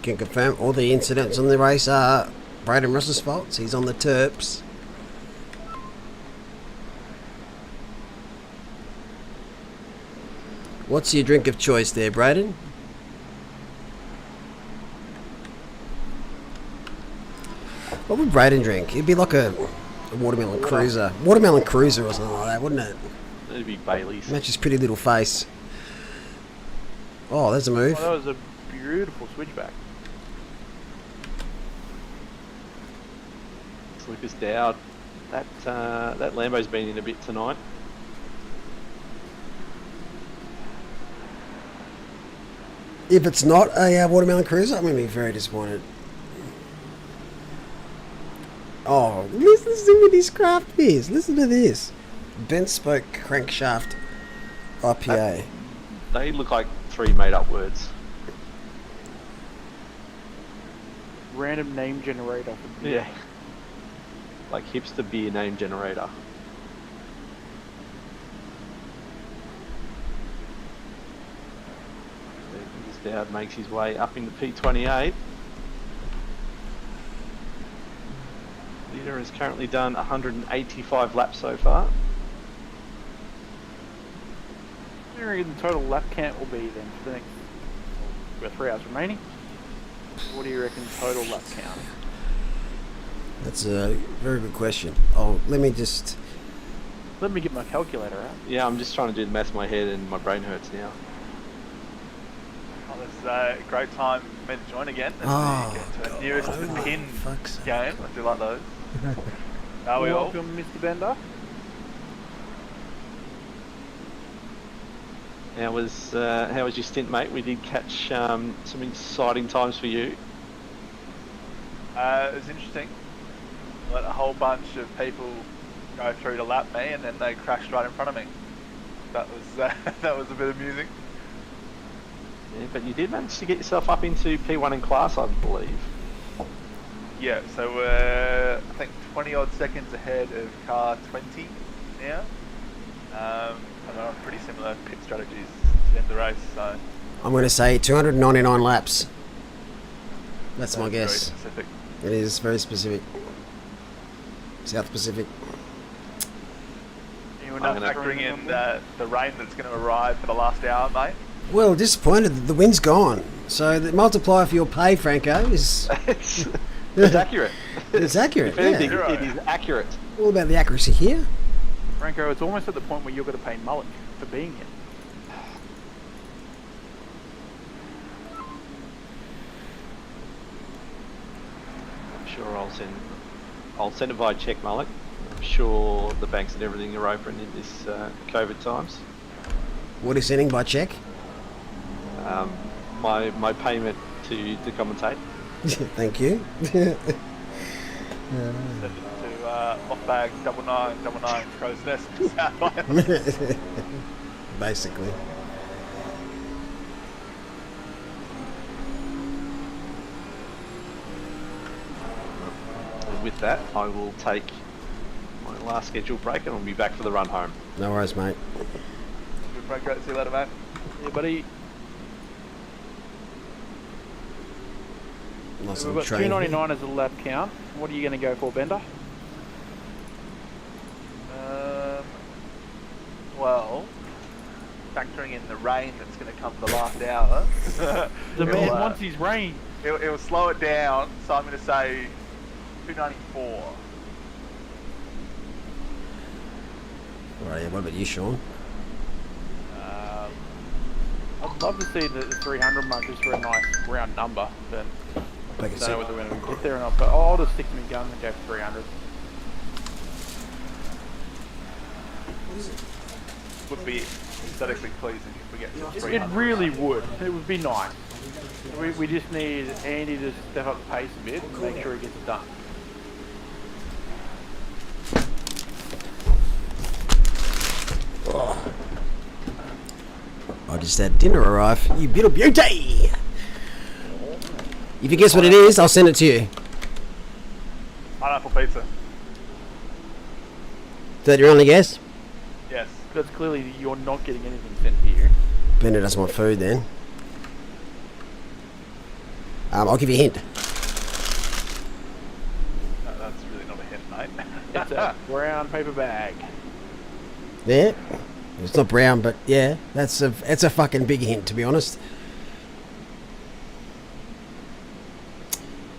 Can confirm all the incidents on the race are Braden Russell's faults. He's on the Terps. What's your drink of choice there, Braden? What would Braden drink? It'd be like a watermelon cruiser. Watermelon cruiser or something like that, wouldn't it? That'd be Bailey's. Match his pretty little face. Oh, there's a move. Oh, that was a beautiful switchback. It's Lucas Dowd. That Lambo's been in a bit tonight. If it's not a watermelon cruiser, I'm going to be very disappointed. Oh, listen to these craft beers. Listen to this. Bent spoke crankshaft IPA. They look like three made-up words. Random name generator. For beer. Yeah. Like hipster beer name generator. Lucas Dowd makes his way up into P28. Leader has currently done 185 laps so far. What do you reckon the total lap count will be then for the next... We've got 3 hours remaining. What do you reckon total lap count? That's a very good question. Oh, let me just... Let me get my calculator out. Yeah, I'm just trying to do the math in my head and my brain hurts now. Oh, this is a great time for me to join again. As Oh, we get to the nearest to the pin fuck's sake. game. I do like those. Are we all? Welcome, Mr. Bender. How was your stint, mate? We did catch some exciting times for you. It was interesting. Let a whole bunch of people go through to lap me, and then they crashed right in front of me. That was that was a bit amusing. Yeah, but you did manage to get yourself up into P1 in class, I believe. Yeah, so we're I think 20 odd seconds ahead of car 20 now. And they're on pretty similar pit strategies to end the race. So I'm going to say 299 laps. That's my very guess. specific. It is very specific. South Pacific. You're not factoring in the rain that's going to arrive for the last hour, mate. Well, disappointed that the wind's gone. So the multiplier for your pay, Franco, is... It's accurate. It's accurate. If anything, Yeah. it is accurate. All about the accuracy here. Franco, it's almost at the point where you're going to pay Mullock for being here. I'm sure I'll send it via check, Mullock. I'm sure the banks and everything are open in this COVID times. What is sending by check? My payment to commentate. Thank you. Send it to off-bag 9999 Crow's Nest, South Island. Basically. And with that, I will take my last scheduled break and I'll be back for the run home. No worries, mate. Good break, great. See you later, mate. Yeah, buddy. Nice We've little got train. 299 as a lap count. What are you going to go for, Bender? Well, factoring in the rain that's going to come the last hour, The man wants his rain. it'll slow it down. So I'm going to say 294. Alright, what about you, Sean? I'd love to see the 300 mark just for a nice round number, but I Make it don't know simple. whether we're going to get there or not. But I'll just stick to my gun and go for 300. Would be aesthetically pleasing if we get to It 300. really would. It would be nice. We just need Andy to step up the pace a bit and make sure he gets it done. I just had dinner arrive. You little beauty! If you guess what it is, I'll send it to you. Pineapple pizza. Is that your only guess? Yes. Because clearly you're not getting anything sent to you. Bender doesn't want food then. I'll give you a hint. No, that's really not a hint, mate. It's a brown paper bag. Yeah? It's not brown, but yeah, it's a fucking big hint, to be honest.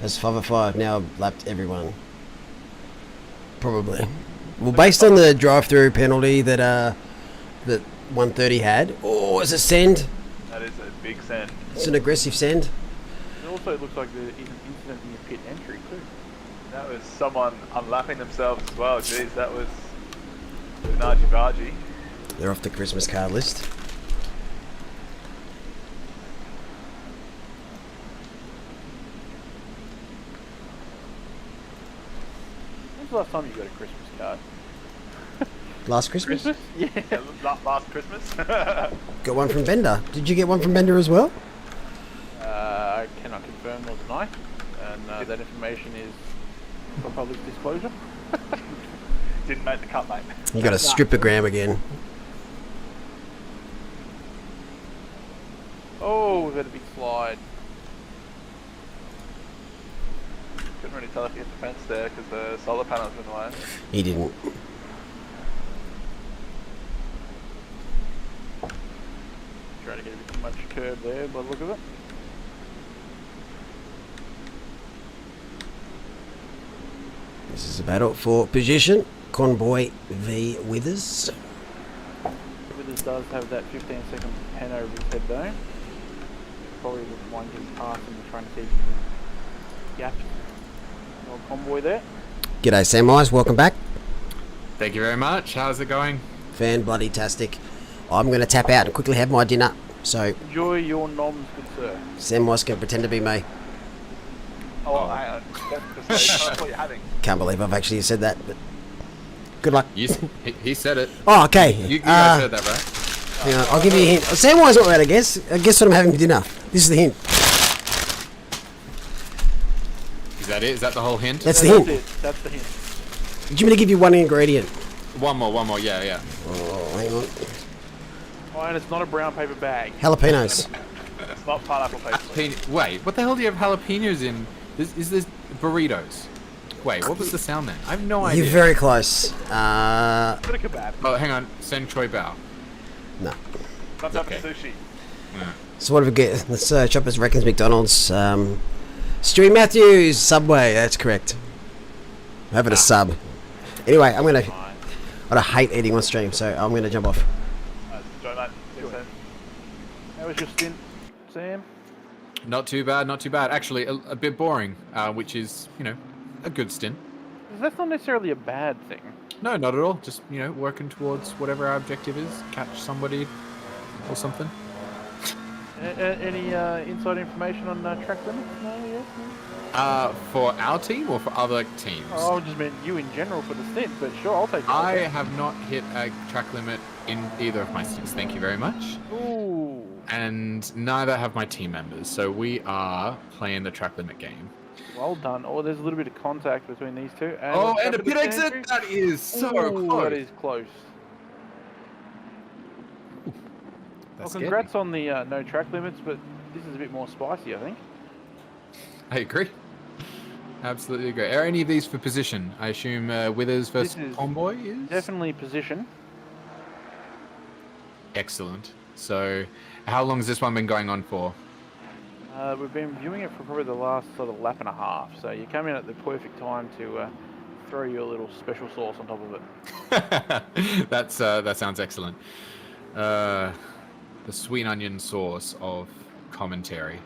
That's 5-5. Now I've lapped everyone. Probably. Well, based on the drive-through penalty that 130 had. Oh, it's a send. That is a big send. It's an aggressive send. It also looks like there is an incident in your pit entry too. That was someone unlapping themselves as well. Jeez, that was Naji Baji. They're off the Christmas card list. When's the last time you got a Christmas card? Last Christmas? Yeah. Last Christmas. Got one from Bender. Did you get one from Bender as well? I cannot confirm nor deny. And that information is for public disclosure. Didn't make the cut, mate. You got a stripogram again. Oh, we've had a big slide. Couldn't really tell if you hit the fence there because the solar panels were in the way. He didn't. Trying to get a bit too much curb there by the look of it. This is a battle for position. Convoy v Withers. Withers does have that 15-second pen over his head though. Probably wouldn't want him past him and trying to see if he can gap old convoy there. G'day, Samwise. Welcome back. Thank you very much. How's it going? Fan bloody tastic. I'm going to tap out and quickly have my dinner. So Enjoy your noms, good sir. Samwise can pretend to be me. Oh, hang on. That's what you're having. Can't believe I've actually said that, but good luck. He said it. Oh, okay. You guys heard that, right? Hang on, I'll give you a hint. Samwise not right, I guess. Guess what I'm having for dinner. This is the hint. Is that it? Is that the whole hint? That's the That's hint. it. That's the hint. Do you want me to give you one ingredient? One more. Yeah. Oh, hang on. Oh, and it's not a brown paper bag. Jalapenos. It's not pineapple pizza. Wait, what the hell do you have jalapenos in? Is this burritos? Wait, what was the sound then? I have no idea. You're very close. Bit of kebab. Oh, hang on. Send Choi Bao. No. Thumbs up Okay. for sushi. So what do we get? Let's Choppers reckons McDonald's. Stewie Matthews, Subway. That's correct. Having a sub. Anyway, I hate eating on stream, so I'm gonna jump off. Enjoy, mate. See you soon. How was your stint, Sam? Not too bad, not too bad. Actually, a bit boring, which is, a good stint. That's not necessarily a bad thing. No, not at all. Just, working towards whatever our objective is. Catch somebody or something. Any inside information on track limits? No, yes, no? For our team or for other teams? Oh, I just meant you in general for the stint, but sure, I'll take it. I have not hit a track limit in either of my stints, thank you very much. Ooh. And neither have my team members, so we are playing the track limit game. Well done. Oh, there's a little bit of contact between these two. And a pit exit! That is so close. That is close. Well, congrats on the no track limits, but this is a bit more spicy, I think. I agree. Absolutely agree. Are any of these for position? I assume Withers versus Convoy is? Definitely position. Excellent. So, how long has this one been going on for? We've been viewing it for probably the last sort of lap and a half, so you come in at the perfect time to throw your little special sauce on top of it. That sounds excellent. The sweet onion sauce of commentary.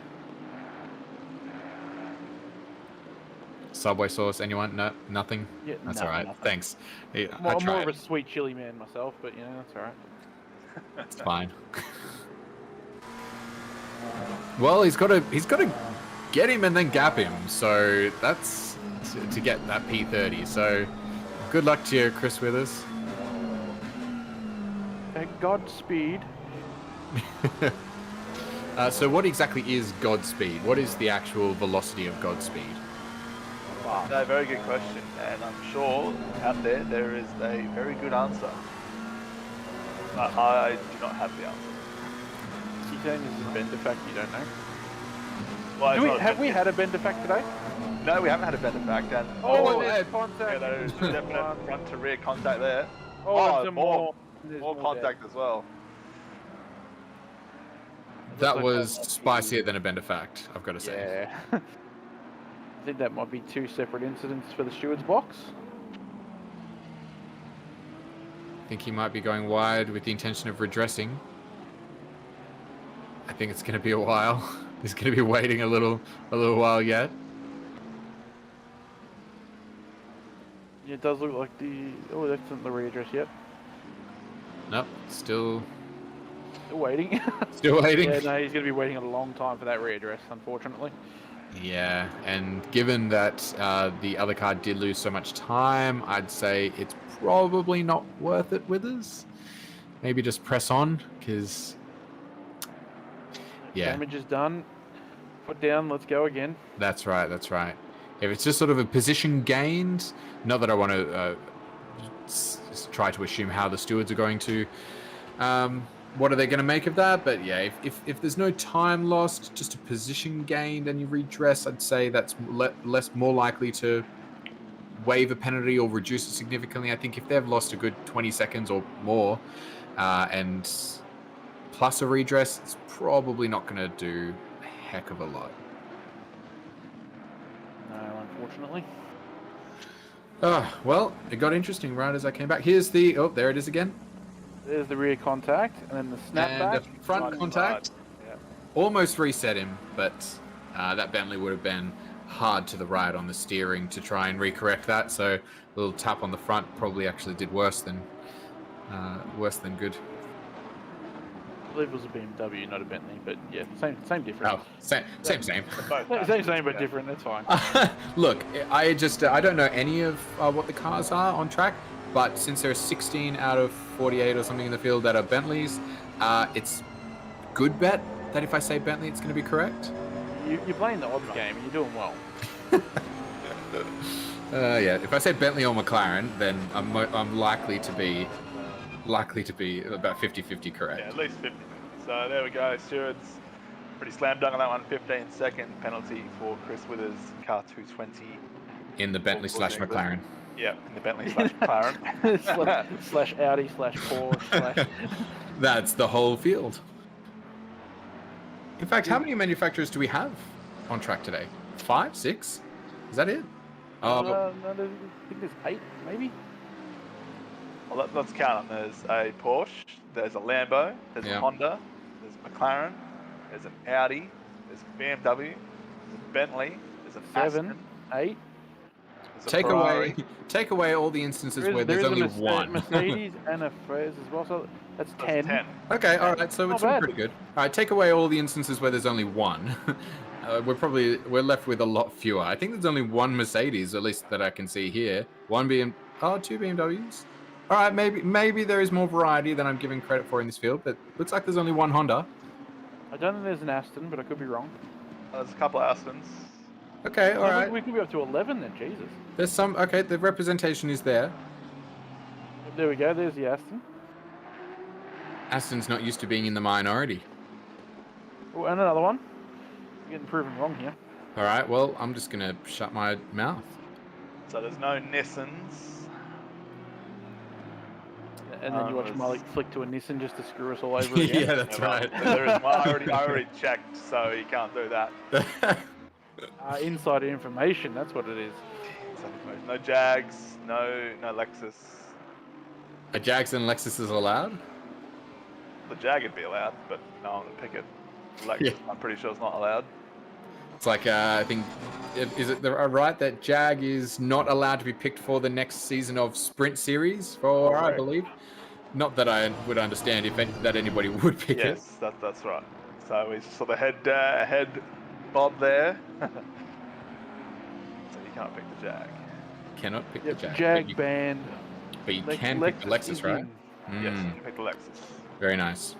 Subway sauce, anyone? No, nothing? Yeah, that's no, alright, nothing. thanks. Yeah, I'm more of a sweet chili man myself, but that's alright. It's fine. Well, he's got to get him and then gap him, so that's to get that P30. So good luck to you, Chris Withers. Godspeed. So what exactly is Godspeed? What is the actual velocity of Godspeed? Wow. No, very good question, and I'm sure out there is a very good answer. But I do not have the answer. You saying this is a bender fact you don't know? Well, have we had a bender fact today? No, we haven't had a bender fact. And there's contact. Yeah, there's definite front to rear contact there. There's more contact as well. That was spicier than a bender fact, I've got to say. Yeah. I think that might be two separate incidents for the steward's box. I think he might be going wide with the intention of redressing. I think it's going to be a while. He's going to be waiting a little while yet. Yeah, it does look like that's not the readdress yet. Nope, still waiting. Still waiting? Yeah, no, he's going to be waiting a long time for that readdress, unfortunately. Yeah, and given that the other car did lose so much time, I'd say it's probably not worth it, Withers. Maybe just press on, because... Yeah. Damage is done. Foot down, let's go again. That's right, that's right. If it's just sort of a position gained, not that I want to try to assume how the stewards are going to... what are they going to make of that? But yeah, if there's no time lost, just a position gained and you redress, I'd say that's more likely to waive a penalty or reduce it significantly. I think if they've lost a good 20 seconds or more, and plus a redress, it's probably not going to do a heck of a lot. No, unfortunately. Oh, well, it got interesting right as I came back. Here's the... Oh, there it is again. There's the rear contact, and then the snapback. And the front contact. Yeah. Almost reset him, but that Bentley would have been hard to the right on the steering to try and recorrect that. So a little tap on the front probably actually did worse than good. I believe it was a BMW, not a Bentley, but yeah, same difference. Oh, same. Same, but different. That's fine. Look, I don't know any of what the cars are on track, but since there are 16 out of 48 or something in the field that are Bentleys, it's good bet that if I say Bentley, it's going to be correct. You're playing the odds game, and you're doing well. Yeah, if I say Bentley or McLaren, then I'm likely to be about 50-50 correct. Yeah, at least 50. So there we go. Stewards pretty slam dunk on that one. 15-second penalty for Chris Withers, car 220. In the Bentley / McLaren. Yeah, in the Bentley / McLaren. slash Audi / Porsche / That's the whole field. In fact, how many manufacturers do we have on track today? 5, 6? Is that it? Oh, No, I think there's 8, maybe. Well, let's count them. There's a Porsche, there's a Lambo, there's Yeah. a Honda, there's a McLaren, there's an Audi, there's a BMW, there's a Bentley, there's an 7, Aston, 8. there's a Ferrari. take away all the instances where there's only one. Mercedes and a Fez as well, so that's 10. 10. Okay, all right, so Not it's all bad. pretty good. All right, take away all the instances where there's only one. We're left with a lot fewer. I think there's only one Mercedes, at least that I can see here. Two BMWs. All right, maybe there is more variety than I'm giving credit for in this field, but looks like there's only one Honda. I don't think there's an Aston, but I could be wrong. There's a couple of Astons. Okay, all right. We could be up to 11 then, Jesus. There's some. Okay, the representation is there. There we go, there's the Aston. Aston's not used to being in the minority. Oh, and another one. Getting proven wrong here. All right, well, I'm just gonna shut my mouth. So there's no Nissans. And then you watch Malik flick to a Nissan just to screw us all over again. Yeah, that's right. There is one. I already checked, so you can't do that. Insider information, that's what it is. No Jags, no Lexus. A Jags and Lexus is allowed? The Jag would be allowed, but no one would pick it. Lexus, Yeah. I'm pretty sure it's not allowed. It's like, I think, is it right that Jag is not allowed to be picked for the next season of Sprint Series, I believe? Not that I would understand that anybody would pick it. Yes, that's right. So we saw the head bob there. So you can't pick the Jag. Cannot pick Yep, the Jag. Jag banned. But you can pick the Lexus, is right? in. Yes, you can pick the Lexus. Very nice.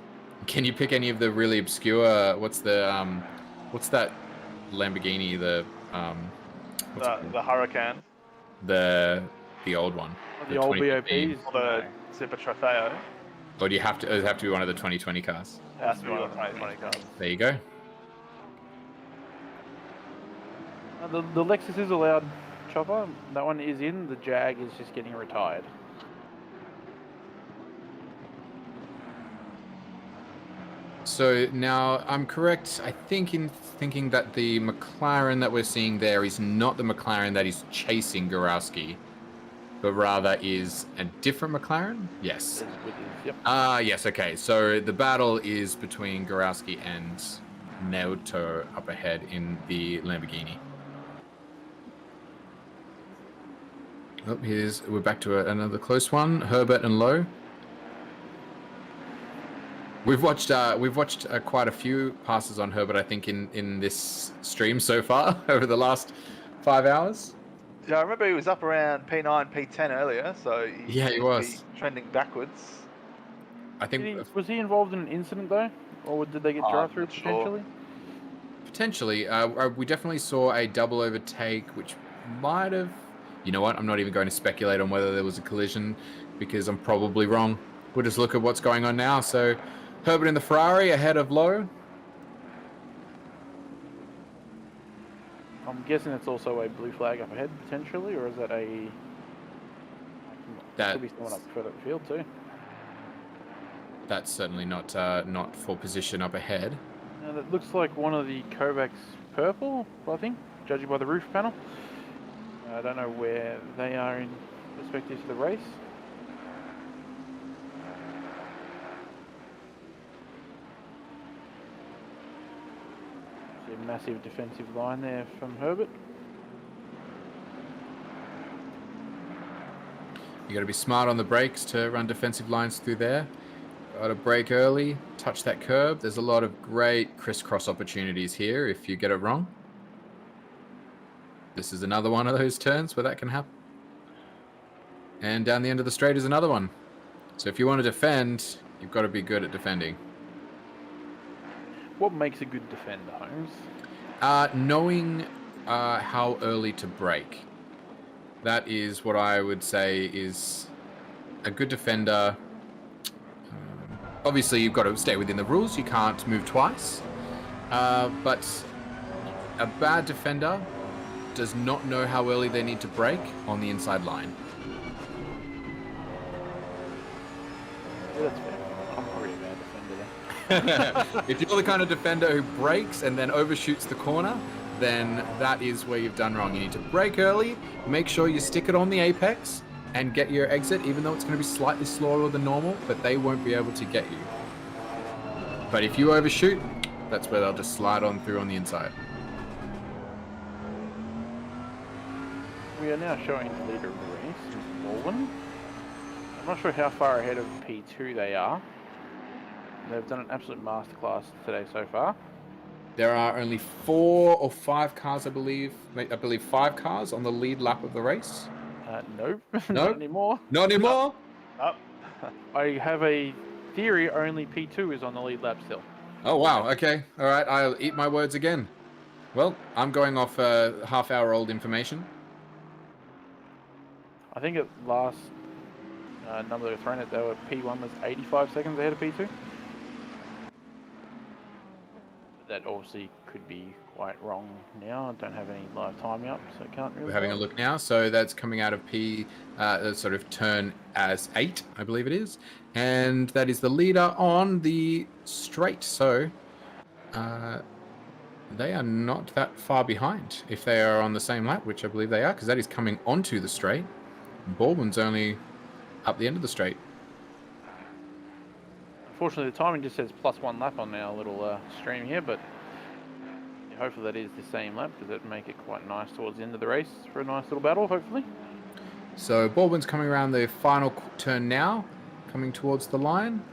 Can you pick any of the really obscure? What's that Lamborghini? The Huracan, the old one. The old 2015. BOPs. or the Super Trofeo. Or do you have to? Does it have to be one of the 2020 cars? It has to be one of the 2020 cars. There you go. The Lexus is allowed, Chopper. That one is in. The Jag is just getting retired. So now I'm correct, I think, in thinking that the McLaren that we're seeing there is not the McLaren that is chasing Gorowski, but rather is a different McLaren? Yes. Yep. Yes, okay. So the battle is between Gorowski and Naoto up ahead in the Lamborghini. Oh, we're back to another close one. Herbert and Lowe. We've watched quite a few passes on Herbert, I think, in this stream so far over the last 5 hours. Yeah, I remember he was up around P9, P10 earlier, so He was trending backwards. I think Was he involved in an incident though, or did they get drive-through not sure. potentially? potentially. We definitely saw a double overtake, which might have. You know what? I'm not even going to speculate on whether there was a collision because I'm probably wrong. We'll just look at what's going on now. So. Herbert in the Ferrari ahead of Lowe. I'm guessing it's also a blue flag up ahead potentially, or is that a? Could be someone up further field too. That's certainly not for position up ahead. Now that looks like one of the Kovacs purple, I think, judging by the roof panel. I don't know where they are in perspective to the race. A massive defensive line there from Herbert. You got to be smart on the brakes to run defensive lines through there. Got to brake early, touch that curb. There's a lot of great crisscross opportunities here if you get it wrong. This is another one of those turns where that can happen. And down the end of the straight is another one. So if you want to defend, you've got to be good at defending. What makes a good defender, Holmes? Knowing how early to brake. That is what I would say is a good defender. Obviously, you've got to stay within the rules. You can't move twice. But a bad defender does not know how early they need to brake on the inside line. Yeah, that's fair. I'm probably a bad defender then. If you're the kind of defender who brakes and then overshoots the corner, then that is where you've done wrong. You need to brake early, make sure you stick it on the apex, and get your exit, even though it's going to be slightly slower than normal, but they won't be able to get you. But if you overshoot, that's where they'll just slide on through on the inside. We are now showing the leader of the race, Baldwin. I'm not sure how far ahead of P2 they are. They've done an absolute masterclass today so far. There are only 4 or 5 cars, I believe. I believe 5 cars on the lead lap of the race. Nope. No? Not anymore. Not anymore? Up. I have a theory only P2 is on the lead lap still. Oh, wow. Okay. All right. I'll eat my words again. Well, I'm going off half-hour-old information. I think at last number they were thrown at, they were P1 was 85 seconds ahead of P2. That obviously could be quite wrong now. I don't have any live timing up, so I can't really. We're having a look now. So that's coming out of P, sort of turn as 8, I believe it is. And that is the leader on the straight. So they are not that far behind if they are on the same lap, which I believe they are, because that is coming onto the straight. Baldwin's only up the end of the straight. Unfortunately, the timing just says +1 lap on our little stream here, but yeah, hopefully that is the same lap, because that'd make it quite nice towards the end of the race for a nice little battle, hopefully. So Baldwin's coming around the final turn now, coming towards the line.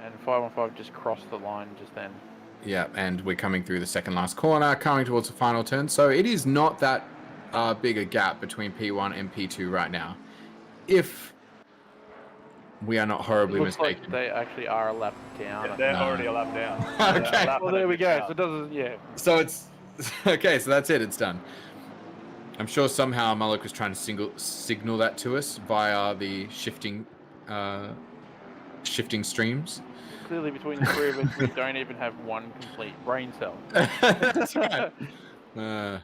And 515 just crossed the line just then. Yeah, and we're coming through the second last corner, coming towards the final turn. So it is not that big a gap between P1 and P2 right now. If we are not horribly mistaken. Like they actually are a lap down. Yeah, they're already a lap down. Okay. Well, there we go. So it doesn't, yeah. So it's okay. So that's it. It's done. I'm sure somehow Malik was trying to signal that to us via the shifting streams. Clearly, between the three of us, we don't even have one complete brain cell. That's right. All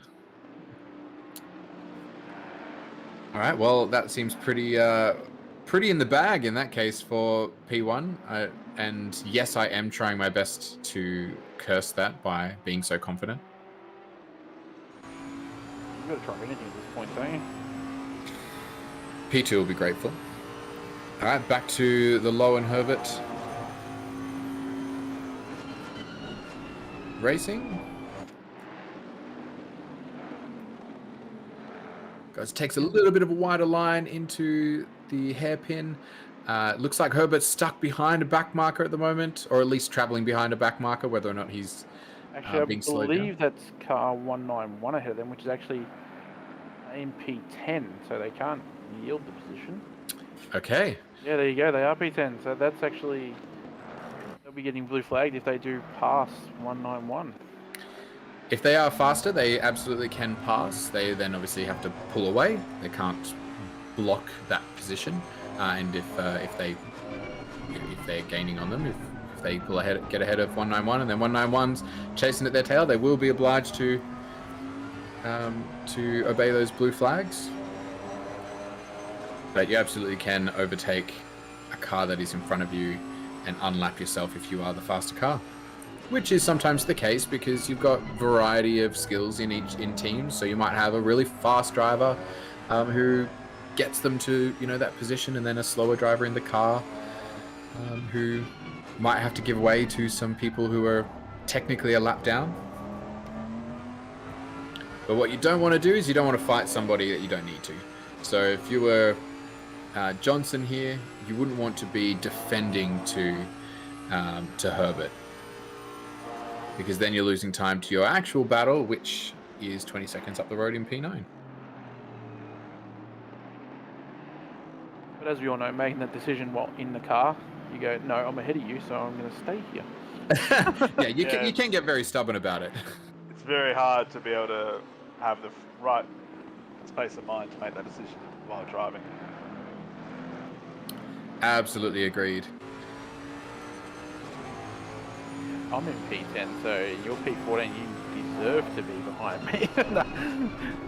right. Well, that seems pretty in the bag in that case for P1. And yes, I am trying my best to curse that by being so confident. You've got to try anything at this point, don't you? P2 will be grateful. All right, back to the Low and Herbert Racing. Guys, takes a little bit of a wider line into the hairpin. Looks like Herbert's stuck behind a back marker at the moment, or at least traveling behind a back marker, whether or not he's actually, being I slowed down. believe that's car 191 ahead of them, which is actually in P10, so they can't yield the position. Okay. Yeah, there you go. They are P10, so that's actually, they'll be getting blue flagged if they do pass 191. If they are faster, they absolutely can pass. They then obviously have to pull away. They can't block that position. And if they're gaining on them, if they pull ahead, get ahead of 191, and then 191's chasing at their tail, they will be obliged to obey those blue flags. But you absolutely can overtake a car that is in front of you and unlap yourself if you are the faster car. Which is sometimes the case because you've got variety of skills in teams. So you might have a really fast driver who gets them to that position, and then a slower driver in the car who might have to give way to some people who are technically a lap down. But what you don't want to do is you don't want to fight somebody that you don't need to. So if you were Johnson here, you wouldn't want to be defending to Herbert, because then you're losing time to your actual battle, which is 20 seconds up the road in P9. But as we all know, making that decision while in the car, you go, no, I'm ahead of you, so I'm going to stay here. Yeah, you can get very stubborn about it. It's very hard to be able to have the right space of mind to make that decision while driving. Absolutely agreed. I'm in P10, so you're P14, you deserve to be behind me.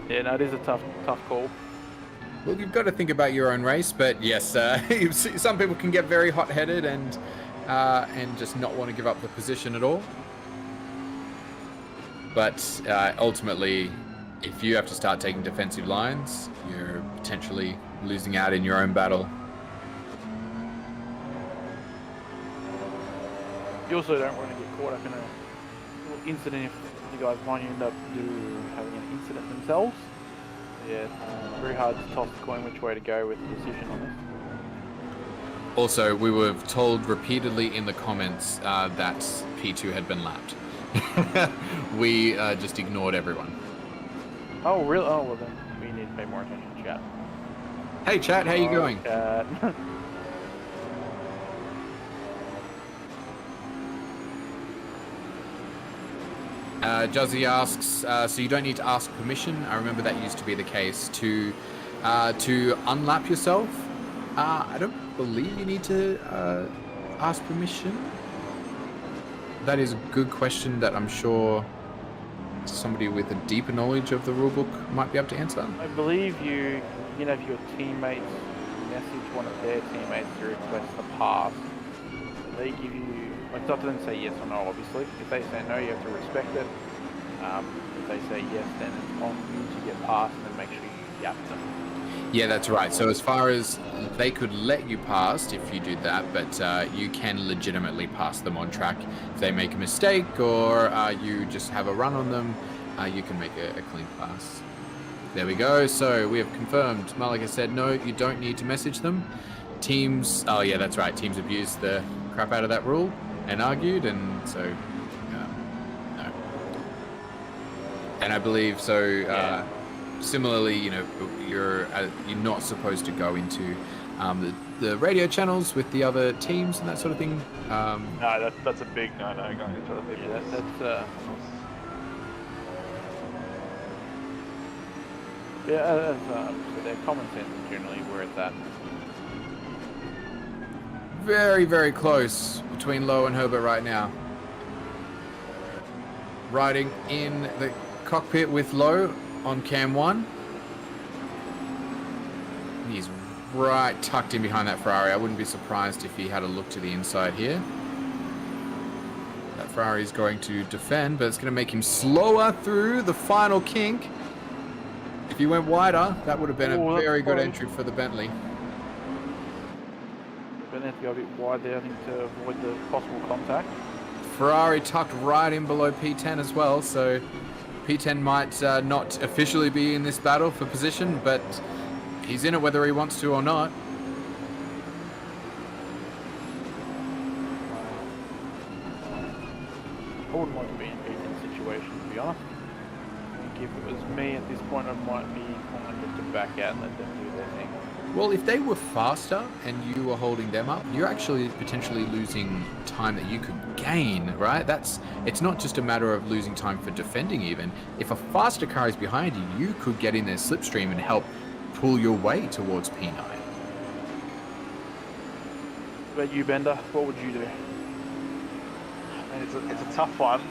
Yeah, no, it is a tough call. Well, you've got to think about your own race, but yes, some people can get very hot-headed and just not want to give up the position at all. But ultimately, if you have to start taking defensive lines, you're potentially losing out in your own battle. You also don't want to get caught up in a little incident if the guys behind you end up having an incident themselves. Yeah, very hard to toss the coin which way to go with the decision on this. Also, we were told repeatedly in the comments that P2 had been lapped. We just ignored everyone. Oh, really? Oh, well then we need to pay more attention to chat. Hey chat, how you going? Chat. Juzzy asks, so you don't need to ask permission? I remember that used to be the case to unlap yourself. I don't believe you need to ask permission. That is a good question that I'm sure somebody with a deeper knowledge of the rulebook might be able to answer. I believe you can have your teammates message one of their teammates to request a pass. They give you, like, it's up to them to say yes or no, obviously. If they say no, you have to respect it. If they say yes, then it's on you to get past and then make sure you yap them. Yeah, that's right. So as far as they could let you past if you do that, but you can legitimately pass them on track. If they make a mistake or you just have a run on them, you can make a clean pass. There we go. So we have confirmed. Malika said, no, you don't need to message them. Teams, oh yeah, that's right. Teams abused the crap out of that rule and argued, and so no. And I believe so. Similarly, you know, you're not supposed to go into the radio channels with the other teams and that sort of thing. No, that's a big no-no going into other people. Yeah, their common sense is generally where it's at. Very, very close between Lowe and Herbert right now. Riding in the cockpit with Lowe on cam 1. He's right tucked in behind that Ferrari. I wouldn't be surprised if he had a look to the inside here. That Ferrari is going to defend, but it's going to make him slower through the final kink. If he went wider, that would have been a very good entry for the Bentley. Bentley have to go a bit wide there, I think, to avoid the possible contact. Ferrari tucked right in below P10 as well, so P10 might not officially be in this battle for position, but he's in it whether he wants to or not. I wouldn't want to be in P10's situation, to be honest. I think if it was me at this point, I might be inclined just to back out and let them do their thing. Well, if they were faster and you were holding them up, you're actually potentially losing time that you could gain, right? It's not just a matter of losing time for defending even. If a faster car is behind you, you could get in their slipstream and help pull your way towards P9. What about you, Bender? What would you do? It's a tough one.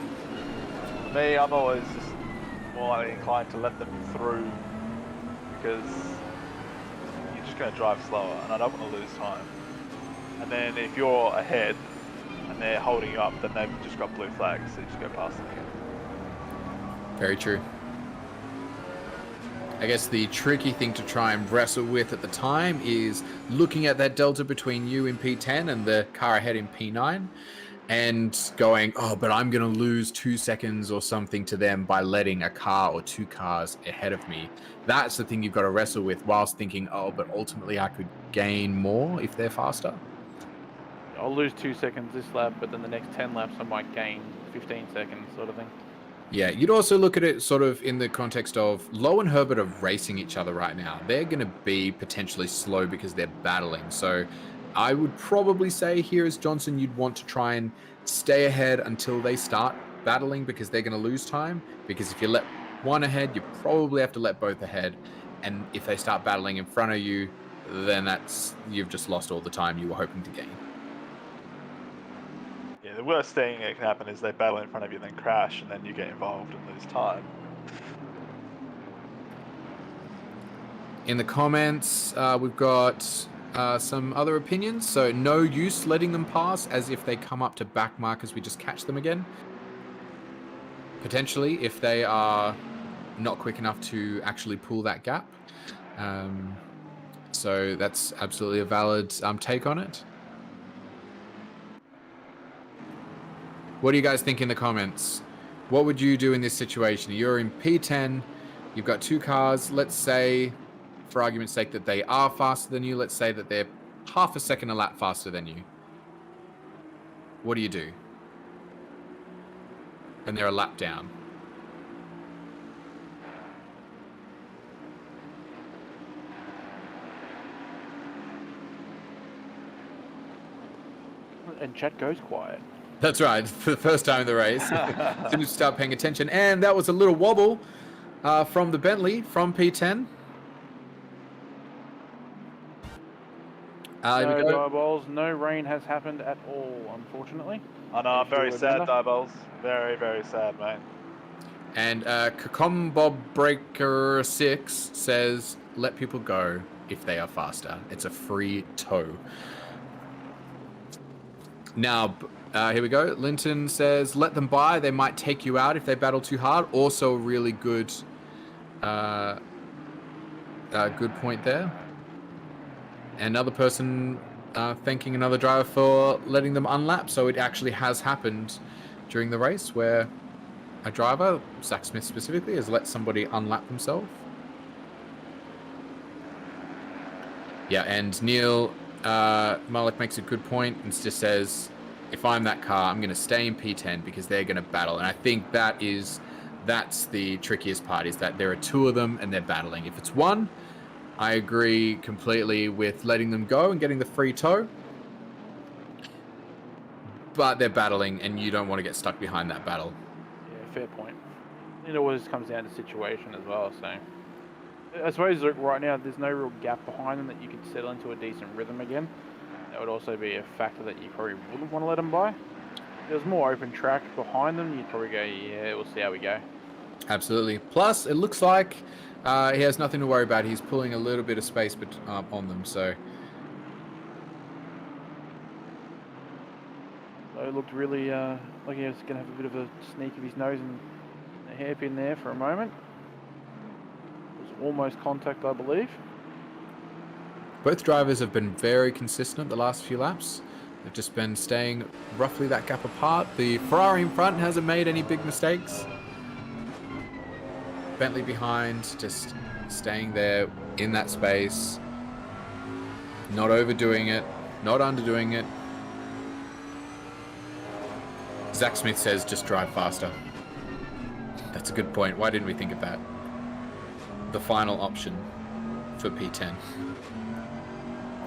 For me, I'm always just more inclined to let them through because you're just going to drive slower and I don't want to lose time. And then if you're ahead and they're holding you up, then they've just got blue flags, so you just go past them again. Very true. I guess the tricky thing to try and wrestle with at the time is looking at that delta between you in P10 and the car ahead in P9 and going, oh, but I'm going to lose 2 seconds or something to them by letting a car or 2 cars ahead of me. That's the thing you've got to wrestle with whilst thinking, oh, but ultimately I could gain more if they're faster. I'll lose 2 seconds this lap, but then the next 10 laps I might gain 15 seconds sort of thing. Yeah, you'd also look at it sort of in the context of Lowe and Herbert are racing each other right now. They're going to be potentially slow because they're battling. So I would probably say here as Johnson, you'd want to try and stay ahead until they start battling because they're going to lose time. Because if you let one ahead, you probably have to let both ahead. And if they start battling in front of you, then you've just lost all the time you were hoping to gain. The worst thing that can happen is they battle in front of you and then crash and then you get involved and lose time. In the comments, we've got some other opinions. So no use letting them pass as if they come up to back markers, we just catch them again. Potentially, if they are not quick enough to actually pull that gap. So that's absolutely a valid take on it. What do you guys think in the comments? What would you do in this situation? You're in P10, you've got 2 cars. Let's say, for argument's sake, that they are faster than you. Let's say that they're half a second a lap faster than you. What do you do? And they're a lap down. And chat goes quiet. That's right, for the first time in the race. As soon as you start paying attention. And that was a little wobble from the Bentley from P10. No diaboles, no rain has happened at all, unfortunately. I know, I'm very sad, Diaboles. Very, very sad, mate. And Kakombob Breaker 6 says, let people go if they are faster. It's a free tow. Now, here we go. Linton says, let them by. They might take you out if they battle too hard. Also, really good, good point there. Another person thanking another driver for letting them unlap. So it actually has happened during the race where a driver, Zach Smith specifically, has let somebody unlap themselves. Yeah, and Neil Malik makes a good point and just says, if I'm that car, I'm going to stay in P10 because they're going to battle. And I think that's the trickiest part, is that there are 2 of them and they're battling. If it's 1, I agree completely with letting them go and getting the free tow. But they're battling and you don't want to get stuck behind that battle. Yeah, fair point. It always comes down to situation as well, so... I suppose, look, right now, there's no real gap behind them that you could settle into a decent rhythm again. That would also be a factor that you probably wouldn't want to let them by. If there's more open track behind them, you'd probably go, yeah, we'll see how we go. Absolutely. Plus, it looks like he has nothing to worry about. He's pulling a little bit of space on them, so... So it looked really like he was going to have a bit of a sneak of his nose and a hairpin there for a moment. It was almost contact, I believe. Both drivers have been very consistent the last few laps. They've just been staying roughly that gap apart. The Ferrari in front hasn't made any big mistakes. Bentley behind, just staying there in that space. Not overdoing it, not underdoing it. Zach Smith says just drive faster. That's a good point. Why didn't we think of that? The final option for P10.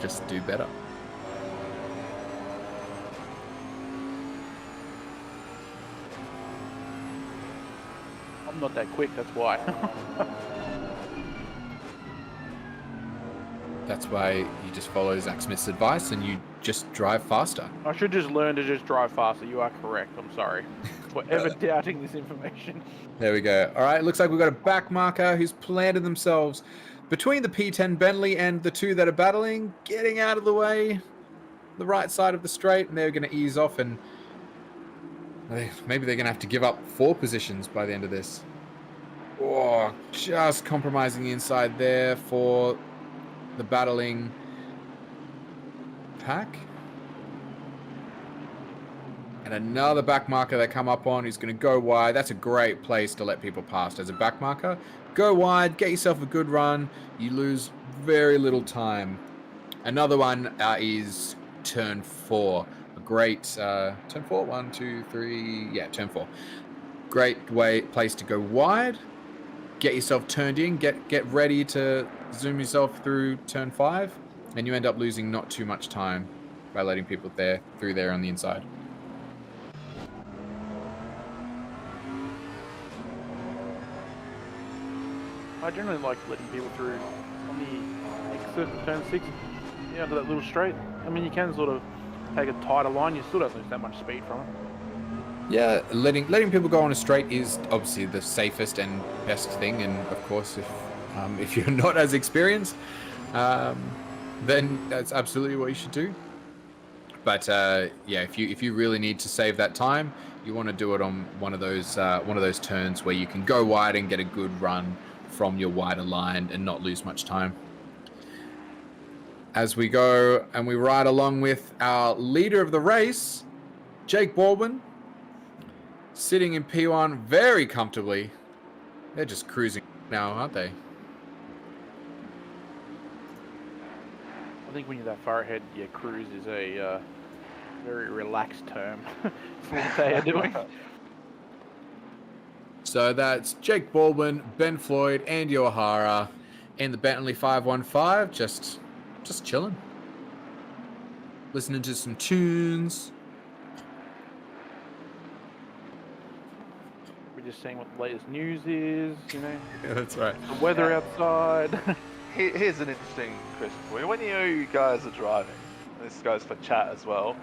Just do better. I'm not that quick, that's why. That's why you just follow Zach Smith's advice and you just drive faster. I should just learn to just drive faster. You are correct. I'm sorry. Forever doubting this information. There we go. All right, looks like we've got a back marker who's planted themselves between the P10 Bentley and the 2 that are battling, getting out of the way, the right side of the straight, and they're going to ease off, and maybe they're going to have to give up 4 positions by the end of this. Oh, just compromising the inside there for the battling pack. And another back marker they come up on who's going to go wide. That's a great place to let people past as a back marker. Go wide, get yourself a good run. You lose very little time. Another one is turn 4. A great turn 4. 1, 2, 3. Yeah, turn 4. Great place to go wide. Get yourself turned in. Get ready to zoom yourself through turn 5, and you end up losing not too much time by letting people through there on the inside. I generally like letting people through on the exit of turn 6, yeah, to that little straight. I mean, you can sort of take a tighter line. You still don't lose that much speed from it. Yeah, letting people go on a straight is obviously the safest and best thing, and of course, if you're not as experienced, then that's absolutely what you should do. But yeah, if you really need to save that time, You want to do it on one of those turns where you can go wide and get a good run from your wider line and not lose much time. As we go and we ride along with our leader of the race, Jake Baldwin, sitting in P1 very comfortably. They're just cruising now, aren't they? I think when you're that far ahead, yeah, cruise is a very relaxed term for what they are doing. So that's Jake Baldwin, Ben Floyd, Andy O'Hara, and the Bentley 515, just chilling. Listening to some tunes. We're just seeing what the latest news is, you know. Yeah, that's right. The weather outside. Here's an interesting question for you. When you guys are driving, and this goes for chat as well,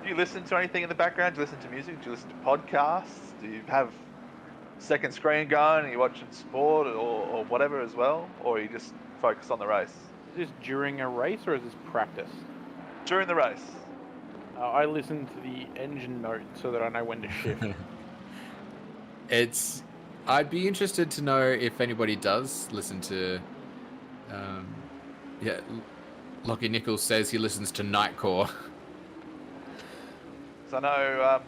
do you listen to anything in the background? Do you listen to music? Do you listen to podcasts? Do you have second screen going and you're watching sport or whatever as well? Or are you just focused on the race? Is this during a race or is this practice? During the race. I listen to the engine note so that I know when to shift. I'd be interested to know if anybody does listen to, Lockie Nichols says he listens to Nightcore. So I know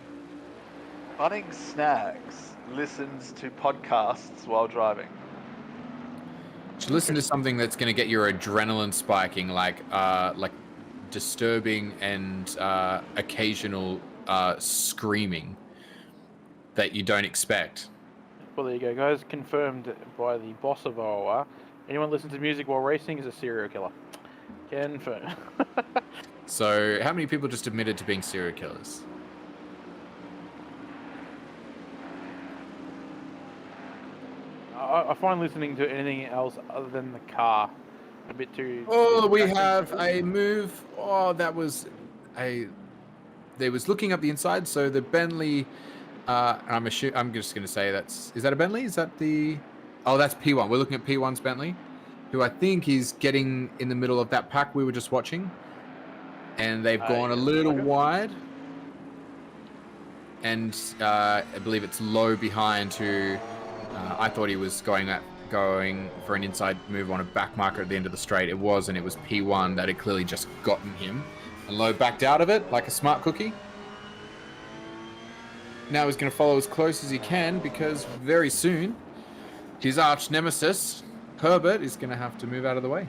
Bunnings Snags listens to podcasts while driving. To listen to something that's going to get your adrenaline spiking, like disturbing and occasional screaming that you don't expect. Well, there you go, guys. Confirmed by the boss of OOR. Anyone listen to music while racing is a serial killer. Confirmed. So, how many people just admitted to being serial killers? I find listening to anything else other than the car a bit too... Oh, we have a move. Oh, that was They was looking up the inside, so the Bentley... I'm just going to say is that a Bentley? Is that the... Oh, that's P1. We're looking at P1's Bentley, who I think is getting in the middle of that pack we were just watching. And they've gone a little wide. And I believe it's Low behind who... I thought he was going for an inside move on a back marker at the end of the straight. It was, and it was P1 that had clearly just gotten him. And Low backed out of it like a smart cookie. Now he's going to follow as close as he can because very soon his arch nemesis, Herbert, is going to have to move out of the way.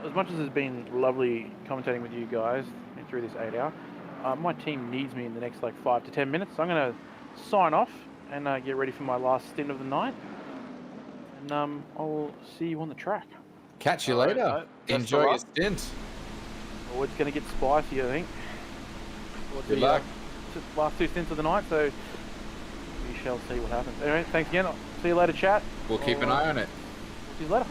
As much as it's been lovely commentating with you guys through this 8 hour, my team needs me in the next 5 to 10 minutes. So I'm going to sign off and get ready for my last stint of the night. And I'll see you on the track. Catch you later. Enjoy your stint. Oh, it's going to get spicy, I think. Good luck. Last 2 stints of the night, so we shall see what happens. Anyway, thanks again. I'll see you later, chat. We'll keep an eye on it. See you later.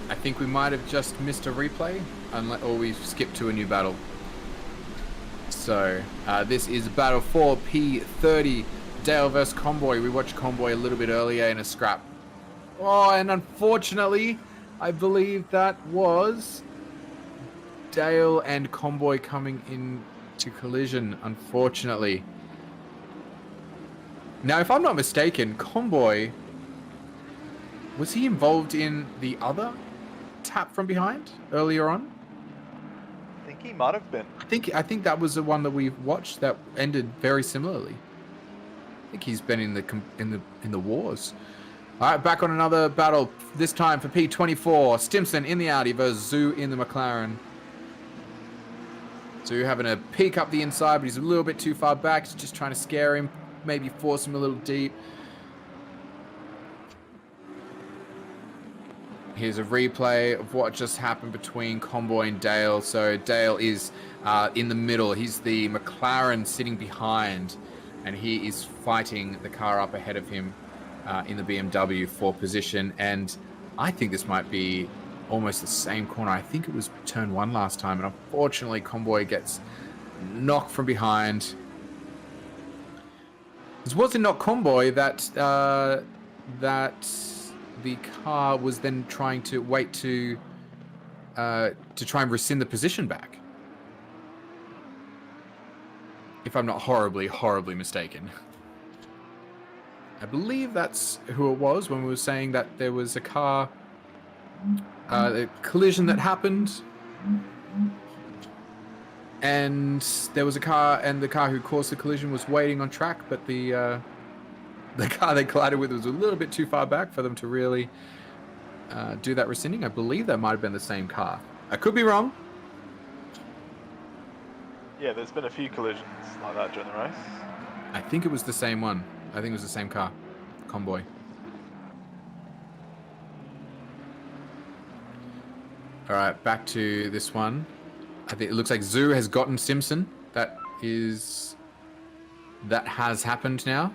I think we might have just missed a replay, or we've skipped to a new battle. So, this is Battle 4, P30, Dale versus Convoy. We watched Convoy a little bit earlier in a scrap. Oh, and unfortunately, I believe that was Dale and Convoy coming into collision, unfortunately. Now, if I'm not mistaken, Convoy, was he involved in the other tap from behind earlier on? I think he might have been. I think that was the one that we watched that ended very similarly. I think he's been in the wars. All right, back on another battle. This time for P24, Stimson in the Audi versus Zoo in the McLaren. Zoo having a peek up the inside, but he's a little bit too far back. He's just trying to scare him, maybe force him a little deep. Here's a replay of what just happened between Convoy and Dale. So Dale is in the middle. He's the McLaren sitting behind, and he is fighting the car up ahead of him in the BMW for position. And I think this might be almost the same corner. I think it was turn 1 last time, and unfortunately Convoy gets knock from behind. Was it not Convoy that the car was then trying to wait to try and rescind the position back? If I'm not horribly mistaken. I believe that's who it was when we were saying that there was a car, a collision that happened. And there was a car, and the car who caused the collision was waiting on track, but the car they collided with was a little bit too far back for them to really do that rescinding. I believe that might have been the same car. I could be wrong. Yeah, there's been a few collisions like that during the race. I think it was the same one. I think it was the same car. Convoy. All right, back to this one. I think it looks like Zoo has gotten Simpson. That has happened now.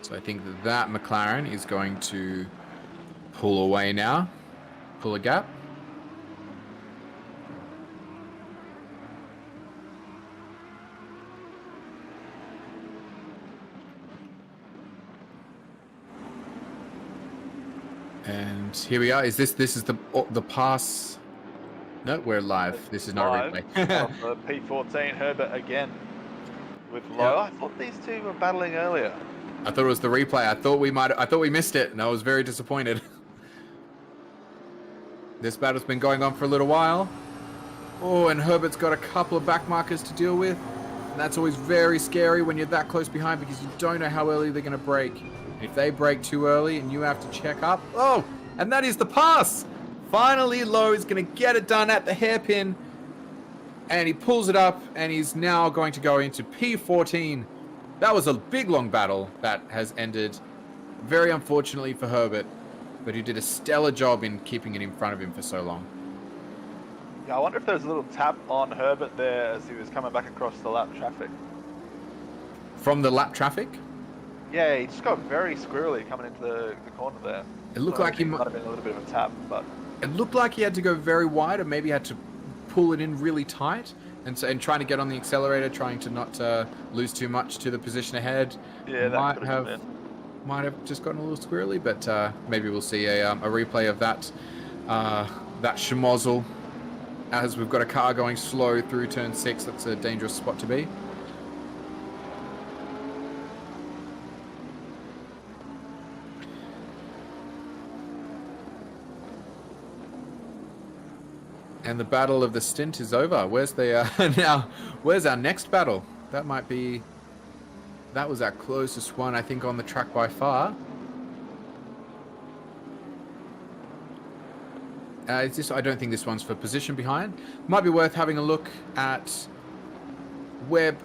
So I think that McLaren is going to pull away now. Pull a gap. And here we are. Is this is the pass? No, we're live. This is not a replay. The P14 Herbert again with low. Yep. I thought these two were battling earlier. I thought it was the replay. I thought we missed it, and I was very disappointed. This battle's been going on for a little while. Oh, and Herbert's got a couple of back markers to deal with. And that's always very scary when you're that close behind because you don't know how early they're going to brake. If they brake too early and you have to check up. Oh, and that is the pass. Finally, Lowe is going to get it done at the hairpin. And he pulls it up, and he's now going to go into P14. That was a big, long battle that has ended very unfortunately for Herbert. But he did a stellar job in keeping it in front of him for so long. Yeah, I wonder if there's a little tap on Herbert there as he was coming back across the lap traffic. From the lap traffic? Yeah, he just got very squirrely coming into the corner there. It looked like he might have been a little bit of a tap, but it looked like he had to go very wide, or maybe had to pull it in really tight, and trying to get on the accelerator, trying to not lose too much to the position ahead. yeah, that might have just gotten a little squirrely, but maybe we'll see a replay of that schmozzle as we've got a car going slow through turn 6. That's a dangerous spot to be. And the battle of the stint is over. Where's the now? Where's our next battle? That was our closest one, I think, on the track by far. I don't think this one's for position behind. Might be worth having a look at where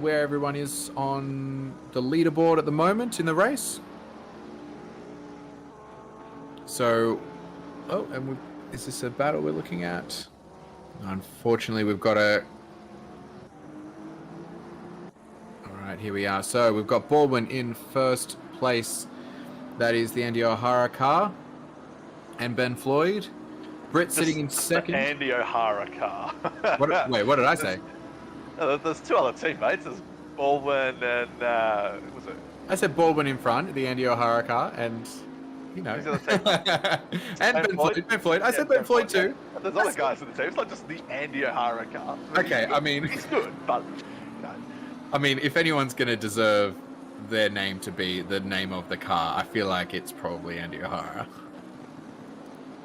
everyone is on the leaderboard at the moment in the race. So, is this a battle we're looking at? Unfortunately, we've got a... Alright, here we are. So, we've got Baldwin in first place. That is the Andy O'Hara car. And Ben Floyd. Britt sitting in second. The Andy O'Hara car. Wait, what did I say? There's two other teammates. There's Baldwin and... was it? I said Baldwin in front, the Andy O'Hara car, and... You know. And Ben Floyd. I said Ben Floyd too. Yeah. There's other guys in the team. It's not just the Andy O'Hara car. Okay, I mean... He's good, but... No. I mean, if anyone's going to deserve their name to be the name of the car, I feel like it's probably Andy O'Hara.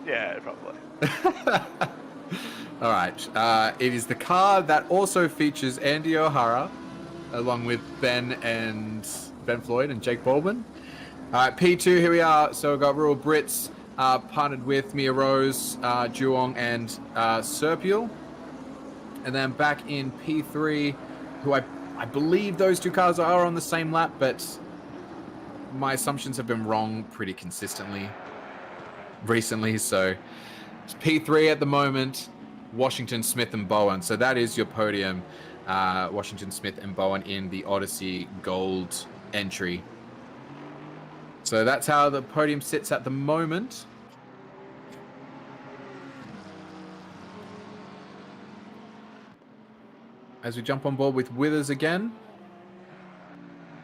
Yeah, probably. All right. It is the car that also features Andy O'Hara, along with Ben Floyd and Jake Baldwin. All right, P2, here we are. So we've got Rural Brits partnered with Mia Rose, Duong, and Serpiel. And then back in P3, who I believe those two cars are on the same lap, but my assumptions have been wrong pretty consistently recently. So it's P3 at the moment, Washington, Smith, and Bowen. So that is your podium, Washington, Smith, and Bowen in the Odyssey Gold entry. So that's how the podium sits at the moment. as we jump on board with Withers again.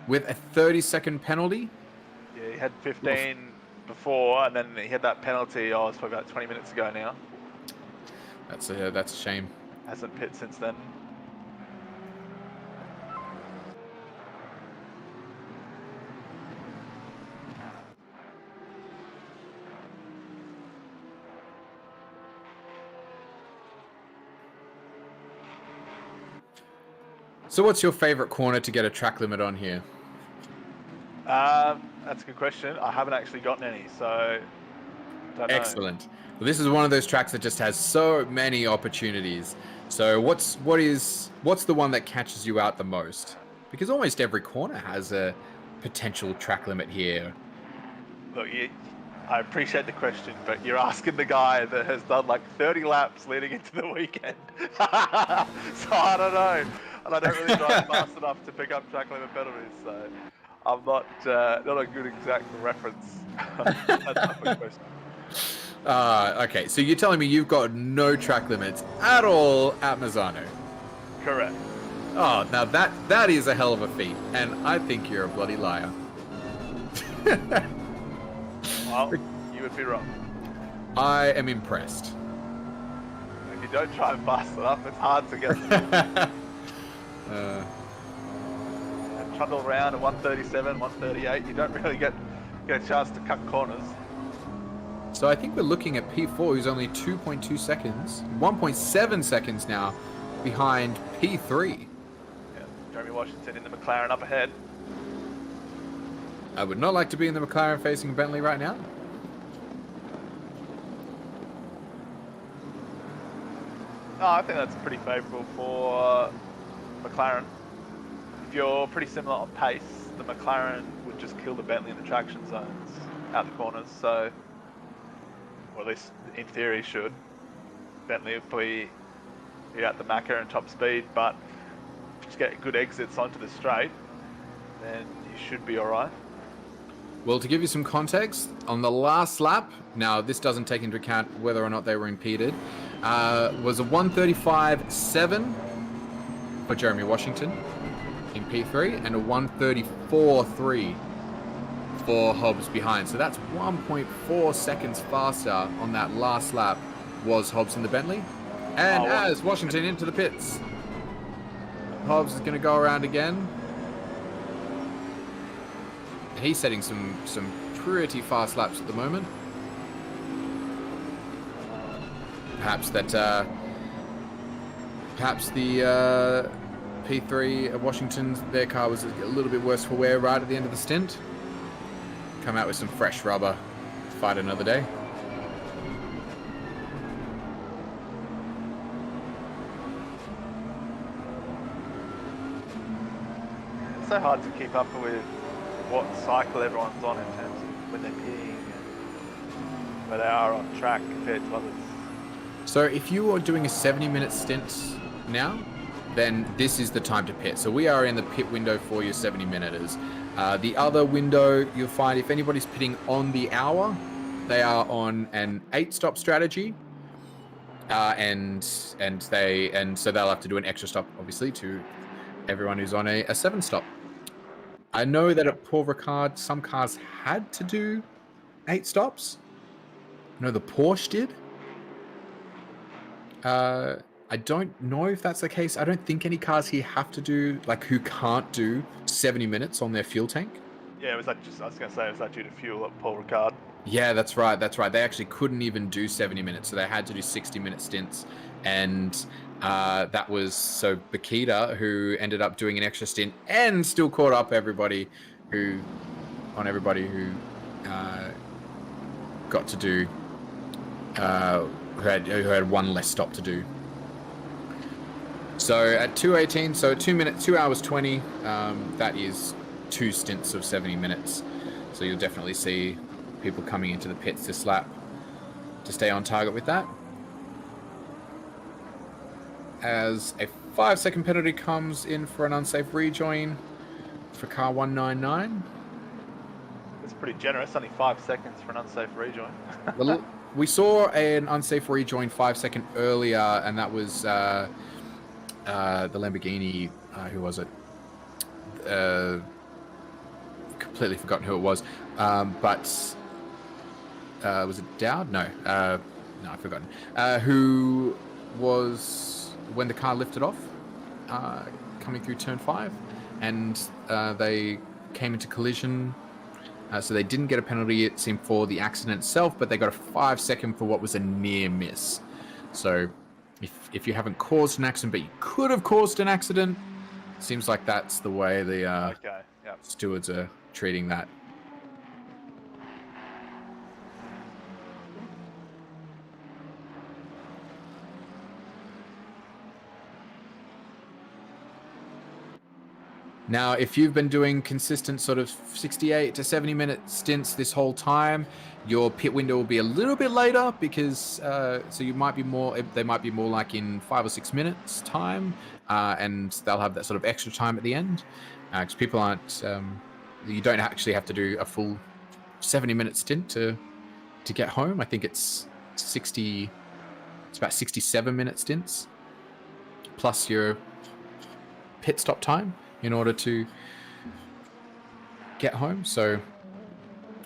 With a 30-second penalty. Yeah, he had 15 before, and then he had that penalty. Oh, it's probably about 20 minutes ago now. That's a shame. Hasn't pit since then. So what's your favorite corner to get a track limit on here? That's a good question. I haven't actually gotten any, so don't know. Excellent. Well, this is one of those tracks that just has so many opportunities. So what's the one that catches you out the most? Because almost every corner has a potential track limit here. Look, I appreciate the question, but you're asking the guy that has done like 30 laps leading into the weekend. So I don't know. And I don't really drive fast enough to pick up track limit penalties, so I'm not a good exact reference. That's a quick question. Okay, so you're telling me you've got no track limits at all at Misano? Correct. Oh, now that is a hell of a feat, and I think you're a bloody liar. Well, you would be wrong. I am impressed. If you don't drive fast enough, it's hard to get them. Trundle around at 137, 138, you don't really get a chance to cut corners. So I think we're looking at P4, who's only 2.2 seconds, 1.7 seconds now behind P3. Yeah, Jeremy Washington in the McLaren up ahead. I would not like to be in the McLaren facing Bentley right now. No, I think that's pretty favourable for McLaren. If you're pretty similar on pace, the McLaren would just kill the Bentley in the traction zones out the corners, so, or at least in theory should. Bentley will be out the Macca and top speed, but if you just get good exits onto the straight, then you should be alright. Well, to give you some context, on the last lap, now this doesn't take into account whether or not they were impeded, was a 135.7 for Jeremy Washington in P3 and a 134.3 for Hobbs behind. So that's 1.4 seconds faster on that last lap was Hobbs in the Bentley. And as Washington into the pits, Hobbs is going to go around again. He's setting some pretty fast laps at the moment. Perhaps the P3 of Washington's, their car was a little bit worse for wear right at the end of the stint. Come out with some fresh rubber, fight another day. It's so hard to keep up with what cycle everyone's on in terms of when they're peeing and where they are on track compared to others. So if you are doing a 70-minute stint now, then this is the time to pit. So we are in the pit window for your 70-minuters. The other window, you'll find if anybody's pitting on the hour, they are on an 8-stop strategy. And so they'll have to do an extra stop, obviously, to everyone who's on a 7-stop. I know that at Paul Ricard, some cars had to do 8 stops. I know the Porsche did. I don't know if that's the case. I don't think any cars here have to do, like, who can't do 70 minutes on their fuel tank. Yeah, was that due to fuel at Paul Ricard? Yeah, that's right. They actually couldn't even do 70 minutes, so they had to do 60-minute stints. And that was so Bakita, who ended up doing an extra stint and still caught up everybody who got to do who had one less stop to do. So at 2:18, so 2 hours 20, that is 2 stints of 70 minutes. So you'll definitely see people coming into the pits this lap to stay on target with that. As a 5-second penalty comes in for an unsafe rejoin for car 199. It's pretty generous, only 5 seconds for an unsafe rejoin. Well, we saw an unsafe rejoin 5 seconds earlier, and that was the Lamborghini. Who was it? Completely forgotten who it was. But was it Dowd? No, I've forgotten. Who was when the car lifted off, coming through turn 5, and they came into collision. So they didn't get a penalty, it seemed, for the accident itself, but they got a 5-second for what was a near miss. So if you haven't caused an accident, but you could have caused an accident, seems like that's the way the stewards are treating that. Now, if you've been doing consistent sort of 68 to 70 minute stints this whole time, your pit window will be a little bit later because so you might be more. They might be more like in 5 or 6 minutes time, and they'll have that sort of extra time at the end because people aren't. You don't actually have to do a full 70-minute stint to get home. I think it's 60. It's about 67-minute stints plus your pit stop time in order to get home. So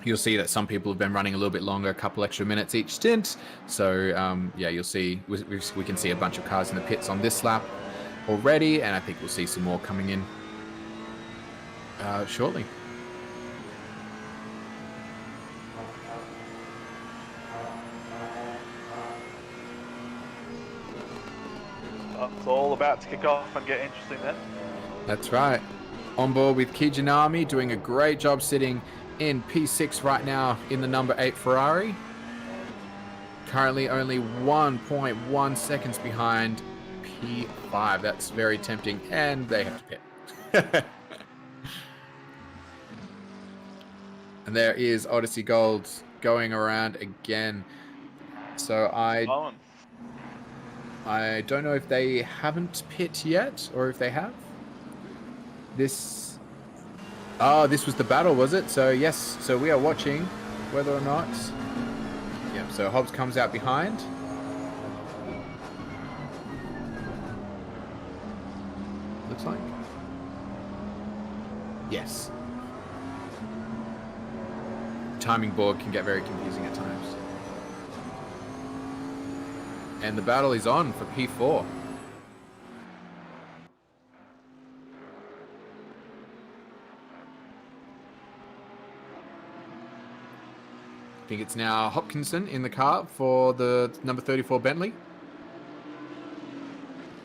you'll see that some people have been running a little bit longer, a couple extra minutes each stint. So yeah, you'll see we can see a bunch of cars in the pits on this lap already, and I think we'll see some more coming in shortly. It's all about to kick off and get interesting then. That's right. On board with Kijinami, doing a great job sitting in P6 right now in the number 8 Ferrari. Currently only 1.1 seconds behind P5. That's very tempting, and they have to pit. And there is Odyssey Gold going around again. So I don't know if they haven't pit yet or if they have. This was the battle, was it? So yes, so we are watching whether or not. Yeah, so Hobbs comes out behind. Looks like. Yes. Timing board can get very confusing at times. And the battle is on for P4. I think it's now Hopkinson in the car for the number 34 Bentley.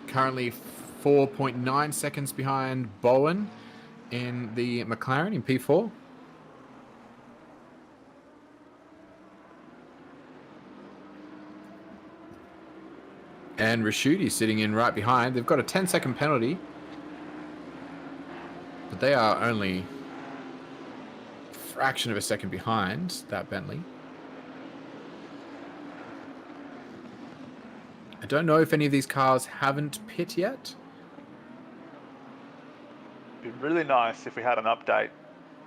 Currently 4.9 seconds behind Bowen in the McLaren in P4. And Rashuti sitting in right behind. They've got a 10-second penalty, but they are only a fraction of a second behind that Bentley. I don't know if any of these cars haven't pit yet. It'd be really nice if we had an update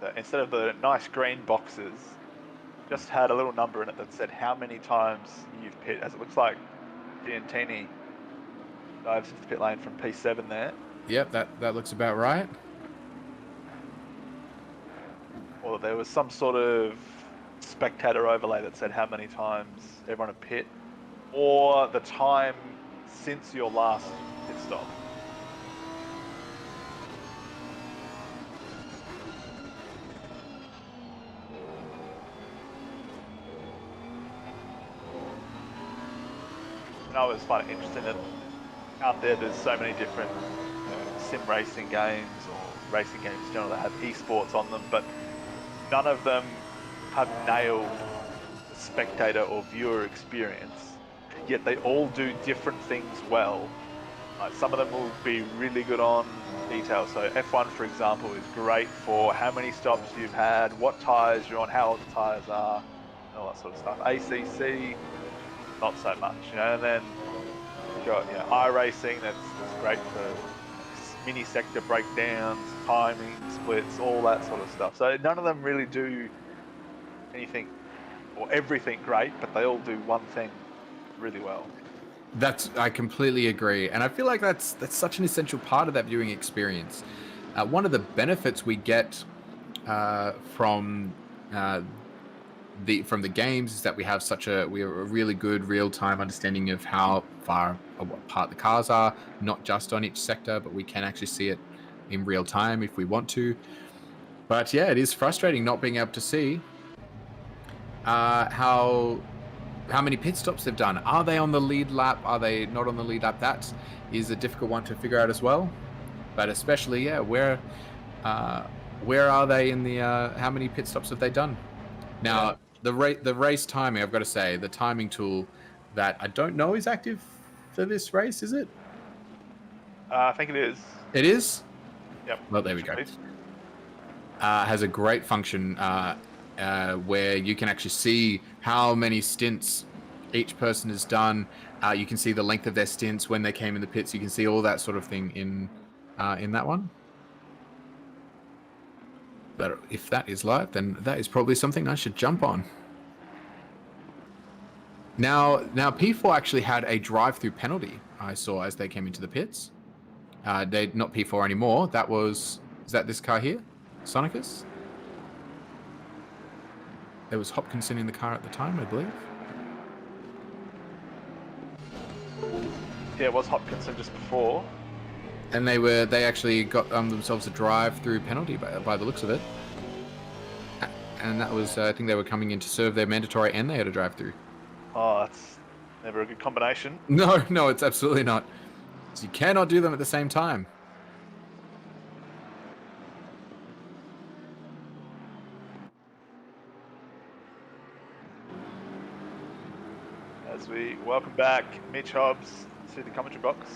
that instead of the nice green boxes, just had a little number in it that said how many times you've pit, as it looks like Giantini dives into the pit lane from P7 there. Yep, that looks about right. Or there was some sort of spectator overlay that said how many times everyone had pit, or the time since your last pit stop. And I always find it interesting that out there's so many different sim racing games or racing games in general that have esports on them, but none of them have nailed the spectator or viewer experience, yet they all do different things well. Like some of them will be really good on detail. So F1, for example, is great for how many stops you've had, what tyres you're on, how old the tyres are, and all that sort of stuff. ACC, not so much, and then you've got iRacing, that's great for mini sector breakdowns, timing, splits, all that sort of stuff. So none of them really do anything or everything great, but they all do one thing really well. I completely agree, and I feel like that's such an essential part of that viewing experience. One of the benefits we get from the games is that we have a really good real time understanding of how far apart the cars are, not just on each sector, but we can actually see it in real time if we want to. But yeah, it is frustrating not being able to see how many pit stops they've done. Are they on the lead lap? Are they not on the lead lap? That is a difficult one to figure out as well. But especially, yeah, where are they in the? How many pit stops have they done? Now, the race timing, I've got to say, the timing tool that I don't know is active for this race, is it? I think it is. It is? Yep. Well, there we go. Has a great function where you can actually see how many stints each person has done. You can see the length of their stints when they came in the pits. You can see all that sort of thing in that one. But if that is live, then that is probably something I should jump on. Now P4 actually had a drive-through penalty I saw as they came into the pits. They're not P4 anymore. Is that this car here? Sonicus? There was Hopkinson in the car at the time, I believe. Yeah, it was Hopkinson just before. And they actually got themselves a drive-through penalty by the looks of it. And that was, I think they were coming in to serve their mandatory and they had a drive-through. Oh, that's never a good combination. No, it's absolutely not. So you cannot do them at the same time. As we welcome back Mitch Hobbs to the commentary box.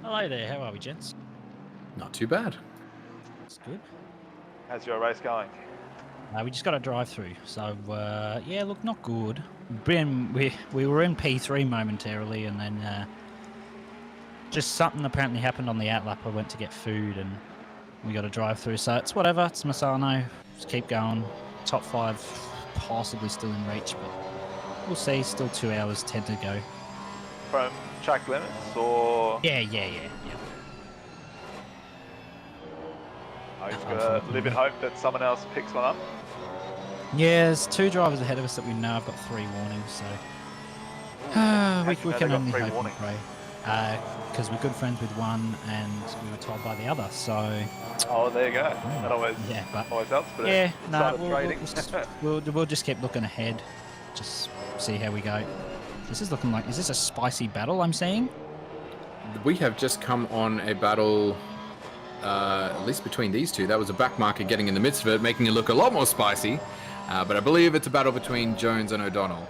Hello there, how are we, gents? Not too bad. That's good. How's your race going? We just got a drive-through, so yeah, look, not good. We were in P3 momentarily, and then just something apparently happened on the outlap. I went to get food, and we got a drive-through, so it's whatever. It's Misano. Just keep going. Top 5 possibly still in reach, but we'll see. Still 2 hours 10 to go. From track limits, or...? Yeah. I just gotta live in hope that someone else picks one up. Yeah, there's 2 drivers ahead of us that we know have got 3 warnings, so we can only hope and pray. Because we're good friends with one, and we were told by the other. So. Oh, there you go. That always helps. But yeah, we'll just keep looking ahead, just see how we go. This is looking like. Is this a spicy battle I'm seeing? We have just come on a battle. At least between these two, that was a backmarker getting in the midst of it, making it look a lot more spicy. But I believe it's a battle between Jones and O'Donnell.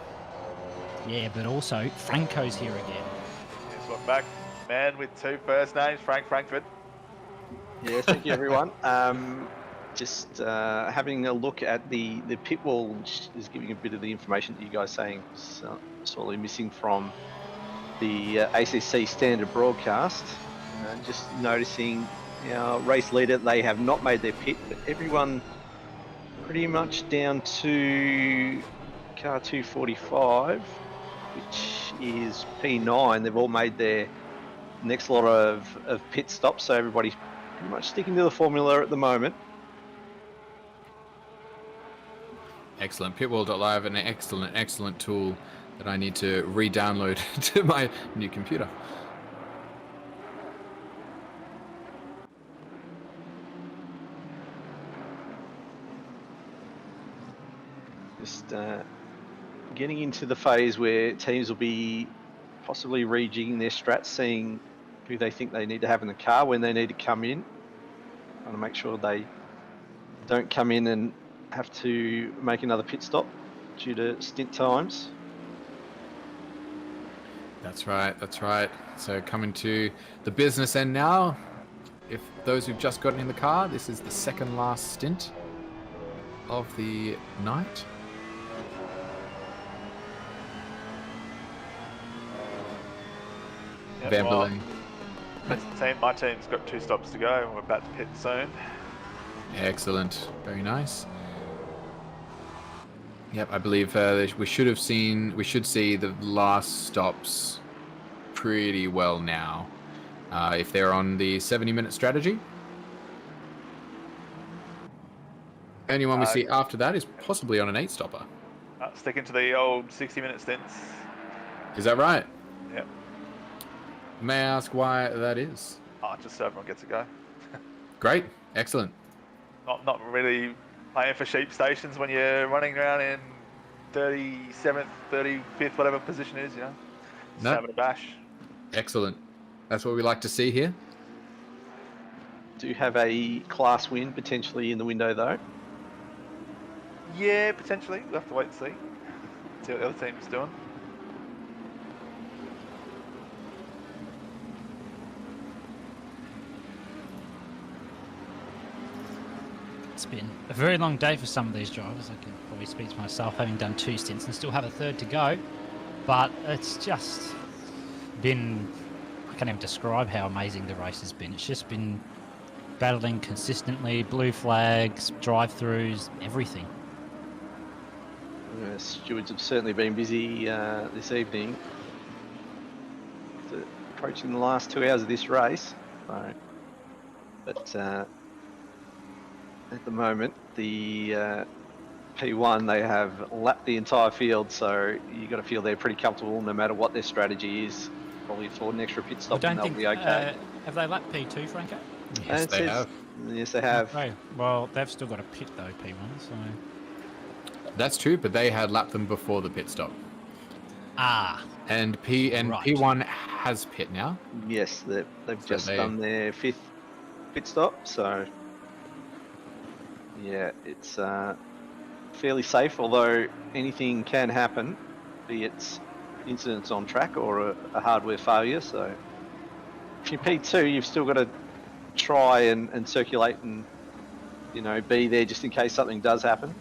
Yeah, but also Franco's here again. Yes, welcome back. Man with 2 first names, Frank Frankfurt. Yes, thank you, everyone. Just having a look at the pit wall, which is giving a bit of the information that you guys are saying is sorely missing from the ACC standard broadcast. Just noticing our race leader, they have not made their pit, but everyone pretty much down to car 245, which is P9. They've all made their next lot of pit stops, so everybody's pretty much sticking to the formula at the moment. Excellent. Pitwall.live, an excellent tool that I need to re-download to my new computer. Just getting into the phase where teams will be possibly rejigging their strats, seeing who they think they need to have in the car when they need to come in. Trying to make sure they don't come in and have to make another pit stop due to stint times. That's right. So coming to the business end now. If those who've just gotten in the car, this is the second last stint of the night. Yep, my team's got 2 stops to go, and we're about to pit soon. Excellent, very nice. Yep, I believe we should see the last stops pretty well now. If they're on the 70-minute strategy. Anyone we see after that is possibly on an 8-stopper. Sticking to the old 60-minute stints. Is that right? Yep. May I ask why that is? Just so everyone gets a go. Great. Excellent. Not really playing for sheep stations when you're running around in 37th, 35th, whatever position is, you know. Just having a bash. Excellent. That's what we like to see here. Do you have a class win potentially in the window though? Yeah, potentially. We'll have to wait and see. See what the other team's doing. It's been a very long day for some of these drivers. I can probably speak to myself, having done 2 stints and still have a 3rd to go. But it's just been, I can't even describe how amazing the race has been. It's just been battling consistently, blue flags, drive-throughs, everything. Stewards have certainly been busy this evening. Approaching the last 2 hours of this race. So, but at the moment, the P1, they have lapped the entire field, so you've got to feel they're pretty comfortable no matter what their strategy is. Probably afford an extra pit stop and they'll be okay. Have they lapped P2, Franco? Yes, they have. Yes, they have. Okay. Well, they've still got a pit though, P1, so... That's true, but they had lapped them before the pit stop. Ah. And Right. P1 has pit now. Yes, they've So just done their 5th pit stop, so yeah, it's fairly safe, although anything can happen, be it incidents on track or a hardware failure. So if you're P2, you've still got to try and circulate and, you know, be there just in case something does happen.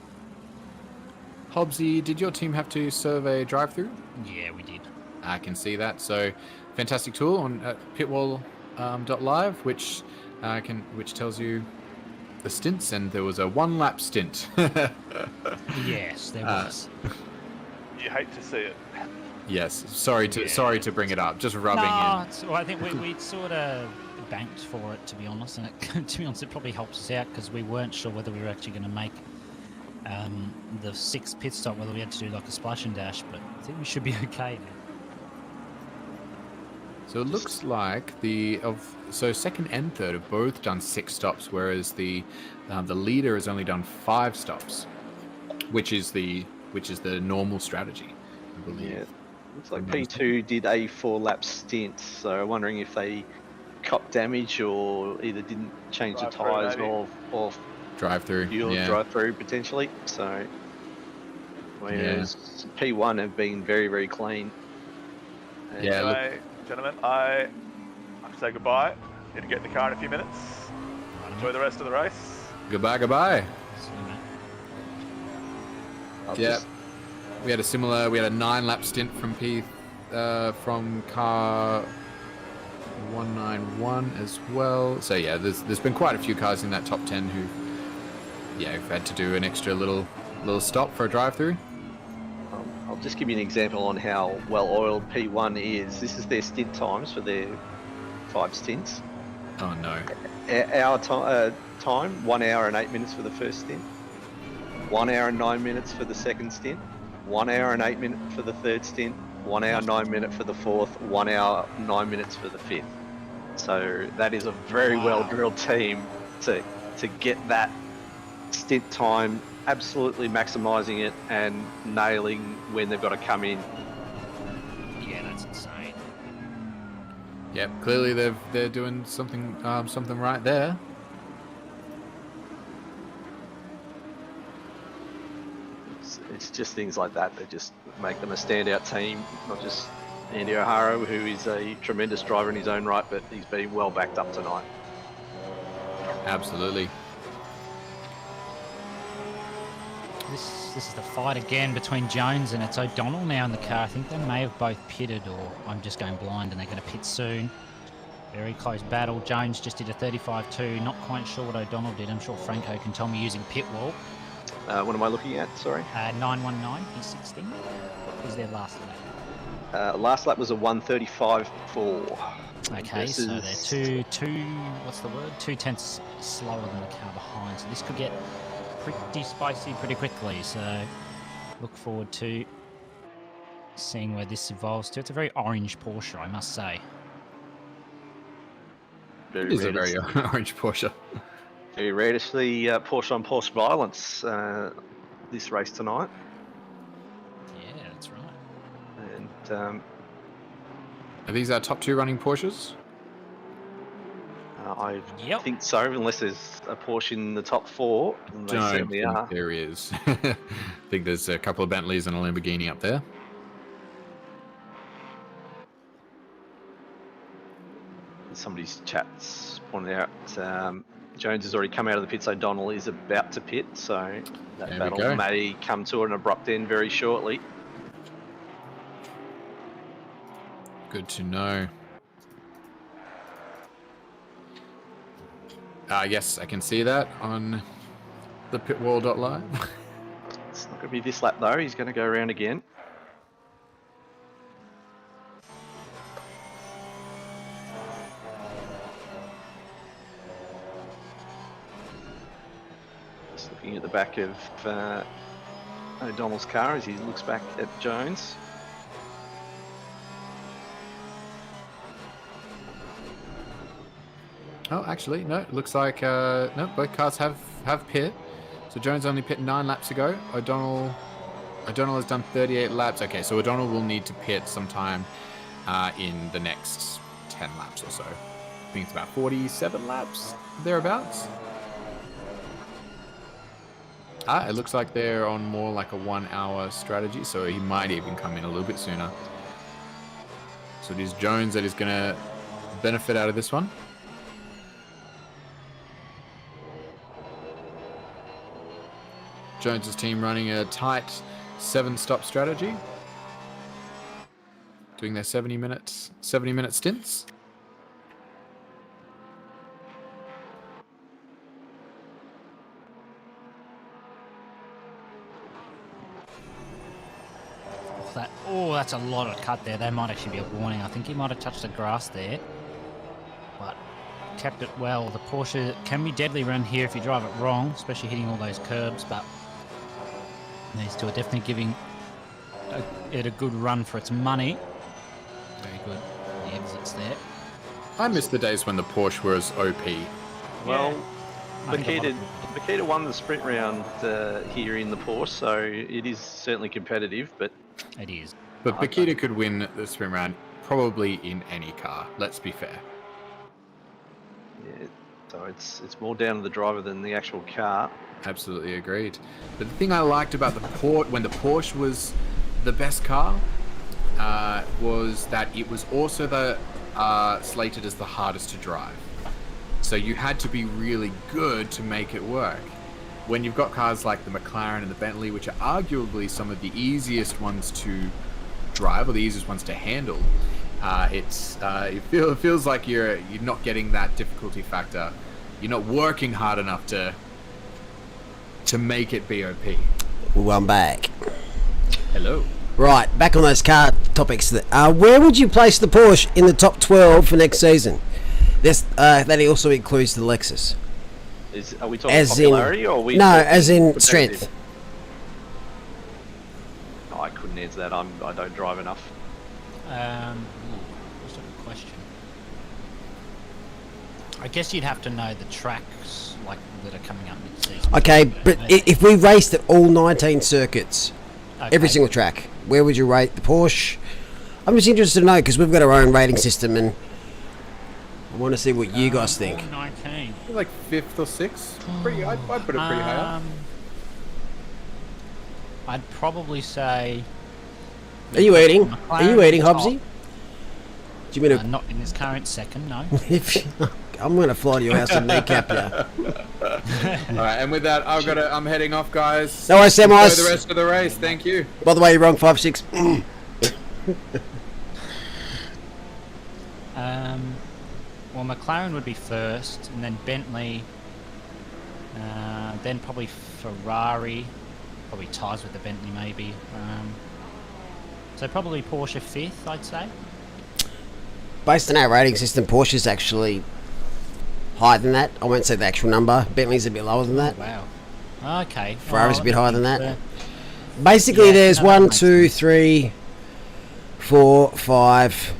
Hobbsy, did your team have to survey drive-through? Yeah, we did. I can see that. So, fantastic tool on pitwall.live, which tells you the stints, and there was a 1-lap stint. Yes, there was. You hate to see it. Yes, sorry to bring it up. Just rubbing in. Well, I think we'd sort of banked for it, to be honest, and to be honest, it probably helps us out because we weren't sure whether we were actually going to make the 6th pit stop, whether we had to do like a splash and dash, but I think we should be okay now. So it looks like so 2nd and 3rd have both done 6 stops, whereas the leader has only done 5 stops, which is the normal strategy, I believe. Yeah, looks like P2 did a 4-lap stint, so I'm wondering if they copped damage or either didn't change the tyres or drive-through. Drive-through potentially. So whereas P1 have been very, very clean. And Anyway, gentlemen, I have to say goodbye. Need to get in the car in a few minutes. Enjoy the rest of the race. Goodbye. See you, mate. Yeah, we had a 9-lap stint from from car 191 as well. So yeah, there's been quite a few cars in that top 10 who've had to do an extra little stop for a drive-through. I'll just give you an example on how well-oiled P1 is. This is their stint times for their 5 stints. Oh no. Our time, 1 hour and 8 minutes for the first stint. 1 hour and 9 minutes for the second stint. 1 hour and 8 minutes for the third stint. 1 hour 9 minutes for the 4th. 1 hour 9 minutes for the 5th. So that is a very well-drilled team to get that stint time, absolutely maximising it and nailing when they've got to come in. Yeah, that's insane. Yep, clearly they're doing something right there. It's just things like that that just make them a standout team. Not just Andy O'Hara, who is a tremendous driver in his own right, but he's been well backed up tonight. Absolutely. This is the fight again between Jones and it's O'Donnell now in the car. I think they may have both pitted, or I'm just going blind and they're going to pit soon. Very close battle. Jones just did a 35.2. Not quite sure what O'Donnell did. I'm sure Franco can tell me using pit wall. What am I looking at? Sorry. 919. He's 16. He's their last lap. Last lap was a 1:35.4. Okay, so they're what's the word? 2/10 slower than the car behind. So this could get pretty spicy pretty quickly. So look forward to seeing where this evolves to. It's a very orange Porsche, I must say. It is a very orange Porsche. Very rare to see Porsche on Porsche violence this race tonight. Yeah, that's right. And Are these our top 2 running Porsches? I Yep. think so, unless there's a Porsche in the top 4. And they Don't certainly think are. there is. I think there's a couple of Bentleys and a Lamborghini up there. Somebody's chat's pointed out Jones has already come out of the pits. O'Donnell is about to pit, so that There we battle go. may come to an abrupt end very shortly. Good to know. Yes, I can see that on the pitwall.live. It's not going to be this lap though. He's going to go around again. Just looking at the back of O'Donnell's car as he looks back at Jones. Oh, actually, no. It looks like no, both cars have pit. So Jones only pit 9 laps ago. O'Donnell has done 38 laps. Okay, so O'Donnell will need to pit sometime in the next 10 laps or so. I think it's about 47 laps thereabouts. It looks like they're on more like a 1 hour strategy, so he might even come in a little bit sooner. So it is Jones that is going to benefit out of this one. Jones's team running a tight 7-stop strategy, doing their 70-minute stints. That's a lot of cut there. That might actually be a warning. I think he might have touched the grass there, but kept it well. The Porsche can be deadly around here if you drive it wrong, especially hitting all those curbs, but these two are definitely giving it a good run for its money. Very good. The exits there. I miss the days when the Porsche was OP. Well, I think Makita won the sprint round here in the Porsche, so it is certainly competitive, but it is. But Bakita could win the sprint round probably in any car, let's be fair. yeah, so it's more down to the driver than the actual car. Absolutely agreed. But the thing I liked about when the Porsche was the best car was that it was also slated as the hardest to drive. So you had to be really good to make it work. When you've got cars like the McLaren and the Bentley, which are arguably some of the easiest ones to drive or the easiest ones to handle, it feels like you're not getting that difficulty factor. You're not working hard enough to make it BOP. Well, I'm back. Hello. Right, back on those car topics. Where would you place the Porsche in the top 12 for next season? That also includes the Lexus. Are we talking popularity or are we? No, as in competitive? strength. No, I couldn't answer that. I don't drive enough. What's a good question? I guess you'd have to know the tracks like that are coming up mid-season. Okay, but if we raced at all 19 circuits, every single track, where would you rate the Porsche? I'm just interested to know because we've got our own rating system and I want to see what you guys think. 19. Like 5th or 6th. I'd put it pretty high up. I'd probably say. Are you eating? McLaren Are you eating, top. Hobbsy? Do you mean Not in this current second, no. I'm going to fly to your house and kneecap you. Alright, and with that, I'm heading off, guys. No worries, Sam. Enjoy the rest of the race. Thank you. By the way, you're wrong. 5-6. Well, McLaren would be first, and then Bentley, then probably Ferrari, probably ties with the Bentley maybe. So probably Porsche 5th, I'd say. Based on our rating system, Porsche's actually higher than that. I won't say the actual number. Bentley's a bit lower than that. Wow. Okay. Ferrari's a bit higher than that. Fair. Basically, Yeah, there's no, that 1, makes 2, sense. 3, 4, 5,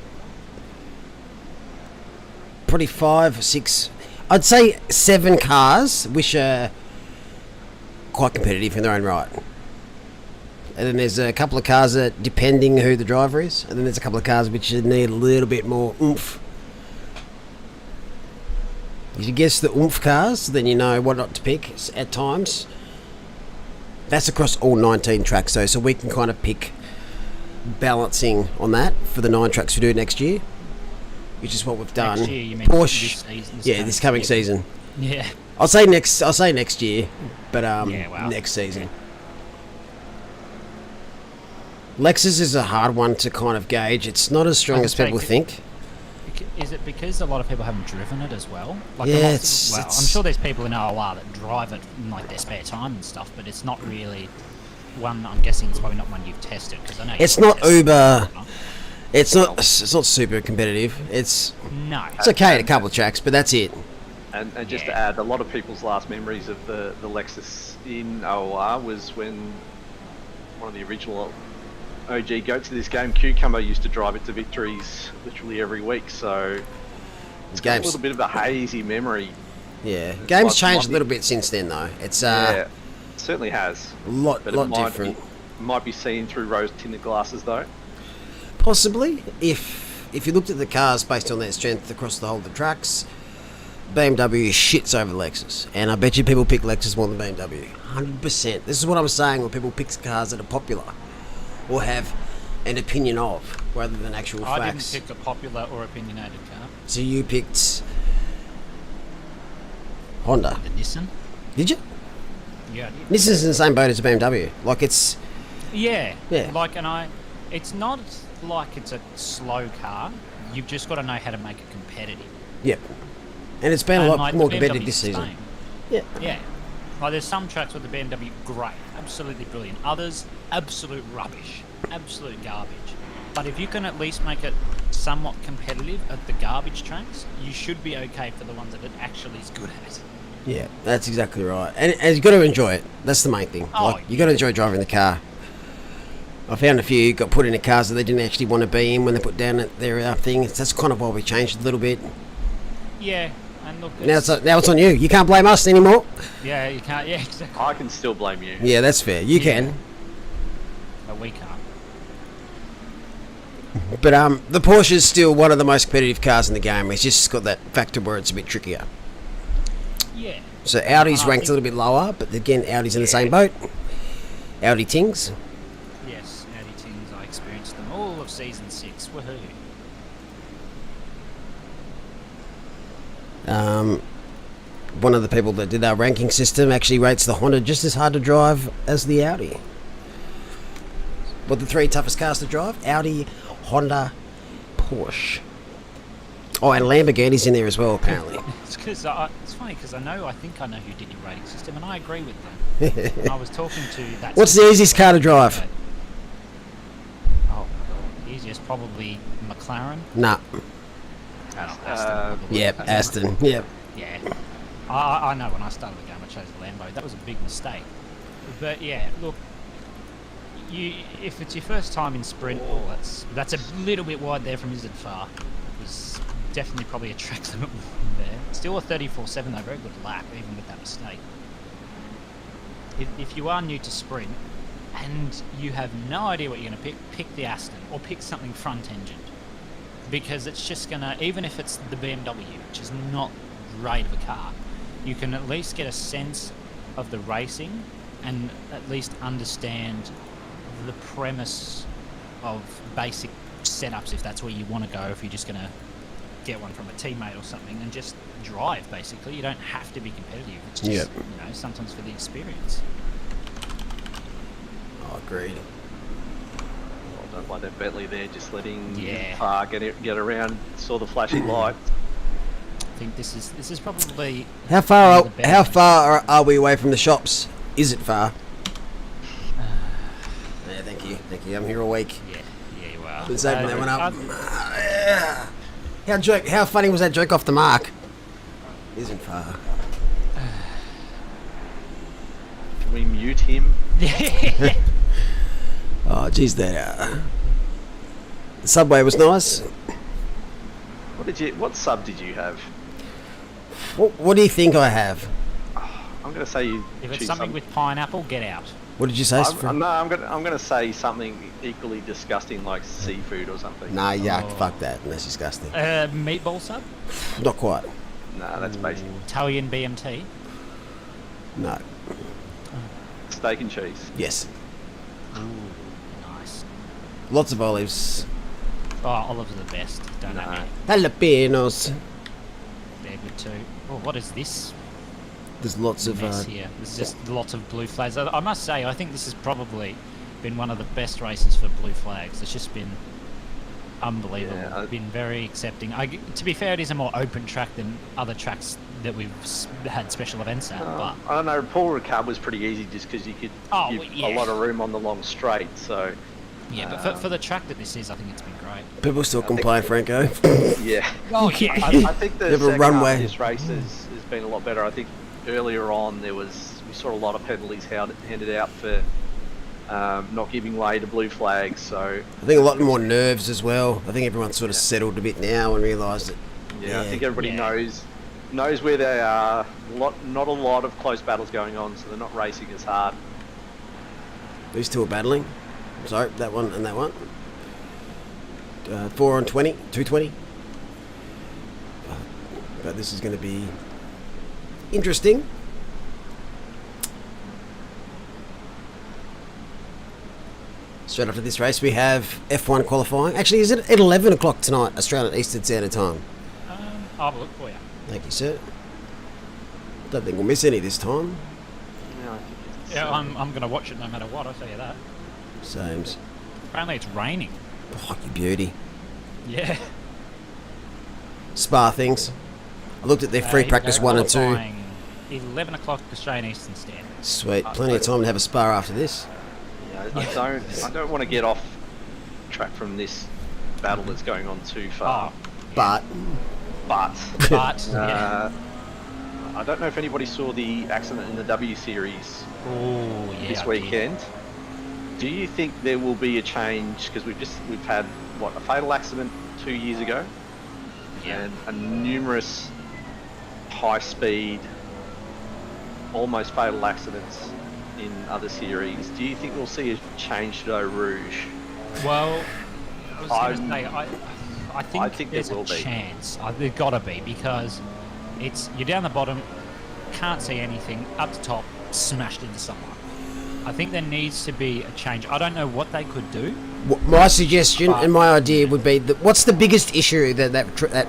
probably 5, 6. I'd say 7 cars, which are quite competitive in their own right. And then there's a couple of cars that, depending who the driver is, and then there's a couple of cars which need a little bit more oomph. If you guess the oomph cars, then you know what not to pick at times. That's across all 19 tracks though, so we can kind of pick balancing on that for the 9 tracks we do next year, which is what we've done. Next year, you mean Porsche, this season, this coming season. Yeah. I'll say next year, but Yeah, wow. next season. Lexus is a hard one to kind of gauge. It's not as strong I'd as people say- think. Is it because a lot of people haven't driven it as well? Like Yeah, well, it's- I'm sure there's people in OOR that drive it in like their spare time and stuff, but it's not really one. I'm guessing it's probably not one you've tested because I know It's you've not tested uber. it. It's not super competitive. It's No. okay at a couple of tracks, but that's it. And just to Yeah. add, a lot of people's last memories of the Lexus in OOR was when one of the original OG goats of this game, Cucumber, used to drive it to victories literally every week. So it's got a Games, little bit of a hazy memory. yeah, games like changed a modding. little bit since then though. It's Yeah, it certainly has. a lot But it might different. might be seen through rose-tinted glasses though. Possibly, if you looked at the cars based on their strength across the whole of the tracks, BMW shits over Lexus, and I bet you people pick Lexus more than BMW. 100%. This is what I'm saying when people pick cars that are popular or have an opinion of, rather than actual I facts. didn't pick a popular or opinionated car. So you picked Honda, The Nissan. did you? Yeah. I did. This is in the same boat as a BMW. Like it's Yeah. Yeah. Like, it's not like it's a slow car. You've just got to know how to make it competitive. yep, and it's been a And, lot like, more the competitive BMW's this the season. same. Yeah, Yeah. Like there's some tracks with the BMW, great, absolutely brilliant. Others, absolute rubbish, absolute garbage. But if you can at least make it somewhat competitive at the garbage tracks, you should be okay for the ones that it actually is good at. yeah, that's exactly right. And you got to enjoy it. That's the main thing. Oh, Like you got to enjoy driving the car. I found a few got put into cars that they didn't actually want to be in when they put down their thing. That's kind of why we changed a little bit. Yeah, and look, Now it's on you. You can't blame us anymore. yeah, you can't. Yeah, exactly. I can still blame you. Yeah, that's fair. You Yeah. can. But we can't. But the Porsche is still one of the most competitive cars in the game. It's just got that factor where it's a bit trickier. Yeah. So Audi's And I ranked a think- little bit lower, but again, Audi's in the same boat. Audi Tings. Yes, Audi Tings. I experienced them all of season 6. Woohoo! One of the people that did our ranking system actually rates the Honda just as hard to drive as the Audi. What the 3 toughest cars to drive? Audi, Honda, Porsche. Oh, and Lamborghini's in there as well, apparently. It's because it's funny because I think I know who did your rating system, and I agree with them. And I was talking to that. What's the easiest car to drive? Oh my god, the easiest probably McLaren. Nah. Oh, Aston. Probably. Yep, Aston. Yep. Yeah. I know when I started the game I chose a Lambo. That was a big mistake. But yeah, look, if it's your first time in sprint, that's a little bit wide there from Is It Far. It was definitely probably a track limit there. Still a 34.7 though, very good lap even with that mistake. If you are new to sprint and you have no idea what you're going to pick the Aston or pick something front engined. Because it's just going to, even if it's the BMW, which is not great of a car, you can at least get a sense of the racing and at least understand the premise of basic setups if that's where you want to go, if you're just going to get one from a teammate or something and just drive basically. You don't have to be competitive. It's just, Yep. you know, sometimes for the experience. Oh, agreed. Well done by that Bentley there, just letting Yeah. Far get around, saw the flashing lights. I think this is probably How far one of the how better far are we away from the shops? Is it far? Yeah, thank you. I'm here all week. Yeah, Let's open that one up. How funny was that joke off the mark? Isn't far. Can we mute him? Oh, geez, that the Subway was nice. What sub did you have? What do you think I have? I'm going to say you. If it's choose something with pineapple, get out. What did you say? I'm going to say something equally disgusting like seafood or something. Nah, yuck, fuck that. That's disgusting. Meatball sub? Not quite. Nah, that's basic. Italian BMT? No. Steak and cheese. Yes. Ooh, nice. Lots of olives. Oh, olives are the best. Don't know. Jalapenos. They're good too. Oh, what is this? There's lots of mess here. There's just lots of blue flags. I must say, I think this has probably been one of the best races for blue flags. It's just been unbelievable. Yeah, been very accepting. To be fair, it is a more open track than other tracks that we've had special events at. But I don't know. Paul Ricard was pretty easy just because you could give a lot of room on the long straight. So yeah, but for the track that this is, I think it's been great. people still complain, Franco. Yeah. Oh yeah. I think the second runway. half of this race has been a lot better. I think earlier on we saw a lot of penalties handed out for not giving way to blue flags. So I think a lot more nerves as well. I think everyone's sort of settled a bit now and realised that. Yeah, I think everybody knows where they are. Not a lot of close battles going on, so they're not racing as hard. These two are battling. Sorry, that one and that one. 4 on 20, 220. But this is going to be interesting. Straight after this race, we have F1 qualifying. Actually, is it at 11 o'clock tonight, Australian Eastern Standard Time? I'll have a look for you. Thank you, sir. Don't think we'll miss any this time. No, I think it's Yeah, I'm going to watch it no matter what, I'll tell you that. Sames. Apparently it's raining. Oh, you beauty. Yeah. Spa things. I looked at their free practice 1 and 2. 11 o'clock Australian Eastern Standard. Sweet. Plenty of time to have a spa after this. Yeah, I don't want to get off track from this battle that's going on too far. But Yeah. I don't know if anybody saw the accident in the W Series this weekend. Do you think there will be a change? Because we've had a fatal accident 2 years ago, and a numerous high speed, almost fatal accidents in other series. Do you think we'll see a change to Eau Rouge? Well, I was going to say, I think there's there will a be. chance. There's got to be, because you're down the bottom, can't see anything, up the top, smashed into someone. I think there needs to be a change. I don't know what they could do. My suggestion and my idea would be that what's the biggest issue that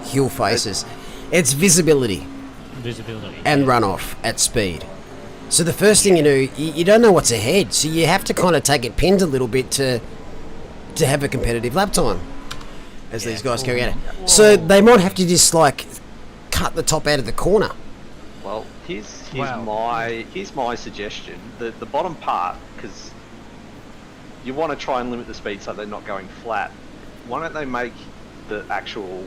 hill faces? It's visibility. And runoff at speed. So the first thing you do, you don't know what's ahead, so you have to kind of take it pinned a little bit to have a competitive lap time as these guys carry out it. So they might have to just cut the top out of the corner. Well, here's my suggestion. The bottom part, because you want to try and limit the speed so they're not going flat. Why don't they make the actual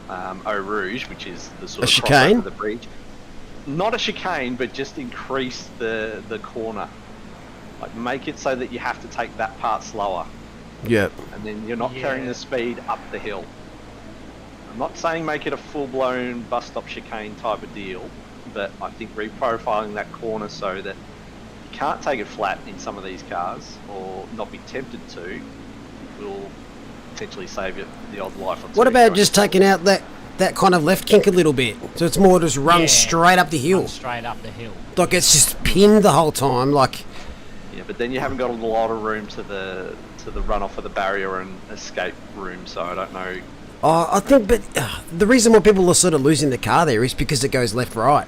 Eau Rouge, which is the sort of chicane of the bridge, not a chicane, but just increase the corner. Make it so that you have to take that part slower. Yep. And then you're not carrying the speed up the hill. I'm not saying make it a full-blown bus stop chicane type of deal, but I think reprofiling that corner so that you can't take it flat in some of these cars, or not be tempted to, will potentially save you the odd life. What about just taking out that kind of left kink a little bit, so it's more just run straight up the hill? Straight up the hill. It's just pinned the whole time, Yeah, but then you haven't got a lot of room to the run off of the barrier and escape room, so I don't know. I think, but the reason why people are sort of losing the car there is because it goes left-right.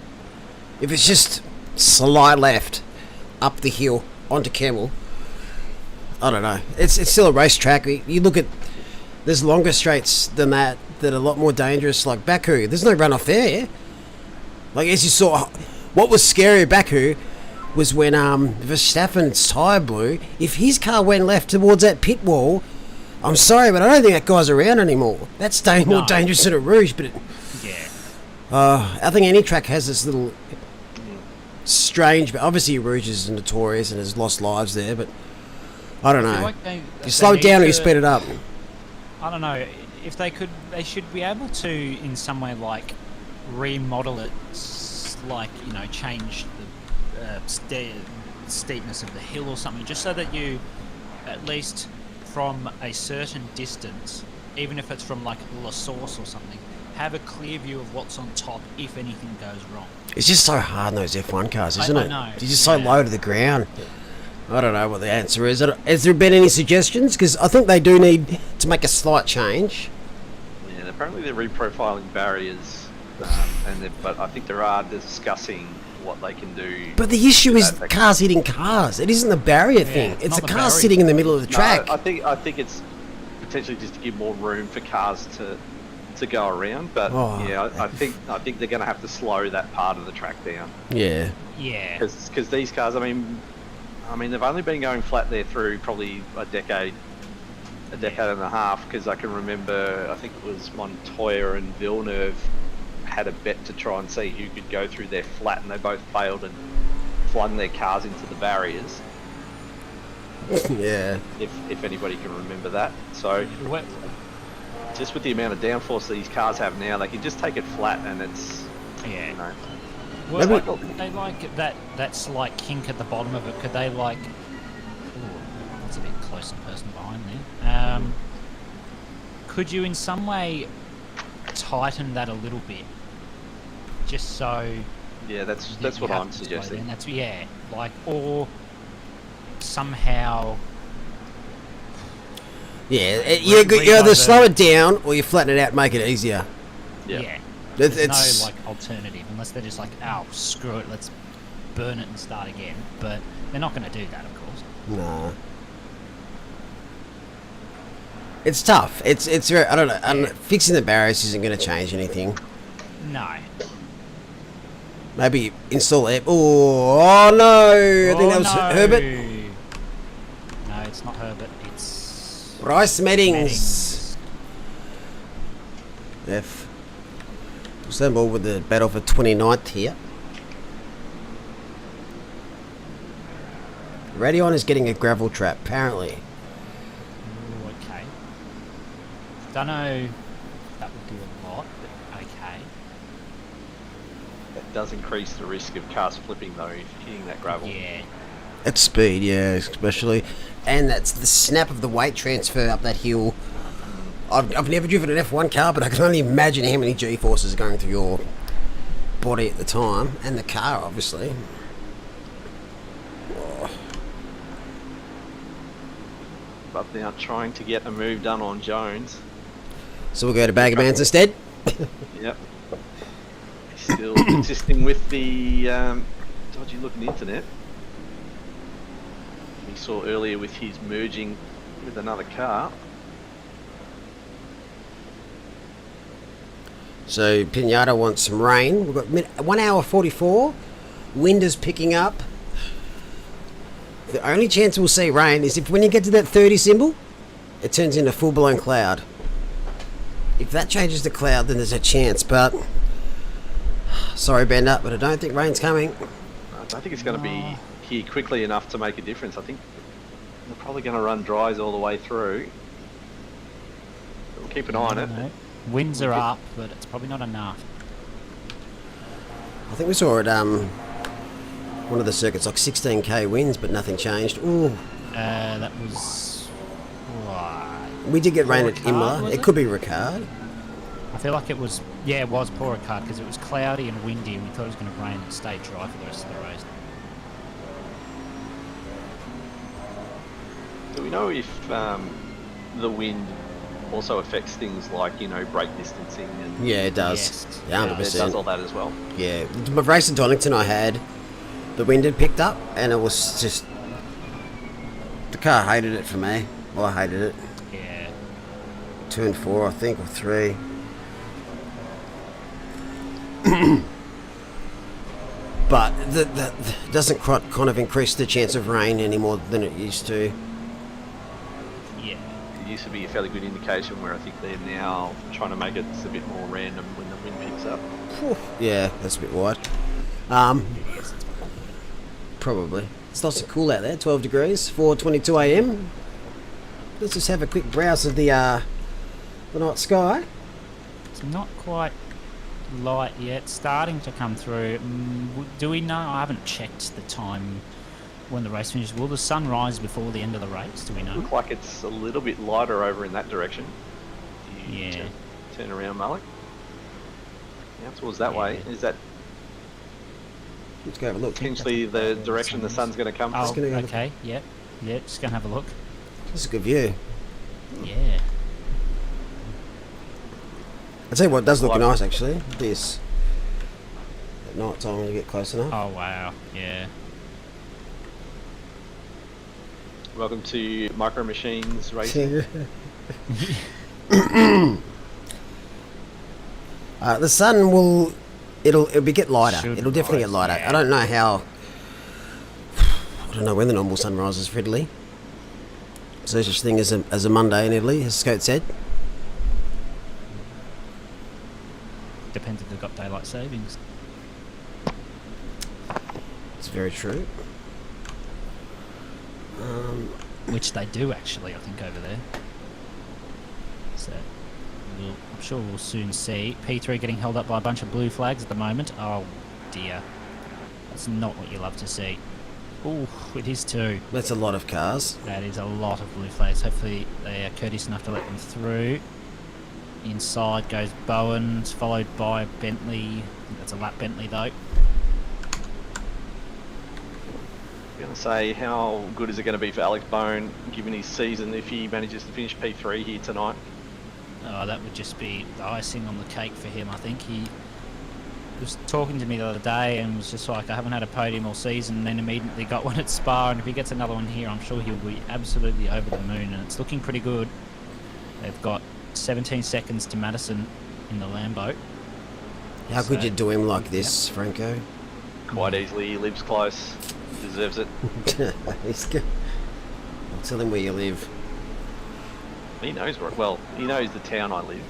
If it's just slight left, up the hill, onto Camel, I don't know. It's still a racetrack. You look at, there's longer straights than that are a lot more dangerous, like Baku. There's no runoff there. As you saw, what was scary at Baku was when Verstappen's tyre blew. If his car went left towards that pit wall, I'm sorry, but I don't think that guy's around anymore. That's more dangerous than a Rouge, but I think any track has this little strange, but obviously Rouge is notorious and has lost lives there, but I don't know. You slow it down or you speed it up. I don't know. If they could, they should be able to, in some way, like, remodel it, like, you know, change the steepness of the hill or something, just so that you, at least from a certain distance, even if it's from, like, La Source or something, have a clear view of what's on top if anything goes wrong. It's just so hard in those F1 cars, isn't it? I know. You're just so low to the ground. I don't know what the answer is. Has there been any suggestions? Because I think they do need to make a slight change. Yeah, apparently they're reprofiling barriers, but I think they are discussing what they can do. But the issue is cars hitting cars. It isn't the barrier thing. It's the car sitting in the middle of the track. No, I think it's potentially just to give more room for cars to go around. But I think they're going to have to slow that part of the track down. Yeah. Yeah. Because these cars, I mean, they've only been going flat there through probably a decade and a half. Because I can remember, I think it was Montoya and Villeneuve had a bet to try and see who could go through their flat, and they both failed and flung their cars into the barriers. Yeah. If anybody can remember that. So just with the amount of downforce these cars have now, they can just take it flat, and it's Well, they like that slight kink at the bottom of it. Could they like? Ooh, that's a bit close to the person behind there. Could you in some way tighten that a little bit, just so? Yeah, that's what I'm suggesting. That's like, or somehow. Yeah, you either slow it down or you flatten it out and make it easier. Yeah. There's no like alternative unless they're just like, oh, screw it, let's burn it and start again. But they're not going to do that, of course. No. It's tough. It's very, I don't know. Fixing the barriers isn't going to change anything. No. Maybe install it. Oh no! I think that was Herbert. No, it's not Herbert. It's Bryce Meddings. F. We'll stand ball with the battle for 29th here. Radion is getting a gravel trap, apparently. Ooh, okay. Don't know if that would do a lot, but okay. That does increase the risk of cars flipping, though, if you're hitting that gravel. Yeah. At speed, yeah, especially. And that's the snap of the weight transfer up that hill. I've never driven an F1 car, but I can only imagine how many G-forces are going through your body at the time. And the car, obviously. Oh. But now trying to get a move done on Jones. So we'll go to Baggermans instead? Yep. Still existing with the dodgy looking internet. We saw earlier with his merging with another car. So Pinata wants some rain. We've got 1 hour 44. Wind is picking up. The only chance we'll see rain is if when you get to that 30 symbol, it turns into full-blown cloud. If that changes to cloud, then there's a chance, but sorry, Bender, but I don't think rain's coming. I don't think it's going to be here quickly enough to make a difference. I think they're probably going to run dries all the way through. We'll keep an eye on it. Winds are up, but it's probably not enough. I think we saw at one of the circuits like 16k winds, but nothing changed. Ooh. That was. We did get rain at Imola. It could be Ricard. I feel like it was. Yeah, it was Paul Ricard because it was cloudy and windy, and we thought it was going to rain and stay dry for the rest of the race. Do we know if the wind also affects things like, brake distancing? And yeah, it does. Yes. Yeah, 100%. It does all that as well. Yeah, the race in Donington I had, the wind had picked up, and it was just the car hated it for me. Well, I hated it. Yeah. Turn 4, I think, or 3. But that doesn't kind of increase the chance of rain any more than it used to. Yeah. It used to be a fairly good indication, where I think they're now trying to make it a bit more random when the wind picks up. Yeah, that's a bit wide. Probably. It's nice and cool out there, 12 degrees, 4:22 a.m. Let's just have a quick browse of the night sky. It's not quite light yet, starting to come through. Do we know? I haven't checked the time when the race finishes. Will the sun rise before the end of the race? Do we know? Look like it's a little bit lighter over in that direction. You Yeah. turn around, Malik. Yeah, towards that way. Is that Let's go have a look. potentially the direction the sun's going to come Oh, from? gonna go- okay. Yep. Yeah, just gonna have a look. That's a good view. Yeah. I'll tell you what, it does look nice actually. This at night time when you get close enough. Oh wow. Yeah. Welcome to Micro Machines Racing. The sun will, it'll get lighter. Should It'll definitely get rise, lighter. yeah. I don't know how. I don't know when the normal sun rises for Italy. Is there such thing as a Monday in Italy, as Scott said? Depends if they've got daylight savings. It's very true. Which they do actually, I think, over there. So, I'm sure we'll soon see. P3 getting held up by a bunch of blue flags at the moment. Oh dear. That's not what you love to see. Ooh, it is too. That's a lot of cars. That is a lot of blue flags. Hopefully they are courteous enough to let them through. Inside goes Bowens, followed by Bentley. I think that's a lap Bentley though. I'm going to say, how good is it going to be for Alex Bowen, given his season, if he manages to finish P3 here tonight? Oh, that would just be the icing on the cake for him. I think he was talking to me the other day and was just like, I haven't had a podium all season, and then immediately got one at Spa, and if he gets another one here, I'm sure he'll be absolutely over the moon, and it's looking pretty good. They've got 17 seconds to Madison in the Lambo. How could you do him like this, Franco? Quite easily, he lives close, deserves it. He's good. I'll tell him where you live. He knows where, well, he knows the town I live.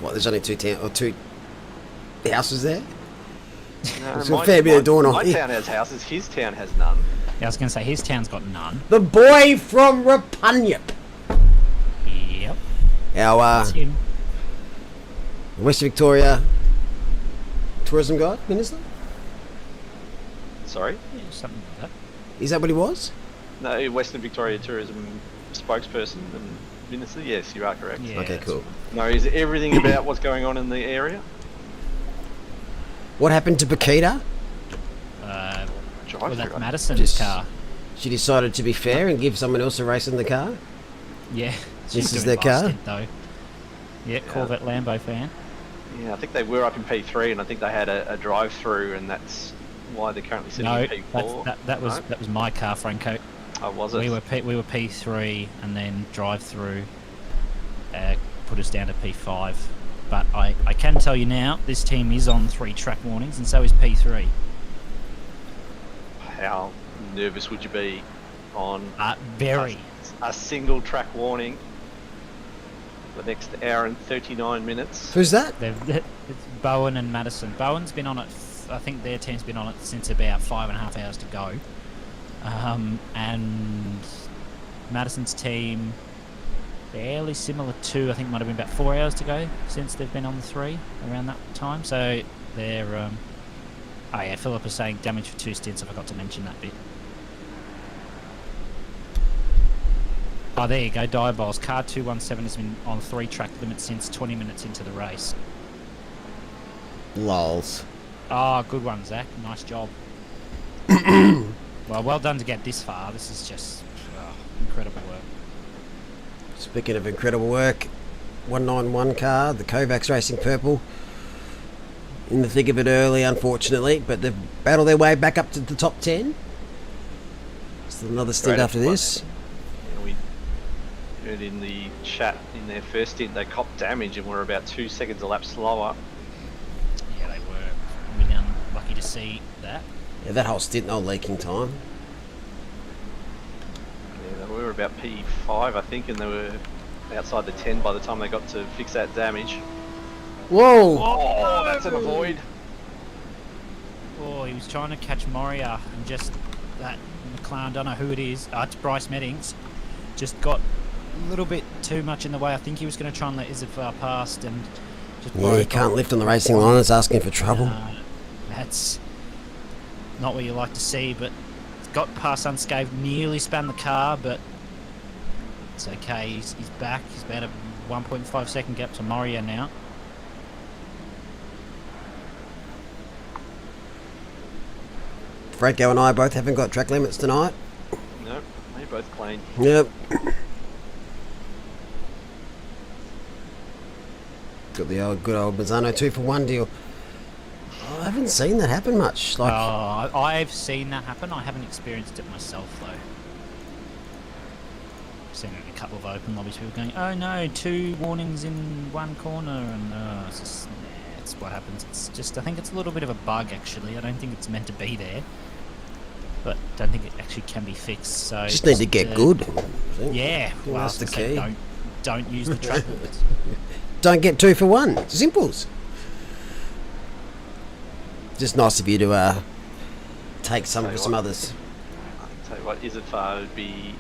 What, there's only two houses there? No, There's a fair bit of door my knock. town has houses, his town has none. Yeah, I was going to say, his town's got none. The boy from Repugnant. Yep. Our That's him. West Victoria tourism guide, minister? Sorry? Yeah, something like that. Is that what he was? No, Western Victoria Tourism spokesperson and minister? Yes, you are correct. Yeah, Okay, that's cool. Knows everything about what's going on in the area. What happened to Bakita? Drive Well, that's through. Madison's Just- car. She decided to be fair and give someone else a race in the car? Yeah. This she's is doing their last car? stint, though. Yeah, Corvette Lambo fan. Yeah, I think they were up in P3, and I think they had a drive-through, and that's why they're currently sitting No, in P4. that was No? that was my car, Franco. Oh, was it? We were P3 and then drive through put us down to P5. But I can tell you now, this team is on 3 track warnings, and so is P3. How nervous would you be on Very. a single track warning for the next hour and 39 minutes? Who's that? It's Bowen and Madison. Bowen's been on it. I think their team's been on it since about 5.5 hours to go. And Madison's team, fairly similar to, I think might have been about 4 hours to go since they've been on the 3 around that time. So they're. Oh yeah, Philip is saying damage for 2 stints. I forgot to mention that bit. Oh, there you go. Diabols. Car 217 has been on 3 track limits since 20 minutes into the race. Lols. Oh, good one, Zach. Nice job. Well done to get this far. This is just incredible work. Speaking of incredible work, 191 car, the Kovacs Racing Purple. In the thick of it early, unfortunately, but they've battled their way back up to the top 10. Still another stint Great after effort. this. Yeah, we heard in the chat in their first stint they copped damage and were about 2 seconds a lap slower. Yeah, they were. We're lucky to see that. Yeah, that whole stint, no leaking time. Yeah, they were about P5, I think, and they were outside the 10 by the time they got to fix that damage. Whoa! Oh, that's an avoid. Oh, he was trying to catch Moria and just that McLaren, don't know who it is. It's Bryce Meddings. Just got a little bit too much in the way. I think he was going to try and let Izafar past and just Yeah, you can't lift on the racing line. It's asking for trouble. That's not what you like to see, but got past unscathed, nearly spun the car, but it's okay. He's back. He's about a 1.5 second gap to Moria now. Fredko and I both haven't got track limits tonight. Nope, they're both clean. Yep. Got the good old Misano 2-for-1 deal. Oh, I haven't seen that happen much. Like, I've seen that happen. I haven't experienced it myself though. I've seen it in a couple of open lobbies. People going, "Oh no, 2 warnings in one corner," and it's just, it's what happens. It's just, I think it's a little bit of a bug actually. I don't think it's meant to be there, but don't think it actually can be fixed. So just need to get good. Yeah, well, that's the key. Don't use the track limits. Don't get 2-for-1. Simples. Just nice of you to take some for some others. I'll tell you what, Izafar would be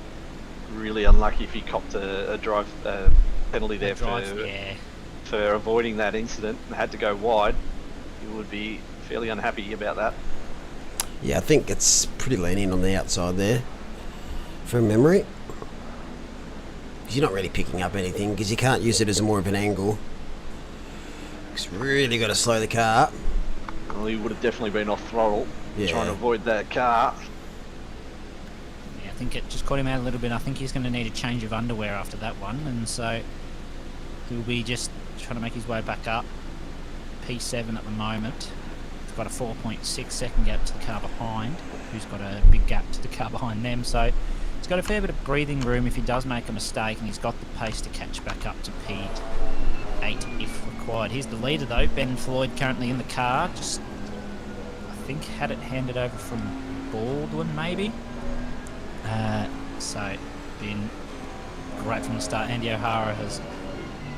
really unlucky if he copped a drive penalty there for avoiding that incident and had to go wide. He would be fairly unhappy about that. Yeah, I think it's pretty lenient on the outside there, from memory. You're not really picking up anything because you can't use it as more of an angle. It's really got to slow the car up. Well, he would have definitely been off throttle, trying to avoid that car. Yeah, I think it just caught him out a little bit. I think he's going to need a change of underwear after that one, and so he'll be just trying to make his way back up. P7 at the moment. He's got a 4.6 second gap to the car behind, who's got a big gap to the car behind them, so he's got a fair bit of breathing room if he does make a mistake, and he's got the pace to catch back up to P8 if required. Here's the leader though, Ben Floyd, currently in the car. Just, I think, had it handed over from Baldwin maybe. So been great from the start. Andy O'Hara has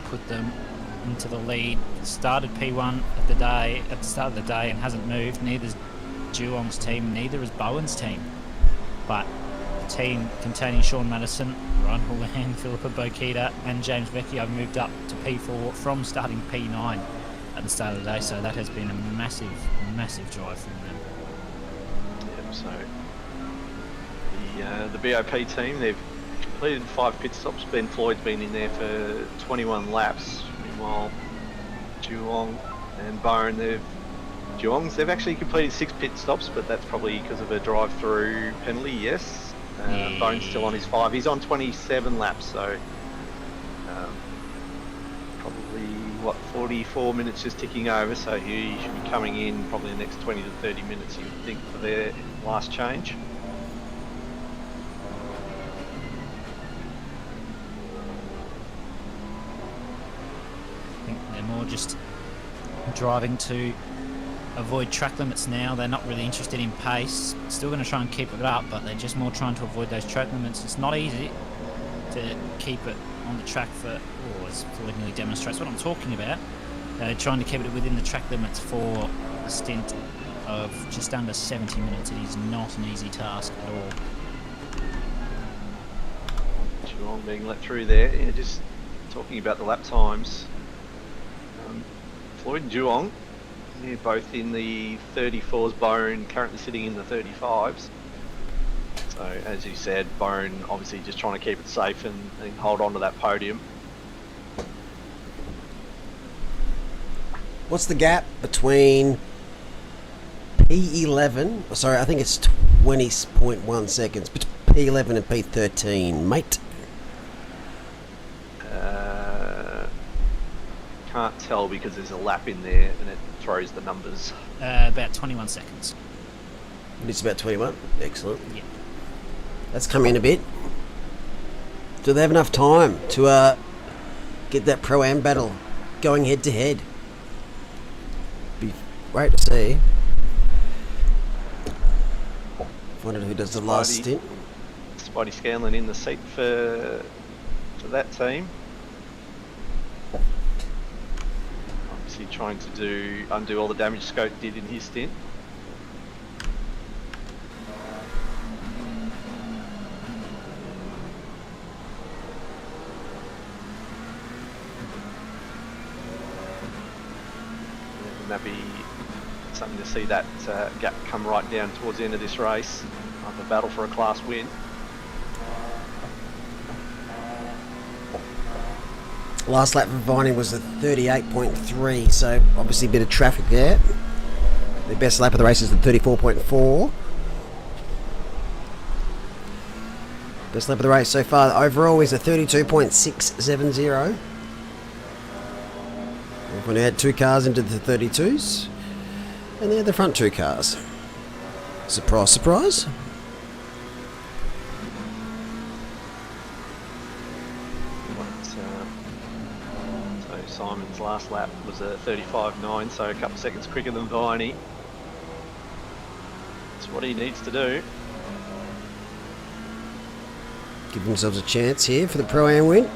put them into the lead. Started P1 at the start of the day and hasn't moved. Neither's Duong's team, neither is Bowen's team. But team containing Sean Madison, Ryan Houlihan, Philippa Bokita and James Vecchio moved up to P4 from starting P9 at the start of the day, so that has been a massive drive from them. Yep, so the BOP team, they've completed 5 pit stops. Ben Floyd's been in there for 21 laps. Meanwhile, Duong and Bowen, they've actually completed 6 pit stops, but that's probably because of a drive-through penalty, yes. Bone's still on his 5. He's on 27 laps, so probably 44 minutes just ticking over. So he should be coming in probably the next 20 to 30 minutes, you would think, for their last change. I think they're more just driving to avoid track limits now. They're not really interested in pace. Still going to try and keep it up, but they're just more trying to avoid those track limits. It's not easy to keep it on the track for, as Floyd nearly demonstrates what I'm talking about, trying to keep it within the track limits for a stint of just under 70 minutes. It is not an easy task at all. Duong being let through there. Yeah, just talking about the lap times. Floyd and Duong, they're both in the 34s. Bowen currently sitting in the 35s. So as you said, Bowen obviously just trying to keep it safe and hold on to that podium. What's the gap between P11? Sorry, I think it's 20.1 seconds between P11 and P13, mate. Can't tell because there's a lap in there and it throws the numbers. About 21 seconds. It's about 21. Excellent. Yeah. That's coming in a bit. Do they have enough time to get that Pro-Am battle going head to head? Be great to see. Wondered who does the last stint. Spidey Scanlon in the seat for that team. Obviously trying to undo all the damage Scout did in his stint. And that'd be something to see that gap come right down towards the end of this race. The battle for a class win. Last lap for Vining was a 38.3, so obviously a bit of traffic there. The best lap of the race is the 34.4. Best lap of the race so far overall is a 32.670. We've only had 2 cars into the 32s, and they're the front 2 cars. Surprise, surprise. Simon's last lap was a 35.9, so a couple seconds quicker than Viney. That's what he needs to do. Give themselves a chance here for the Pro-Am win.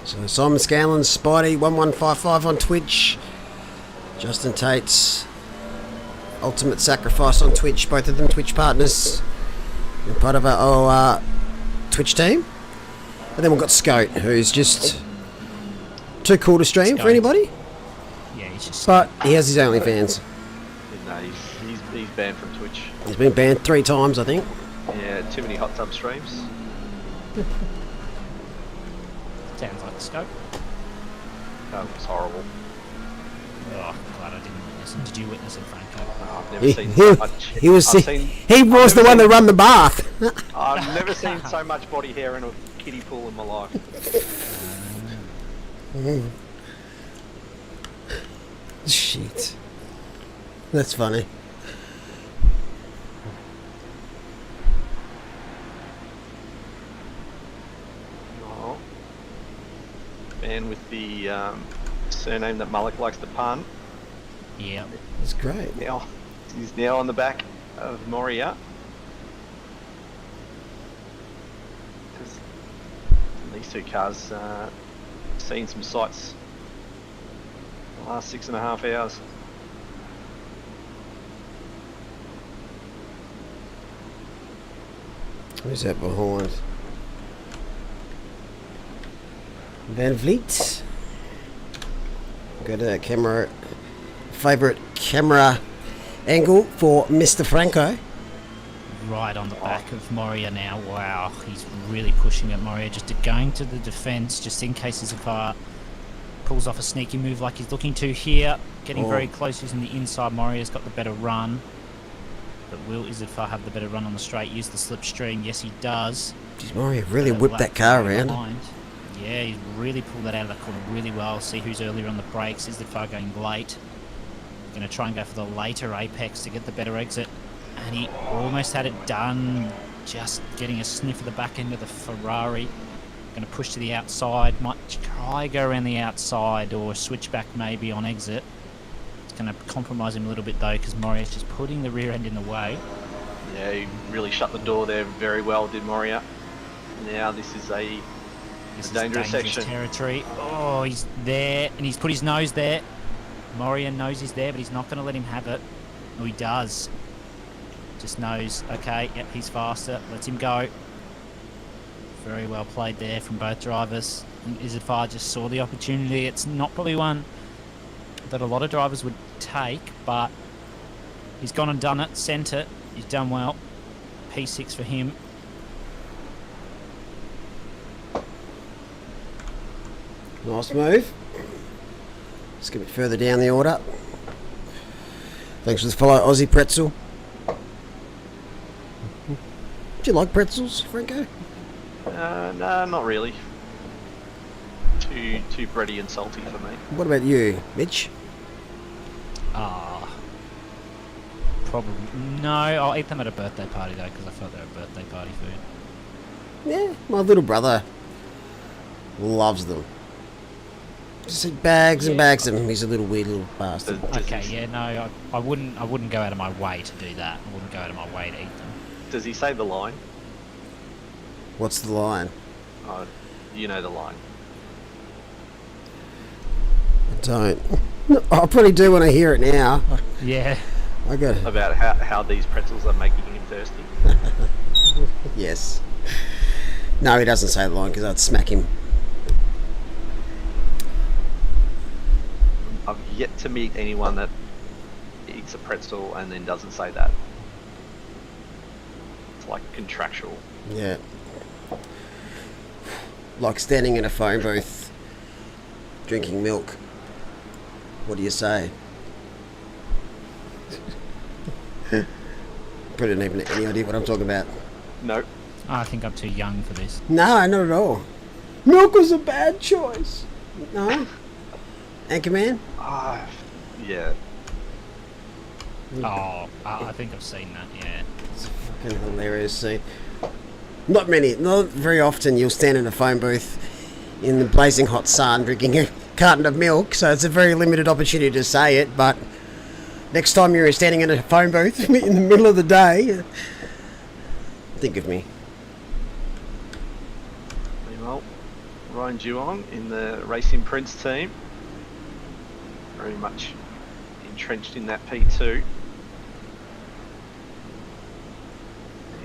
So Simon Scanlon, Spidey 1155 on Twitch. Justin Tate's Ultimate Sacrifice on Twitch. Both of them Twitch partners. They're part of our Twitch team. And then we've got Scout, who's just too cool to stream for anybody. Yeah, he's just. But he has his OnlyFans. No, he's banned from Twitch. He's been banned 3 times, I think. Yeah, too many hot tub streams. Sounds like a scope. That was horrible. Oh, glad I didn't witness it. Did you witness it, Franco? I've never seen so much. He was he was the one that run the bath. I've never seen so much body hair in a kiddie pool in my life. Shit. That's funny. Oh. Man with the surname that Mullock likes to pun. Yeah. That's great. Now he's now on the back of Moria. These 2 cars seen some sights the last 6.5 hours. Who's that behind? Van Vliet. Got a camera, favourite camera angle for Mr. Franco. Right on the back of Moria now. Wow, he's really pushing at Moria, just going to the defence, just in case Izafar pulls off a sneaky move like he's looking to here. Getting very close using the inside. Moria's got the better run. But will Izafar have the better run on the straight? Use the slipstream. Yes, he does. Geez, Moria really whipped that car around. Behind. Yeah, he's really pulled that out of the corner really well. See who's earlier on the brakes. Izafar going late. Going to try and go for the later apex to get the better exit. And he almost had it done, just getting a sniff of the back end of the Ferrari. Going to push to the outside, might try go around the outside or switch back maybe on exit. It's going to compromise him a little bit though, because Moria's just putting the rear end in the way. Yeah, he really shut the door there very well, did Moria. Now this is a dangerous section. Territory. Oh, he's there, and he's put his nose there. Moria knows he's there, but he's not going to let him have it. Oh, he does. Just knows, okay, yep, he's faster. Lets him go. Very well played there from both drivers. I think Izafar just saw the opportunity. It's not probably one that a lot of drivers would take, but he's gone and done it, sent it. He's done well. P6 for him. Nice move. Let's get a bit further down the order. Thanks for the follow, Aussie Pretzel. Do you like pretzels, Franco? No, not really. Too bready and salty for me. What about you, Mitch? Probably. No, I'll eat them at a birthday party though, because I thought they were birthday party food. Yeah, my little brother loves them. Just eat bags and bags of them. He's a little weird little bastard. Okay, yeah, no, I wouldn't go out of my way to do that. I wouldn't go out of my way to eat them. Does he say the line? What's the line? You know the line. I don't. I probably do when I hear it now. Yeah. I got About how these pretzels are making him thirsty. Yes. No, he doesn't say the line because I'd smack him. I've yet to meet anyone that eats a pretzel and then doesn't say that. It's like contractual. Yeah. Like standing in a phone booth, drinking milk. What do you say? Probably don't even have any idea what I'm talking about. Nope. I think I'm too young for this. No, not at all. Milk was a bad choice. No? Anchorman? Ah, yeah. Oh, I think I've seen that, yeah. It's a fucking hilarious scene. Not very often you'll stand in a phone booth in the blazing hot sun drinking a carton of milk, so it's a very limited opportunity to say it, but next time you're standing in a phone booth in the middle of the day, think of me. Meanwhile, Ryan Duong in the Racing Prince team. Very much entrenched in that P2.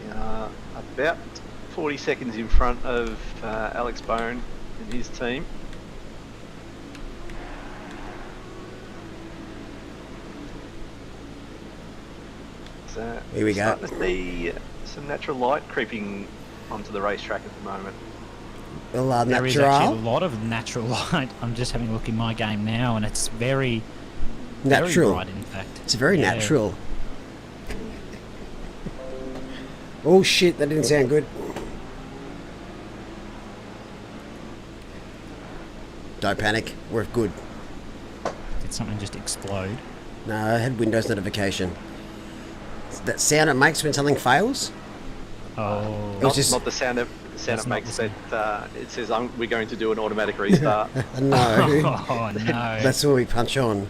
They are about 40 seconds in front of Alex Bone and his team. So Here we go. starting to see some natural light creeping onto the racetrack at the moment. Well, There is actually natural. a lot of natural light. I'm just having a look in my game now, and it's very Natural. bright, in fact. It's very Yeah. natural. Oh shit, that didn't sound good. Don't panic, we're good. Did something just explode? No, I had Windows notification. It's that sound it makes when something fails? Oh, It was just- Not the sound it That's not makes the that it says we're going to do an automatic restart. No. oh no. That's when we punch on.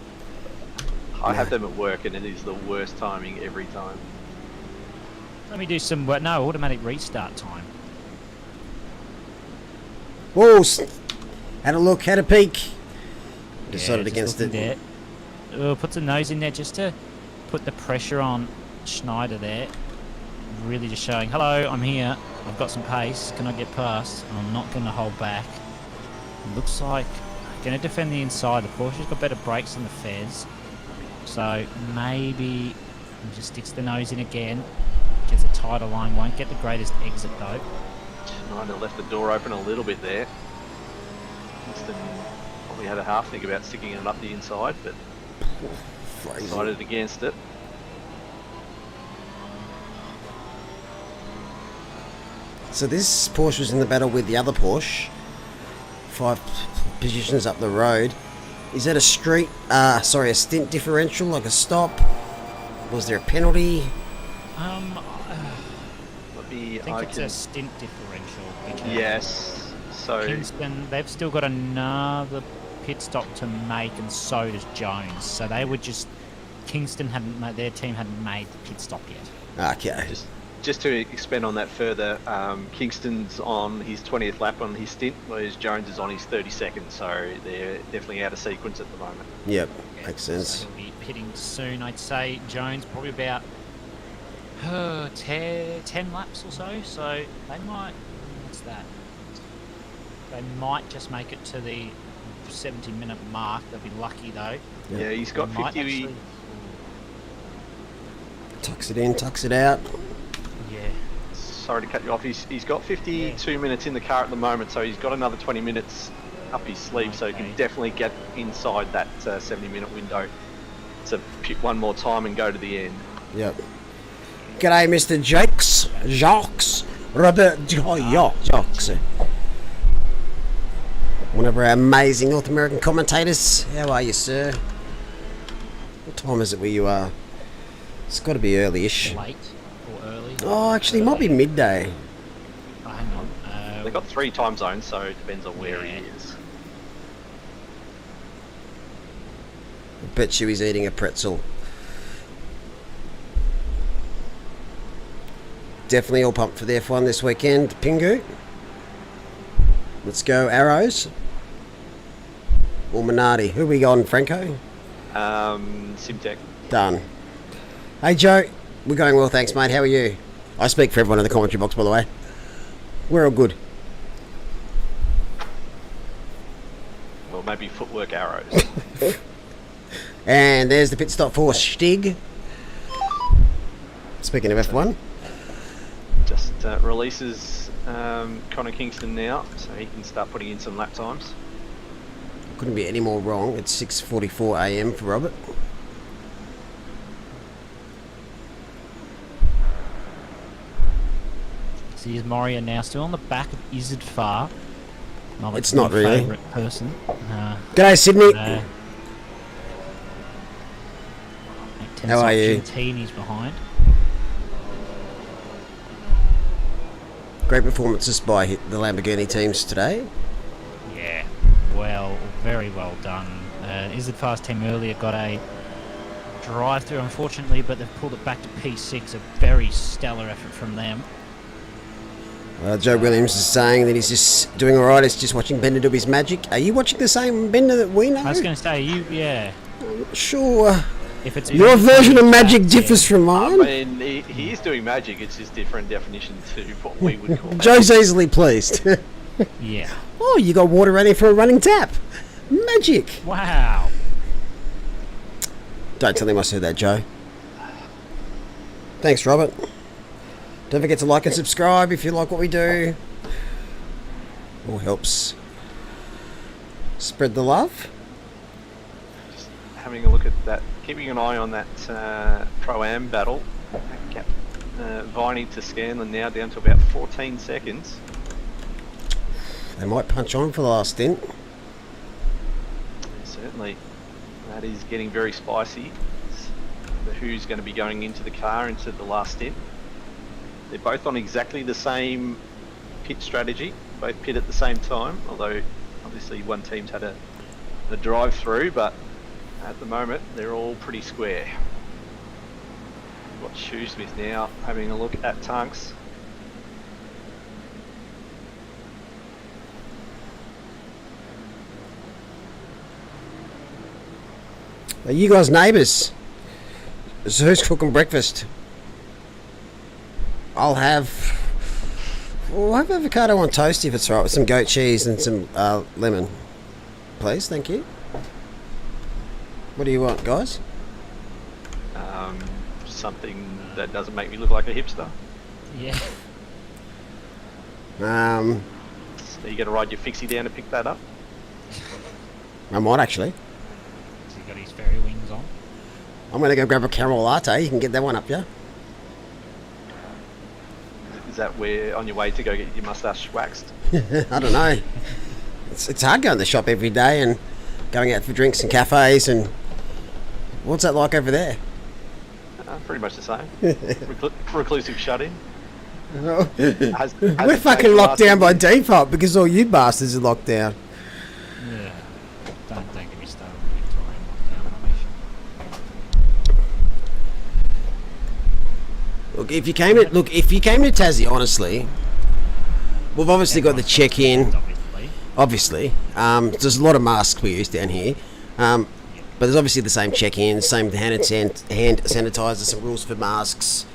I have them at work and it is the worst timing every time. Let me do some work. No, automatic restart time. Whoa! Had a look, had a peek. Decided Yeah, against just it. looking there. Puts a nose in there just to put the pressure on Schneider there. Really just showing, hello, I'm here. I've got some pace. Can I get past? I'm not going to hold back. Looks like going to defend the inside. The Porsche's got better brakes than the Fez. So maybe he just sticks the nose in again. Gets a tighter line. Won't get the greatest exit though. Schneider left the door open a little bit there. Kingston probably had a half think about sticking it up the inside, but decided against it. So this Porsche was in the battle with the other Porsche. 5 positions up the road. Is that a stint differential, like a stop? Was there a penalty? Maybe I think it's a stint differential. Because Yes. So Kingston, they've still got another pit stop to make, and so does Jones. So they were just their team hadn't made the pit stop yet. Okay. just to expand on that further, Kingston's on his 20th lap on his stint, whereas Jones is on his 32nd. So they're definitely out of sequence at the moment. Yep, makes sense. So he'll be pitting soon. I'd say Jones probably about 10 laps or so. So they might. What's that? They might just make it to the 70-minute mark. They'll be lucky though. Yeah, he's got They might 50. actually- Tucks it in, tucks it out. Yeah. Sorry to cut you off. He's got 52 minutes in the car at the moment, so he's got another 20 minutes up his sleeve, so he can Okay. definitely get inside that 70-minute window to pick one more time and go to the end. Yep. G'day, Mr. Jacques. Robert Jacques. One of our amazing North American commentators. How are you, sir? What time is it where you are? It's got to be early-ish. Late or early? Oh, actually, it might be midday. Oh, hang on. They've got 3 time zones, so it depends on where he Yeah. is. I bet you he's eating a pretzel. Definitely all pumped for the F1 this weekend, Pingu. Let's go Arrows. Or Minardi. Who we got, Franco? Simtech. Done. Hey Joe, we're going well, thanks mate. How are you? I speak for everyone in the commentary box, by the way. We're all good. Well, maybe Footwork Arrows. And there's the pit stop for Stig. Speaking of F1. Just releases Connor Kingston now, so he can start putting in some lap times. Couldn't be any more wrong. It's 6:44 a.m. for Robert. So is Moria now still on the back of Izzard Far? It's not really. Favourite person. G'day Sydney. How are you? He's behind. Great performances by the Lamborghini teams today. Yeah, well, very well done. Izzard Far's team earlier got a drive-through, unfortunately, but they've pulled it back to P6. A very stellar effort from them. Joe Williams is saying that he's just doing alright, he's just watching Bender do his magic. Are you watching the same Bender that we know? I was going to say, yeah. I'm not sure. If it's your version of magic differs from mine. I mean, he is doing magic, it's just different definition to what we would call Joe's easily pleased. Yeah. Oh, you got water running from a running tap. Magic. Wow. Don't tell him I said that, Joe. Thanks, Robert. Don't forget to like and subscribe if you like what we do. All helps spread the love. Just having a look at that, keeping an eye on that Pro-Am battle. Viney to Scanlon now down to about 14 seconds. They might punch on for the last stint. Certainly. That is getting very spicy. Who's going to be going into the car into the last stint. They're both on exactly the same pit strategy, both pit at the same time, although obviously one team's had a drive through, but at the moment they're all pretty square. We've got Shoesmith now having a look at Tunks. Are you guys neighbours? So who's cooking breakfast? I'll have avocado on toast if it's right, with some goat cheese and some lemon. Please, thank you. What do you want, guys? Something that doesn't make me look like a hipster. Yeah. So you got to ride your fixie down to pick that up? I might actually. Has he got his fairy wings on? I'm going to go grab a caramel latte. You can get that one up, yeah? Is that where on your way to go get your moustache waxed? I don't know. It's hard going to the shop every day and going out for drinks and cafes and... What's that like over there? Pretty much the same. Reclusive shut-in. We're fucking locked down by default because all you bastards are locked down. Yeah. Don't get me started on Victorian lockdown. Look, if you came to Tassie, honestly, we've obviously got the check-in. Obviously, there's a lot of masks we use down here, but there's obviously the same check-in, same hand sanitizer, some rules for masks.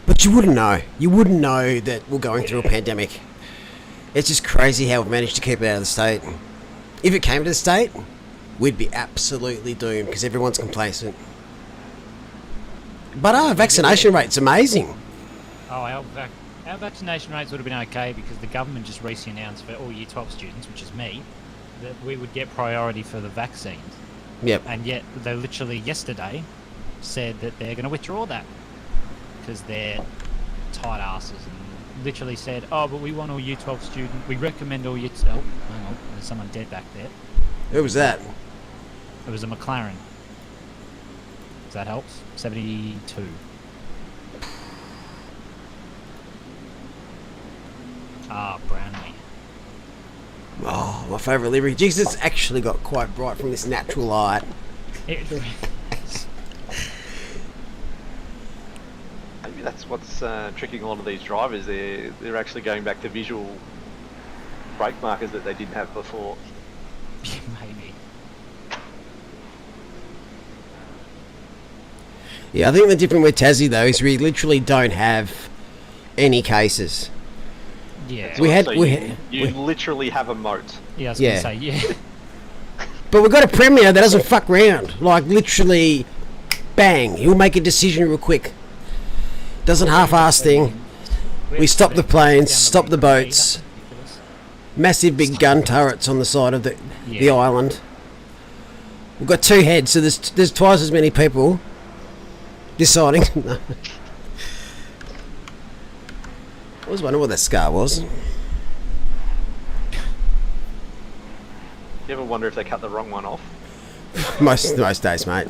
But you wouldn't know. You wouldn't know that we're going through a pandemic. It's just crazy how we've managed to keep it out of the state. If it came to the state, we'd be absolutely doomed because everyone's complacent. But our vaccination rate's amazing. Oh, our vaccination rates would have been okay because the government just recently announced for all Year 12 students, which is me, that we would get priority for the vaccines. Yep. And yet they literally yesterday said that they're going to withdraw that because they're tight asses and literally said, oh, but we want all Year 12 students. We recommend all Year 12. Oh, hang on, there's someone dead back there. Who was that? It was a McLaren. If that helps. 72. Brownlee. Oh, my favourite livery. Jeez, it's actually got quite bright from this natural light. Maybe that's what's tricking a lot of these drivers. They're actually going back to visual brake markers that they didn't have before. Maybe. Yeah, I think the difference with Tassie though is we literally don't have any cases. Yeah. We had, So you literally have a moat. Yeah, I was Yeah. going to say, yeah. but we've got a premier that doesn't fuck round. Like literally, bang, he'll make a decision real quick. Doesn't half-ass thing. We stop the planes, stop the boats. Massive big gun turrets on the side of the island. We've got 2 heads, so there's twice as many people deciding. I was wondering what that scar was. You ever wonder if they cut the wrong one off? Most days, mate.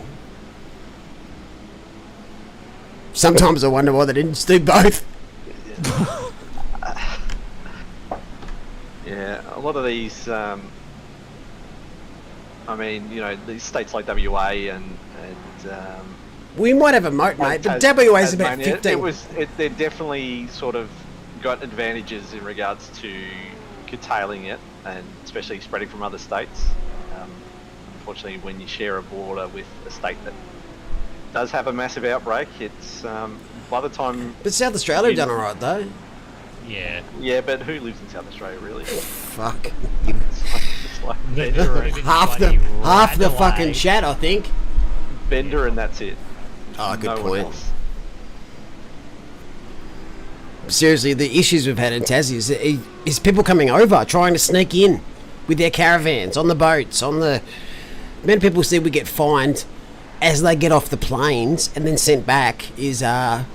Sometimes I wonder why they didn't just do both. Yeah, a lot of these, I mean, you know, these states like WA and We might have a moat, mate, but WA is about Tasmania, 15. They're definitely sort of got advantages in regards to curtailing it, and especially spreading from other states. Unfortunately, when you share a border with a state that does have a massive outbreak, it's by the time. But South Australia have done alright though. Yeah. Yeah, but who lives in South Australia really? Fuck. It's like half the fucking chat, I think. Bender, and that's it. Oh, good No one point. else. Seriously, the issues we've had in Tassie is people coming over, trying to sneak in with their caravans, on the boats, on the... Many people say we get fined as they get off the planes and then sent back is That's a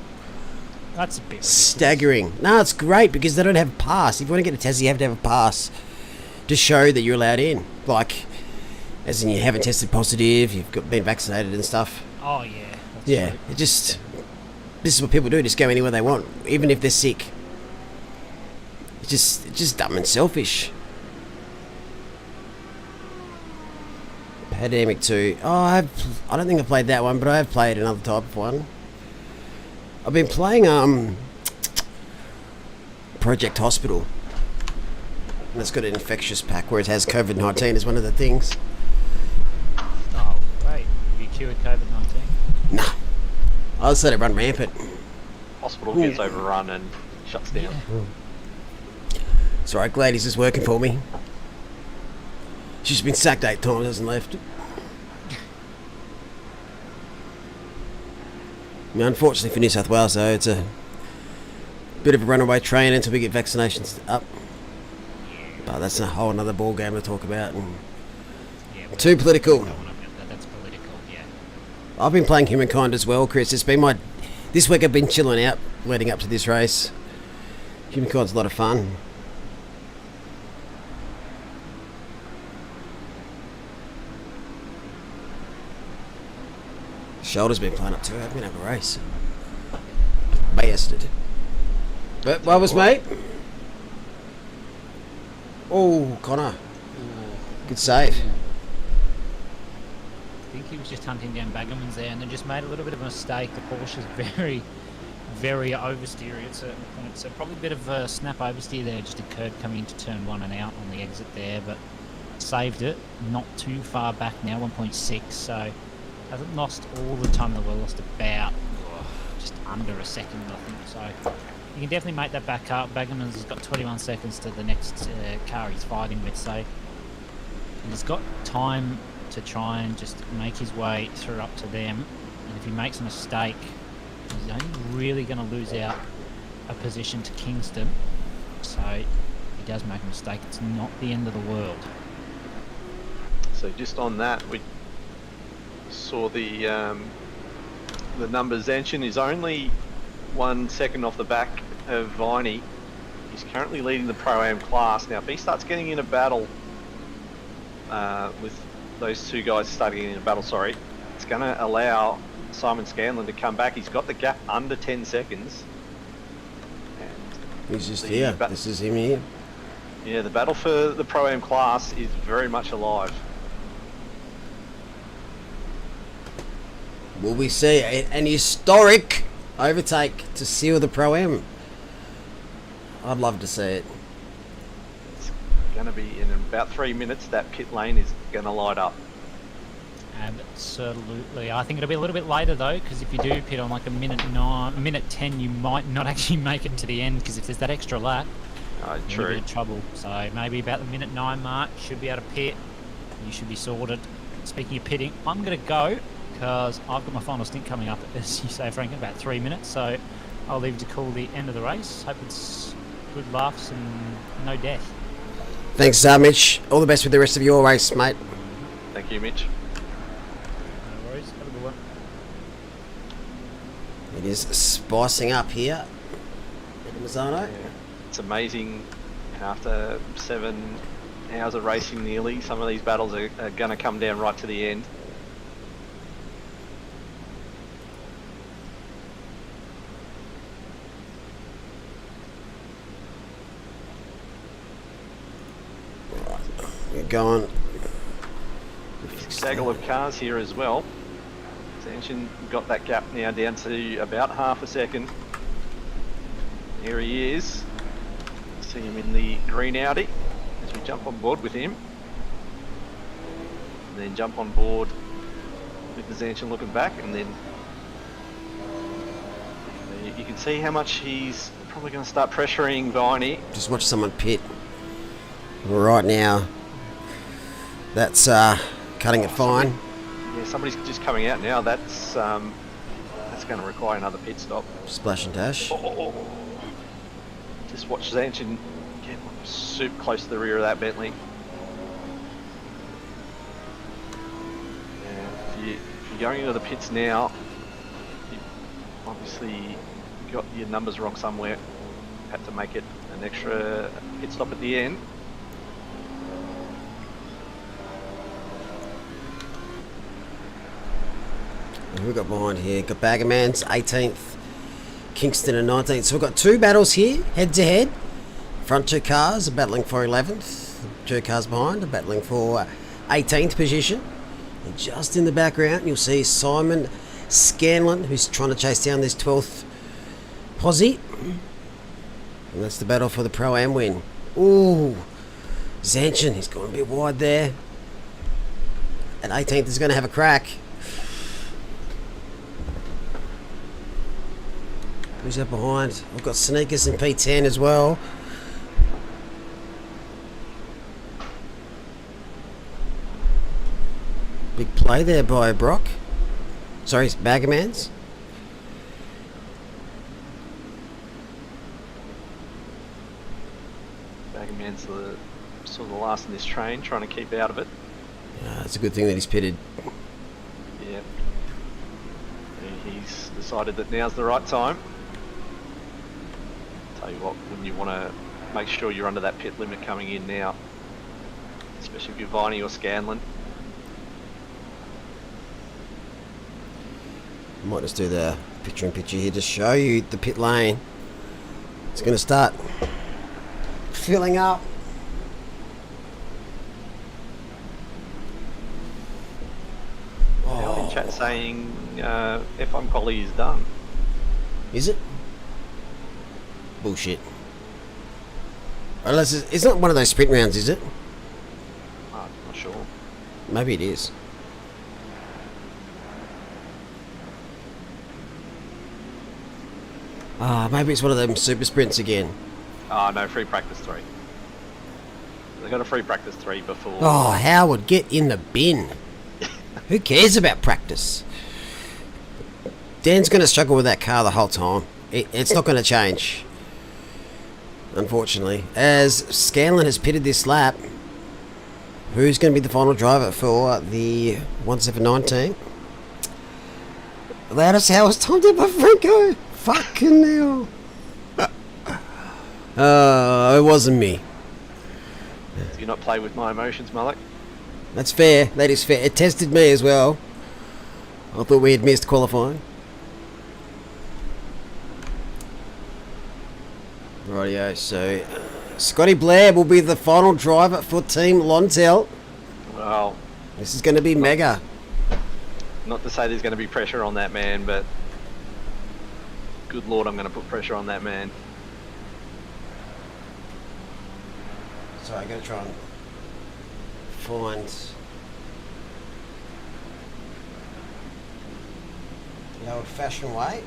bit ridiculous. staggering. No, it's great because they don't have a pass. If you want to get a Tassie, you have to have a pass to show that you're allowed in. Like, as in you haven't tested positive, you've been vaccinated and stuff. Oh, yeah. That's Yeah, true. it just... This is what people do, just go anywhere they want, even if they're sick. It's just dumb and selfish. Pandemic 2. Oh, I don't think I've played that one, but I have played another type of one. I've been playing Project Hospital. And it's got an infectious pack where it has COVID-19 as one of the things. Oh, great. Have you cured COVID-19? Nah. I just let it run rampant. Hospital gets overrun and shuts down. It's alright, Gladys is working for me. She's been sacked 8 times, hasn't left. Now, unfortunately for New South Wales though, it's a bit of a runaway train until we get vaccinations up. But that's a whole another ball game to talk about. And Yeah. too political. Don't want to get that. That's political, yeah. I've been playing Humankind as well, Chris. It's been this week I've been chilling out leading up to this race. Humankind's a lot of fun. Shoulder's been playing up too. I haven't been able to race. Bastard. But what was, mate? Oh, Connor. Good save. I think he was just hunting down Baggerman's there and then just made a little bit of a mistake. The Porsche's very, very oversteery at certain points. So probably a bit of a snap oversteer there just occurred coming into turn 1 and out on the exit there, but saved it. Not too far back now, 1.6. So hasn't lost all the time in the world. Lost about just under a second, I think. So you can definitely make that back up. Baggerman's has got 21 seconds to the next car he's fighting with. So he's got time to try and just make his way through up to them, and if he makes a mistake, he's only really going to lose out a position to Kingston. So if he does make a mistake, it's not the end of the world. So just on that, we saw the numbers. Zanchin is only 1 second off the back of Viney. He's currently leading the Pro-Am class. Now if he starts getting in a battle with those two guys starting in a battle, it's going to allow Simon Scanlon to come back. He's got the gap under 10 seconds. And He's just here. This is him here. yeah, the battle for the Pro-Am class is very much alive. Will we see an historic overtake to seal the Pro-Am? I'd love to see it. going to be in about 3 minutes. That pit lane is going to light up. Absolutely. I think it'll be a little bit later though, because if you do pit on like a minute 10, you might not actually make it to the end, because if there's that extra lap, you're in trouble. So maybe about the minute 9 mark, should be able to pit. You should be sorted. Speaking of pitting, I'm going to go because I've got my final stint coming up, as you say, Frank, in about 3 minutes. So I'll leave you to call the end of the race. Hope it's good laughs and no death. Thanks, Mitch. All the best with the rest of your race, mate. Thank you, Mitch. No worries. Have a good one. It is spicing up here at Misano. Yeah. It's amazing. After 7 hours of racing nearly, some of these battles are going to come down right to the end. We're going. Staggle of cars here as well. Zanchin got that gap now down to about half a second. Here he is. See him in the green Audi as we jump on board with him. And then jump on board with the Zanchin looking back, and then you can see how much he's probably going to start pressuring Viney. Just watch someone pit right now. That's cutting it fine. Yeah, somebody's just coming out now. That's going to require another pit stop. Splash and dash. Just watch Zanchin get super close to the rear of that Bentley. Yeah, if you're going into the pits now, you obviously got your numbers wrong somewhere. Had to make it an extra pit stop at the end. Who we got behind here? Got Baggerman's 18th, Kingston in 19th. So we've got 2 battles here, head to head. Front 2 cars are battling for 11th. 2 cars behind are battling for 18th position. And just in the background, you'll see Simon Scanlon, who's trying to chase down this 12th posse. And that's the battle for the Pro-Am win. Ooh, Zanchin, he's gone a bit wide there. And 18th is going to have a crack. Who's that behind? I've got Sneakers in P10 as well. Big play there by Brock. Sorry, it's Baggermans. Baggerman's sort of the last in this train, trying to keep out of it. It's a good thing that he's pitted. Yeah. He's decided that now's the right time. Tell you what, when you want to make sure you're under that pit limit coming in now, especially if you're Viney or Scanlon. I might just do the picture-in-picture here to show you the pit lane. It's going to start filling up. Now in chat saying F1 quality is done. Is it? Bullshit. Unless it's not one of those sprint rounds, is it? I'm not sure. Maybe it is. Maybe it's one of them super sprints again. Oh no, free practice 3. They got a free practice 3 before. Oh, Howard, get in the bin. Who cares about practice? Dan's going to struggle with that car the whole time. It's not going to change. Unfortunately. As Scanlon has pitted this lap, who's going to be the final driver for the 179 team? Loudest Howard's timed it by Franco. Fucking hell. It wasn't me. Do you not play with my emotions, Malik? That's fair. That is fair. It tested me as well. I thought we had missed qualifying. Rightio, so Scotty Blair will be the final driver for Team Lontel. Well, this is going to be mega. Not to say there's going to be pressure on that man, but good lord, I'm going to put pressure on that man. So I got to try and find the old-fashioned way.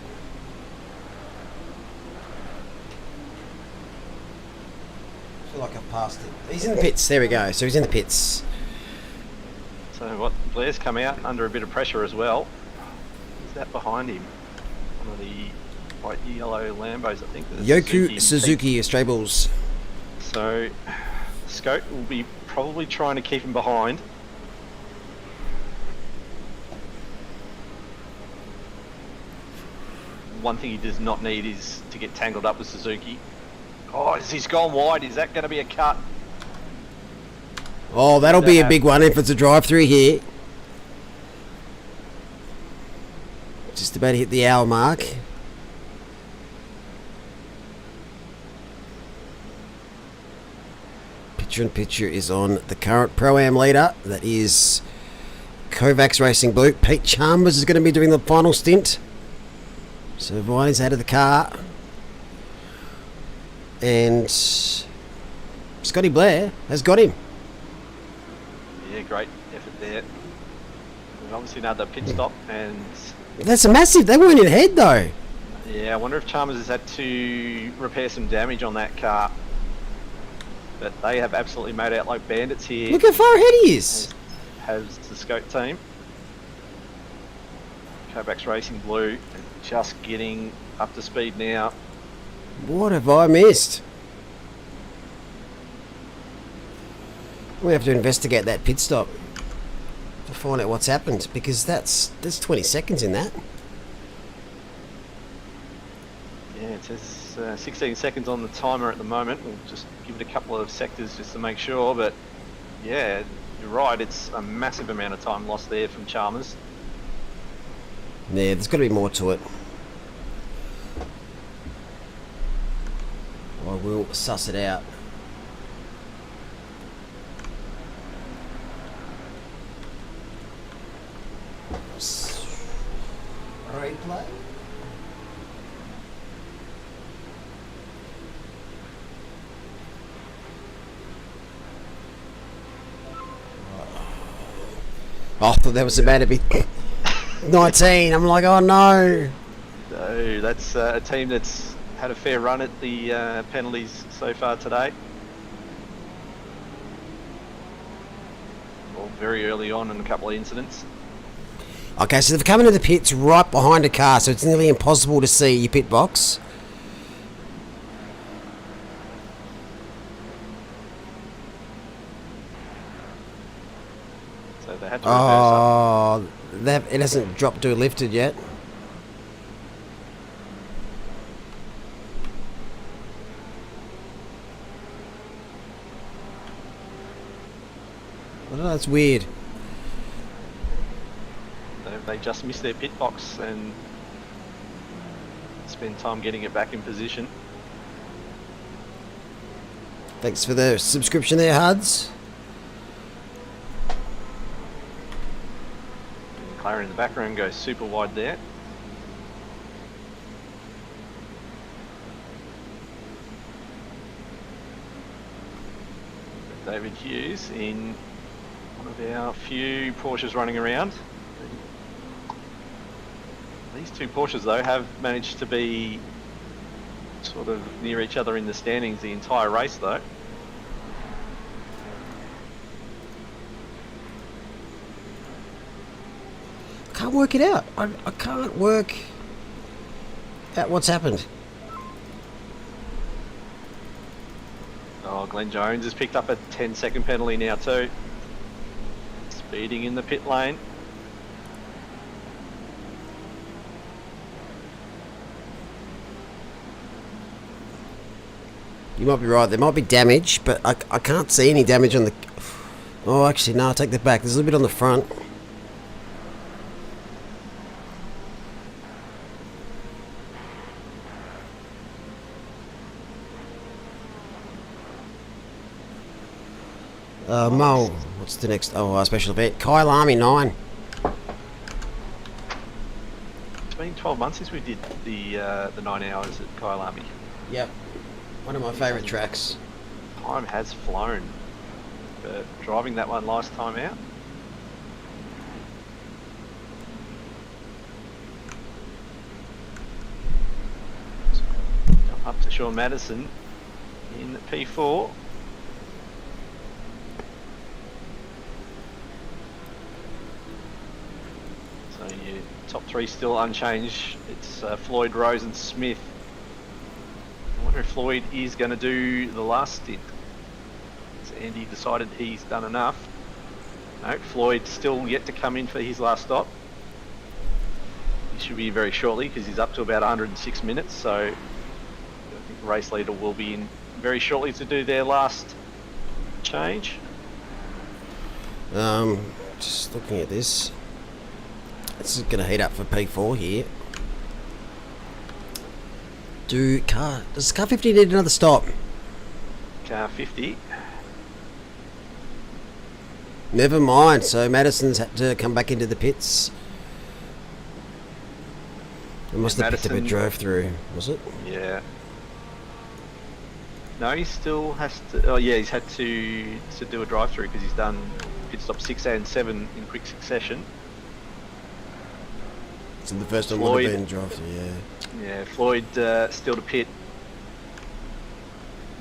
I feel like I've passed it. He's in the pits. There we go. So he's in the pits. So what? Blair's come out under a bit of pressure as well. Is that behind him? One of the white yellow Lambos, I think. Yoku Suzuki Strables. So Scout will be probably trying to keep him behind. One thing he does not need is to get tangled up with Suzuki. Oh, he's gone wide. Is that going to be a cut? Oh, that'll be a big one if it's a drive-through here. Just about to hit the hour mark. Picture-in-picture is on the current Pro-Am leader. That is Kovacs Racing Blue. Pete Chalmers is going to be doing the final stint. So Viney's out of the car. And Scotty Blair has got him. Yeah, great effort there. There's obviously another pit stop, and That's a massive. They weren't in ahead though. yeah, I wonder if Chalmers has had to repair some damage on that car. But they have absolutely made out like bandits here. Look how far ahead he is. Has the Scope team. Kovacs Racing Blue just getting up to speed now. What have I missed? We have to investigate that pit stop to find out what's happened, because there's 20 seconds in that. Yeah, it says 16 seconds on the timer at the moment. We'll just give it a couple of sectors just to make sure, but yeah, you're right, it's a massive amount of time lost there from Chalmers. Yeah, there's got to be more to it. I will suss it out. Replay. Oh, I thought that was about to be 19. I'm like, oh no. So that's a team that's had a fair run at the penalties so far today. Well, very early on in a couple of incidents. Okay, so they've come into the pits right behind a car, so it's nearly impossible to see your pit box. So they had to reverse up. It hasn't dropped to lifted yet. I don't know, that's weird. They just missed their pit box and spend time getting it back in position. Thanks for the subscription there, Huds. McLaren in the background goes super wide there. David Hughes in one of our few Porsches running around. These two Porsches though have managed to be sort of near each other in the standings the entire race though. Can't work it out. I can't work out what's happened. Oh, Glenn Jones has picked up a 10-second penalty now too. Speeding in the pit lane. You might be right. There might be damage, but I can't see any damage on the... Oh, actually, no, I take that back. There's a little bit on the front. Mo, what's the next? Oh, special event. Kyle Army 9. It's been 12 months since we did the 9 hours at Kyle Army. Yep. One of my favourite tracks. Time has flown for driving that one last time out. Jump up to Sean Madison in P4. So your top three still unchanged. It's Floyd, Rose and Smith. I wonder if Floyd is going to do the last stint. Has Andy decided he's done enough? No, Floyd's still yet to come in for his last stop. He should be very shortly because he's up to about 106 minutes. So I think the race leader will be in very shortly to do their last change. Just looking at this. This is going to heat up for P4 here. Does car 50 need another stop? Car 50. Never mind. So Madison's had to come back into the pits. It must have picked up a drive through, was it? Yeah. No, he still has to. Oh yeah, he's had to do a drive through because he's done pit stop 6 and 7 in quick succession. So the first one would have been drive through, yeah. Yeah, Floyd still to pit.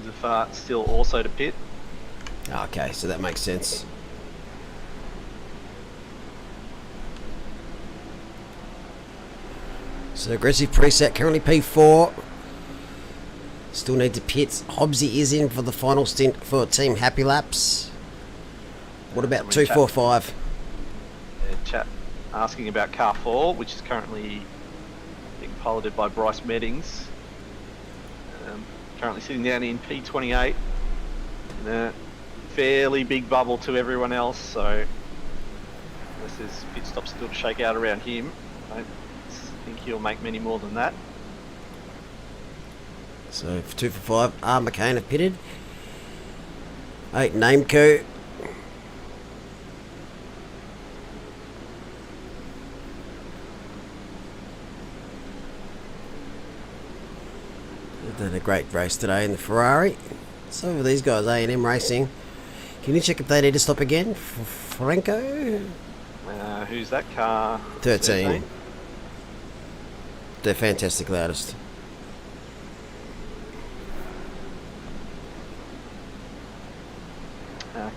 Zafar still also to pit. Okay, so that makes sense. So aggressive preset, currently P4. Still need to pit. Hobbsy is in for the final stint for Team Happy Laps. What about 245? Chat asking about car 4, which is currently being piloted by Bryce Meddings. Currently sitting down in P28 in a fairly big bubble to everyone else, so unless there's pit stops still to shake out around him, I don't think he'll make many more than that. So for 245, R. McCain have pitted. 8 Nameco. They've done a great race today in the Ferrari. So for these guys, A&M Racing. Can you check if they need to stop again? Franco? Who's that car? 13. They're fantastic loudest.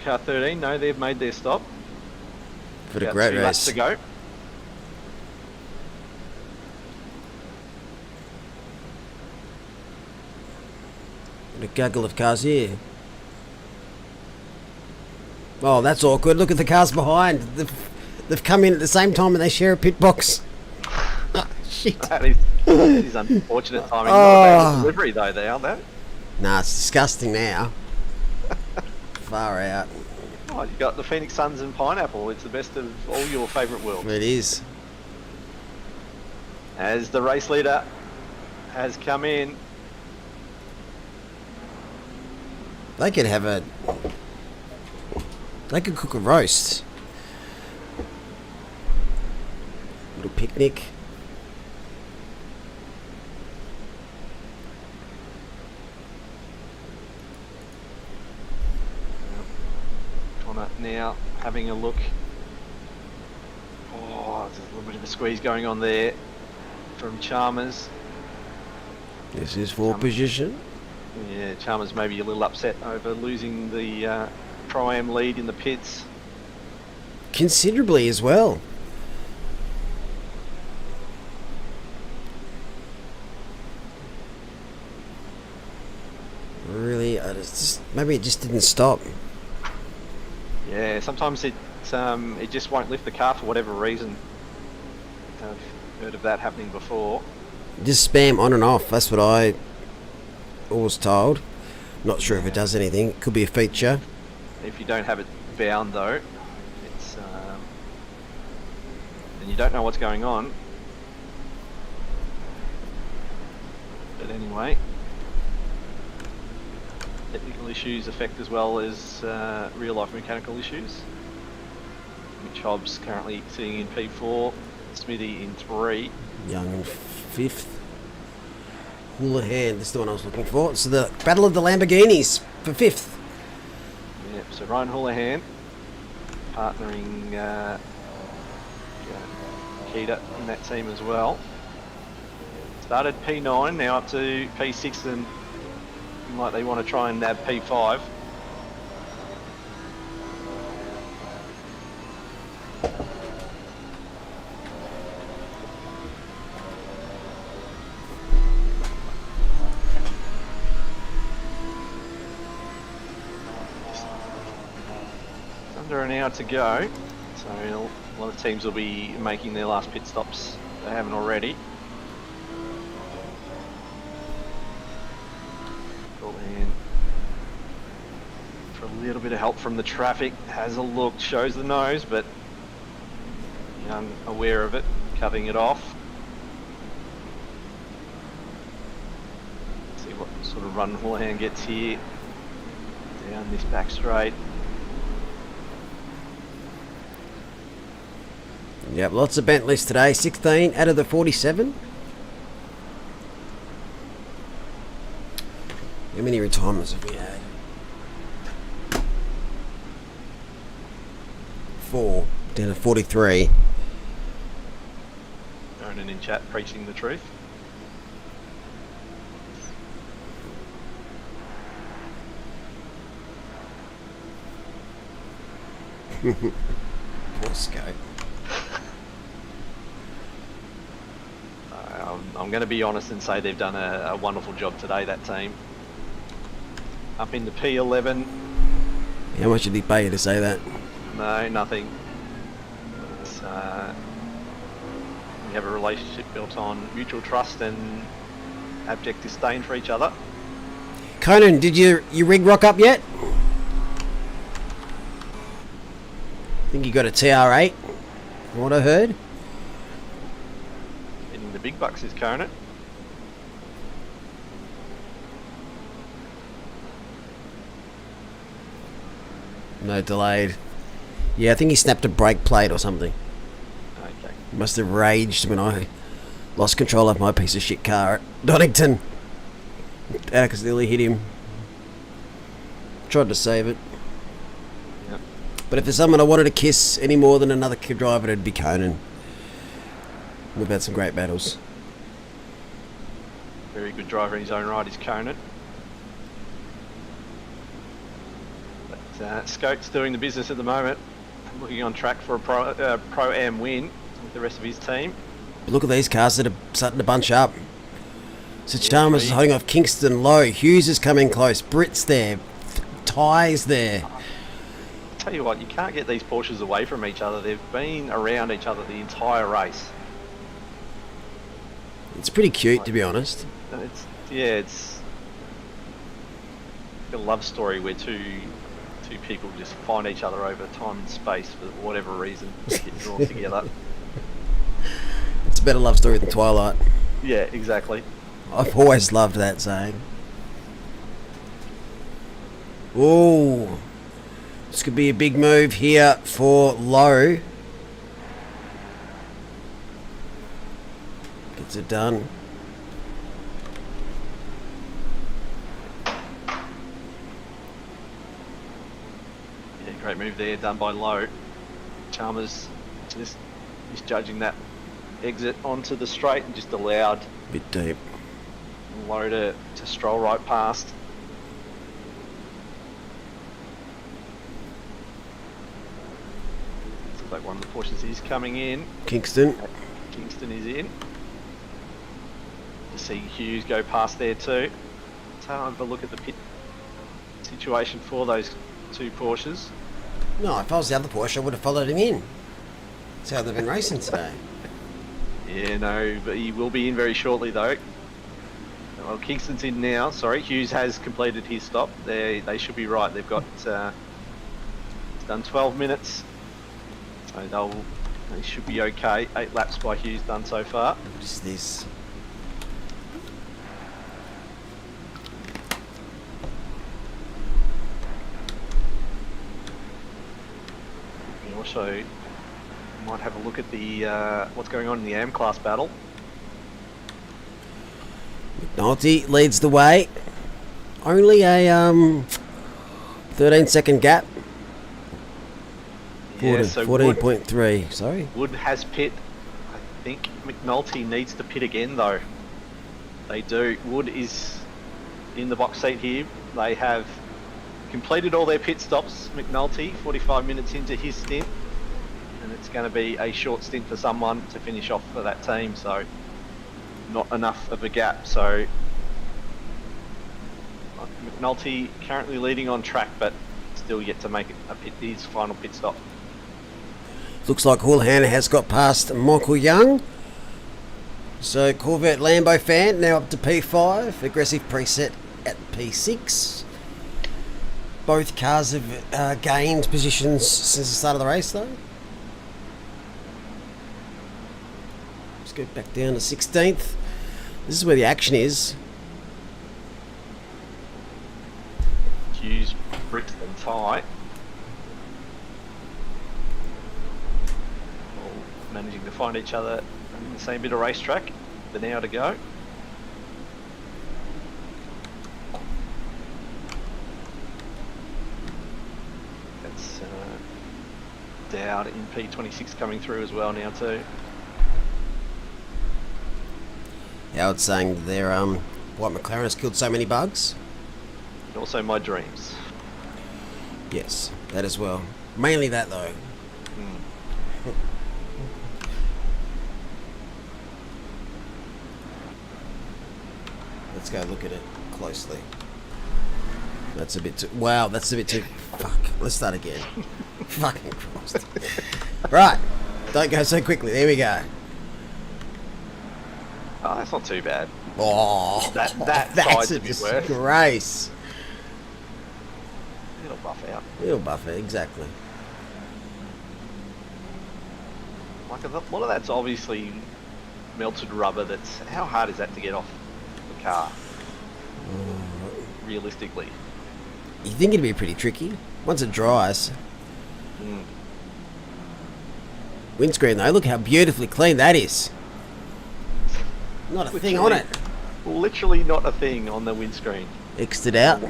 Car 13, no, they've made their stop. For a About great 2 laps race. to go. A gaggle of cars here. Oh, that's awkward. Look at the cars behind. They've come in at the same time and they share a pit box. Oh, shit. That is unfortunate timing. Not a bad delivery though, they aren't they? Nah, it's disgusting now. Far out. Oh, you got the Phoenix Suns and pineapple. It's the best of all your favourite worlds. It is. As the race leader has come in. They could have a... They could cook a roast. Little picnic. Connor now having a look. Oh, there's a little bit of a squeeze going on there from Chalmers. This is for position. Yeah, Chalmers may be a little upset over losing the Pro-Am lead in the pits. Considerably as well. Really, maybe it just didn't stop. Yeah, sometimes it just won't lift the car for whatever reason. I've heard of that happening before. Just spam on and off. That's what I was told. Not sure if it does anything. It could be a feature. If you don't have it bound though, it's and you don't know what's going on. But anyway, technical issues affect as well as real life mechanical issues. Mitch Hobbs currently sitting in P4, Smithy in 3. Young in 5th. Houlihan, this is the one I was looking for. So the Battle of the Lamborghinis for 5th. So Ryan Houlihan partnering Keita in that team as well. Started P9, now up to P6, and like they want to try and nab P5. Under an hour to go, so a lot of teams will be making their last pit stops if they haven't already. And for a little bit of help from the traffic, has a look, shows the nose, but unaware of it, cutting it off. See what sort of run Houlihan gets here, down this back straight. Yep, lots of Bentleys today. 16 out of the 47. How many retirements have we had? 4 down to 43. Ronan in chat preaching the truth. More scope. I'm going to be honest and say they've done a wonderful job today, that team. Up into P11. How much did he pay you to say that? No, nothing. But, we have a relationship built on mutual trust and abject disdain for each other. Conan, did your rig rock up yet? I think you got a TR8, from what I heard. Getting the big bucks is Conan. No, delayed. Yeah, I think he snapped a brake plate or something. Okay. Must have raged when I lost control of my piece of shit car at Donington. Accidentally hit him. Tried to save it. Yep. But if there's someone I wanted to kiss any more than another driver, it'd be Conan. We've had some great battles. Very good driver in his own right is Conan. But Scote's doing the business at the moment. Looking on track for a Pro-Am win with the rest of his team. But look at these cars that are starting to bunch up. So Chalmers is holding off Kingston low. Hughes is coming close. Britt's there. Ty's there. Tell you what, you can't get these Porsches away from each other. They've been around each other the entire race. It's pretty cute, to be honest. It's a love story where two people just find each other over time and space for whatever reason, get drawn together. It's a better love story than Twilight. Yeah, exactly. I've always loved that saying. Oh, this could be a big move here for Lowe. Gets it done. Yeah, great move there, done by Lowe. Chalmers just judging that exit onto the straight and just allowed Bit deep. Lowe to stroll right past. Looks like one of the Porsches is coming in. Kingston. Kingston is in. To see Hughes go past there too. Let's have a look at the pit situation for those two Porsches. No, if I was the other Porsche, I would have followed him in. That's how they've been racing today. Yeah, no, but he will be in very shortly though. Well, Kingston's in now. Sorry, Hughes has completed his stop. They should be right. They've got it's done 12 minutes, so they should be okay. 8 laps by Hughes done so far. What is this? We also might have a look at the what's going on in the AM class battle. McNulty leads the way. Only a 13-second gap Yeah, so 14.3, sorry. Wood has pit. I think McNulty needs to pit again, though. They do. Wood is in the box seat here. They have completed all their pit stops. McNulty, 45 minutes into his stint. And it's going to be a short stint for someone to finish off for that team, so not enough of a gap. So McNulty currently leading on track, but still yet to make his final pit stop. Looks like Houlihan has got past Michael Young. So Corvette Lambo fan now up to P5. Aggressive preset at P6. Both cars have gained positions since the start of the race though. Let's go back down to 16th. This is where the action is. Hughes, Britt and Ty. All managing to find each other in the same bit of racetrack. An hour to go. That's Dowd in P26 coming through as well now too. Howard's saying their white McLaren has killed so many bugs. And also my dreams. Yes, that as well. Mainly that though. Let's go look at it closely. That's a bit too... Wow, that's a bit too... Fuck. Let's start again. Fucking Christ. Right. Don't go so quickly. There we go. Oh, that's not too bad. Oh, That that's side's a a bit worse. disgrace. It'll buff out. It'll buffer, exactly. Like a lot of that's obviously melted rubber. That's how hard is that to get off the car? Realistically. You think it'd be pretty tricky once it dries. Windscreen though, look how beautifully clean that is. Not a thing on it. Literally not a thing on the windscreen. X'd it out.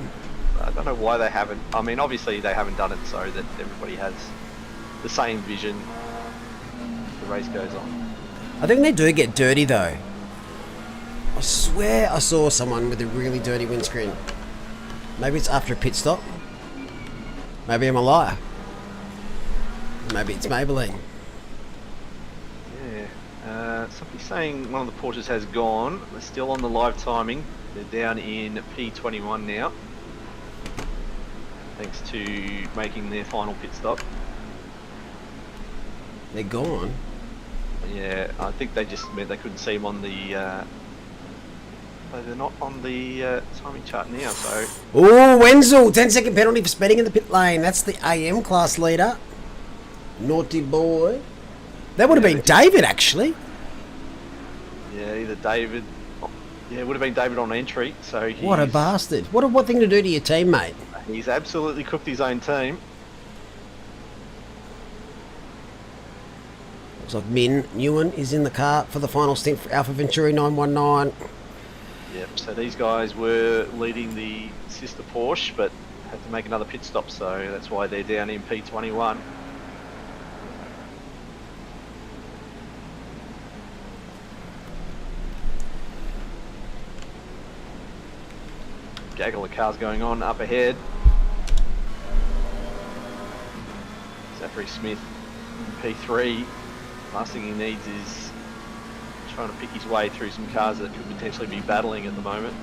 I don't know why they haven't. I mean, obviously they haven't done it so that everybody has the same vision as the race goes on. I think they do get dirty though. I swear I saw someone with a really dirty windscreen. Maybe it's after a pit stop. Maybe I'm a liar. Maybe it's Maybelline. Yeah. Somebody's saying one of the Porsches has gone. They're still on the live timing. They're down in P21 now. Thanks to making their final pit stop. They're gone. Yeah, I think they just meant they couldn't see them on the... they're not on the timing chart now, so... Oh, Wenzel! 10-second penalty for speeding in the pit lane. That's the AM class leader. Naughty boy. That would have been David, actually. Yeah, either David... Yeah, it would have been David on entry, so he's... What a bastard. What thing to do to your teammate. He's absolutely cooked his own team. Looks like Min Newen is in the car for the final stint for Alpha Venturi 919. Yep, so these guys were leading the sister Porsche, but had to make another pit stop, so that's why they're down in P21. Gaggle of cars going on up ahead. Zachary Smith in P3. Last thing he needs is trying to pick his way through some cars that could potentially be battling at the moment.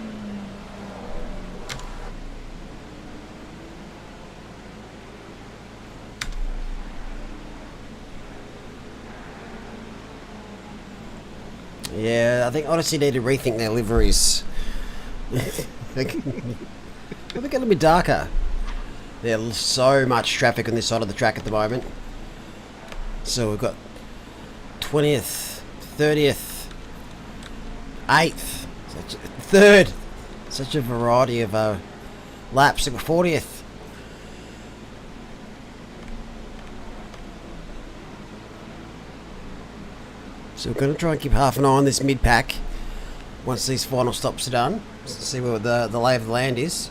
Yeah, I think Odyssey need to rethink their liveries. They're getting a bit darker. There's so much traffic on this side of the track at the moment. So we've got 20th, 30th, 8th, 3rd. Such a variety of laps. We've got 40th. So we're going to try and keep half an eye on this mid-pack once these final stops are done. Just to see where the lay of the land is.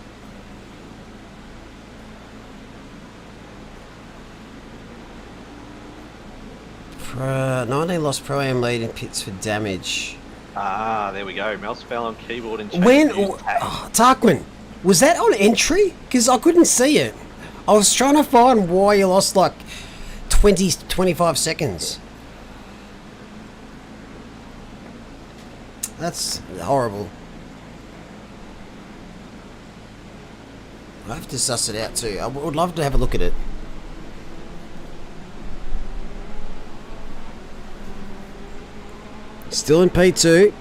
19 lost Pro-Am lead in pits for damage. Ah, there we go. Mouse fell on keyboard and changed When... to tag. Tarkman, was that on entry? Because I couldn't see it. I was trying to find why you lost like 20, 25 seconds. That's horrible. I have to suss it out too. I would love to have a look at it. Still in P2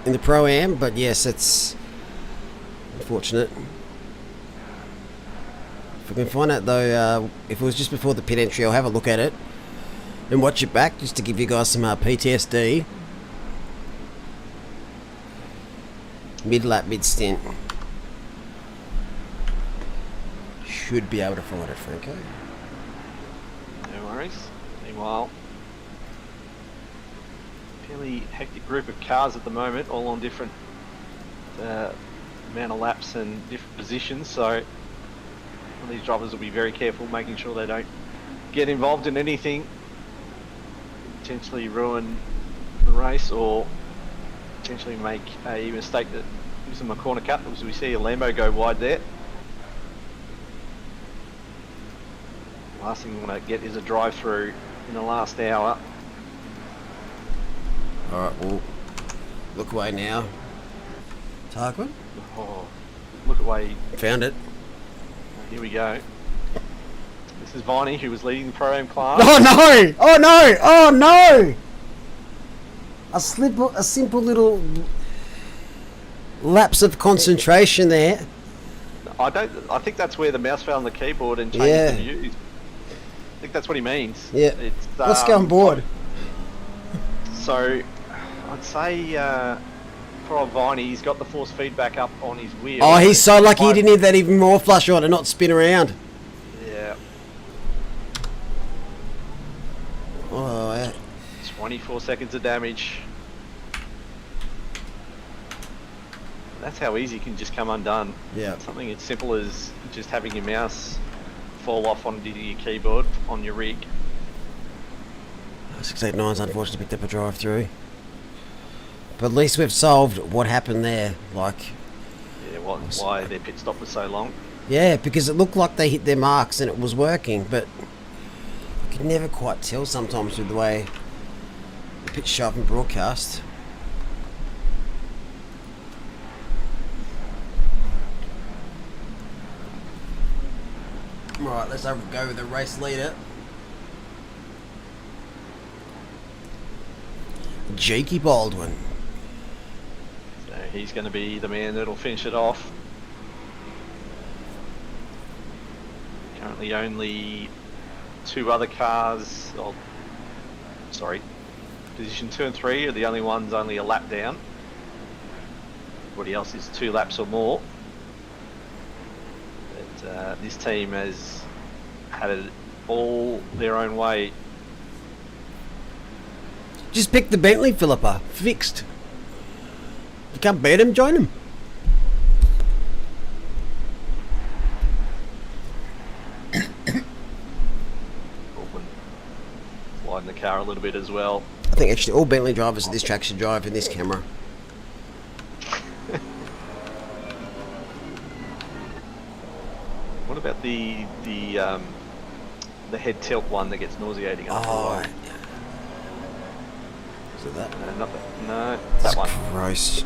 in the Pro-Am, but yes, it's unfortunate. If we can find out though, if it was just before the pit entry, I'll have a look at it and watch it back just to give you guys some PTSD. Mid-lap, mid-stint. Should be able to find it, Franco. No worries. Meanwhile, fairly hectic group of cars at the moment, all on different amount of laps and different positions, so these drivers will be very careful, making sure they don't get involved in anything potentially ruin the race or potentially make a mistake that gives them a corner cut, because we see a Lambo go wide there. Last thing we want to get is a drive through in the last hour. Alright, well, look away now. Tarquin? Oh, look away. Found it. Here we go. This is Viney, who was leading the Pro-Am class. Oh no! Oh no! Oh no! A simple little lapse of concentration there. I think that's where the mouse fell on the keyboard and changed the views. I think that's what he means. Yeah. It's, Let's go on board. So, I'd say for Viney, he's got the force feedback up on his wheel. Oh, he's so lucky he didn't have that even more flush on and not spin around. Yeah. Oh, yeah. 24 seconds of damage. That's how easy it can just come undone. Yeah. Something as simple as just having your mouse fall off onto your keyboard on your rig. 689's unfortunately picked up a drive through. But at least we've solved what happened there. Like, Yeah, why their pit stop was so long. yeah, because it looked like they hit their marks and it was working, but you can never quite tell sometimes with the way the pitch show up and broadcast. Right, let's go with the race leader. Jakey Baldwin. So he's going to be the man that'll finish it off. Currently only two other cars, position 2 and 3 are the only ones only a lap down. Everybody else is 2 laps or more. But this team has had it all their own way. Just pick the Bentley, Philippa. Fixed. You can't beat him, join him. Sliding the car a little bit as well. I think actually all Bentley drivers at this track should drive in this camera. What about the head tilt one that gets nauseating? Oh, is it that? Not that. No, that one. Gross.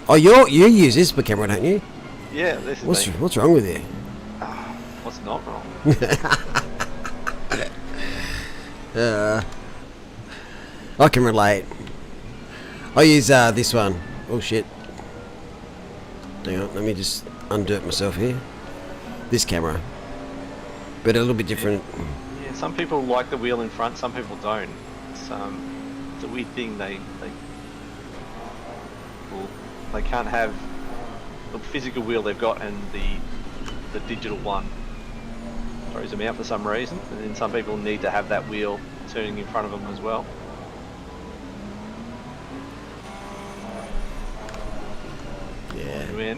Oh, you use this for camera, don't you? Yeah, this is me. What's wrong with you? What's not wrong? I can relate. I use this one. Oh shit. Hang on, let me just undo it myself here. This camera. But a little bit different. Yeah, some people like the wheel in front, some people don't. It's a weird thing. They can't have the physical wheel they've got and the digital one. Throws them out for some reason, and then some people need to have that wheel turning in front of them as well. Yeah.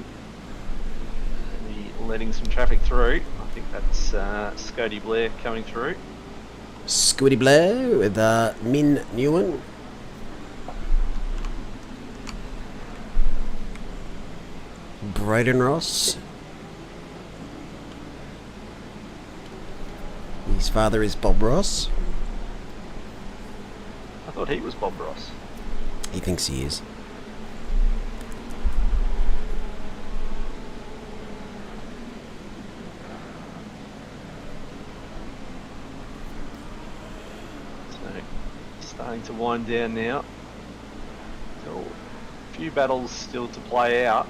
Letting some traffic through. I think that's Scotty Blair coming through. Squiddy Blair with Min Newen. Braden Ross. His father is Bob Ross. I thought he was Bob Ross. He thinks he is. Starting to wind down now. So a few battles still to play out.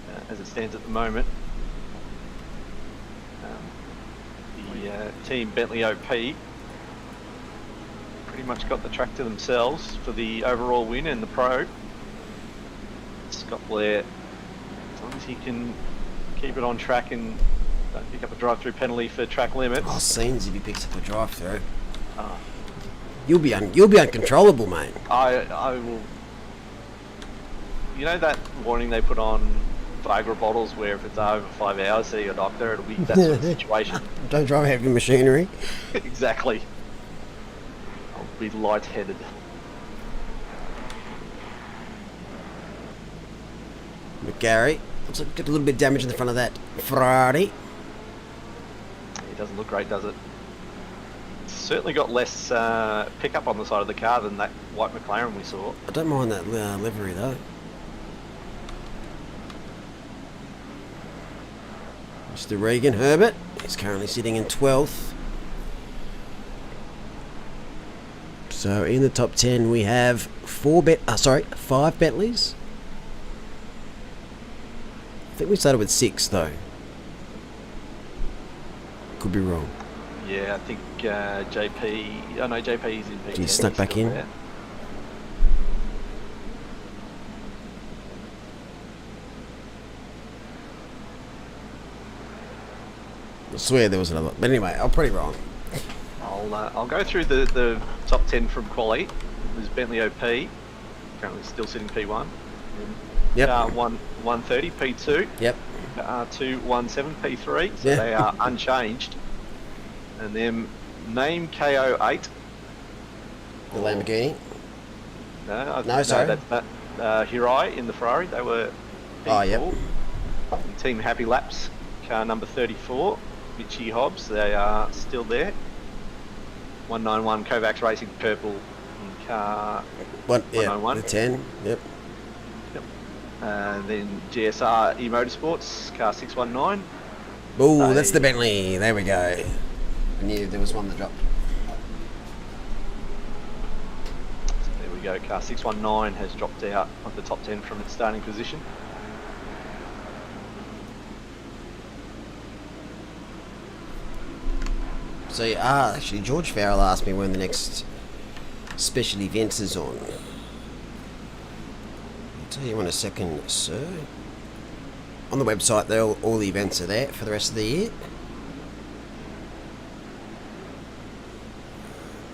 But, as it stands at the moment, the team Bentley OP pretty much got the track to themselves for the overall win and the pro. Scott Blair, as long as he can keep it on track and don't pick up a drive-through penalty for track limits. Oh, scenes if he picks up a drive-through. Uh, You'll be uncontrollable, mate. I will. You know that warning they put on Viagra bottles where if it's over 5 hours, see your doctor. It'll be that sort of situation. Don't drive heavy machinery. Exactly. I'll be lightheaded. McGarry looks like got a little bit of damage in the front of that Ferrari. It doesn't look great, does it? It's certainly got less pickup on the side of the car than that white McLaren we saw. I don't mind that livery though. Mr. Regan Herbert is currently sitting in 12th. So in the top 10 we have 5 Bentleys. I think we started with 6 though. Could be wrong. Yeah, I think JP. Oh no, JP's in P10. He snuck back in. There. I swear there was another. But anyway, I'm pretty wrong. I'll go through the top 10 from quali. There's Bentley OP, currently still sitting P1. Yep. 130 P2. Yep. 217 P3. So Yeah. they are unchanged. And then name KO8. The Lamborghini. No, sorry. That's Hirai in the Ferrari. They were Oh, yep. P4. And Team Happy Laps, car number 34, Mitchie Hobbs. They are still there. 191 Kovacs Racing purple in car 191. The 10. Yep. Then GSR eMotorsports, car 619. Oh, that's the Bentley. There we go. I knew there was one that dropped. There we go. Car 619 has dropped out of the top 10 from its starting position. So, actually, George Farrell asked me when the next special event is on. I'll tell you in a second, sir. On the website, all the events are there for the rest of the year.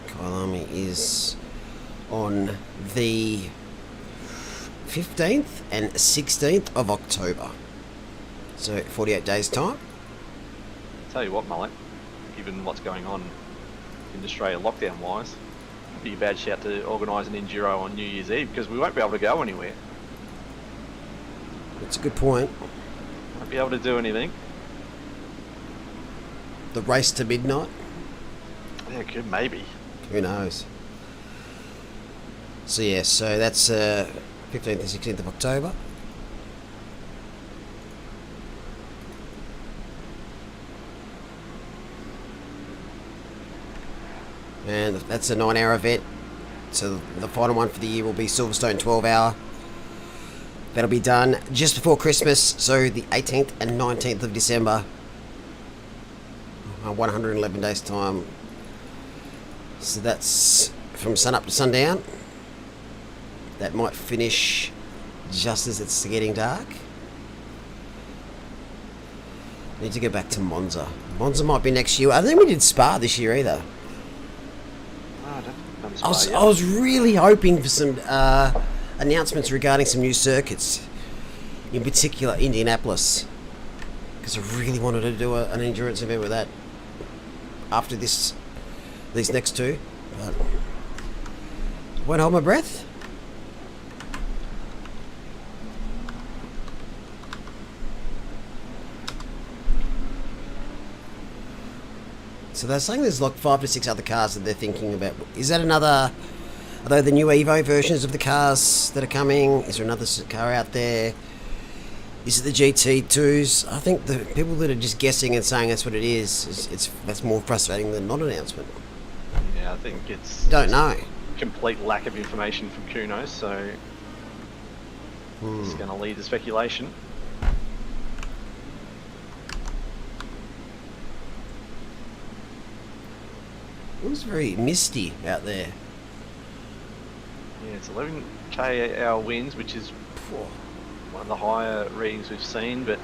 Kyalami is on the 15th and 16th of October. So, 48 days' time. Tell you what, Mullet, given what's going on in Australia lockdown wise, it'd be a bad shout to organise an enduro on New Year's Eve because we won't be able to go anywhere. That's a good point. Won't be able to do anything. The race to midnight? Yeah, could maybe. Who knows? So yeah, so that's 15th and 16th of October. And that's a 9-hour event. So the final one for the year will be Silverstone 12-hour. That'll be done just before Christmas, so the 18th and 19th of December. 111 days time. So that's from sun up to sundown. That might finish just as it's getting dark. Need to go back to Monza. Monza might be next year. I don't think we did Spa this year either. Oh, I don't I was really hoping for some announcements regarding some new circuits, in particular Indianapolis, because I really wanted to do an endurance event with that after these next two. But won't hold my breath. So they're saying there's like 5 to 6 other cars that they're thinking about. Is that another? Are they the new Evo versions of the cars that are coming? Is there another car out there? Is it the GT2s? I think the people that are just guessing and saying that's what it is, that's more frustrating than non-announcement. Yeah, I think it's Don't know. complete lack of information from Kuno, so it's going to lead to speculation. It was very misty out there. Yeah, it's 11 km/h winds, which is one of the higher readings we've seen, but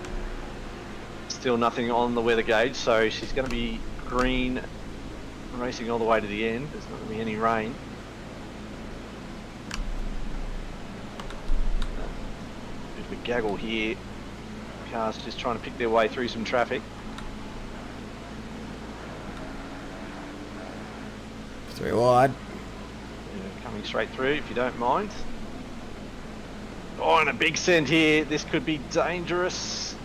still nothing on the weather gauge, so she's going to be green racing all the way to the end. There's not going to be any rain. Bit of a gaggle here. Cars just trying to pick their way through some traffic. 3 wide. Coming straight through, if you don't mind. Oh, and a big send here. This could be dangerous.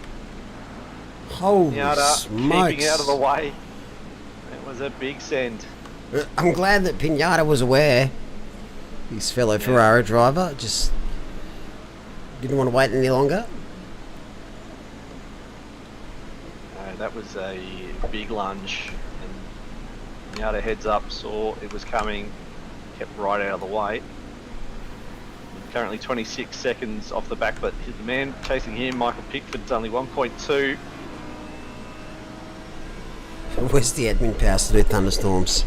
Holy Pinata smokes. keeping out of the way. It was a big send. I'm glad that Pinata was aware. His fellow Ferrari driver just didn't want to wait any longer. That was a big lunge. And Pinata heads up, saw it was coming, kept right out of the way. Currently 26 seconds off the back, but the man chasing him, Michael Pickford's only 1.2. Where's the admin powers to do thunderstorms?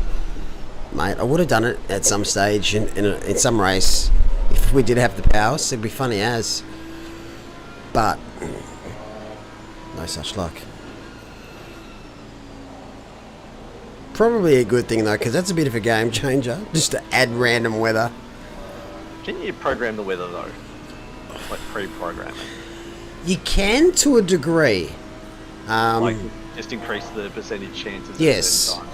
Mate, I would have done it at some stage in some race. If we did have the powers, it'd be funny as. But no such luck. Probably a good thing though, because that's a bit of a game changer, just to add random weather. Can you program the weather though? Like pre-programming? You can to a degree. Like just increase the percentage chances Yes. at a certain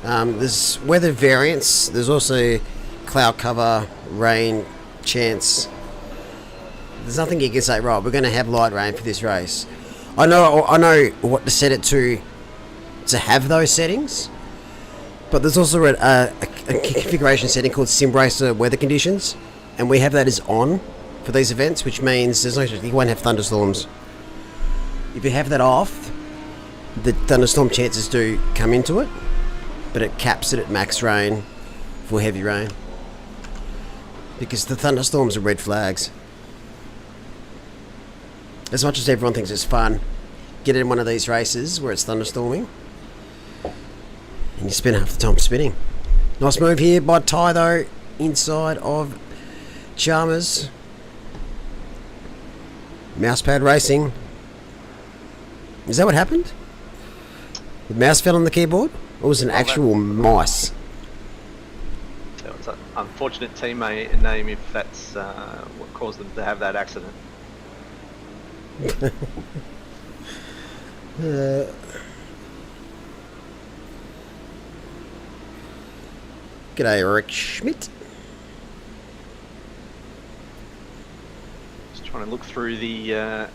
time. Yep. There's weather variance. There's also cloud cover, rain chance. There's nothing you can say, right, we're going to have light rain for this race. I know what to set it to have those settings. But there's also a configuration setting called SimRacer weather conditions, and we have that as on for these events, which means you won't have thunderstorms. If you have that off, the thunderstorm chances do come into it, but it caps it at max rain for heavy rain, because the thunderstorms are red flags. As much as everyone thinks it's fun, get in one of these races where it's thunderstorming, and you spend half the time spinning. Nice move here by Ty though, inside of Chalmers. Mousepad racing. Is that what happened? The mouse fell on the keyboard? Or was it an actual mice? So it's an unfortunate team name if that's what caused them to have that accident. G'day, Eric Schmidt. Just trying to look through the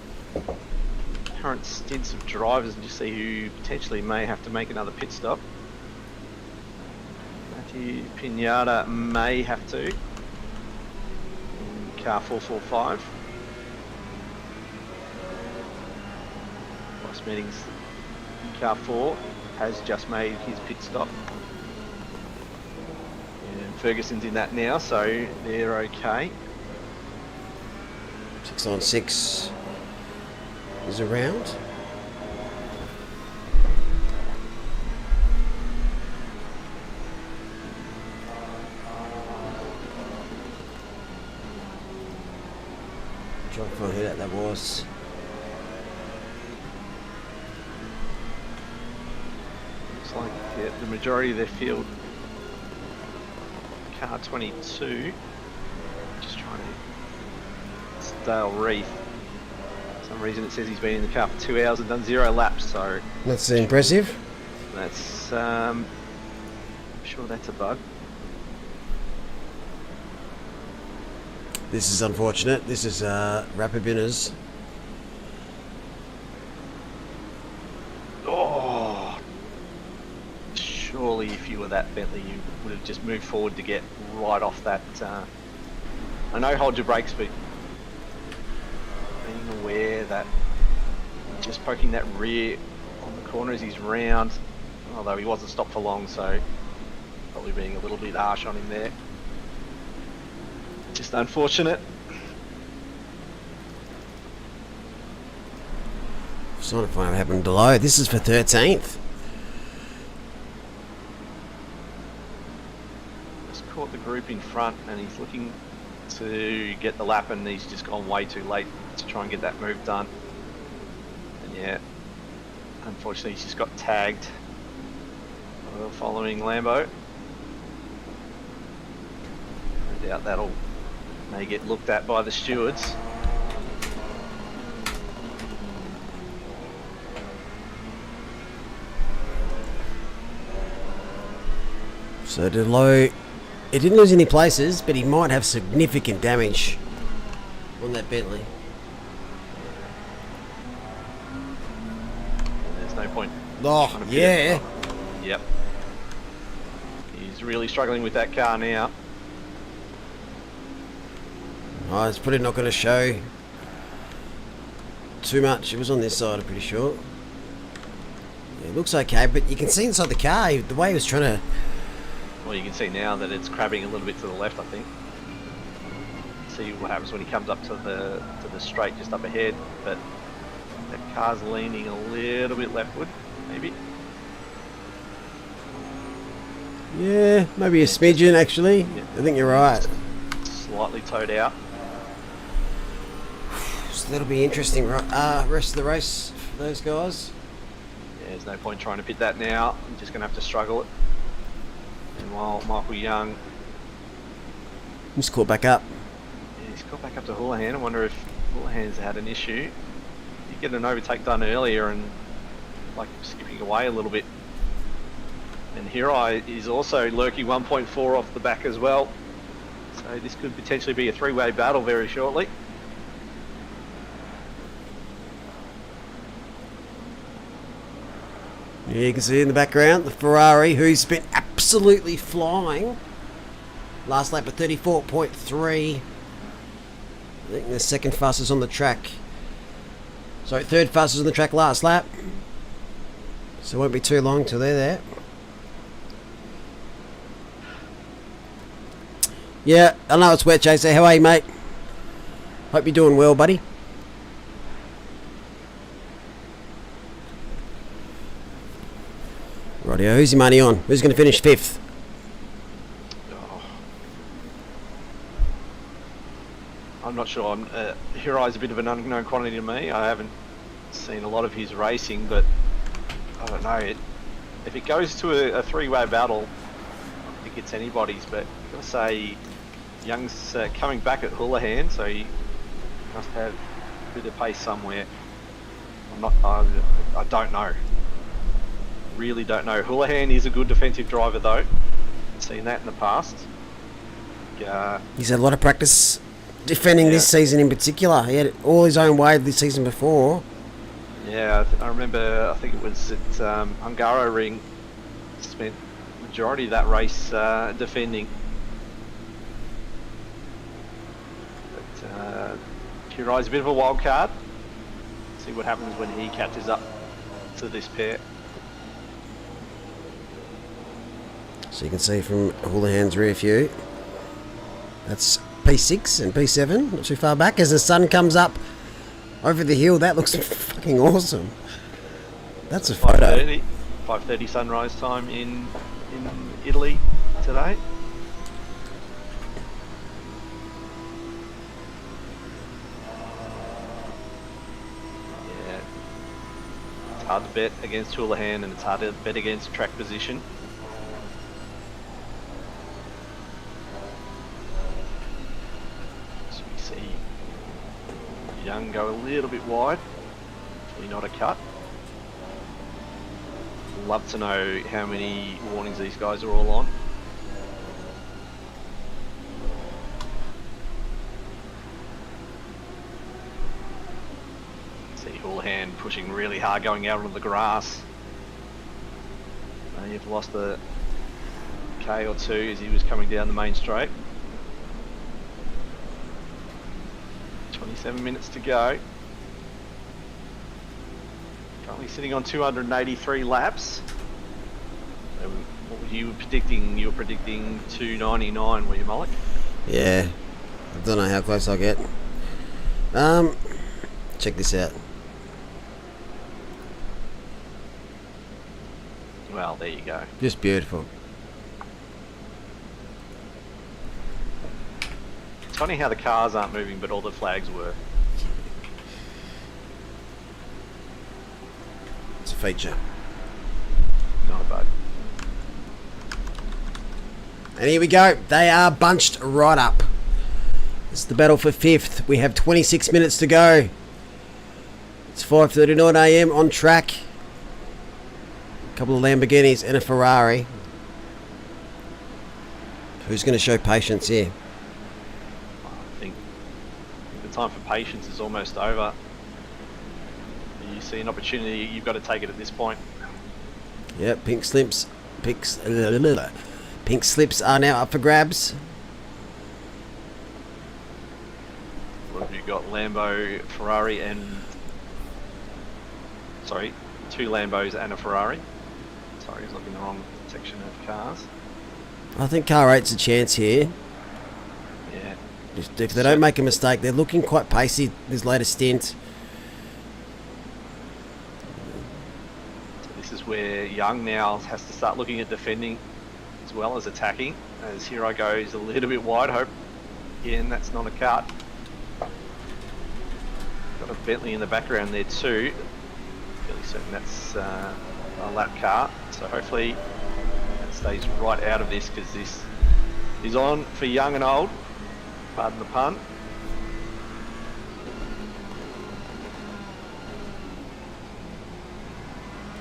current stints of drivers and just see who potentially may have to make another pit stop. Matthew Pinata may have to. In car 445. Last meetings, car 4 has just made his pit stop. And Ferguson's in that now, so they're okay. 6 on 6 is around. Trying to find who that was. Looks like the majority of their field car 22. Just trying to... It's Dale Reith. For some reason it says he's been in the car for 2 hours and done 0 laps, so... That's impressive. That's... I'm sure that's a bug. This is unfortunate. This is rapid binners. Oh! Surely if you were that Bentley, you would have just moved forward to get right off that... I know hold your brakes, but being aware that just poking that rear on the corner as he's round, although he wasn't stopped for long, so probably being a little bit harsh on him there. Just unfortunate. Just trying to find out what happened below. This is for 13th. Just caught the group in front and he's looking to get the lap and he's just gone way too late to try and get that move done. And yeah, unfortunately he's just got tagged following Lambo. No doubt that'll may get looked at by the stewards. So Delow, he didn't lose any places, but he might have significant damage on that Bentley. There's no point. Oh, yeah. Yep. He's really struggling with that car now. Oh, it's probably not going to show too much. It was on this side, I'm pretty sure. Yeah, it looks okay, but you can see inside the car, the way he was trying to... Well, you can see now that it's crabbing a little bit to the left, I think. See what happens when he comes up to the straight just up ahead, but that car's leaning a little bit leftward, maybe. Yeah, maybe a smidgen, actually. Yeah. I think you're right. Slightly towed out. So that'll be interesting, right? Rest of the race for those guys. Yeah, there's no point trying to pit that now. I'm just going to have to struggle it. And while Michael Young... Just caught back up. Yeah, he's caught back up to Houlihan. I wonder if Houlihan's had an issue. He get an overtake done earlier and like skipping away a little bit. And Hirai is also lurking 1.4 off the back as well. So this could potentially be a three-way battle very shortly. Yeah, you can see in the background the Ferrari, who's been absolutely flying. Last lap at 34.3. I think the second fastest on the track. Sorry, third fastest on the track last lap. So it won't be too long till they're there. Yeah, I know it's wet, Chaser. How are you, mate? Hope you're doing well, buddy. Rightio, who's your money on? Who's going to finish 5th? Oh. I'm not sure. Hirai's a bit of an unknown quantity to me. I haven't seen a lot of his racing, but I don't know. If it goes to a three-way battle, I think it's anybody's, but I've got to say Young's coming back at Houlihan, so he must have a bit of pace somewhere. I don't know. Really don't know. Houlihan is a good defensive driver though. Seen that in the past. He's had a lot of practice defending this season in particular. He had all his own way this season before. Yeah, I remember, I think it was at Hungaroring, spent majority of that race defending. But Hirai's a bit of a wild card. See what happens when he catches up to this pair. So you can see from Houlihan's rear view, that's P6 and P7, not too far back. As the sun comes up over the hill, that looks fucking awesome. That's a photo. 5:30 sunrise time in Italy today. Yeah, it's hard to bet against Houlihan and it's hard to bet against track position. Young go a little bit wide. Hopefully not a cut. Love to know how many warnings these guys are all on. See Houlihan pushing really hard going out onto the grass. You've lost a K or two as he was coming down the main straight. 27 minutes to go. Currently sitting on 283 laps. So what were you predicting? You were predicting 299, were you, Malik? Yeah. I don't know how close I'll get. Check this out. Well, there you go. Just beautiful. It's funny how the cars aren't moving, but all the flags were. It's a feature. Not a bug. And here we go. They are bunched right up. It's the battle for 5th. We have 26 minutes to go. It's 5:39 a.m. on track. A couple of Lamborghinis and a Ferrari. Who's going to show patience here? I think the time for patience is almost over. You see an opportunity, you've got to take it at this point. Yeah, pink slips are now up for grabs. What have you got? Lambo, Ferrari, and... Sorry, 2 Lambos and a Ferrari. Sorry, I was looking in the wrong section of cars. I think car 8's a chance here. Yeah. If they don't make a mistake, they're looking quite pacey this latest stint. So this is where Young now has to start looking at defending as well as attacking. As Hero goes a little bit wide, hope again that's not a cut. Got a Bentley in the background there too. Fairly certain that's a lap car. So hopefully it stays right out of this, because this is on for young and old. Pardon the pun.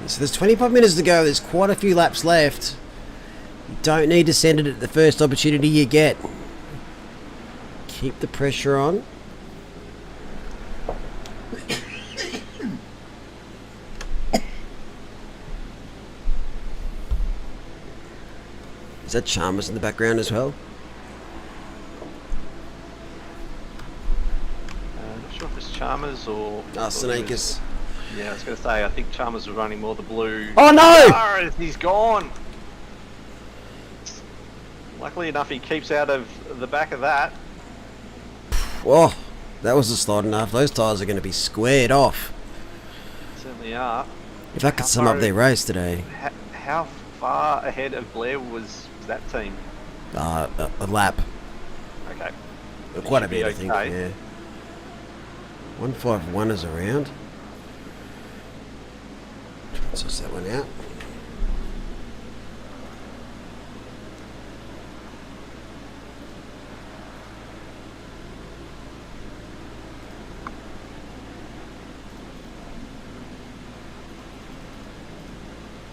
So there's 25 minutes to go. There's quite a few laps left. You don't need to send it at the first opportunity you get. Keep the pressure on. Is that Chalmers in the background as well? Not sure if it's Chalmers or... Sneakers. Yeah, I was going to say, I think Chalmers was running more the blue. Oh no! Oh, he's gone! Luckily enough, he keeps out of the back of that. Oh, that was a slide enough. Those tyres are going to be squared off. Certainly are. If I could sum up their race today. How far ahead of Blair was that team? A lap. Okay. Quite a Should be bit, I think, okay. yeah. 151 is around. Suss that one out.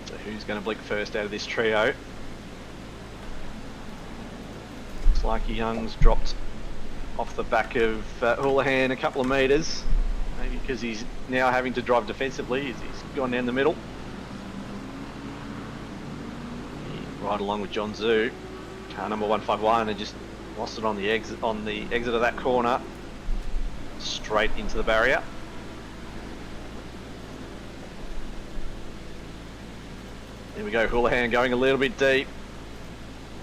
So who's going to blink first out of this trio? Looks like Young's dropped off the back of Houlihan a couple of metres. Maybe because he's now having to drive defensively. He's gone down the middle. Right along with John Zhu. Car number 151, and just lost it on the exit of that corner. Straight into the barrier. There we go, Houlihan going a little bit deep,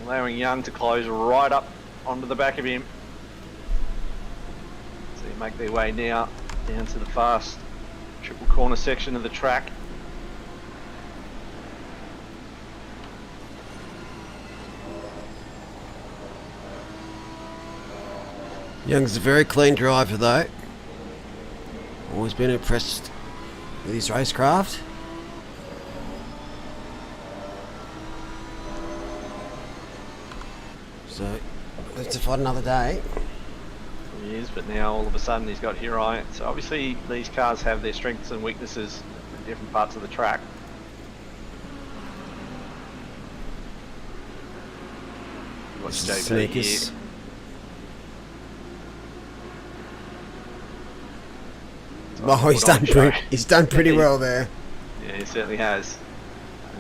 allowing Young to close right up onto the back of him. So they make their way now down to the fast triple corner section of the track. Young's a very clean driver though. Always been impressed with his racecraft. So, let's fight another day. He is, but now all of a sudden he's got Hirai. So obviously these cars have their strengths and weaknesses in different parts of the track. Watch JP here. Oh, he's done pretty well there. Yeah, he certainly has.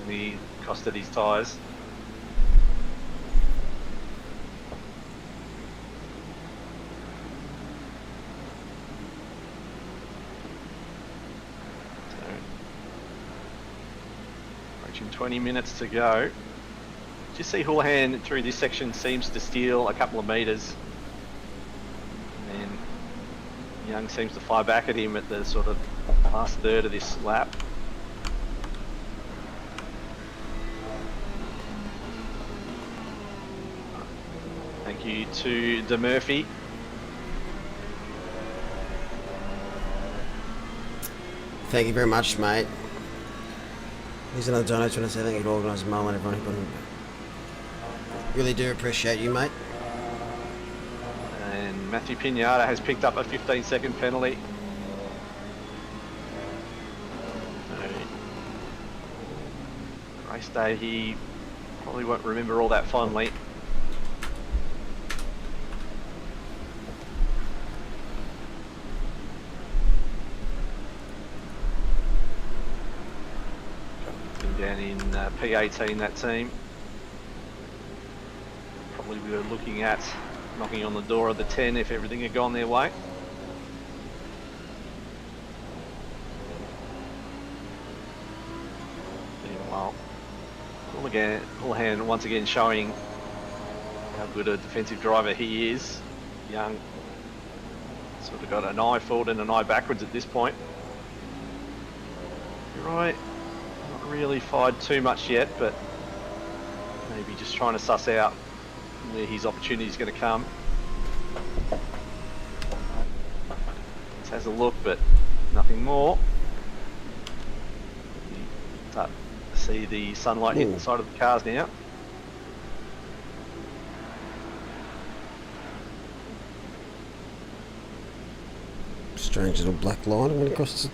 And he costed his tyres. So, approaching 20 minutes to go. Just see Houlihan through this section seems to steal a couple of metres. And then Young seems to fire back at him at the sort of last third of this lap. Thank you to De Murphy. Thank you very much, mate. Here's another donation trying to say thank you to Organised Mo and everyone. Really do appreciate you, mate. And Matthew Pinata has picked up a 15-second penalty. So, race day, he probably won't remember all that fondly. Down in P18, that team. Probably we were looking at knocking on the door of the 10 if everything had gone their way. Meanwhile, Houlihan once again showing how good a defensive driver he is. Young sort of got an eye forward and an eye backwards at this point. You're right. Really fired too much yet, but maybe just trying to suss out where his opportunity is going to come. Just has a look, but nothing more. You start to see the sunlight hitting the side of the cars now. Strange little black line when it crosses.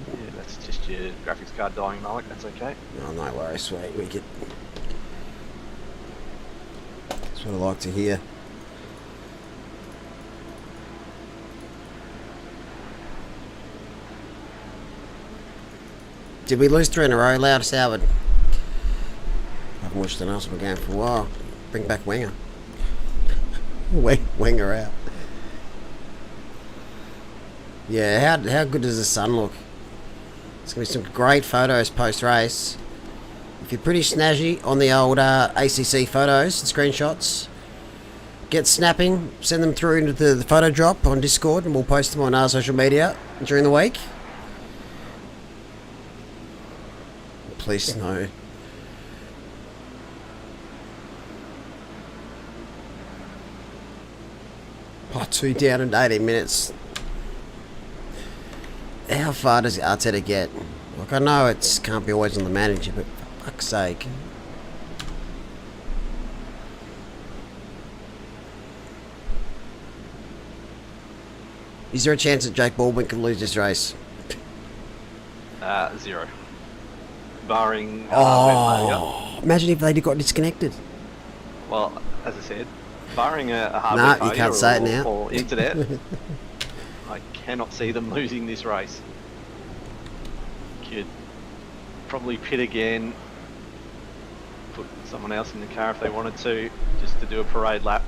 Yeah, that's just your graphics card dying, Malik. That's okay. No, no worries, sweet. We get. That's what I like to hear. Did we lose 3 in a row? Loudest Howard. I haven't watched an Arsenal game for a while. Bring back Wenger. Wenger out. Yeah, how good does the sun look? It's going to be some great photos post-race. If you're pretty snazzy on the old ACC photos and screenshots, get snapping, send them through into the photo drop on Discord, and we'll post them on our social media during the week. Please no. Oh, 2 down in 18 minutes. How far does Arteta get? Look, I know it can't be always on the manager, but for fuck's sake. Is there a chance that Jake Baldwin could lose this race? 0. Barring... imagine if they'd got disconnected. Well, as I said, barring a hardware No, you failure can't say it now. or internet, I cannot see them losing this race. Could probably pit again, put someone else in the car if they wanted to, just to do a parade lap.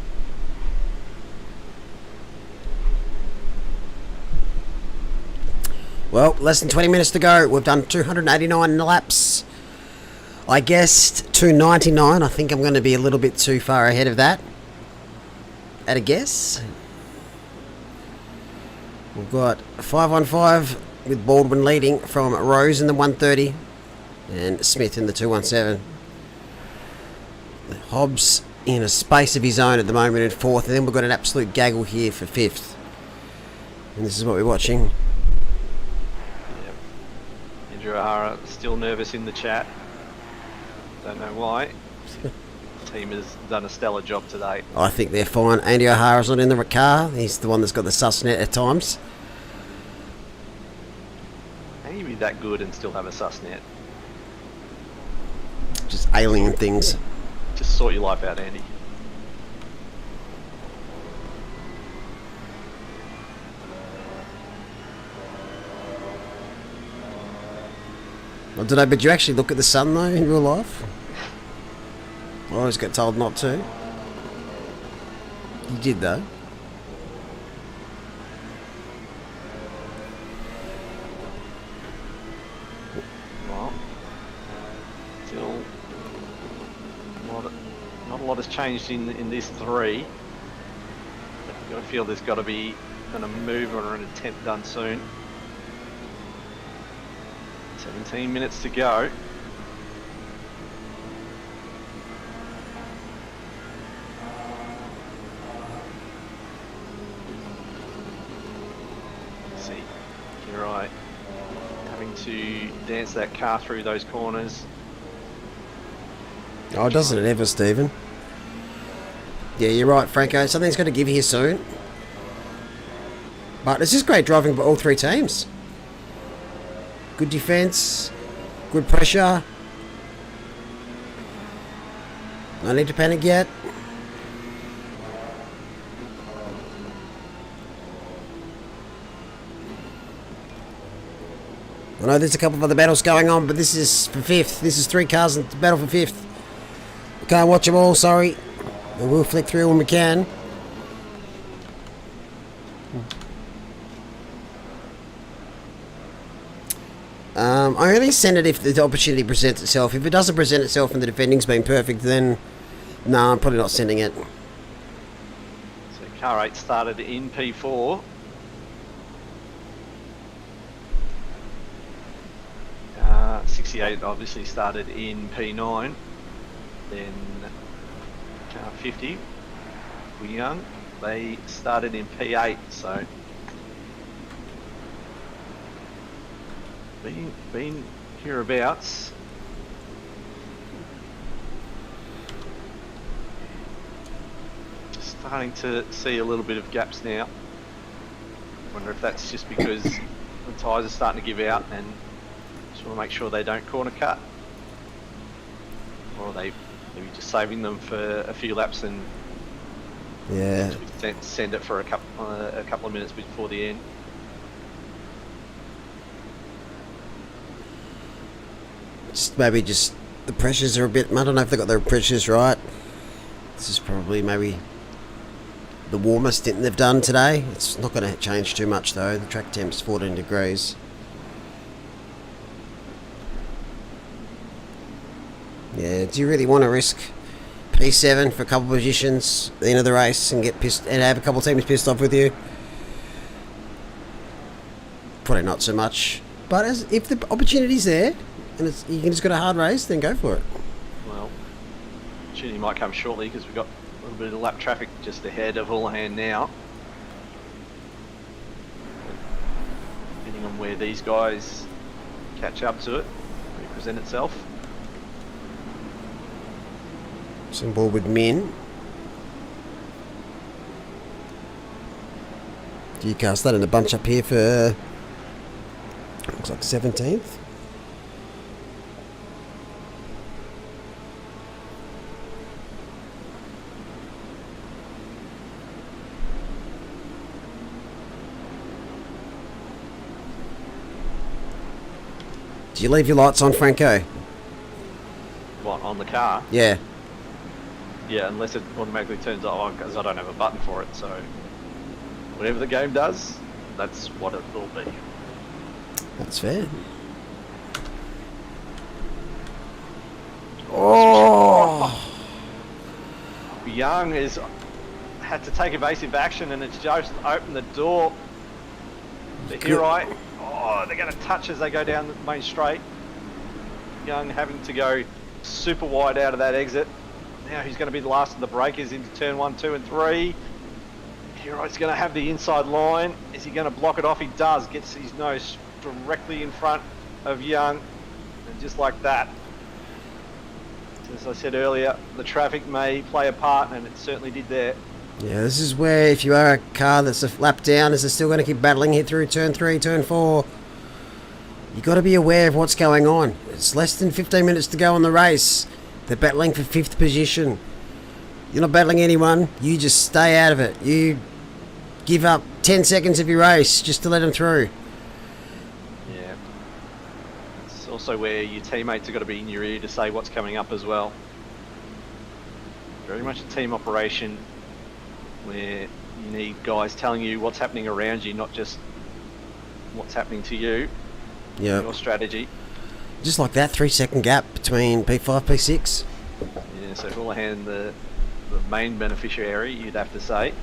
Well, less than 20 minutes to go. We've done 289 laps. I guessed 299. I think I'm going to be a little bit too far ahead of that. At a guess. We've got 515 with Baldwin leading from Rose in the 130 and Smith in the 217. Hobbs in a space of his own at the moment in 4th, and then we've got an absolute gaggle here for 5th. And this is what we're watching. Yep. Andrew O'Hara still nervous in the chat. Don't know why. team has done a stellar job today. I think they're fine. Andy O'Hara's not in the car. He's the one that's got the susnet at times. How can you be that good and still have a susnet? Just alien things. Just sort your life out, Andy. I don't know, but you actually look at the sun though in real life? I always get told not to. You did though. Well, still not a lot has changed in this 3. But I feel there's got to be a move or an attempt done soon. 17 minutes to go. See, you're right. Having to dance that car through those corners. Oh, doesn't it ever, Stephen? Yeah, you're right, Franco. Something's got to give here soon. But it's just great driving by all 3 teams. Good defence, good pressure. No need to panic yet. I know there's a couple of other battles going on, but this is for 5th. This is 3 cars in the battle for 5th. We can't watch them all, sorry. We will flick through when we can. I only send it if the opportunity presents itself. If it doesn't present itself and the defending's been perfect, then no, I'm probably not sending it. So car 8 started in P4. 68 obviously started in P9. Then car 50, Young, they started in P8. So been hereabouts. Just starting to see a little bit of gaps now. Wonder if that's just because the tyres are starting to give out and just want to make sure they don't corner cut, or are they maybe just saving them for a few laps and Yeah. send it for a couple of minutes before the end. Maybe just the pressures are a bit. I don't know if they got their pressures right. This is probably maybe the warmest stint they've done today. It's not going to change too much though. The track temp's 14 degrees. Yeah, do you really want to risk P7 for a couple of positions at the end of the race and get pissed and have a couple of teams pissed off with you? Probably not so much. But if the opportunity's there and you can just got a hard race, then go for it. Well, opportunity might come shortly because we've got a little bit of lap traffic just ahead of Houlihan now. Depending on where these guys catch up to it, represent itself. Some ball with Min. Newcastle starting to bunch up here for looks like 17th. Do you leave your lights on, Franco? What, on the car? Yeah. Yeah, unless it automatically turns on because I don't have a button for it, so whatever the game does, that's what it will be. That's fair. Oh! Young has had to take evasive action and it's just opened the door. The Hirai, oh, they're going to touch as they go down the main straight. Young having to go super wide out of that exit. Now he's going to be the last of the breakers into turn 1, 2 and 3. Hirai's going to have the inside line. Is he going to block it off? He does. Gets his nose directly in front of Young. And just like that, As I said earlier, the traffic may play a part, and it certainly did there. Yeah, this is where if you are a car that's a lap down, is still going to keep battling here through turn 3, turn 4. You got to be aware of what's going on. It's less than 15 minutes to go on the race. They're battling for 5th position. You're not battling anyone. You just stay out of it. You give up 10 seconds of your race just to let them through. Yeah. It's also where your teammates have got to be in your ear to say what's coming up as well. Very much a team operation where you need guys telling you what's happening around you, not just what's happening to you. Yeah. Your strategy. Just like that, 3-second gap between P5, P6. Yeah, so Houlihan, the main beneficiary, you'd have to say.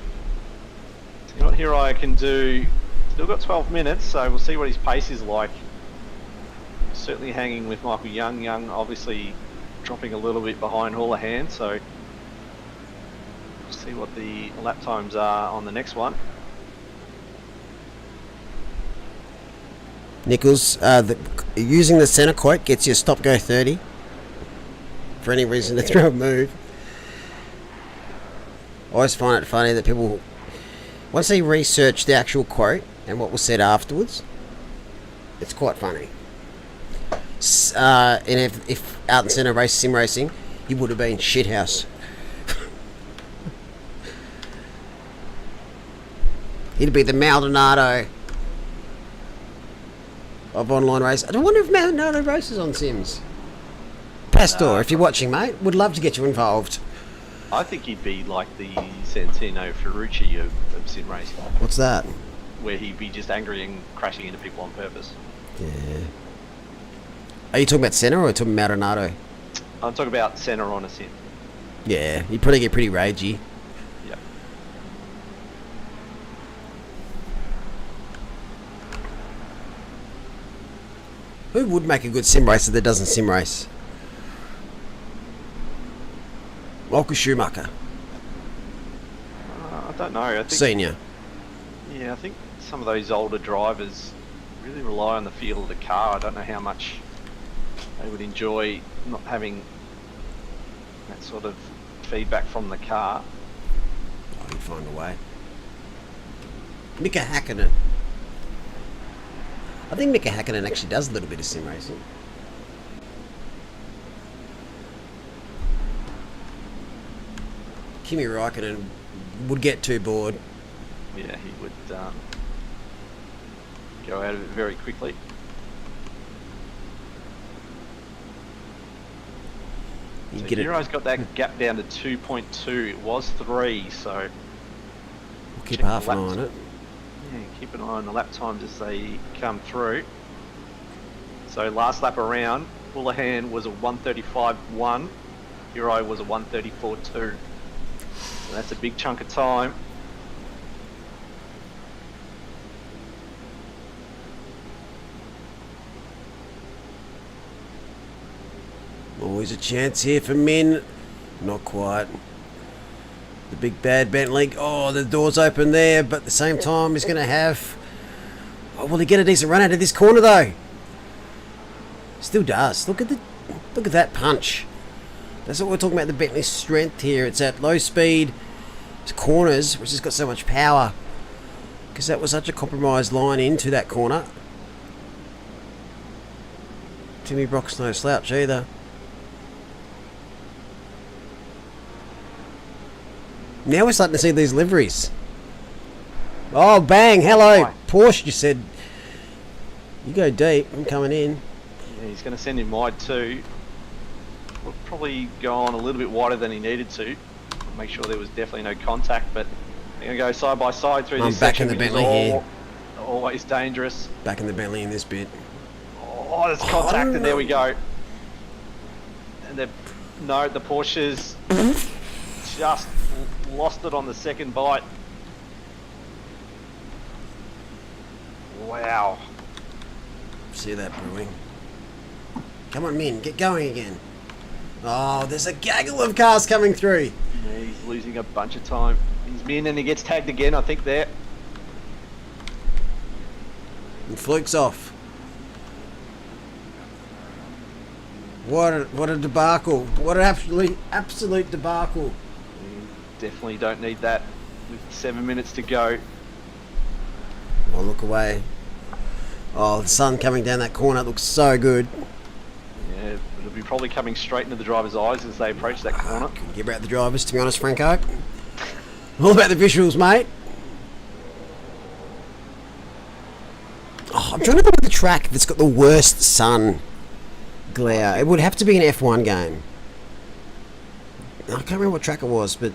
See what Hero can do. Still got 12 minutes, so we'll see what his pace is like. Certainly hanging with Michael Young. Young obviously dropping a little bit behind Houlihan, so we'll see what the lap times are on the next one. Nichols, using the centre quote gets you a stop-go 30 for any reason to throw a move. I always find it funny that people, once they research the actual quote and what was said afterwards, it's quite funny. And if out in centre race sim racing, he would have been shithouse. He'd be the Maldonado of online race. I wonder if Maldonado races on Sims. Pastor, if you're watching, mate, would love to get you involved. I think he'd be like the Santino Ferrucci of sim racing. What's that? Where he'd be just angry and crashing into people on purpose. Yeah. Are you talking about Senna or talking Maldonado? I'm talking about Senna on a sim. Yeah, he'd probably get pretty ragey. Yeah. Who would make a good sim racer that doesn't sim race? Michael Schumacher. I don't know. I think, Senior. Yeah, I think some of those older drivers really rely on the feel of the car. I don't know how much they would enjoy not having that sort of feedback from the car. Oh, he'd find a way. Mika Hakkinen. I think Mika Hakkinen actually does a little bit of sim racing. Kimi Räikkönen would get too bored. Yeah, he would go out of it very quickly. So Hero's got that gap down to 2.2. It was 3, so We'll keep half an eye on it. Yeah, keep an eye on the lap times as they come through. So last lap around, Houlihan was a 1:35.1, Hero was a 1:34.2. So that's a big chunk of time. Always a chance here for Min. Not quite. The big bad Bentley. Oh, the door's open there, but at the same time he's going to have... Oh, will he get a decent run out of this corner though? Still does. Look at that punch. That's what we're talking about, the Bentley's strength here. It's at low speed corners, which has got so much power. Because that was such a compromised line into that corner. Timmy Brock's no slouch either. Now we're starting to see these liveries. Oh, bang. Hello. Hi. Porsche, you said. You go deep. I'm coming in. Yeah, he's going to send him wide too. Will probably go on a little bit wider than he needed to. Make sure there was definitely no contact, but they're going to go side by side through this back in section, the which is Bentley here. Always dangerous. Back in the Bentley in this bit. Oh, there's contact, and there we go. And the Porsche's just lost it on the second bite. Wow. See that brewing. Come on, Min, get going again. Oh, there's a gaggle of cars coming through. Yeah, he's losing a bunch of time. He's in and he gets tagged again, I think, there. And Fluke's off. What a debacle. What an absolute debacle. You definitely don't need that with 7 minutes to go. Oh, look away. Oh, the sun coming down that corner looks so good. Yeah, it'll be probably coming straight into the driver's eyes as they approach that corner. Couldn't give out the drivers, to be honest, Franco. All about the visuals, mate. Oh, I'm trying to think of the track that's got the worst sun glare. It would have to be an F1 game. I can't remember what track it was, but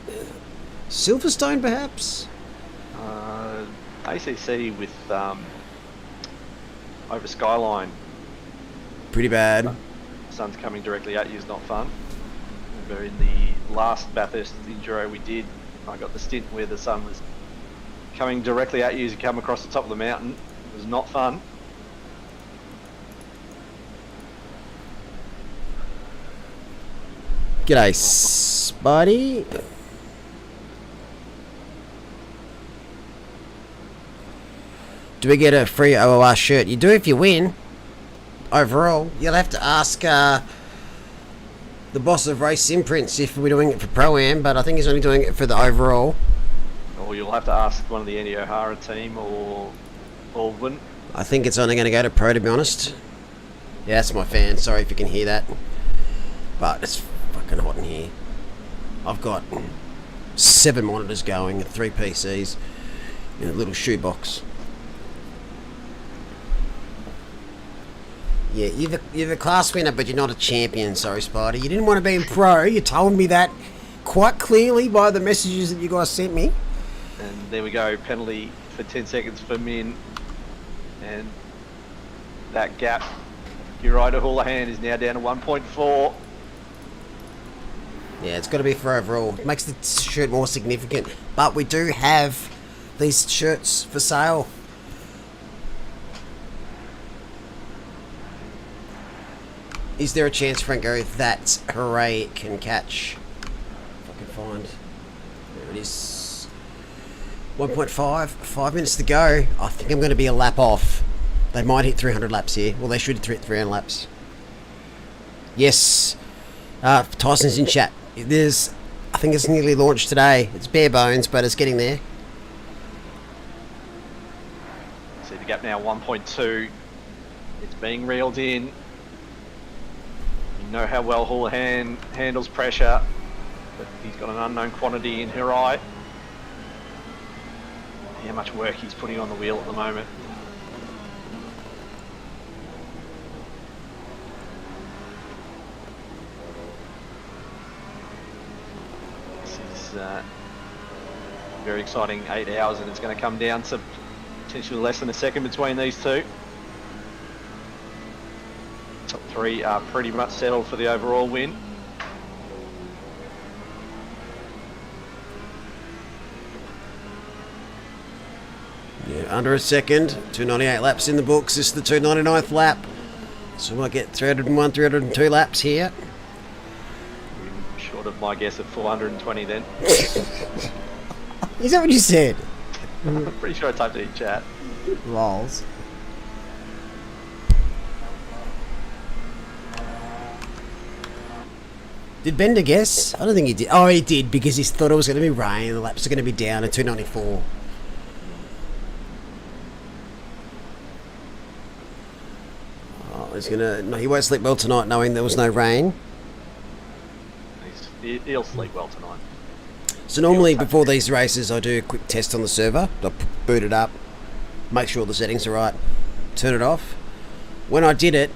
Silverstone, perhaps? ACC with over Skyline. Pretty bad. The sun's coming directly at you is not fun. Remember in the last Bathurst Enduro we did, I got the stint where the sun was coming directly at you as you come across the top of the mountain. It was not fun. G'day, Spidey. Do we get a free OOR shirt? You do if you win. Overall, you'll have to ask the boss of Race Imprints if we're doing it for Pro-Am, but I think he's only doing it for the overall. Or you'll have to ask one of the Andy O'Hara team or Baldwin. I think it's only going to go to Pro, to be honest. Yeah, that's my fan. Sorry if you can hear that. But it's fucking hot in here. I've got 7 monitors going, 3 PCs, in a little shoebox. Yeah, you're the class winner, but you're not a champion. Sorry, Spider. You didn't want to be in Pro. You told me that quite clearly by the messages that you guys sent me. And there we go, penalty for 10 seconds for Min. And that gap, Uriah Houlihan is now down to 1.4. Yeah, it's got to be for overall. It makes the shirt more significant. But we do have these shirts for sale. Is there a chance, Franco, that Hooray can catch? If I can find. There it is. 1.5. 5 minutes to go. I think I'm going to be a lap off. They might hit 300 laps here. Well, they should hit 300 laps. Yes. Tyson's in chat. I think it's nearly launched today. It's bare bones, but it's getting there. See the gap now, 1.2. It's being reeled in. You know how well Houlihan handles pressure, but he's got an unknown quantity in Hirai. How much work he's putting on the wheel at the moment. This is very exciting 8 hours, and it's going to come down to potentially less than a second between these two. Top 3 are pretty much settled for the overall win. Yeah, under a second. 298 laps in the books. This is the 299th lap. So we might get 301, 302 laps here. Short of my guess of 420 then. Is that what you said? I'm pretty sure I typed it in chat. Lols. Did Bender guess? I don't think he did. Oh, he did, because he thought it was going to be rain and the laps are going to be down at 294. Oh, he's going to... No, he won't sleep well tonight knowing there was no rain. He'll sleep well tonight. So normally before these races I do a quick test on the server. I boot it up, make sure the settings are right, turn it off. When I did it,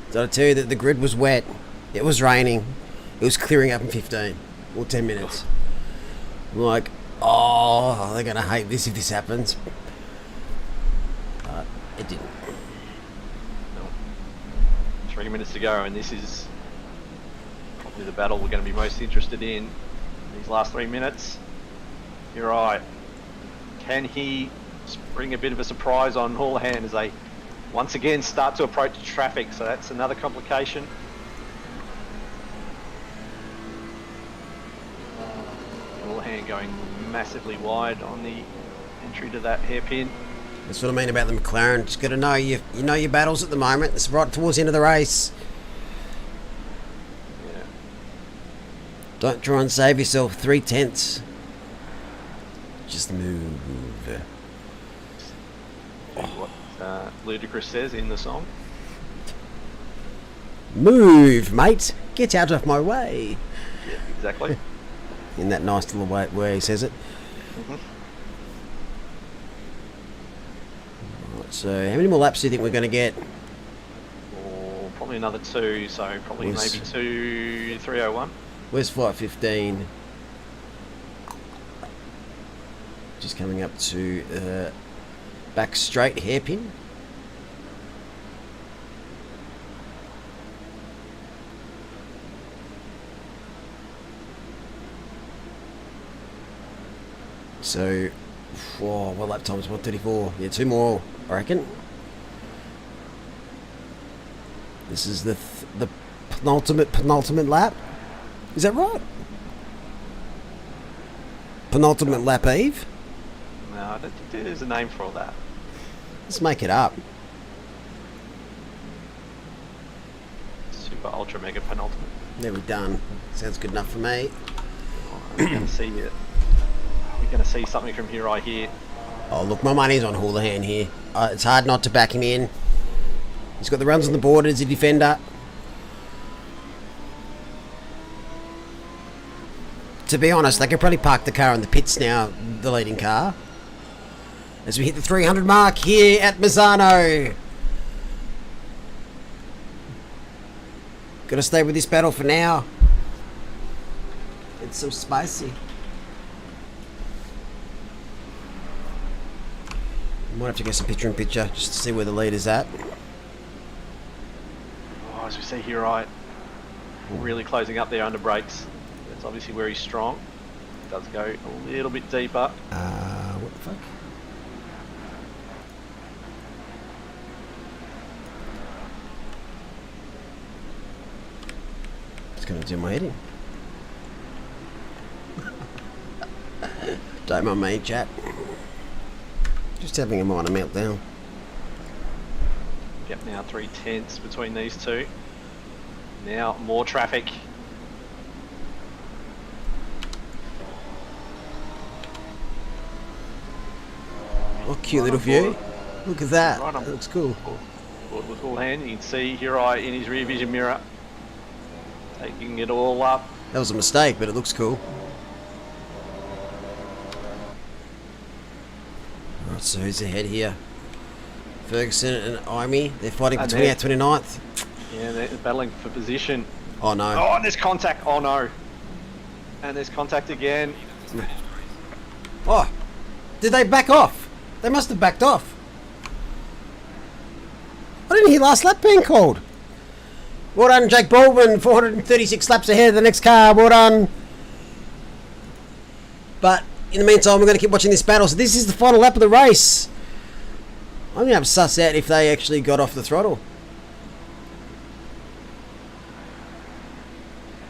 did I tell you that the grid was wet? It was raining. It was clearing up in 15 or 10 minutes. I'm like, oh, they're going to hate this if this happens. But it didn't. 3 minutes to go, and this is probably the battle we're going to be most interested in these last 3 minutes. You're right. Can he bring a bit of a surprise on Houlihan as they once again start to approach traffic? So that's another complication. Houlihan going massively wide on the entry to that hairpin. That's what I mean about the McLaren. Just got to know you know your battles at the moment. It's right towards the end of the race. Don't try and save yourself 3/10. Just move. What Ludacris says in the song. Move, mate. Get out of my way. Yeah, exactly. In that nice little way where he says it. Mhm. Right, so how many more laps do you think we're going to get? Or probably another 2, so probably Yes. maybe 3:01. Where's flight 15? Just coming up to back straight hairpin. So, whoa, what lap time is 1:34? Yeah, 2 more, I reckon. This is the penultimate lap. Is that right? Penultimate lap, Eve. No, I don't think there's a name for all that. Let's make it up. Super ultra mega penultimate. There we done. Sounds good enough for me. We're going to see it. We're going to see something from here right here. Oh, look, my money's on Houlihan here. It's hard not to back him in. He's got the runs on the board as a defender. To be honest, they could probably park the car in the pits now, the leading car. As we hit the 300 mark here at Misano. Gotta stay with this battle for now. It's so spicy. Might have to get some picture-in-picture just to see where the lead is at. Oh, as we see here, right, really closing up there under brakes. That's obviously where he's strong. Does go a little bit deeper. What the fuck? It's gonna do my head in. Don't mind me, chat. Just having a minor meltdown. Yep, now 3/10 between these two. Now more traffic. Oh, cute little view. Look at that. Right on. That looks cool. Board with all hand. You can see Hirai in his rear vision mirror, taking it all up. That was a mistake, but it looks cool. Alright, so who's ahead here? Ferguson and Imey. They're fighting for And 28th, 29th. Yeah, they're battling for position. Oh no. Oh, and there's contact. Oh no. And there's contact again. Oh, did they back off? They must have backed off. I didn't hear last lap being called. Well done, Jake Baldwin, 436 laps ahead of the next car. Well done. But in the meantime, we're going to keep watching this battle. So this is the final lap of the race. I'm going to have to suss out if they actually got off the throttle.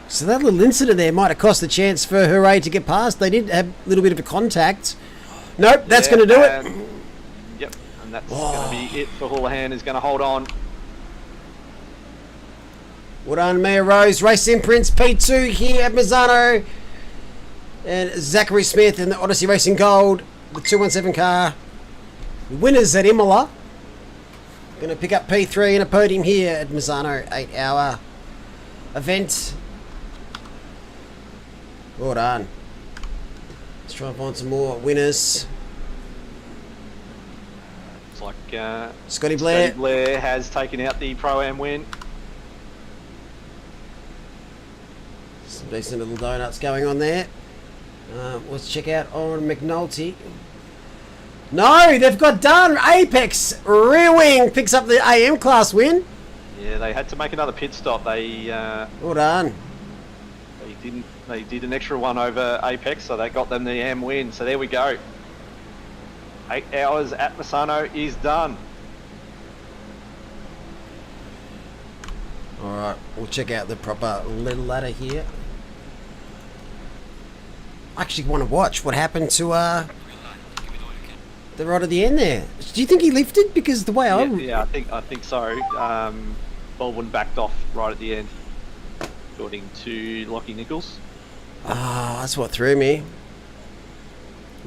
So that little incident there might have cost the chance for Hooray to get past. They did have a little bit of a contact. Nope, that's going to do it. Yep, and that's going to be it for Houlihan. Is going to hold on. Well done, Mia Rose. Race Imprints P2 here at Misano. And Zachary Smith in the Odyssey Racing Gold. The 217 car. Winners at Imola. Going to pick up P3 in a podium here at Misano. 8-hour event. Well done. Let's try and find some more winners. It's like Scotty Blair. Scotty Blair has taken out the Pro-Am win. Some decent little donuts going on there. Let's check out Oren McNulty. No, they've got done. Apex Rear Wing picks up the AM class win. Yeah, they had to make another pit stop. They Well done. They did an extra one over Apex, so they got them the AM win. So there we go. 8 hours at Misano is done. Alright, we'll check out the proper little ladder here. I actually want to watch what happened to the right at the end there. Do you think he lifted? Because the way Yeah, I think so. Baldwin backed off right at the end, according to Lockie Nichols. Ah, that's what threw me.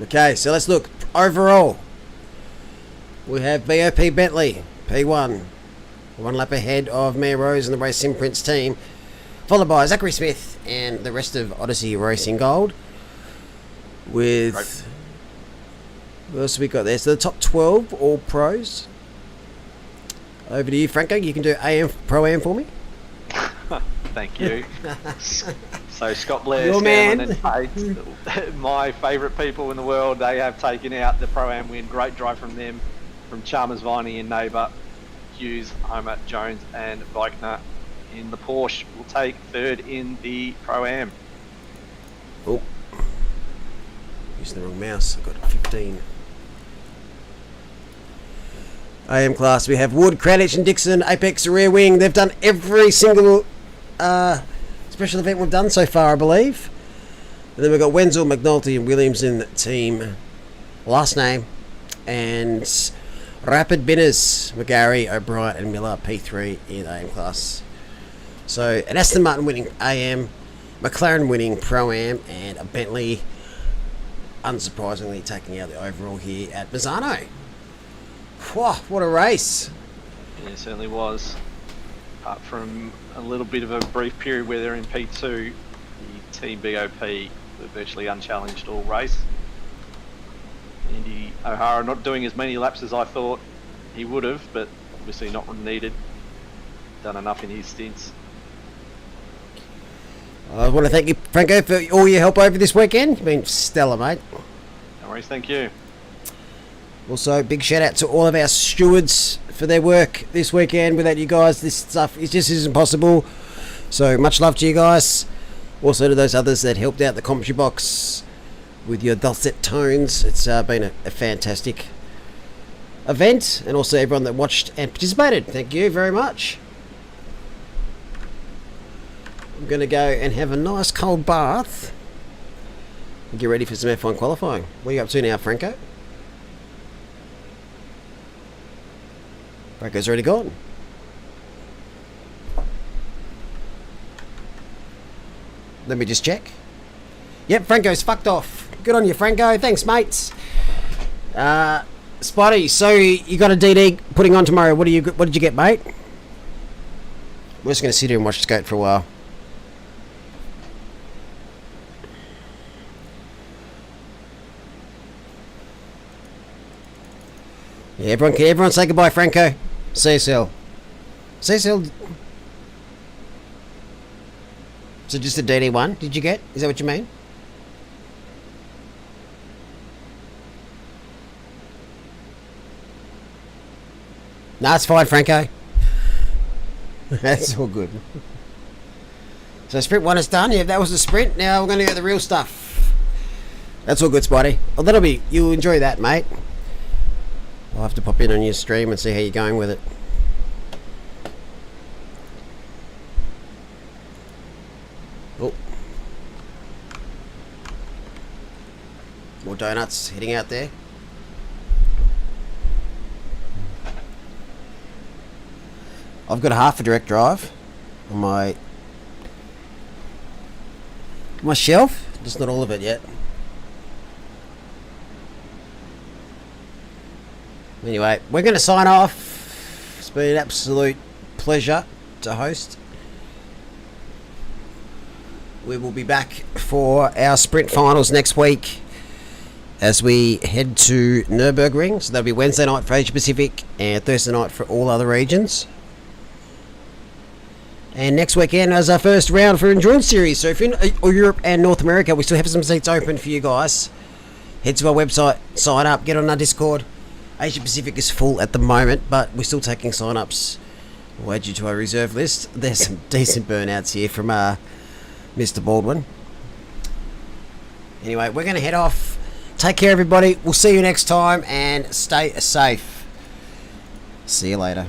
Okay, so let's look. Overall, we have BOP Bentley, P1. 1 lap ahead of Mia Rose and the Race Imprints team. Followed by Zachary Smith and the rest of Odyssey Racing Gold. With... What else have we got there? So the top 12, all pros. Over to you, Franco. You can do AM Pro-Am for me. Thank you. So Scott Blair, Your Scanlon man. and Tate, my favourite people in the world, they have taken out the Pro-Am win. Great drive from them, from Chalmers, Viney and Neighbour, Hughes, Homer, Jones and Weichner in the Porsche. Will take third in the Pro-Am. Oh. Using the wrong mouse. I've got 15. AM class, we have Wood, Cradich and Dixon, Apex rear wing. They've done every single special event we've done so far, I believe. And then we've got Wenzel, McNulty and Williams in the team. Last name. And Rapid Binners, McGarry, O'Brien and Miller, P3 in AM class. So an Aston Martin winning AM, McLaren winning Pro-Am, and a Bentley, unsurprisingly, taking out the overall here at Misano. Whoa, what a race. Yeah, it certainly was. Apart from a little bit of a brief period where they're in P2, the Team BOP were virtually unchallenged all race. Indy O'Hara not doing as many laps as I thought he would have, but obviously not needed. Done enough in his stints. I want to thank you, Franco, for all your help over this weekend. You've been stellar, mate. No worries, thank you. Also, big shout out to all of our stewards for their work this weekend. Without you guys, this stuff just isn't possible. So much love to you guys. Also to those others that helped out the commentary box with your dulcet tones. It's been a fantastic event, and also everyone that watched and participated. Thank you very much. I'm going to go and have a nice cold bath and get ready for some F1 qualifying. What are you up to now, Franco? Franco's already gone. Let me just check. Yep, Franco's fucked off. Good on you, Franco. Thanks, mates. Spotty, so you got a DD putting on tomorrow. What did you get, mate? We're just going to sit here and watch the skate for a while. Yeah, everyone say goodbye, Franco. CSL. CSL. So just a DD1, did you get? Is that what you mean? No, it's fine, Franco. That's all good. So sprint 1 is done. Yeah, that was the sprint. Now we're going to get the real stuff. That's all good, Spotty. Well, you'll enjoy that, mate. I'll have to pop in on your stream and see how you're going with it. Oh. More donuts heading out there. I've got half a direct drive on my shelf, just not all of it yet. Anyway, we're going to sign off. It's been an absolute pleasure to host. We will be back for our sprint finals next week as we head to Nürburgring. So that'll be Wednesday night for Asia Pacific and Thursday night for all other regions. And next weekend is our first round for Endurance Series. So if you're in Europe and North America, we still have some seats open for you guys. Head to our website, sign up, get on our Discord. Asia Pacific is full at the moment, but we're still taking sign-ups. We'll add you to our reserve list. There's some decent burnouts here from Mr. Baldwin. Anyway, we're going to head off. Take care, everybody. We'll see you next time, and stay safe. See you later.